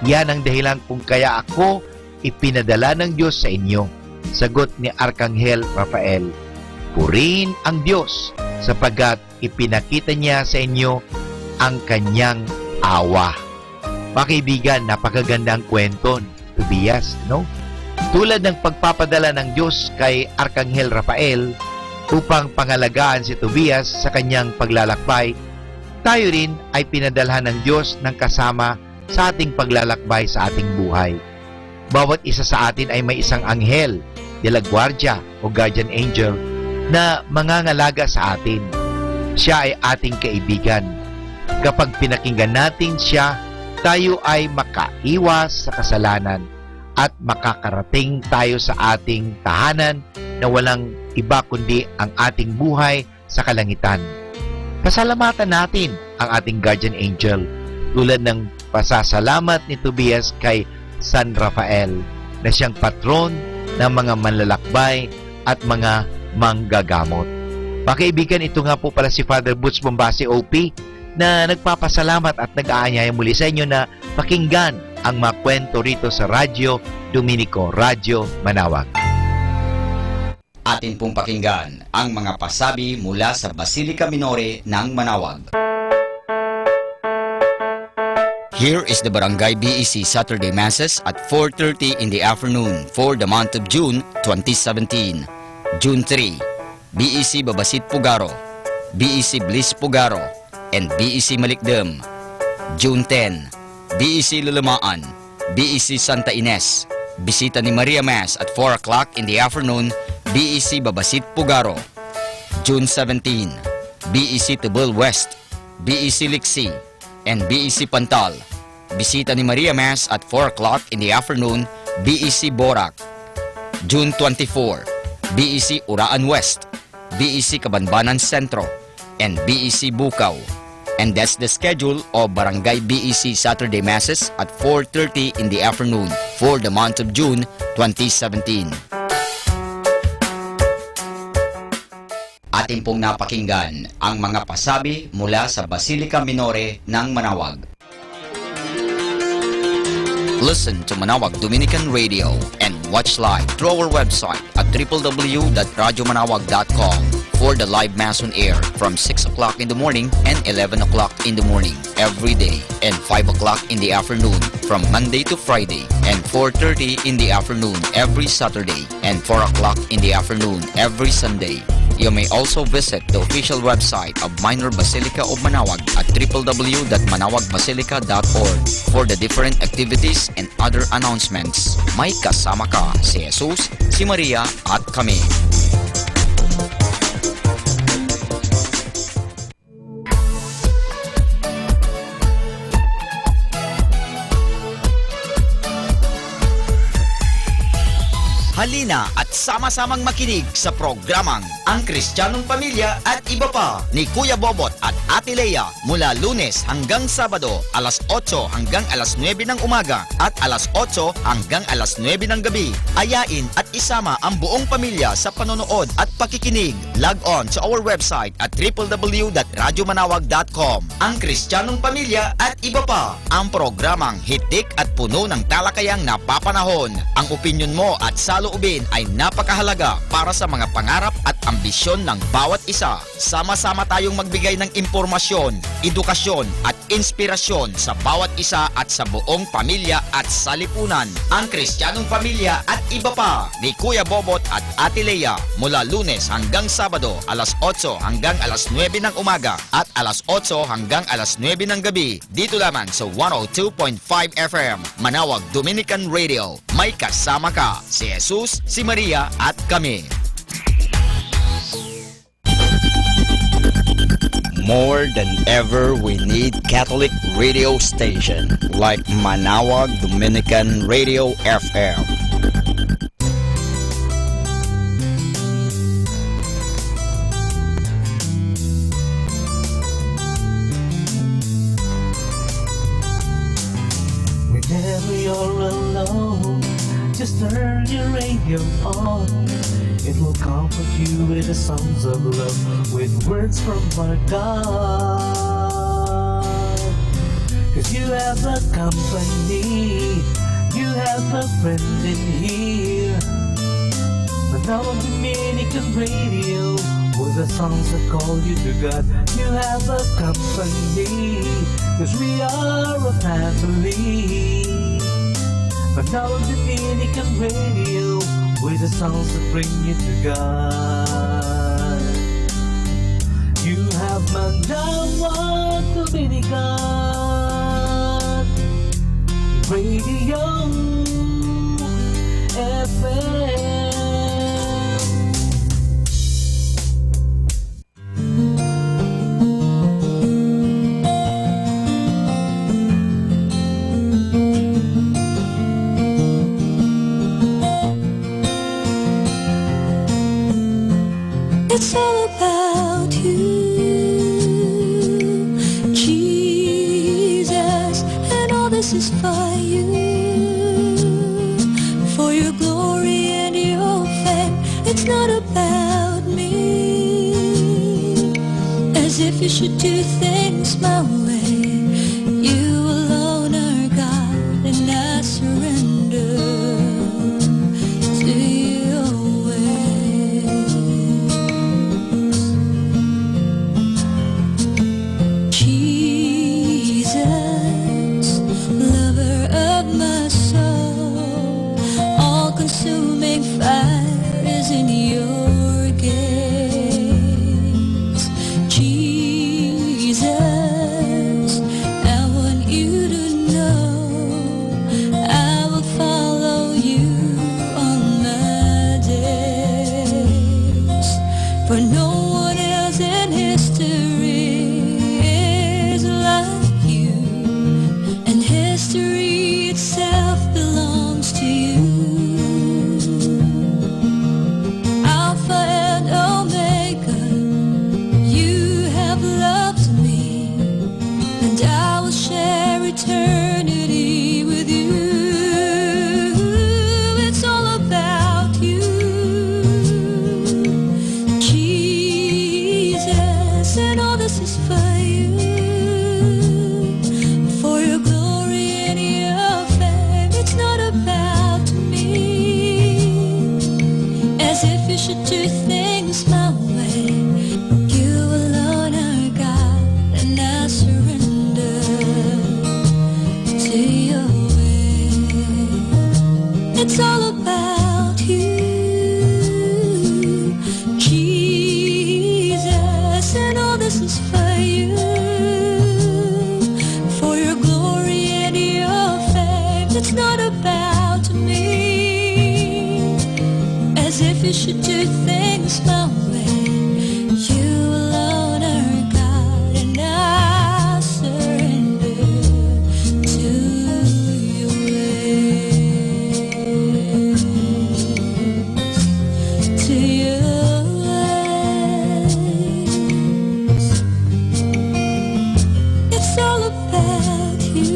Yan ang dahilan kung kaya ako ipinadala ng Diyos sa inyo." Sagot ni Arkanghel Rafael, "Purihin ang Diyos sapagkat ipinakita niya sa inyo ang kanyang awa." Mga kaibigan, napakaganda ang kwento ni Tobias, no? Tulad ng pagpapadala ng Diyos kay Arkanghel Rafael upang pangalagaan si Tobias sa kanyang paglalakbay, tayo rin ay pinadalhan ng Diyos ng kasama sa ating paglalakbay sa ating buhay. Bawat isa sa atin ay may isang anghel, de la guardia o guardian angel, na mangangalaga sa atin. Siya ay ating kaibigan. Kapag pinakinggan natin siya, tayo ay makaiwas sa kasalanan at makakarating tayo sa ating tahanan na walang iba kundi ang ating buhay sa kalangitan. Pasalamatan natin ang ating guardian angel tulad ng pasasalamat ni Tobias kay San Rafael na siyang patron ng mga manlalakbay at mga manggagamot. Mga kaibigan, ito nga po pala si Father Butch Bombasi OP na nagpapasalamat at nag-aanyaya muli sa inyo na pakinggan ang mga kwento rito sa Radyo Dominico, Radyo Manawag. Atin pong pakinggan ang mga pasabi mula sa Basilica Minore ng Manawag. Here is the Barangay BEC Saturday Masses at 4:30 in the afternoon for the month of June 2017. June 3, BEC Babasit Pugaro, BEC Bliss Pugaro, and BEC Malikdem. June 10, BEC Lulamaan, BEC Santa Ines, Bisita ni Maria Mass at 4 o'clock in the afternoon, BEC Babasit Pugaro. June 17, BEC Tubal West, BEC Liksi, and BEC Pantal. Bisita ni Maria Mass at 4 o'clock in the afternoon, BEC Borac. June 24, BEC Uraan West, BEC Kabanbanan Sentro, and BEC Bukaw. And that's the schedule of Barangay BEC Saturday Masses at 4:30 in the afternoon for the month of June 2017. Atin pong napakinggan ang mga pasabi mula sa Basilica Minore ng Manawag. Listen to Manawag Dominican Radio and watch live through our website at www.radyomanawag.com for the live Mass on air from 6 o'clock in the morning and 11 o'clock in the morning every day and 5 o'clock in the afternoon from Monday to Friday and 4:30 in the afternoon every Saturday and 4 o'clock in the afternoon every Sunday. You may also visit the official website of Minor Basilica of Manawag at www.manawagbasilica.org for the different activities and other announcements. May kasama ka si Jesus, si Maria at kami. Halina at sama-samang makinig sa programang Ang Kristiyanong Pamilya at Iba Pa ni Kuya Bobot at Ate Lea mula Lunes hanggang Sabado alas 8 hanggang alas 9 ng umaga at alas 8 hanggang alas 9 ng gabi. Ayain at isama ang buong pamilya sa panonood at pakikinig. Log on to our website at www.radyomanawag.com. Ang Kristiyanong Pamilya at Iba Pa, ang programang hitik at puno ng talakayang napapanahon. Ang opinyon mo at saloobin ay napakahalaga para sa mga pangarap at ambisyon ng bawat isa. Sama-sama tayong magbigay ng impormasyon, edukasyon at inspirasyon sa bawat isa at sa buong pamilya at sa lipunan. Ang Kristiyanong Pamilya at iba pa ni Kuya Bobot at Ate Lea mula Lunes hanggang Sabado alas 8 hanggang alas 9 ng umaga at alas 8 hanggang alas 9 ng gabi dito lamang sa 102.5 FM Manawag Dominican Radio. May kasama ka, si Jesus, si Maria at kami. More than ever, we need Catholic radio station like Manawag Dominican Radio FM. Whenever you're alone, just turn your radio on. It will comfort you with the songs of love, with words from our God. 'Cause you have a company, you have a friend in here. Manawag Dominican Radio, with the songs that call you to God. You have a company, 'cause we are a family. Manawag Dominican Radio, with the songs that bring you to God. You have Manawag Dominican Radio FM. It's all about you, Jesus, and all this is for you, for your glory and your fame. It's not about me, as if you should do things my way. You alone are God, and I surrender to your way. Consuming fire is in your gaze, Jesus. I want you to know I will follow you all my days, for no one else in history is like you, and history itself belongs to you. Eternity with you. It's all about you, Jesus, and all this is for you, for your glory and your fame. It's not about me, as if you should do things my way. You alone are God, and I surrender to your way. It's all about you, Jesus, and all this is for you, for your glory and your fame. It's not about me, as if you should do things my way. You alone are God, and I surrender to your ways, to your ways. It's all about you.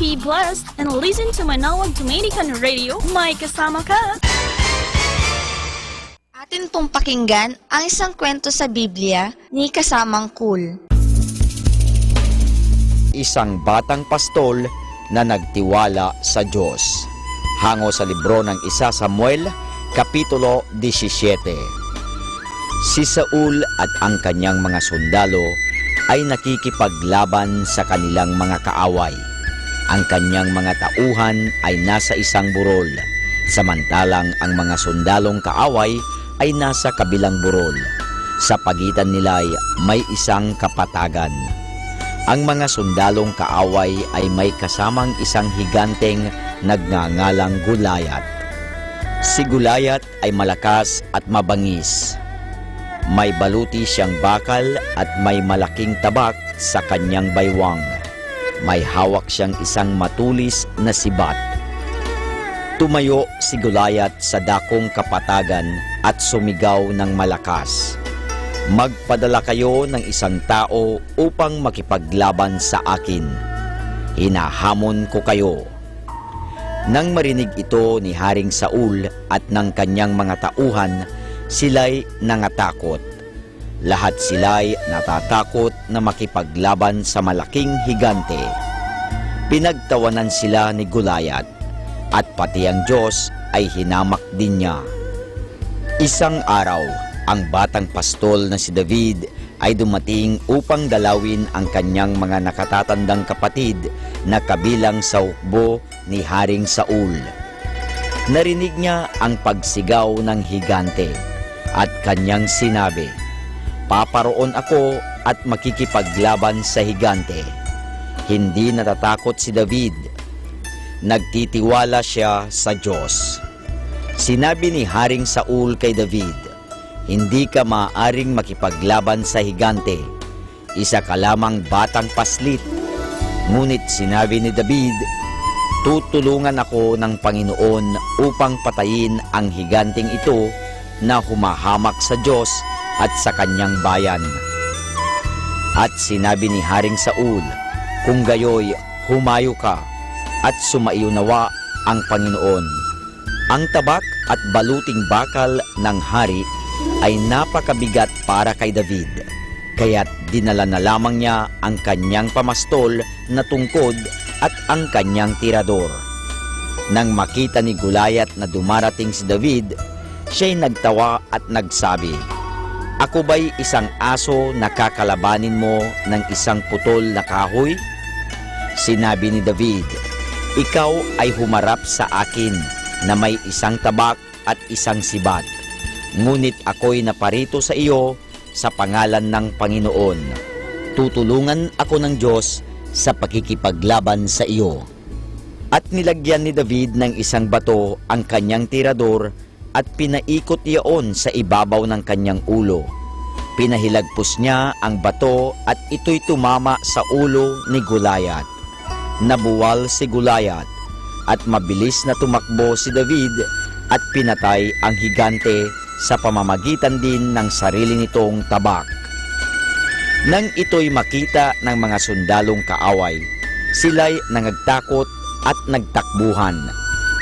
Be blessed and listen to Manawag Dominican Radio. May kasama ka. Atin pong pakinggan ang isang kwento sa Biblia ni Kasamang Cool. Isang batang pastol na nagtiwala sa Diyos. Hango sa libro ng 1 Samuel, Kapitulo 17. Si Saul at ang kanyang mga sundalo ay nakikipaglaban sa kanilang mga kaaway. Ang kanyang mga tauhan ay nasa isang burol, samantalang ang mga sundalong kaaway ay nasa kabilang burol. Sa pagitan nila ay may isang kapatagan. Ang mga sundalong kaaway ay may kasamang isang higanteng nagngangalang Gulayat. Si Gulayat ay malakas at mabangis. May baluti siyang bakal at may malaking tabak sa kanyang baywang. May hawak siyang isang matulis na sibat. Tumayo si Gulayat sa dakong kapatagan at sumigaw ng malakas, "Magpadala kayo ng isang tao upang makipaglaban sa akin. Hinahamon ko kayo." Nang marinig ito ni Haring Saul at ng kanyang mga tauhan, sila'y nangatakot. Lahat sila'y natatakot na makipaglaban sa malaking higante. Pinagtawanan sila ni Gulayat, at pati ang Diyos ay hinamak din niya. Isang araw, ang batang pastol na si David ay dumating upang dalawin ang kanyang mga nakatatandang kapatid na kabilang sa hukbo ni Haring Saul. Narinig niya ang pagsigaw ng higante at kanyang sinabi, "Paparoon ako at makikipaglaban sa higante." Hindi natatakot si David. Nagtitiwala siya sa Diyos. Sinabi ni Haring Saul kay David, "Hindi ka maaaring makipaglaban sa higante. Isa ka lamang batang paslit." Ngunit sinabi ni David, "Tutulungan ako ng Panginoon upang patayin ang higanting ito na humahamak sa Diyos at sa kanyang bayan." At sinabi ni Haring Saul, "Kung gayoy, humayo ka at sumaiyo nawa ang Panginoon." Ang tabak at baluting bakal ng hari ay napakabigat para kay David, kaya't dinala na lamang niya ang kanyang pamastol na tungkod at ang kanyang tirador. Nang makita ni Gulayat na dumarating si David, siya'y nagtawa at nagsabi, "Ako ba'y isang aso na kakalabanin mo ng isang putol na kahoy?" Sinabi ni David, "Ikaw ay humarap sa akin na may isang tabak at isang sibat. Ngunit ako'y naparito sa iyo sa pangalan ng Panginoon. Tutulungan ako ng Diyos sa pakikipaglaban sa iyo." At nilagyan ni David ng isang bato ang kanyang tirador at pinaikot iyon sa ibabaw ng kanyang ulo. Pinahilagpos niya ang bato at ito'y tumama sa ulo ni Gulayat. Nabuwal si Gulayat at mabilis na tumakbo si David at pinatay ang higante sa pamamagitan din ng sarili nitong tabak. Nang ito'y makita ng mga sundalong kaaway, sila'y nangagtakot at nagtakbuhan.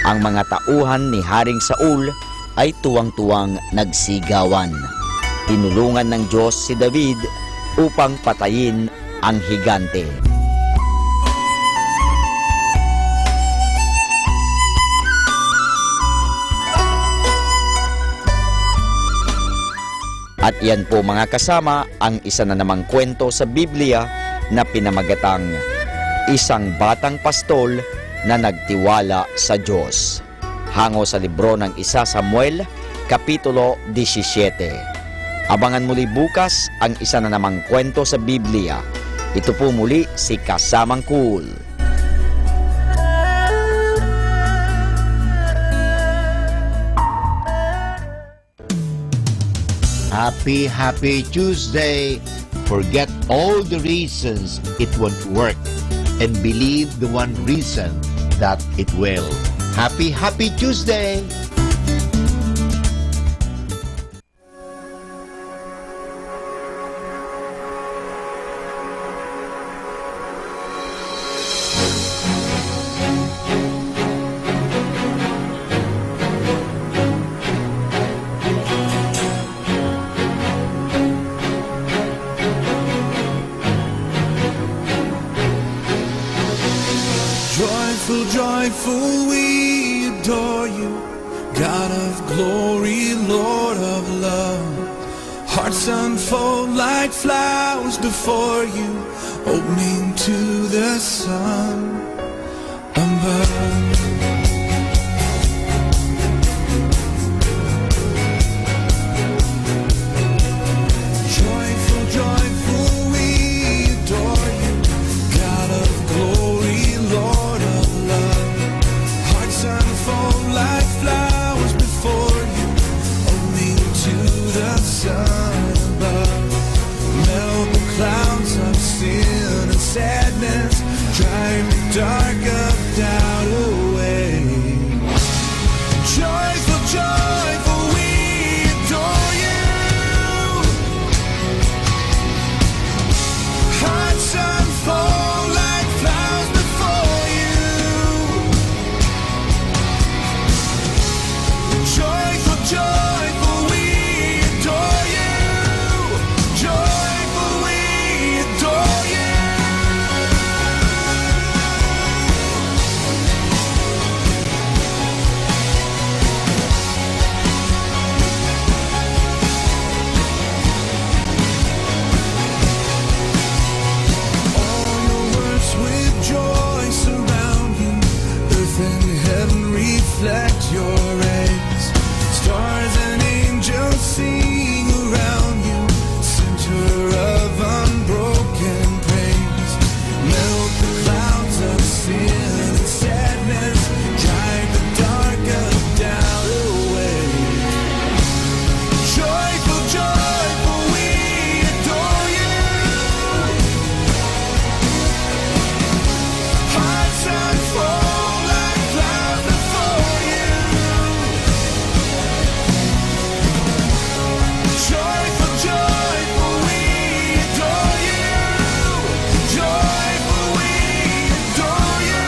Ang mga tauhan ni Haring Saul ay tuwang-tuwang nagsigawan. Tinulungan ng Diyos si David upang patayin ang higante. At yan po mga kasama ang isa na namang kwento sa Biblia na pinamagatang Isang Batang Pastol na Nagtiwala sa Diyos. Hango sa libro ng 1 Samuel, Kapitulo 17. Abangan muli bukas ang isa na namang kwento sa Biblia. Ito po muli si Kasamang Cool. Happy Tuesday! Forget all the reasons it won't work and believe the one reason that it will. Happy Tuesday! Joyful, joyful, we adore you, God of glory, Lord of love. Hearts unfold like flowers before you, opening to the sun above. Joyful, joyful, we adore you, God of glory, Lord of love. Hearts unfold like flowers before you, opening to the sun above. Melt the clouds of sin and sadness, drive the dark of doubt away. Joyful, joyful, we adore you. Hearts unfold like flowers before you. Joyful, joyful, we adore you. Joyful, we adore you. All your works with joy surround you. Earth and heaven reflect your rays. Stars and angels sing around you. Center of unbroken praise. Melt the clouds of sin and sadness. Drive the dark of doubt away. Joyful, joyful, we adore you. Hearts unfold like clouds before you. Joyful, joyful, we adore you. Joyful, we adore you.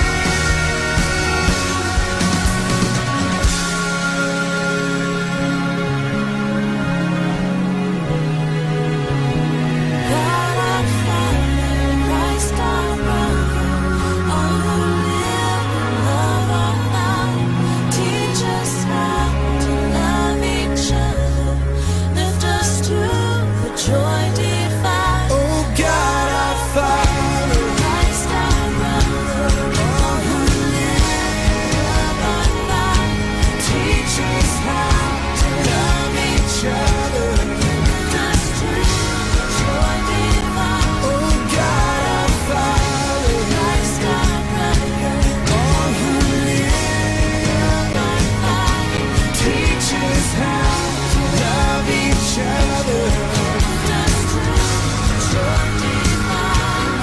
God our Father, Christ our brother, all who live in love our life, teach us how to love each other, lift us to the joy divine. Oh God our Father, Christ our brother, all who live in love our life, teach us how to love each other, lift us to the joy divine. Oh God our Father, Christ our brother, all who live our life, teach us how to love each other, lift us to the joy divine.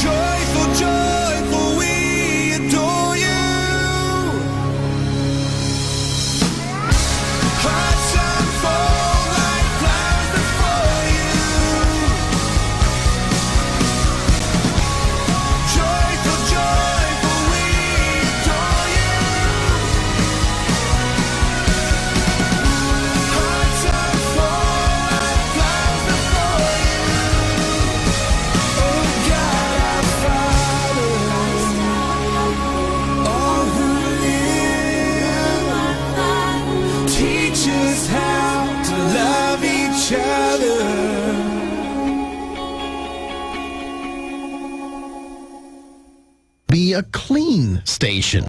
Joyful, joyful, we adore you. Hearts unfold like clouds before you. Joyful, joyful, we adore you. Hearts unfold like clouds before you. Oh God our Father, all who live our life, teach us how to love each other. Be a clean station.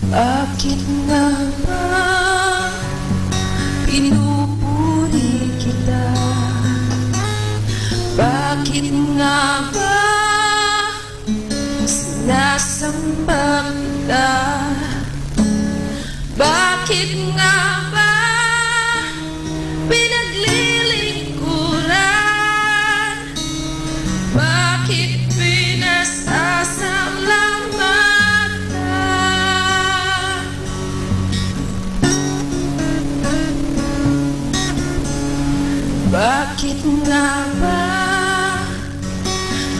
Bakit nga ba pinupuri kita? Bakit nga ba sinasamba kita? Bakit nga ba pinaglilingkuran? Bakit pinasasalamatan? Bakit nga ba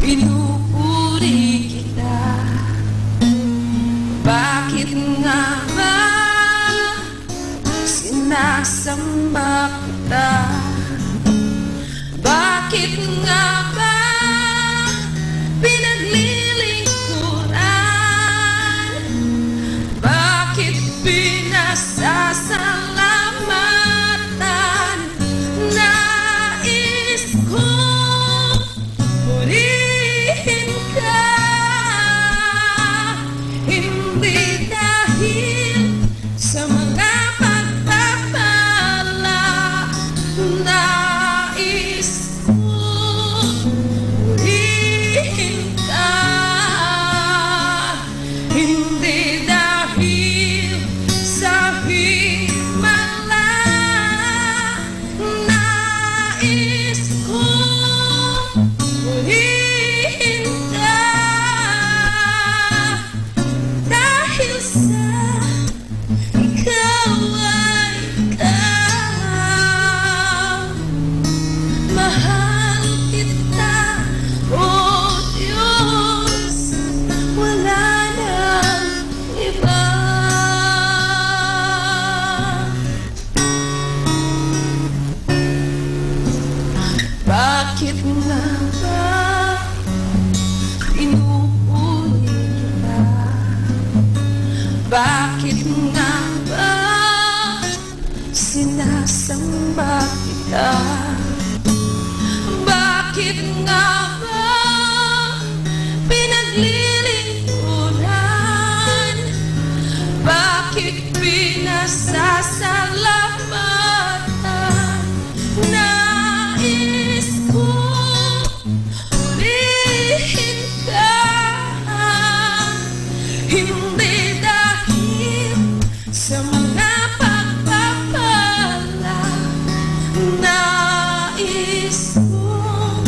pinupuri sinasamba kita. Bakit nga ba pinaglilingkuran? Bakit pinasasalamatan? Nais kong purihin ka, hindi dahil sa mga pagpapala. Nais kong purihin ka, hindi dahil sa himala. Nais kong purihin ka, dahil sa ikaw ay ikaw. Mahal kita, oh Diyos, wala nang iba. Bakit nga ba pinupuri kita? Bakit nga ba sinasamba kita? Bakit nga ba pinaglilingkuran? Bakit pinasasalamatan? Nais kong purihin ka, hindi dahil sa mga pagpapala. Nais kong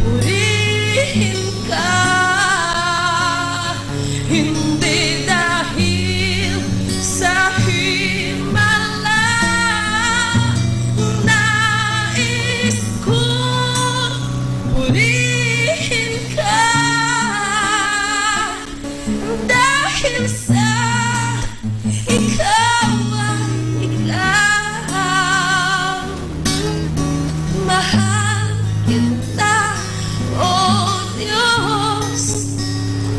purihin ka, hindi dahil sa himala. Nais kong purihin ka, dahil sa ikaw ay ikaw. Mahal kita, oh Diyos,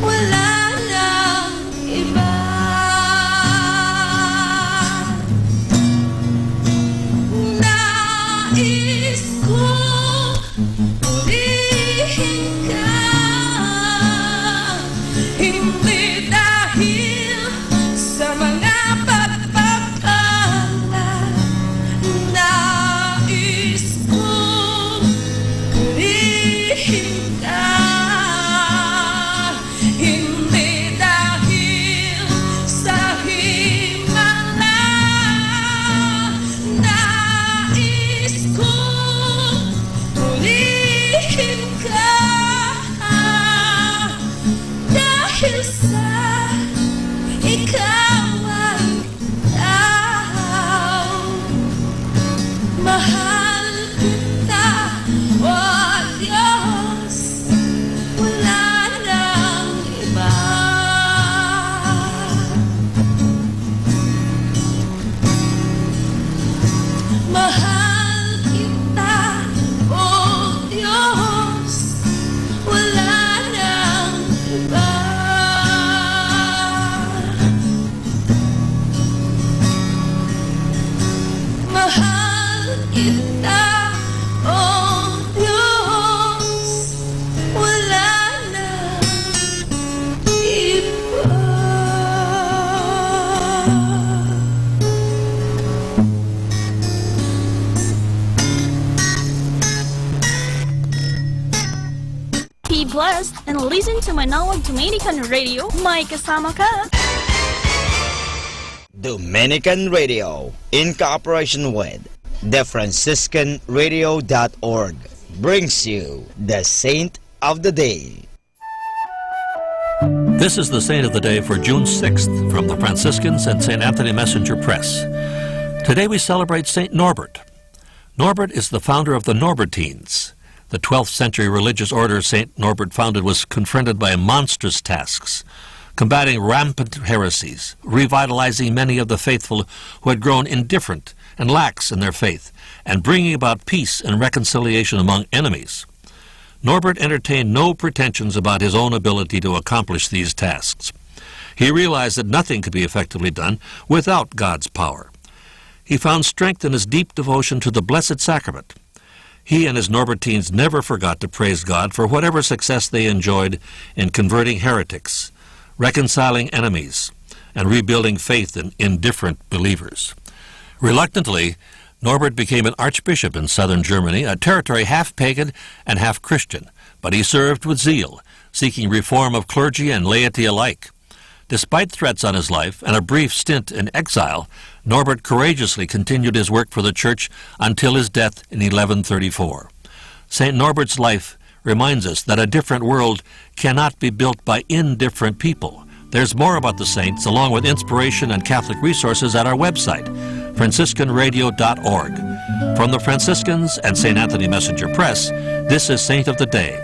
wala nang iba. Nais kong purihin ka, hindi dahil sa mga pagpapala. Nais kong purihin ka, hindi dahil sa himala. Nais kong purihin ka, dahil sa ikaw ay ikaw. Mahal kita, oh Diyos, wala nang iba. Mahal kita, oh Diyos, wala nang iba. Mahal kita, oh Diyos, wala nang iba. Be blessed and listen to Manawag Dominican Radio. May kasama ka. Dominican Radio, in cooperation with TheFranciscanRadio.org, brings you the Saint of the Day. This is the Saint of the Day for June 6th from the Franciscans and St. Anthony Messenger Press. Today we celebrate St. Norbert. Norbert is the founder of the Norbertines. The 12th century religious order St. Norbert founded was confronted by monstrous tasks. combating rampant heresies, revitalizing many of the faithful who had grown indifferent and lax in their faith, and bringing about peace and reconciliation among enemies. Norbert entertained no pretensions about his own ability to accomplish these tasks. He realized that nothing could be effectively done without God's power. He found strength in his deep devotion to the Blessed Sacrament. He and his Norbertines never forgot to praise God for whatever success they enjoyed in converting heretics, reconciling enemies, and rebuilding faith in indifferent believers. Reluctantly, Norbert became an archbishop in southern Germany, a territory half pagan and half Christian, but he served with zeal, seeking reform of clergy and laity alike. Despite threats on his life and a brief stint in exile, Norbert courageously continued his work for the Church until his death in 1134. St. Norbert's life reminds us that a different world cannot be built by indifferent people. There's more about the saints, along with inspiration and Catholic resources at our website, franciscanradio.org. From the Franciscans and St. Anthony Messenger Press, this is Saint of the Day.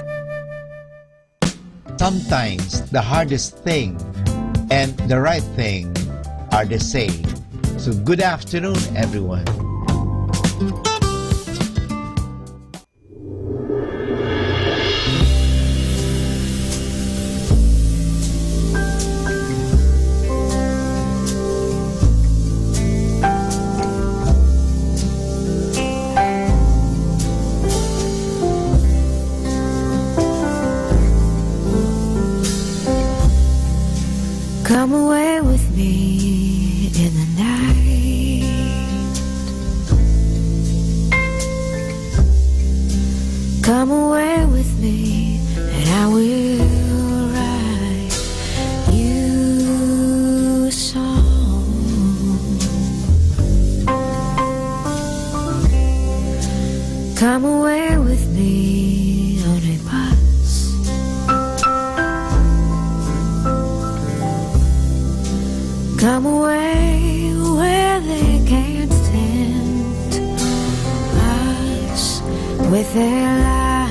Sometimes the hardest thing and the right thing are the same. So good afternoon, everyone. Come away with me in the night. Come away with me and I will write you a song. Come away with me on a bus. Come away where they can't tempt us with their lies.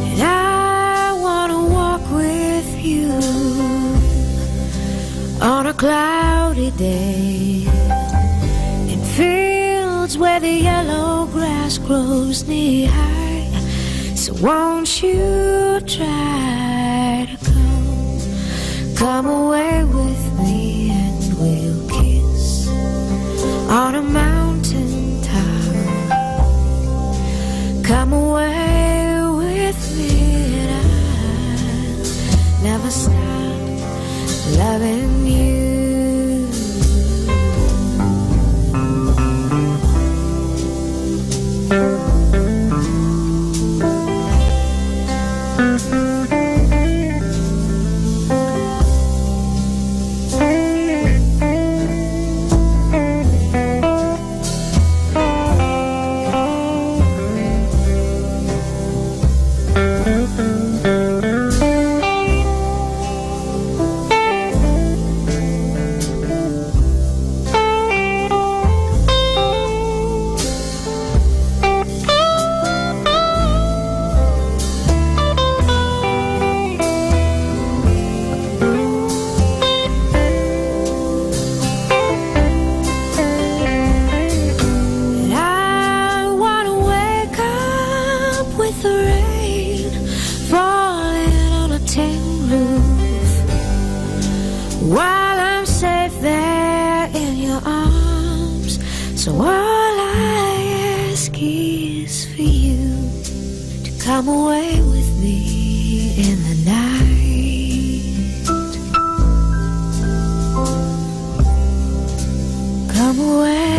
And I want to walk with you on a cloudy day in fields where the yellow grass grows knee high. So won't you try to come away with me and we'll kiss on a mountain top. Come away with me and I'll never stop loving you. While I'm safe there in your arms, so all I ask is for you to come away with me in the night. Come away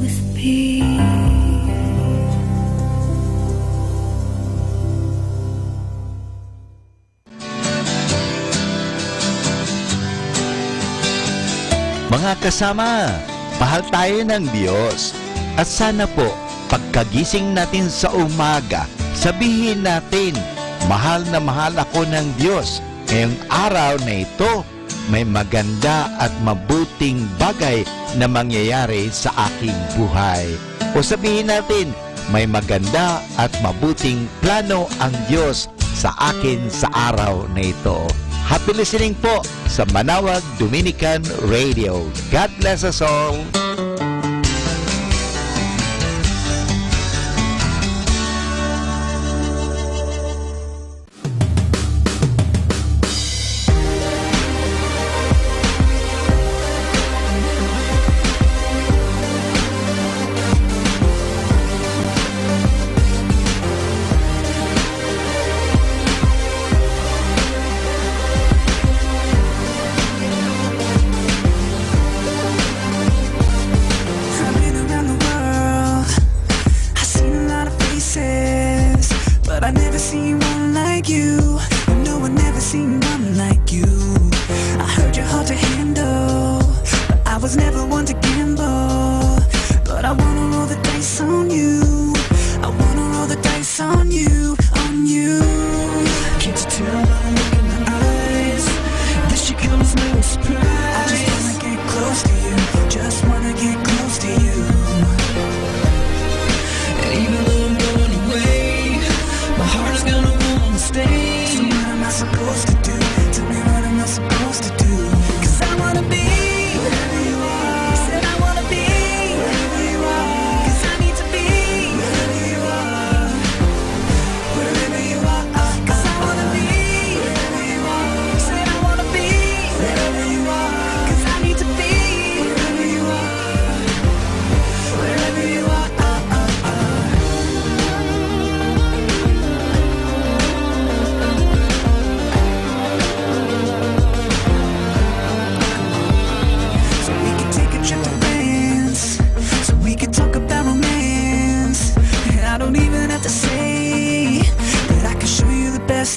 with me. Mga kasama, mahal tayo ng Diyos. At sana po, pagkagising natin sa umaga, sabihin natin, mahal na mahal ako ng Diyos. Ngayong araw na ito, may maganda at mabuting bagay na mangyayari sa aking buhay. O sabihin natin, may maganda at mabuting plano ang Diyos sa akin sa araw na ito. Happy listening po sa Manawag Dominican Radio. God bless us all.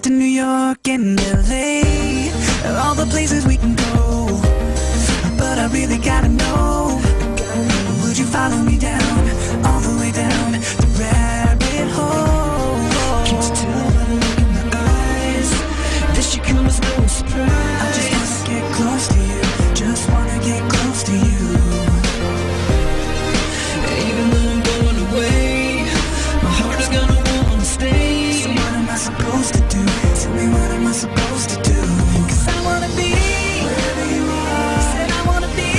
In New York and LA, all the places we can go. But I really gotta know, would you follow me down, all the way down the rabbit hole? Can't you tell by the look in my eyes, this should come as no surprise. I just wanna get close to you, just wanna get close to you. Even though I'm going away, my heart is gonna wanna stay. So what am I supposed to do? Tell me what am I supposed to do? 'Cause I wanna be wherever you are. Said I wanna be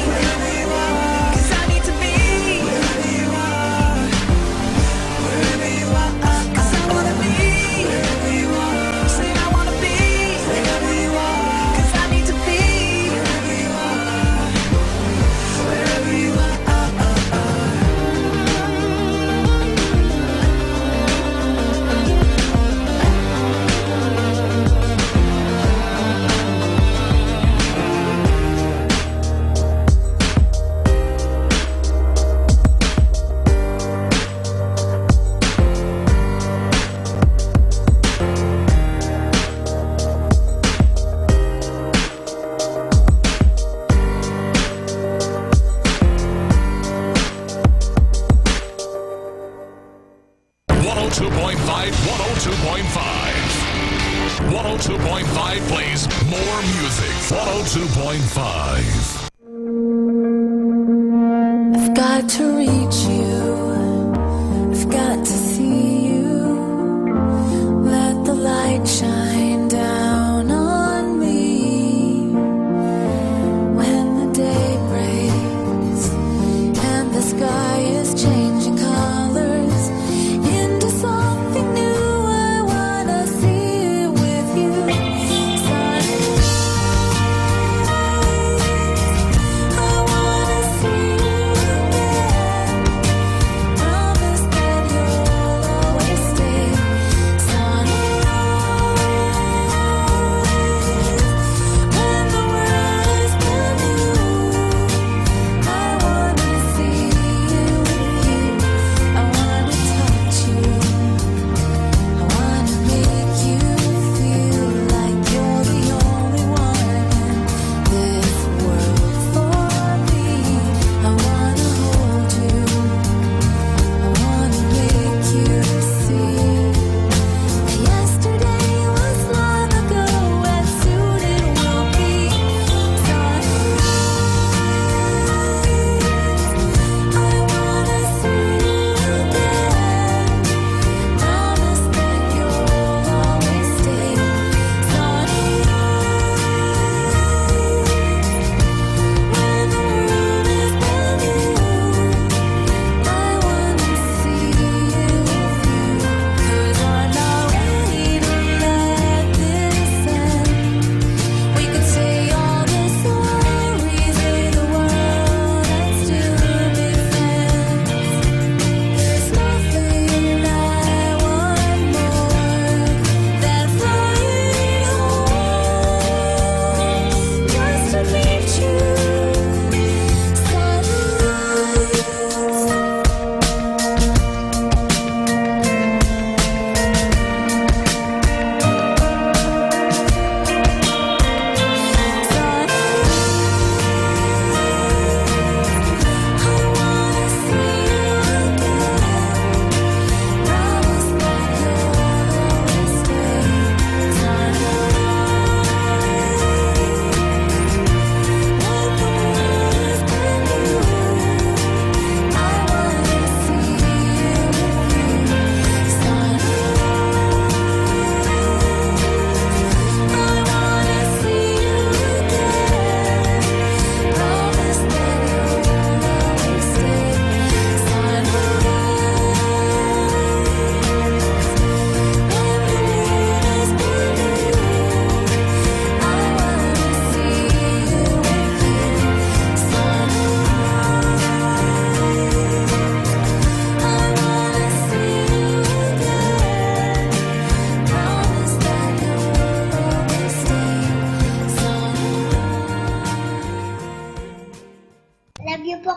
wherever you are. 'Cause I need to be wherever you are. Wherever you are. 'Cause I wanna be wherever you are. Said I wanna be wherever you are. 'Cause I need to be wherever you are. Wherever you are. Plays more music. 102.5. I've got to reach you, I've got to see you. Let the light shine down on me. When the day breaks and the sky is changing colors into something new, I wanna see it with you. I wanna see you again.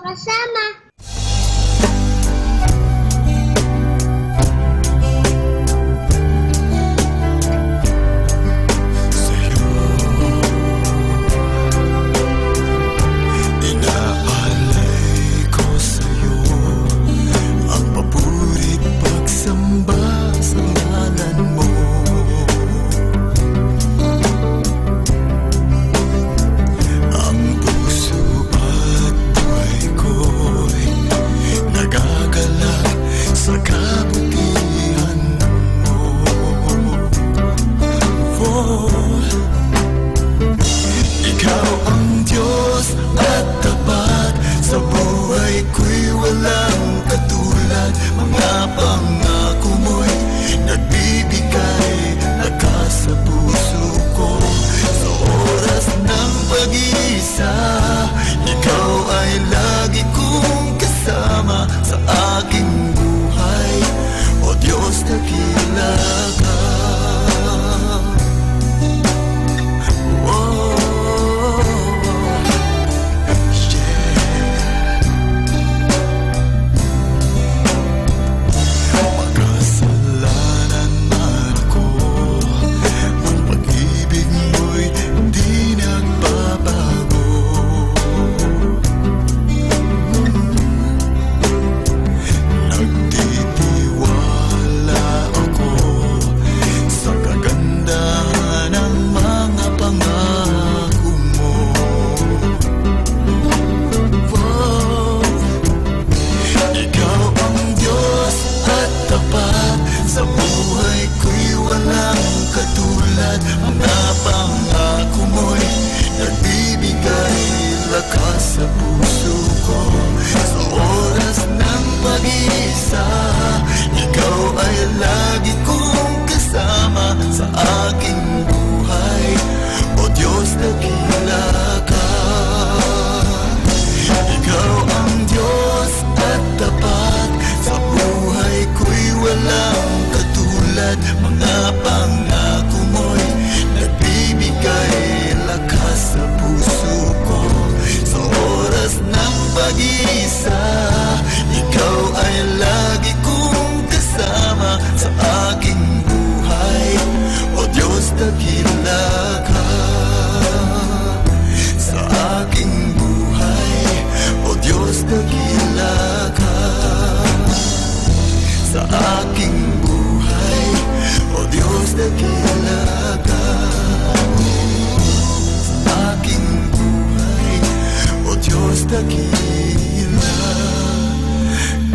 kasama. Inaalay ko sa'yo ang paburit pagsamba sa ngalan mo. Ang puso at buhay ko'y nagagalak sa kabutihan mo. Ikaw ang Diyos at tapat, sa buhay ko'y walang katulad. Mga pangako mo'y nagbibigay lakas sa puso ko. Sa oras ng pag-iisa, ikaw ay lagi kong kasama sa aking buhay. O Diyos, dakila ka. Makasalanan man ako, ang pag-ibig mo'y di nagbabago. Nagtitiwala ako sa kagandahan ng mga pangako mo. Ikaw ang Diyos at tapat, sa buhay ko'y walang katulad. Mga pangako mo'y nagbibigay lakas sa puso ko. Sa oras ng pag-iisa, ikaw ay lagi kong kasama sa aking buhay. O Diyos, dakila ka. Ikaw ang Diyos at tapat, sa buhay ko'y walang katulad. Mga pangako mo'y nagbibigay lakas sa puso ko. Sa oras ng pag-iisa, ikaw ay lagi kong kasama sa aking buhay. O Diyos, dakila ka. Sa aking buhay, o Diyos, dakila ka. Sa aking buhay, o Diyos, dakila ka. Sa aking buhay, o Diyos, dakila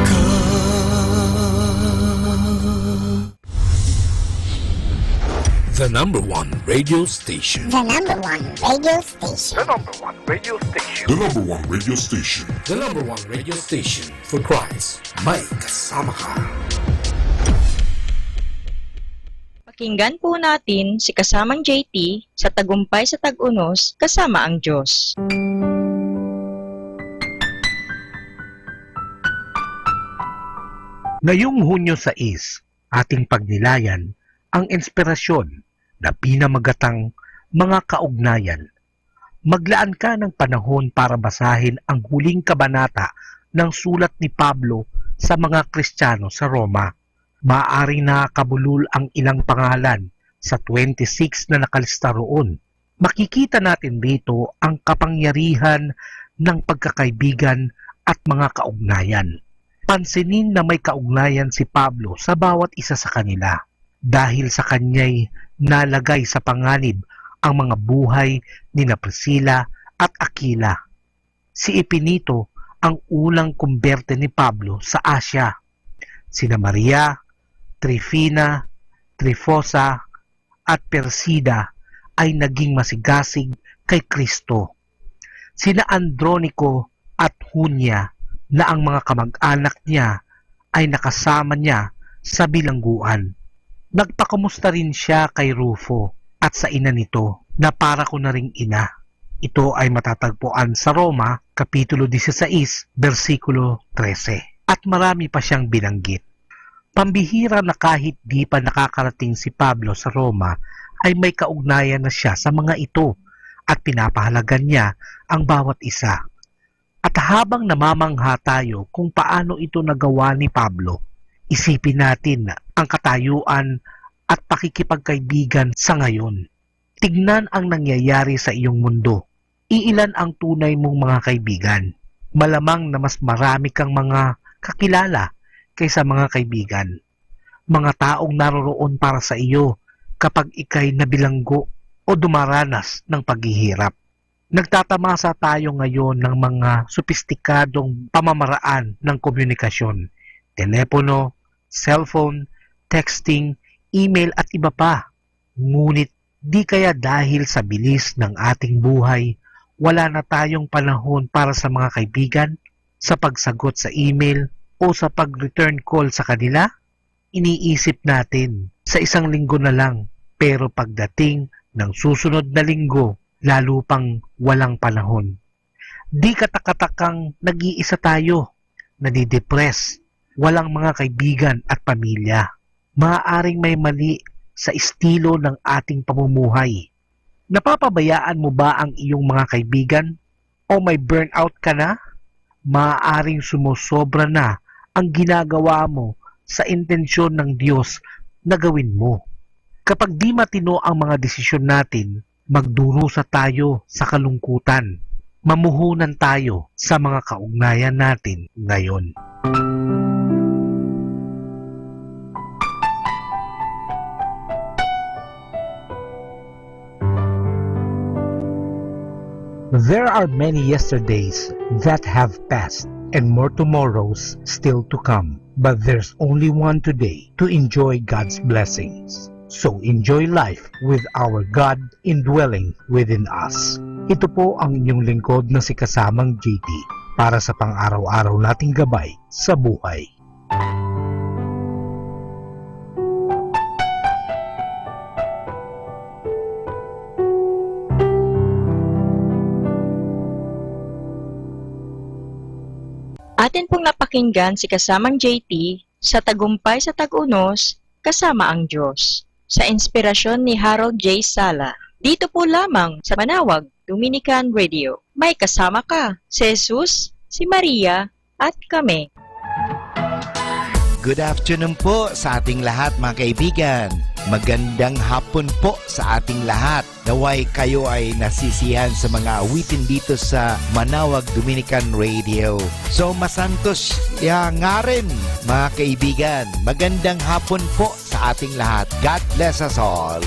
ka. The number one radio station. The number one radio station. The number one radio station. The number one radio station. The number one radio station for Christ. May kasama ka. Pakinggan po natin si kasamang JT sa Tagumpay sa Tag-Unos kasama ang Diyos. Ngayong Hunyo 6, ating pagnilayan ang inspirasyon na pinamagatang mga kaugnayan. Maglaan ka ng panahon para basahin ang huling kabanata ng sulat ni Pablo sa mga Kristiyano sa Roma. Maaaring nakakabulol ang ilang pangalan sa 26 na nakalista roon. Makikita natin dito ang kapangyarihan ng pagkakaibigan at mga kaugnayan. Pansinin na may kaugnayan si Pablo sa bawat isa sa kanila dahil sa kanya'y nalagay sa panganib ang mga buhay ni Priscilla at Aquila. Si Epinito ang unang kumberte ni Pablo sa Asya. Sina Maria, Trifina, Trifosa at Persida ay naging masigasig kay Kristo. Sina Andronico at Junia na ang mga kamag-anak niya ay nakasama niya sa bilangguan. Nagpakamusta rin siya kay Rufo at sa ina nito na para ko na ring ina. Ito ay matatagpuan sa Roma, Kapitulo 16, versikulo 13. At marami pa siyang binanggit. Pambihira na kahit di pa nakakarating si Pablo sa Roma ay may kaugnayan na siya sa mga ito at pinapahalagan niya ang bawat isa. At habang namamangha tayo kung paano ito nagawa ni Pablo, isipin natin ang katayuan at pakikipagkaibigan sa ngayon. Tignan ang nangyayari sa iyong mundo. Iilan ang tunay mong mga kaibigan? Malamang na mas marami kang mga kakilala kaysa mga kaibigan. Mga taong naroroon para sa iyo kapag ikay nabilanggo o dumaranas ng paghihirap. Nagtatamasa tayo ngayon ng mga sopistikadong pamamaraan ng komunikasyon, telepono, cellphone, texting, email at iba pa. Ngunit di kaya dahil sa bilis ng ating buhay, wala na tayong panahon para sa mga kaibigan, sa pagsagot sa email o sa pag-return call sa kanila? Iniisip natin sa isang linggo na lang, pero pagdating ng susunod na linggo, lalo pang walang panahon. Di katakatakang nag-iisa tayo, nadidepress, walang mga kaibigan at pamilya. Maaaring may mali sa estilo ng ating pamumuhay. Napapabayaan mo ba ang iyong mga kaibigan? O may burnout ka na? Maaaring sumusobra na ang ginagawa mo sa intensyon ng Diyos na gawin mo. Kapag di matino ang mga desisyon natin, magdurusa tayo sa kalungkutan. Mamuhunan tayo sa mga kaugnayan natin ngayon. There are many yesterdays that have passed and more tomorrows still to come. But there's only one today to enjoy God's blessings. So enjoy life with our God indwelling within us. Ito po ang inyong lingkod na si Kasamang JT para sa pang-araw-araw nating gabay sa buhay. Atin pong napakinggan si Kasamang JT sa Tagumpay sa Tag-Unos, Kasama ang Diyos, sa inspirasyon ni Harold J. Sala. Dito po lamang sa Manawag Dominican Radio. May kasama ka, si Jesus, si Maria, at kami. Good afternoon po sa ating lahat mga kaibigan. Magandang hapon po sa ating lahat. Naway kayo ay nasisiyahan sa mga awitin dito sa Manawag Dominican Radio. So masantos ya nga rin mga kaibigan. Magandang hapon po sa ating lahat. God bless us all.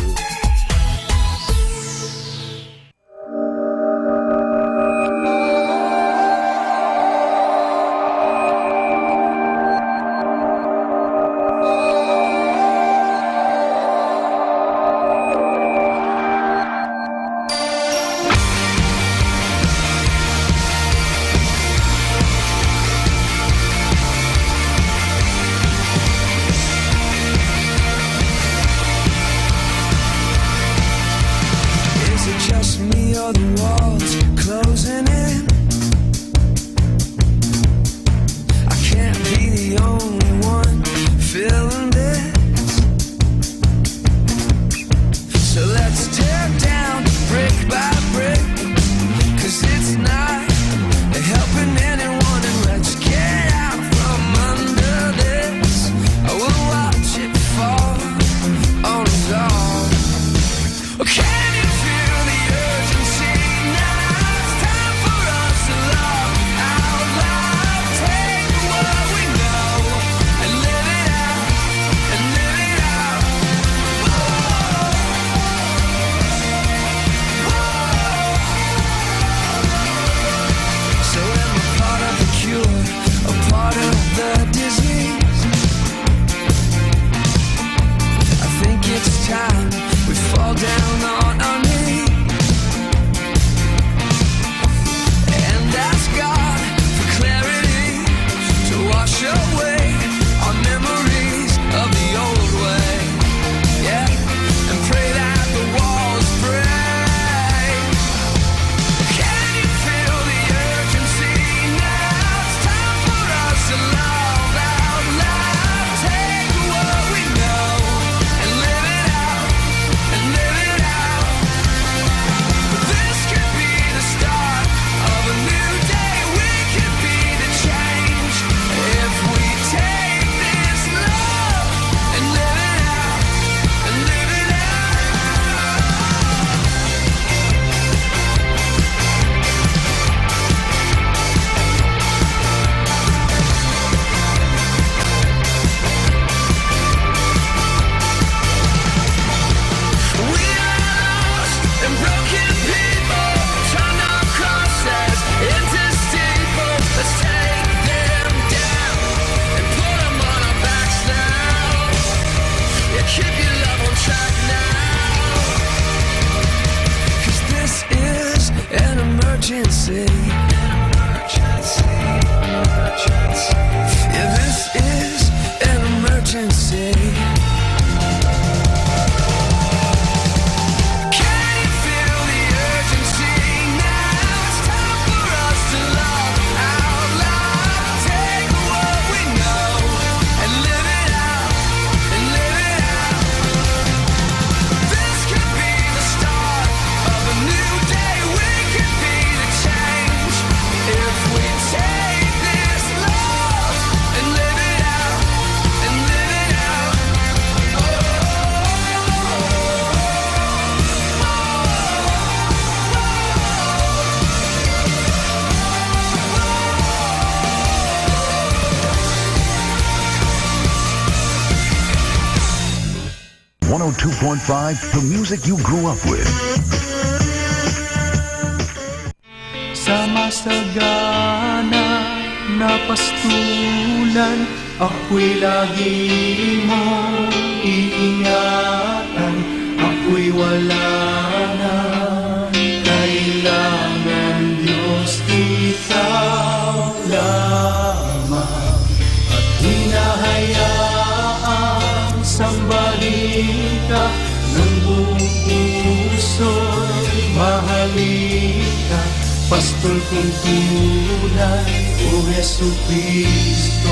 an emergency. Yeah, this is an emergency. Can you feel the urgency now? It's time for us to love out loud. Take what we know and live it out, and live it out. This could be the start of a new day. We could be the change if we take this love and live it out, and live it out. .5, the music you grew up with. Sa masagana na pastulan, ako'y lagi mo iingatan. Ako'y wala na kailangan, Diyos, ikaw lamang. At hinahayaang sambahin ka ng buong puso'y mahalin ka. Pastol kong tunay, O Jesucristo,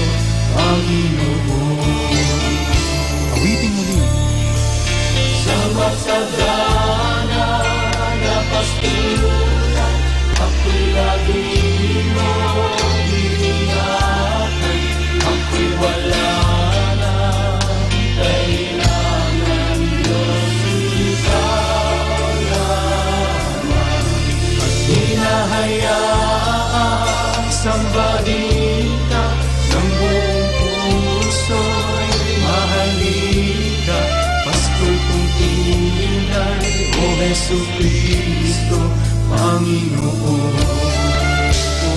Panginoon. Awiting muli. Sa masagana na pastulan, ako'y lagi mo iingatan. Ako'y wala na kailangan, Diyos, ikaw lamang. At hinahayaang sambahin ka ng buong puso'y mahalin ka. Pastol kong tunay, O Jesucristo, Panginoon. O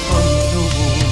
Panginoon.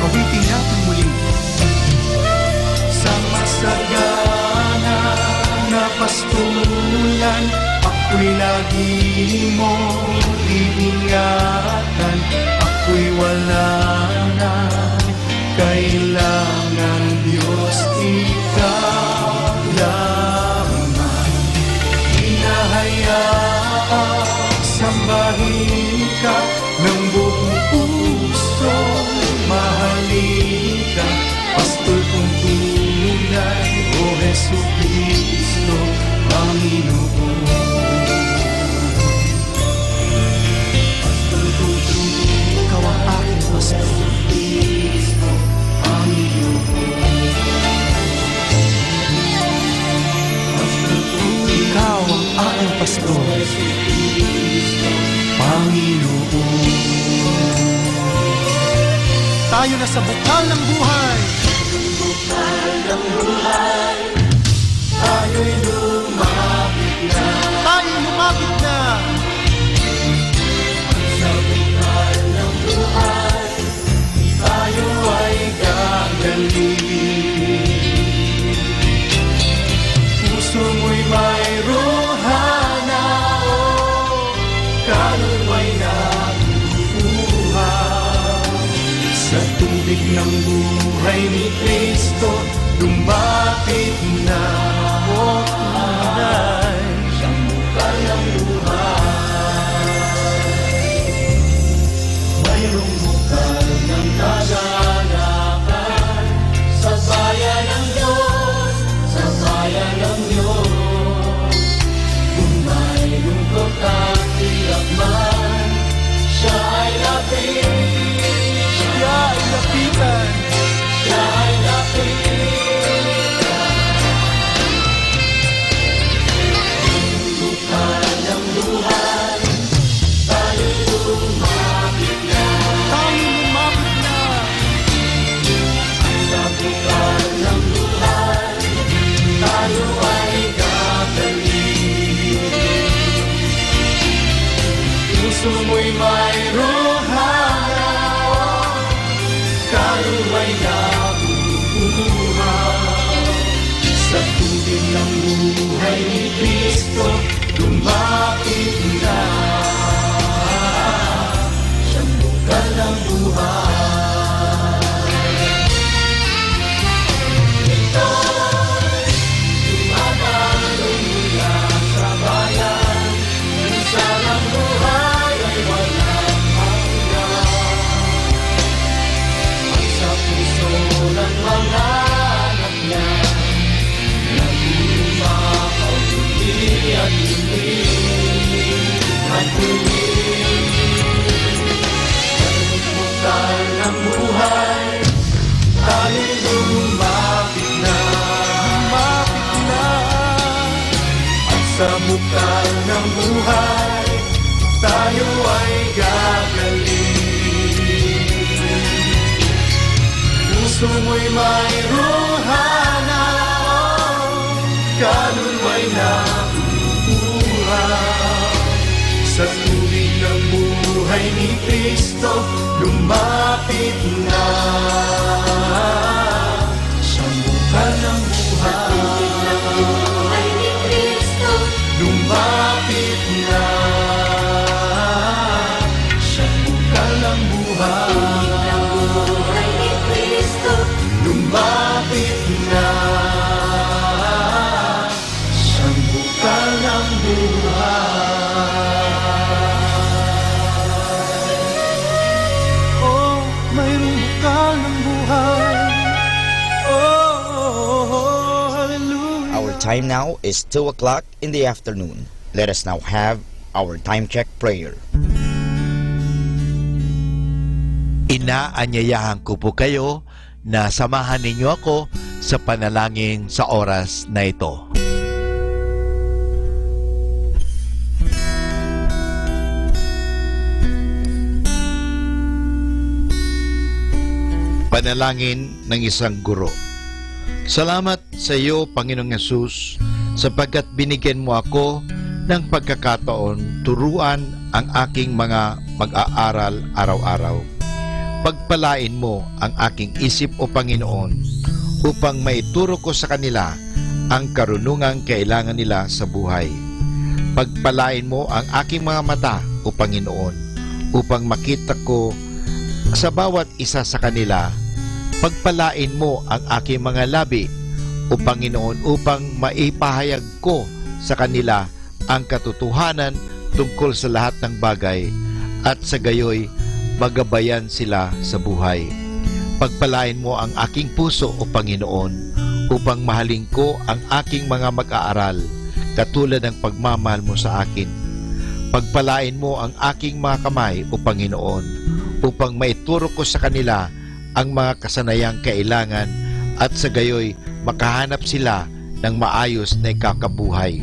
Awitin natin muli. Sa masagana na pastulan, ako'y lagi mo iingatan. Ako'y wala na kailangan, Diyos, ikaw lamang. Hinahayaang sambahin ka ng buong puso, mahalin ka. Pastol kong tunay, O Jesucristo, Panginoon. Pastol kong tunay, ikaw ang aking pastol, Panginoon. Pastol kong ikaw ang aking pastol, Panginoon. Tayo na sa bukal ng buhay. Bukal ng buhay, tayo'y lumapit na. Tayo'y lumapit na. Sa bukal ng buhay, tayo ay gagaling. Puso mo'y mayroong hanao, kaluluwa'y nabubuhay. Sa tubig ng buhay ni Kristo, lumapit na o tunay siyang bukal ng buhay. Mayroong bukal ng kaganapan sa bayan ng Diyos, sa bayan ng Diyos. Kung may lungkot at hirap man, siya ay lapit. Siya ay lapitan. Siya ay lapitan. Sa bukal ng buhay, tayo ay gagaling. Puso mo'y mayroong hanap, ganun may nakukuha. Sa tubig ng buhay ni Kristo, lumapit na. Sa bukal ng buhay ni Kristo, lumapit na. Sa bukal ng buhay ni Kristo, lumapit na. Sa bukal ng buhay. Oh, mayroong bukal ng buhay. Oh, hallelujah. Our time now is 2 o'clock in the afternoon. Let us now have our time check prayer. Inaanyayahan ko po kayo na samahan ninyo ako sa panalangin sa oras na ito. Panalangin ng isang guro. Salamat sa iyo, Panginoong Yesus, sapagkat binigyan mo ako ng pagkakataon turuan ang aking mga mag-aaral araw-araw. Pagpalain mo ang aking isip, o Panginoon, upang maituro ko sa kanila ang karunungang kailangan nila sa buhay. Pagpalain mo ang aking mga mata, o Panginoon, upang makita ko sa bawat isa sa kanila. Pagpalain mo ang aking mga labi, o Panginoon, upang maipahayag ko sa kanila ang katotohanan tungkol sa lahat ng bagay, at sa gayoy magabayan sila sa buhay. Pagpalain mo ang aking puso, o Panginoon, upang mahalin ko ang aking mga mag-aaral katulad ng pagmamahal mo sa akin. Pagpalain mo ang aking mga kamay, o Panginoon, upang maituro ko sa kanila ang mga kasanayang kailangan, at sa gayoy makahanap sila ng maayos na ikakabuhay.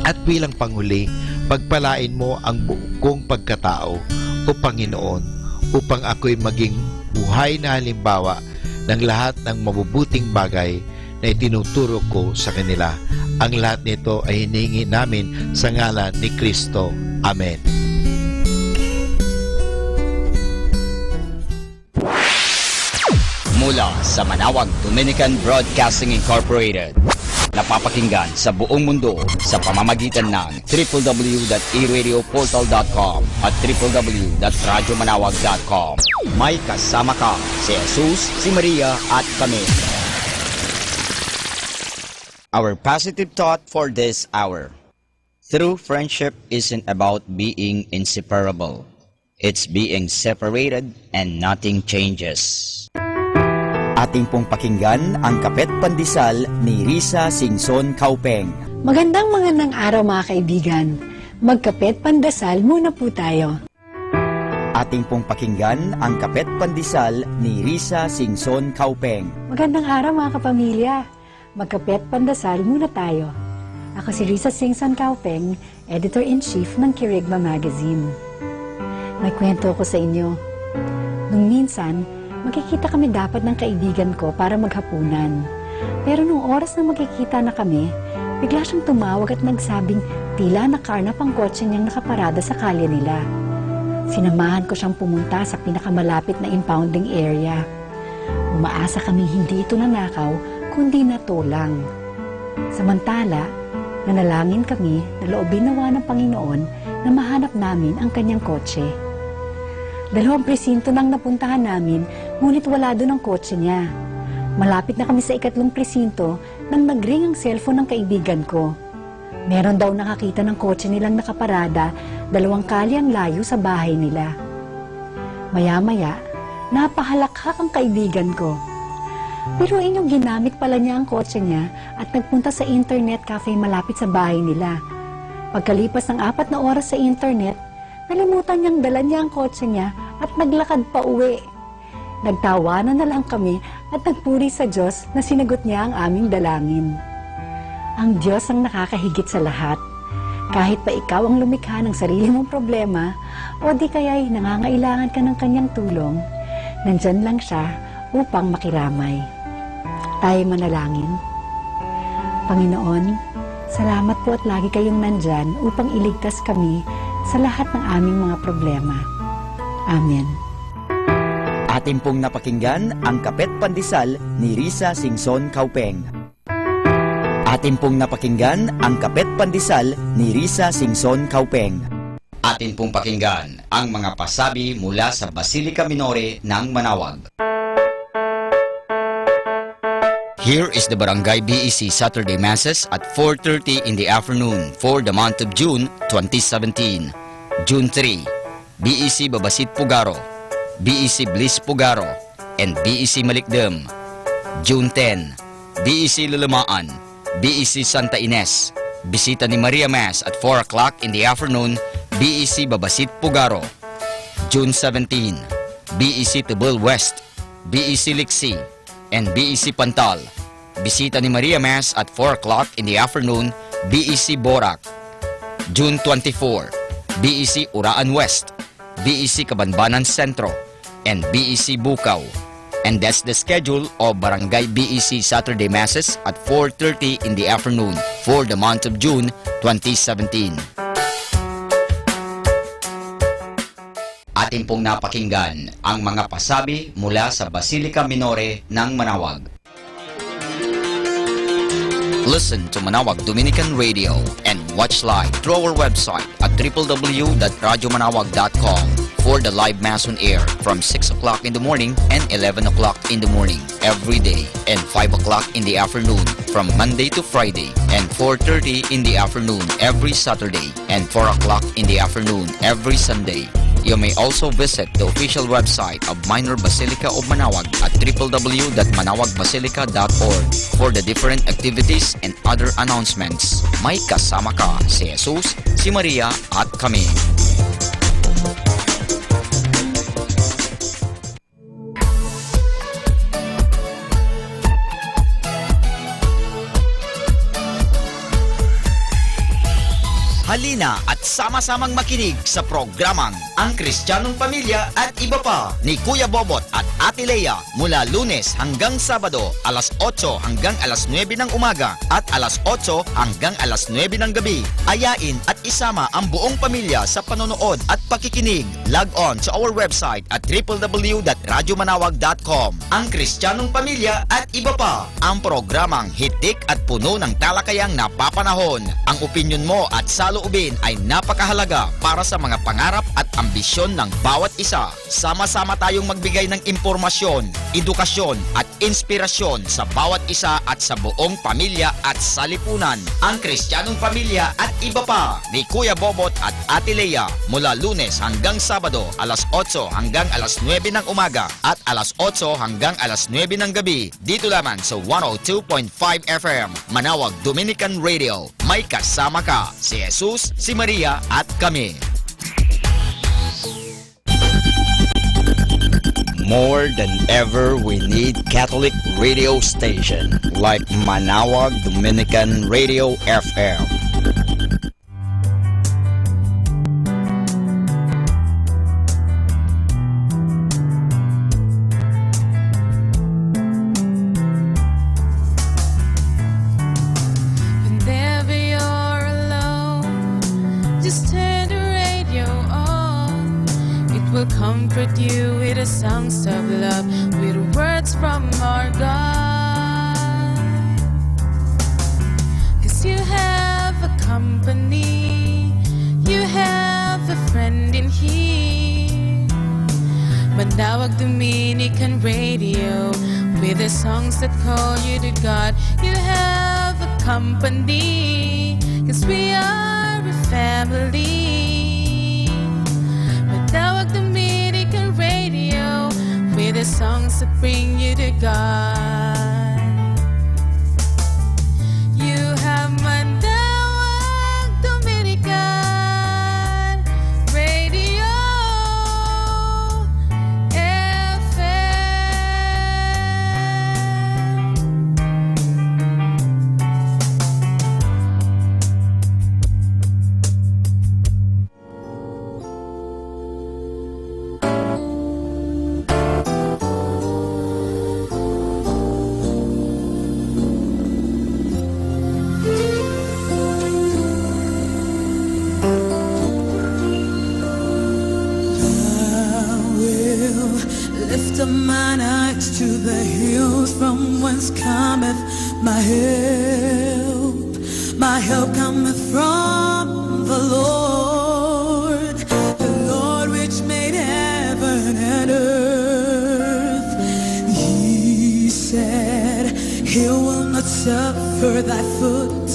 At bilang panghuli, pagpalain mo ang buong pagkatao, o Panginoon, upang ako'y maging buhay na halimbawa ng lahat ng mabubuting bagay na itinuturo ko sa kanila. Ang lahat nito ay hinihingi namin sa ngalan ni Kristo. Amen. Mula sa Manawag Dominican Broadcasting Incorporated, napapakinggan sa buong mundo sa pamamagitan ng www.eradioportal.com at www.radyomanawag.com. May kasama ka si Jesus, si Maria at kami. Our positive thought for this hour. True friendship isn't about being inseparable. It's being separated and nothing changes. Ating pong pakinggan ang Kapet Pandesal ni Risa Singson Kaupeng. Magandang araw mga kaibigan. Magkapet pandesal muna po tayo. Ating pong pakinggan ang Kapet Pandesal ni Risa Singson Kaupeng. Magandang araw mga kapamilya. Magkapet pandesal muna tayo. Ako si Risa Singson Kaupeng, Editor-in-Chief ng Kirigma Magazine. May kwento ko sa inyo. Nung minsan, magkikita kami dapat ng kaibigan ko para maghapunan. Pero nung oras na magkikita na kami, bigla siyang tumawag at nagsabing tila nakarnap ang kotse niyang nakaparada sa kalye nila. Sinamahan ko siyang pumunta sa pinakamalapit na impounding area. Umaasa kami hindi ito nanakaw, kundi natulang. Samantala, nanalangin kami na loobin nawa ng Panginoon na mahanap namin ang kanyang kotse. 2 presinto nang napuntahan namin, ngunit wala doon ang kotse niya. Malapit na kami sa 3 presinto nang nag-ring ang cellphone ng kaibigan ko. Meron daw nakakita ng kotse nilang nakaparada 2 kalye ang layo sa bahay nila. Maya-maya, napahalakhak ang kaibigan ko. Pero inyong ginamit pala niya ang kotse niya at nagpunta sa internet cafe malapit sa bahay nila. Pagkalipas ng 4 na oras sa internet, nalimutan niyang dala niya ang kotse niya at naglakad pa uwi. Nagtawanan na lang kami at nagpuri sa Diyos na sinagot niya ang aming dalangin. Ang Diyos ang nakakahigit sa lahat. Kahit pa ikaw ang lumikha ng sarili mong problema o di kaya'y nangangailangan ka ng kanyang tulong, nandyan lang siya upang makiramay. Tayo manalangin. Panginoon, salamat po at lagi kayong nandyan upang iligtas kami sa lahat ng aming mga problema. Amen. Atin pong napakinggan ang Kapet Pandesal ni Risa Singson Kaupeng. Atin pong napakinggan ang Kapet Pandesal ni Risa Singson Kaupeng. Atin pong pakinggan ang mga pasabi mula sa Basilica Minore ng Manawag. Here is the Barangay BEC Saturday Masses at 4:30 in the afternoon for the month of June 2017. June 3, BEC Babasit Pugaro, BEC Bliss Pugaro, and BEC Malikdem. June 10, BEC Lulamaan, BEC Santa Ines, Bisita ni Maria Mass at 4 o'clock in the afternoon, BEC Babasit Pugaro. June 17, BEC Tubul West, BEC Liksi, and BEC Pantal. Bisita ni Maria Mass at 4 o'clock in the afternoon, BEC Borac. June 24, BEC Uraan West, BEC Kabanbanan Sentro, and BEC Bukaw. And that's the schedule of Barangay BEC Saturday Masses at 4:30 in the afternoon for the month of June 2017. Atin pong napakinggan ang mga pasabi mula sa Basilica Minore ng Manawag. Listen to Manawag Dominican Radio and watch live through our website at www.radyomanawag.com for the live mass on air from 6 o'clock in the morning and 11 o'clock in the morning every day and 5 o'clock in the afternoon from Monday to Friday and 4:30 in the afternoon every Saturday and 4 o'clock in the afternoon every Sunday. You may also visit the official website of Minor Basilica of Manawag at www.manawagbasilica.org for the different activities and other announcements. May kasama ka si Jesus, si Maria at kami. Halina at sama-samang makinig sa programang Ang Kristiyanong Pamilya at Iba Pa ni Kuya Bobot at Ate Lea mula Lunes hanggang Sabado alas 8 hanggang alas 9 ng umaga at alas 8 hanggang alas 9 ng gabi. Ayain at isama ang buong pamilya sa panonood at pakikinig. Log on to our website at www.radyomanawag.com. Ang Kristiyanong Pamilya at Iba Pa, ang programang hitik at puno ng talakayang napapanahon. Ang opinyon mo at saloobin ay napakahalaga para sa mga pangarap at ambisyon ng bawat isa. Sama-sama tayong magbigay ng impormasyon, edukasyon at inspirasyon sa bawat isa at sa buong pamilya at salipunan. Ang Kristiyanong Pamilya at Iba Pa ni Kuya Bobot at Ate Lea mula Lunes hanggang Sabado alas 8 hanggang alas 9 ng umaga at alas 8 hanggang alas 9 ng gabi dito lamang sa 102.5 FM Manawag Dominican Radio. May kasama ka si Jesus, si Maria at kami. More than ever, we need Catholic radio station like Manawag Dominican Radio FM. Whenever you're alone, just turn the radio on. It will comfort you with the songs of love, with words from our God. 'Cause you have a company, you have a friend in here. Manawag Dominican Radio, with the songs that call you to God. You have a company, 'cause we are a family. Manawag Dominican Radio, with the songs that bring you to God. You have Manawag Dominican Radio FM. to the hills from whence cometh my help. My help cometh from the Lord which made heaven and earth. He said, He will not suffer thy foot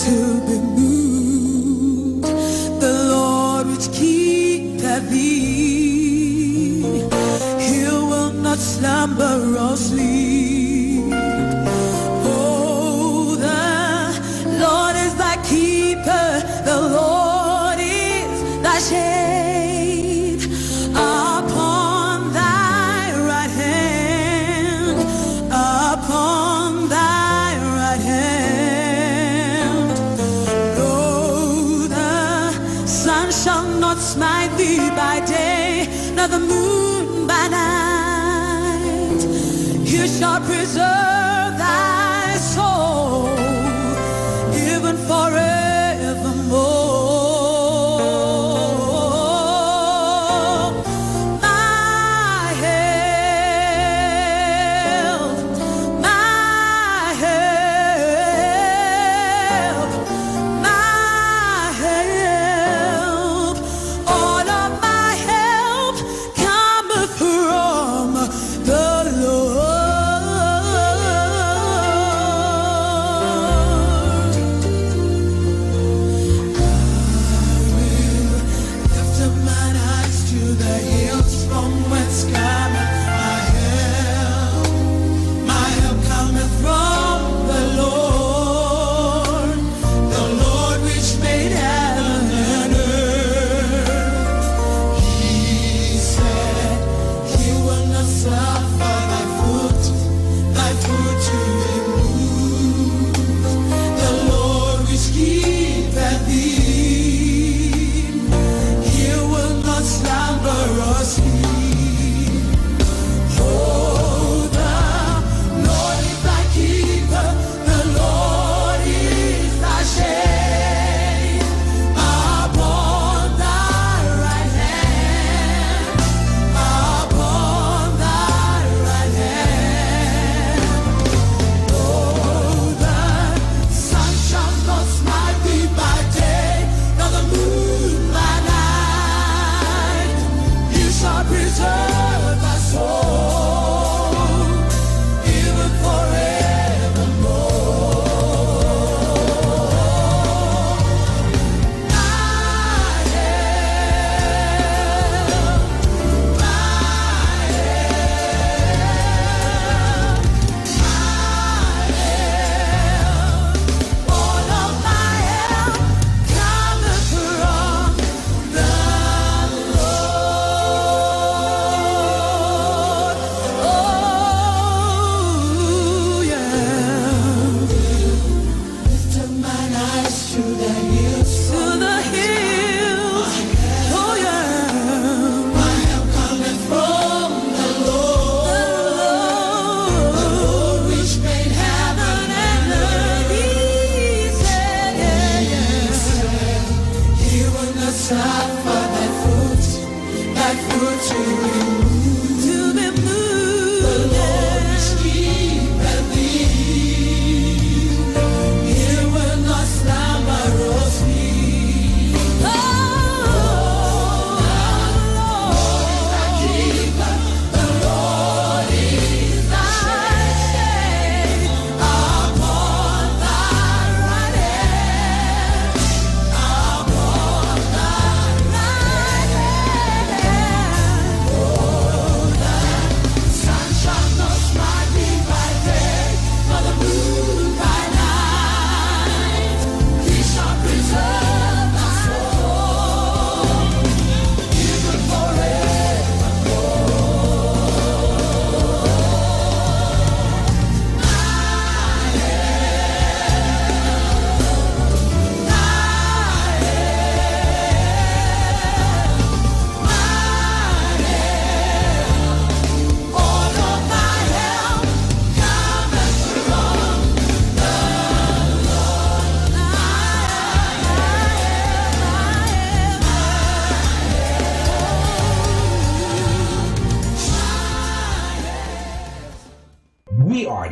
to be moved. The Lord which keepeth thee, He will not slumber or sleep. Oh, the Lord is thy keeper, the Lord is thy shade upon thy right hand, upon thy right hand. No, the sun shall not smite thee by day, nor the moon by night. He shall preserve thy soul, even forevermore.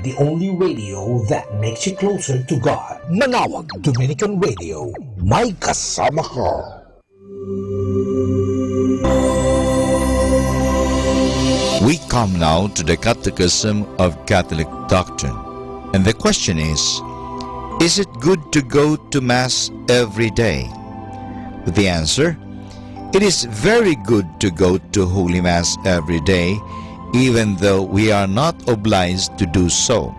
the only radio that makes you closer to God. Manawag Dominican Radio. May kasama ka. We come now to the Catechism of Catholic Doctrine. And the question is it good to go to Mass every day? The answer, it is very good to go to Holy Mass every day, even though we are not obliged to do so.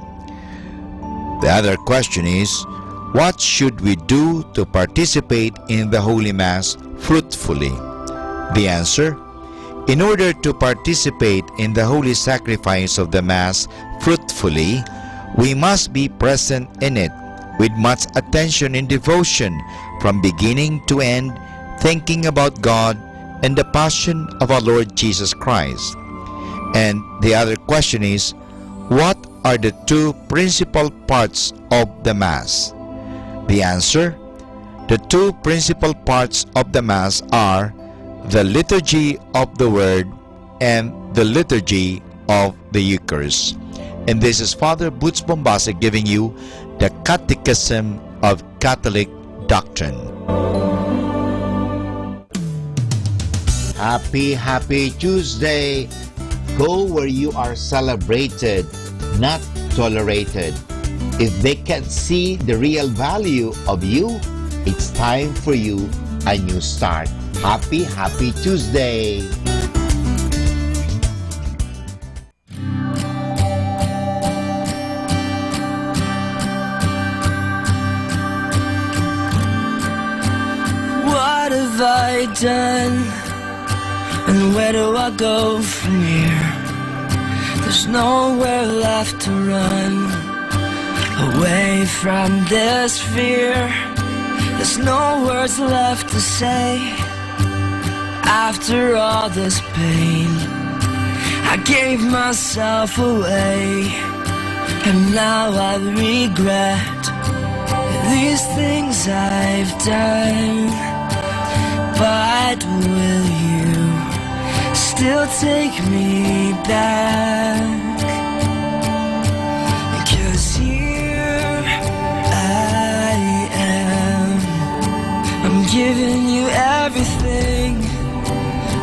The other question is, what should we do to participate in the Holy Mass fruitfully? The answer, in order to participate in the holy sacrifice of the Mass fruitfully, we must be present in it with much attention and devotion from beginning to end, thinking about God and the passion of our Lord Jesus Christ. And the other question is, what are the two principal parts of the Mass? The answer, the two principal parts of the Mass are the liturgy of the Word and the liturgy of the Eucharist. And this is Father Boots Bombasa giving you the Catechism of Catholic Doctrine. Happy Tuesday! Go where you are celebrated, not tolerated. If they can't see the real value of you, it's time for you a new start. Happy Tuesday! What have I done? And where do I go from here? There's nowhere left to run away from this fear. There's no words left to say after all this pain. I gave myself away, and now I regret these things I've done. But will you still take me back? 'Cause here I am, I'm giving you everything,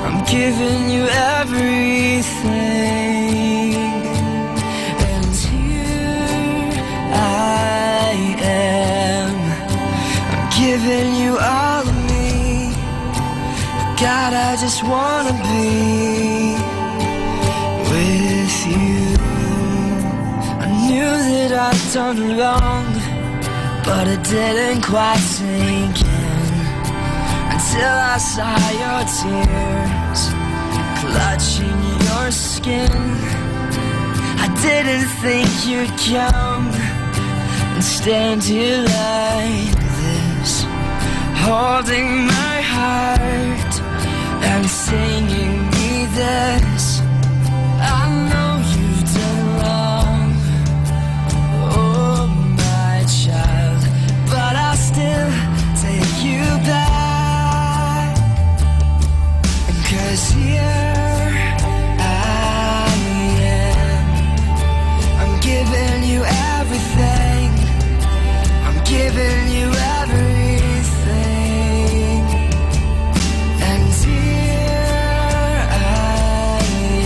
I'm giving you everything. And here I am, I'm giving you all of me. God, I just wanna be with you. I knew that I'd done wrong, but it didn't quite sink in until I saw your tears clutching your skin. I didn't think you'd come and stand here like this, holding my heart and singing me this. I know you've done wrong, oh my child, but I'll still take you back. 'Cause here I am, I'm giving you everything, I'm giving you everything. And here I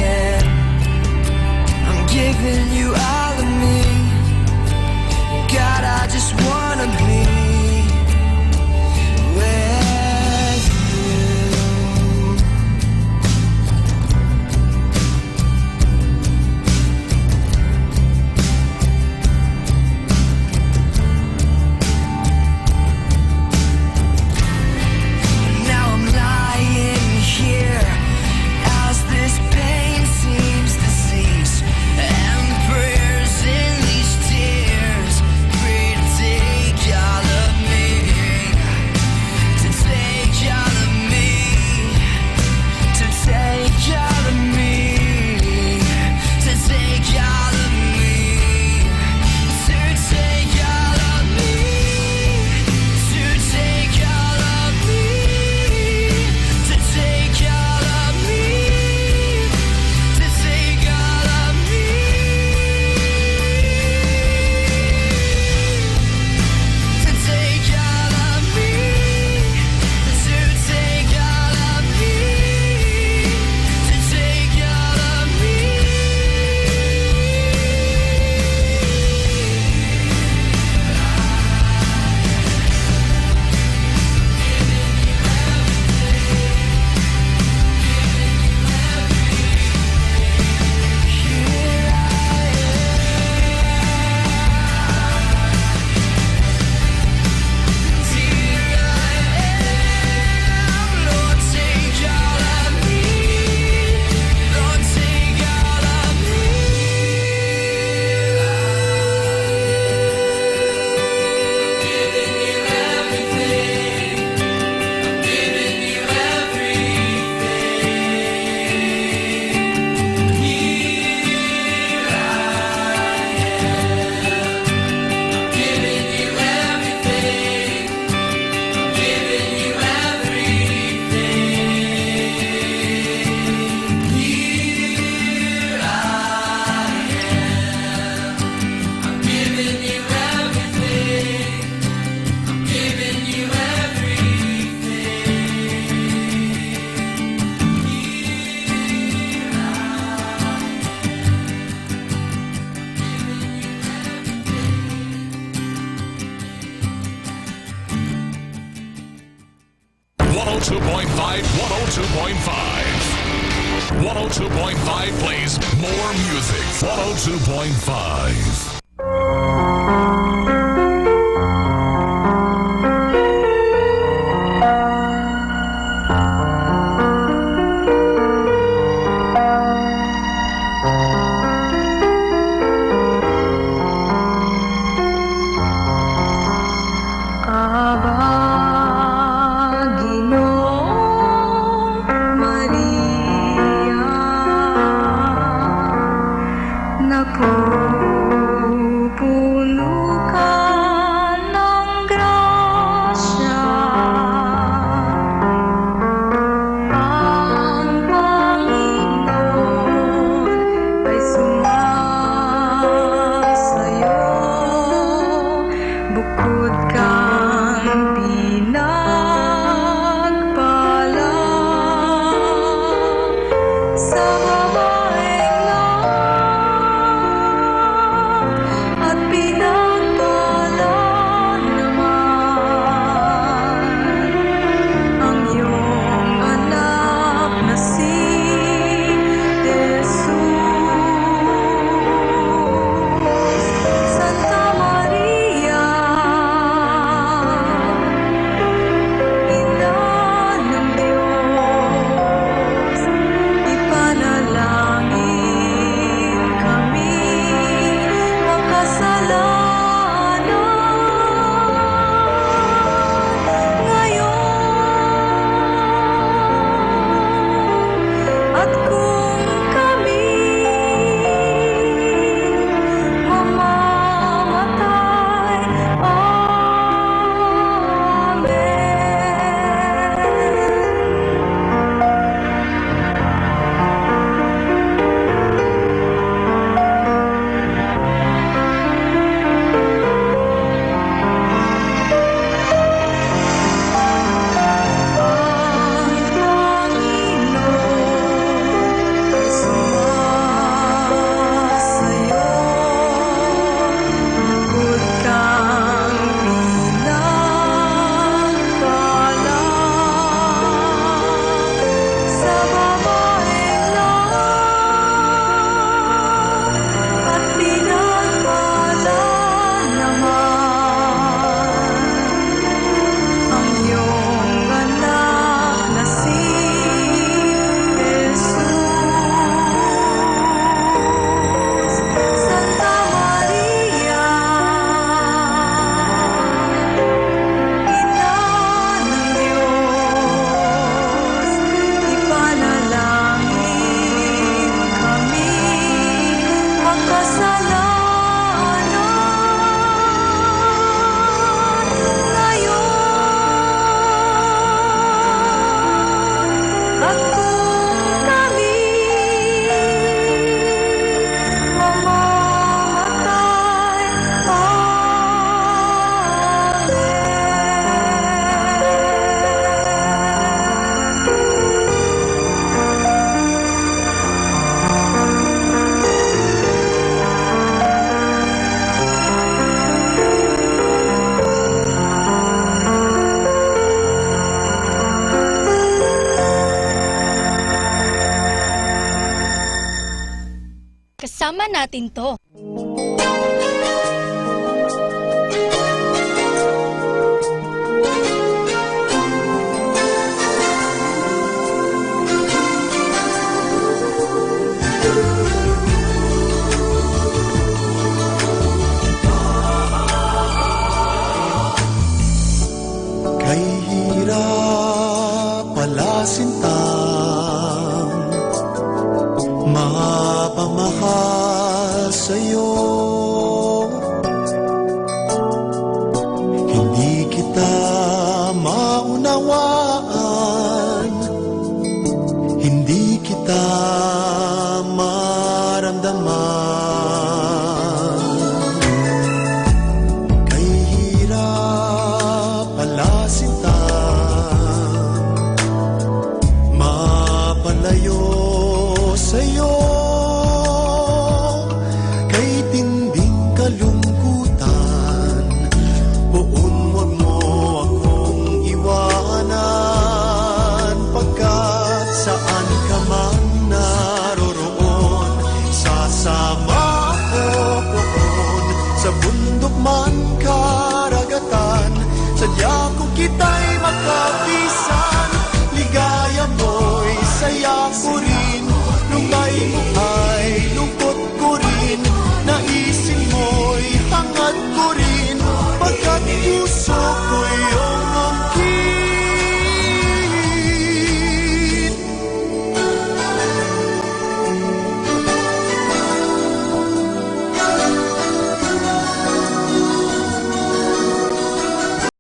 102.5, 102.5. 102.5 plays more music. 102.5. Kasama natin to. Kay hirap palasintang mapamahal sa'yo. Hindi kita maunawaan, hindi kita maramdaman. Kay hirap palasintang sana kung kita'y makapisan. Ligaya mo'y saya ko rin nung may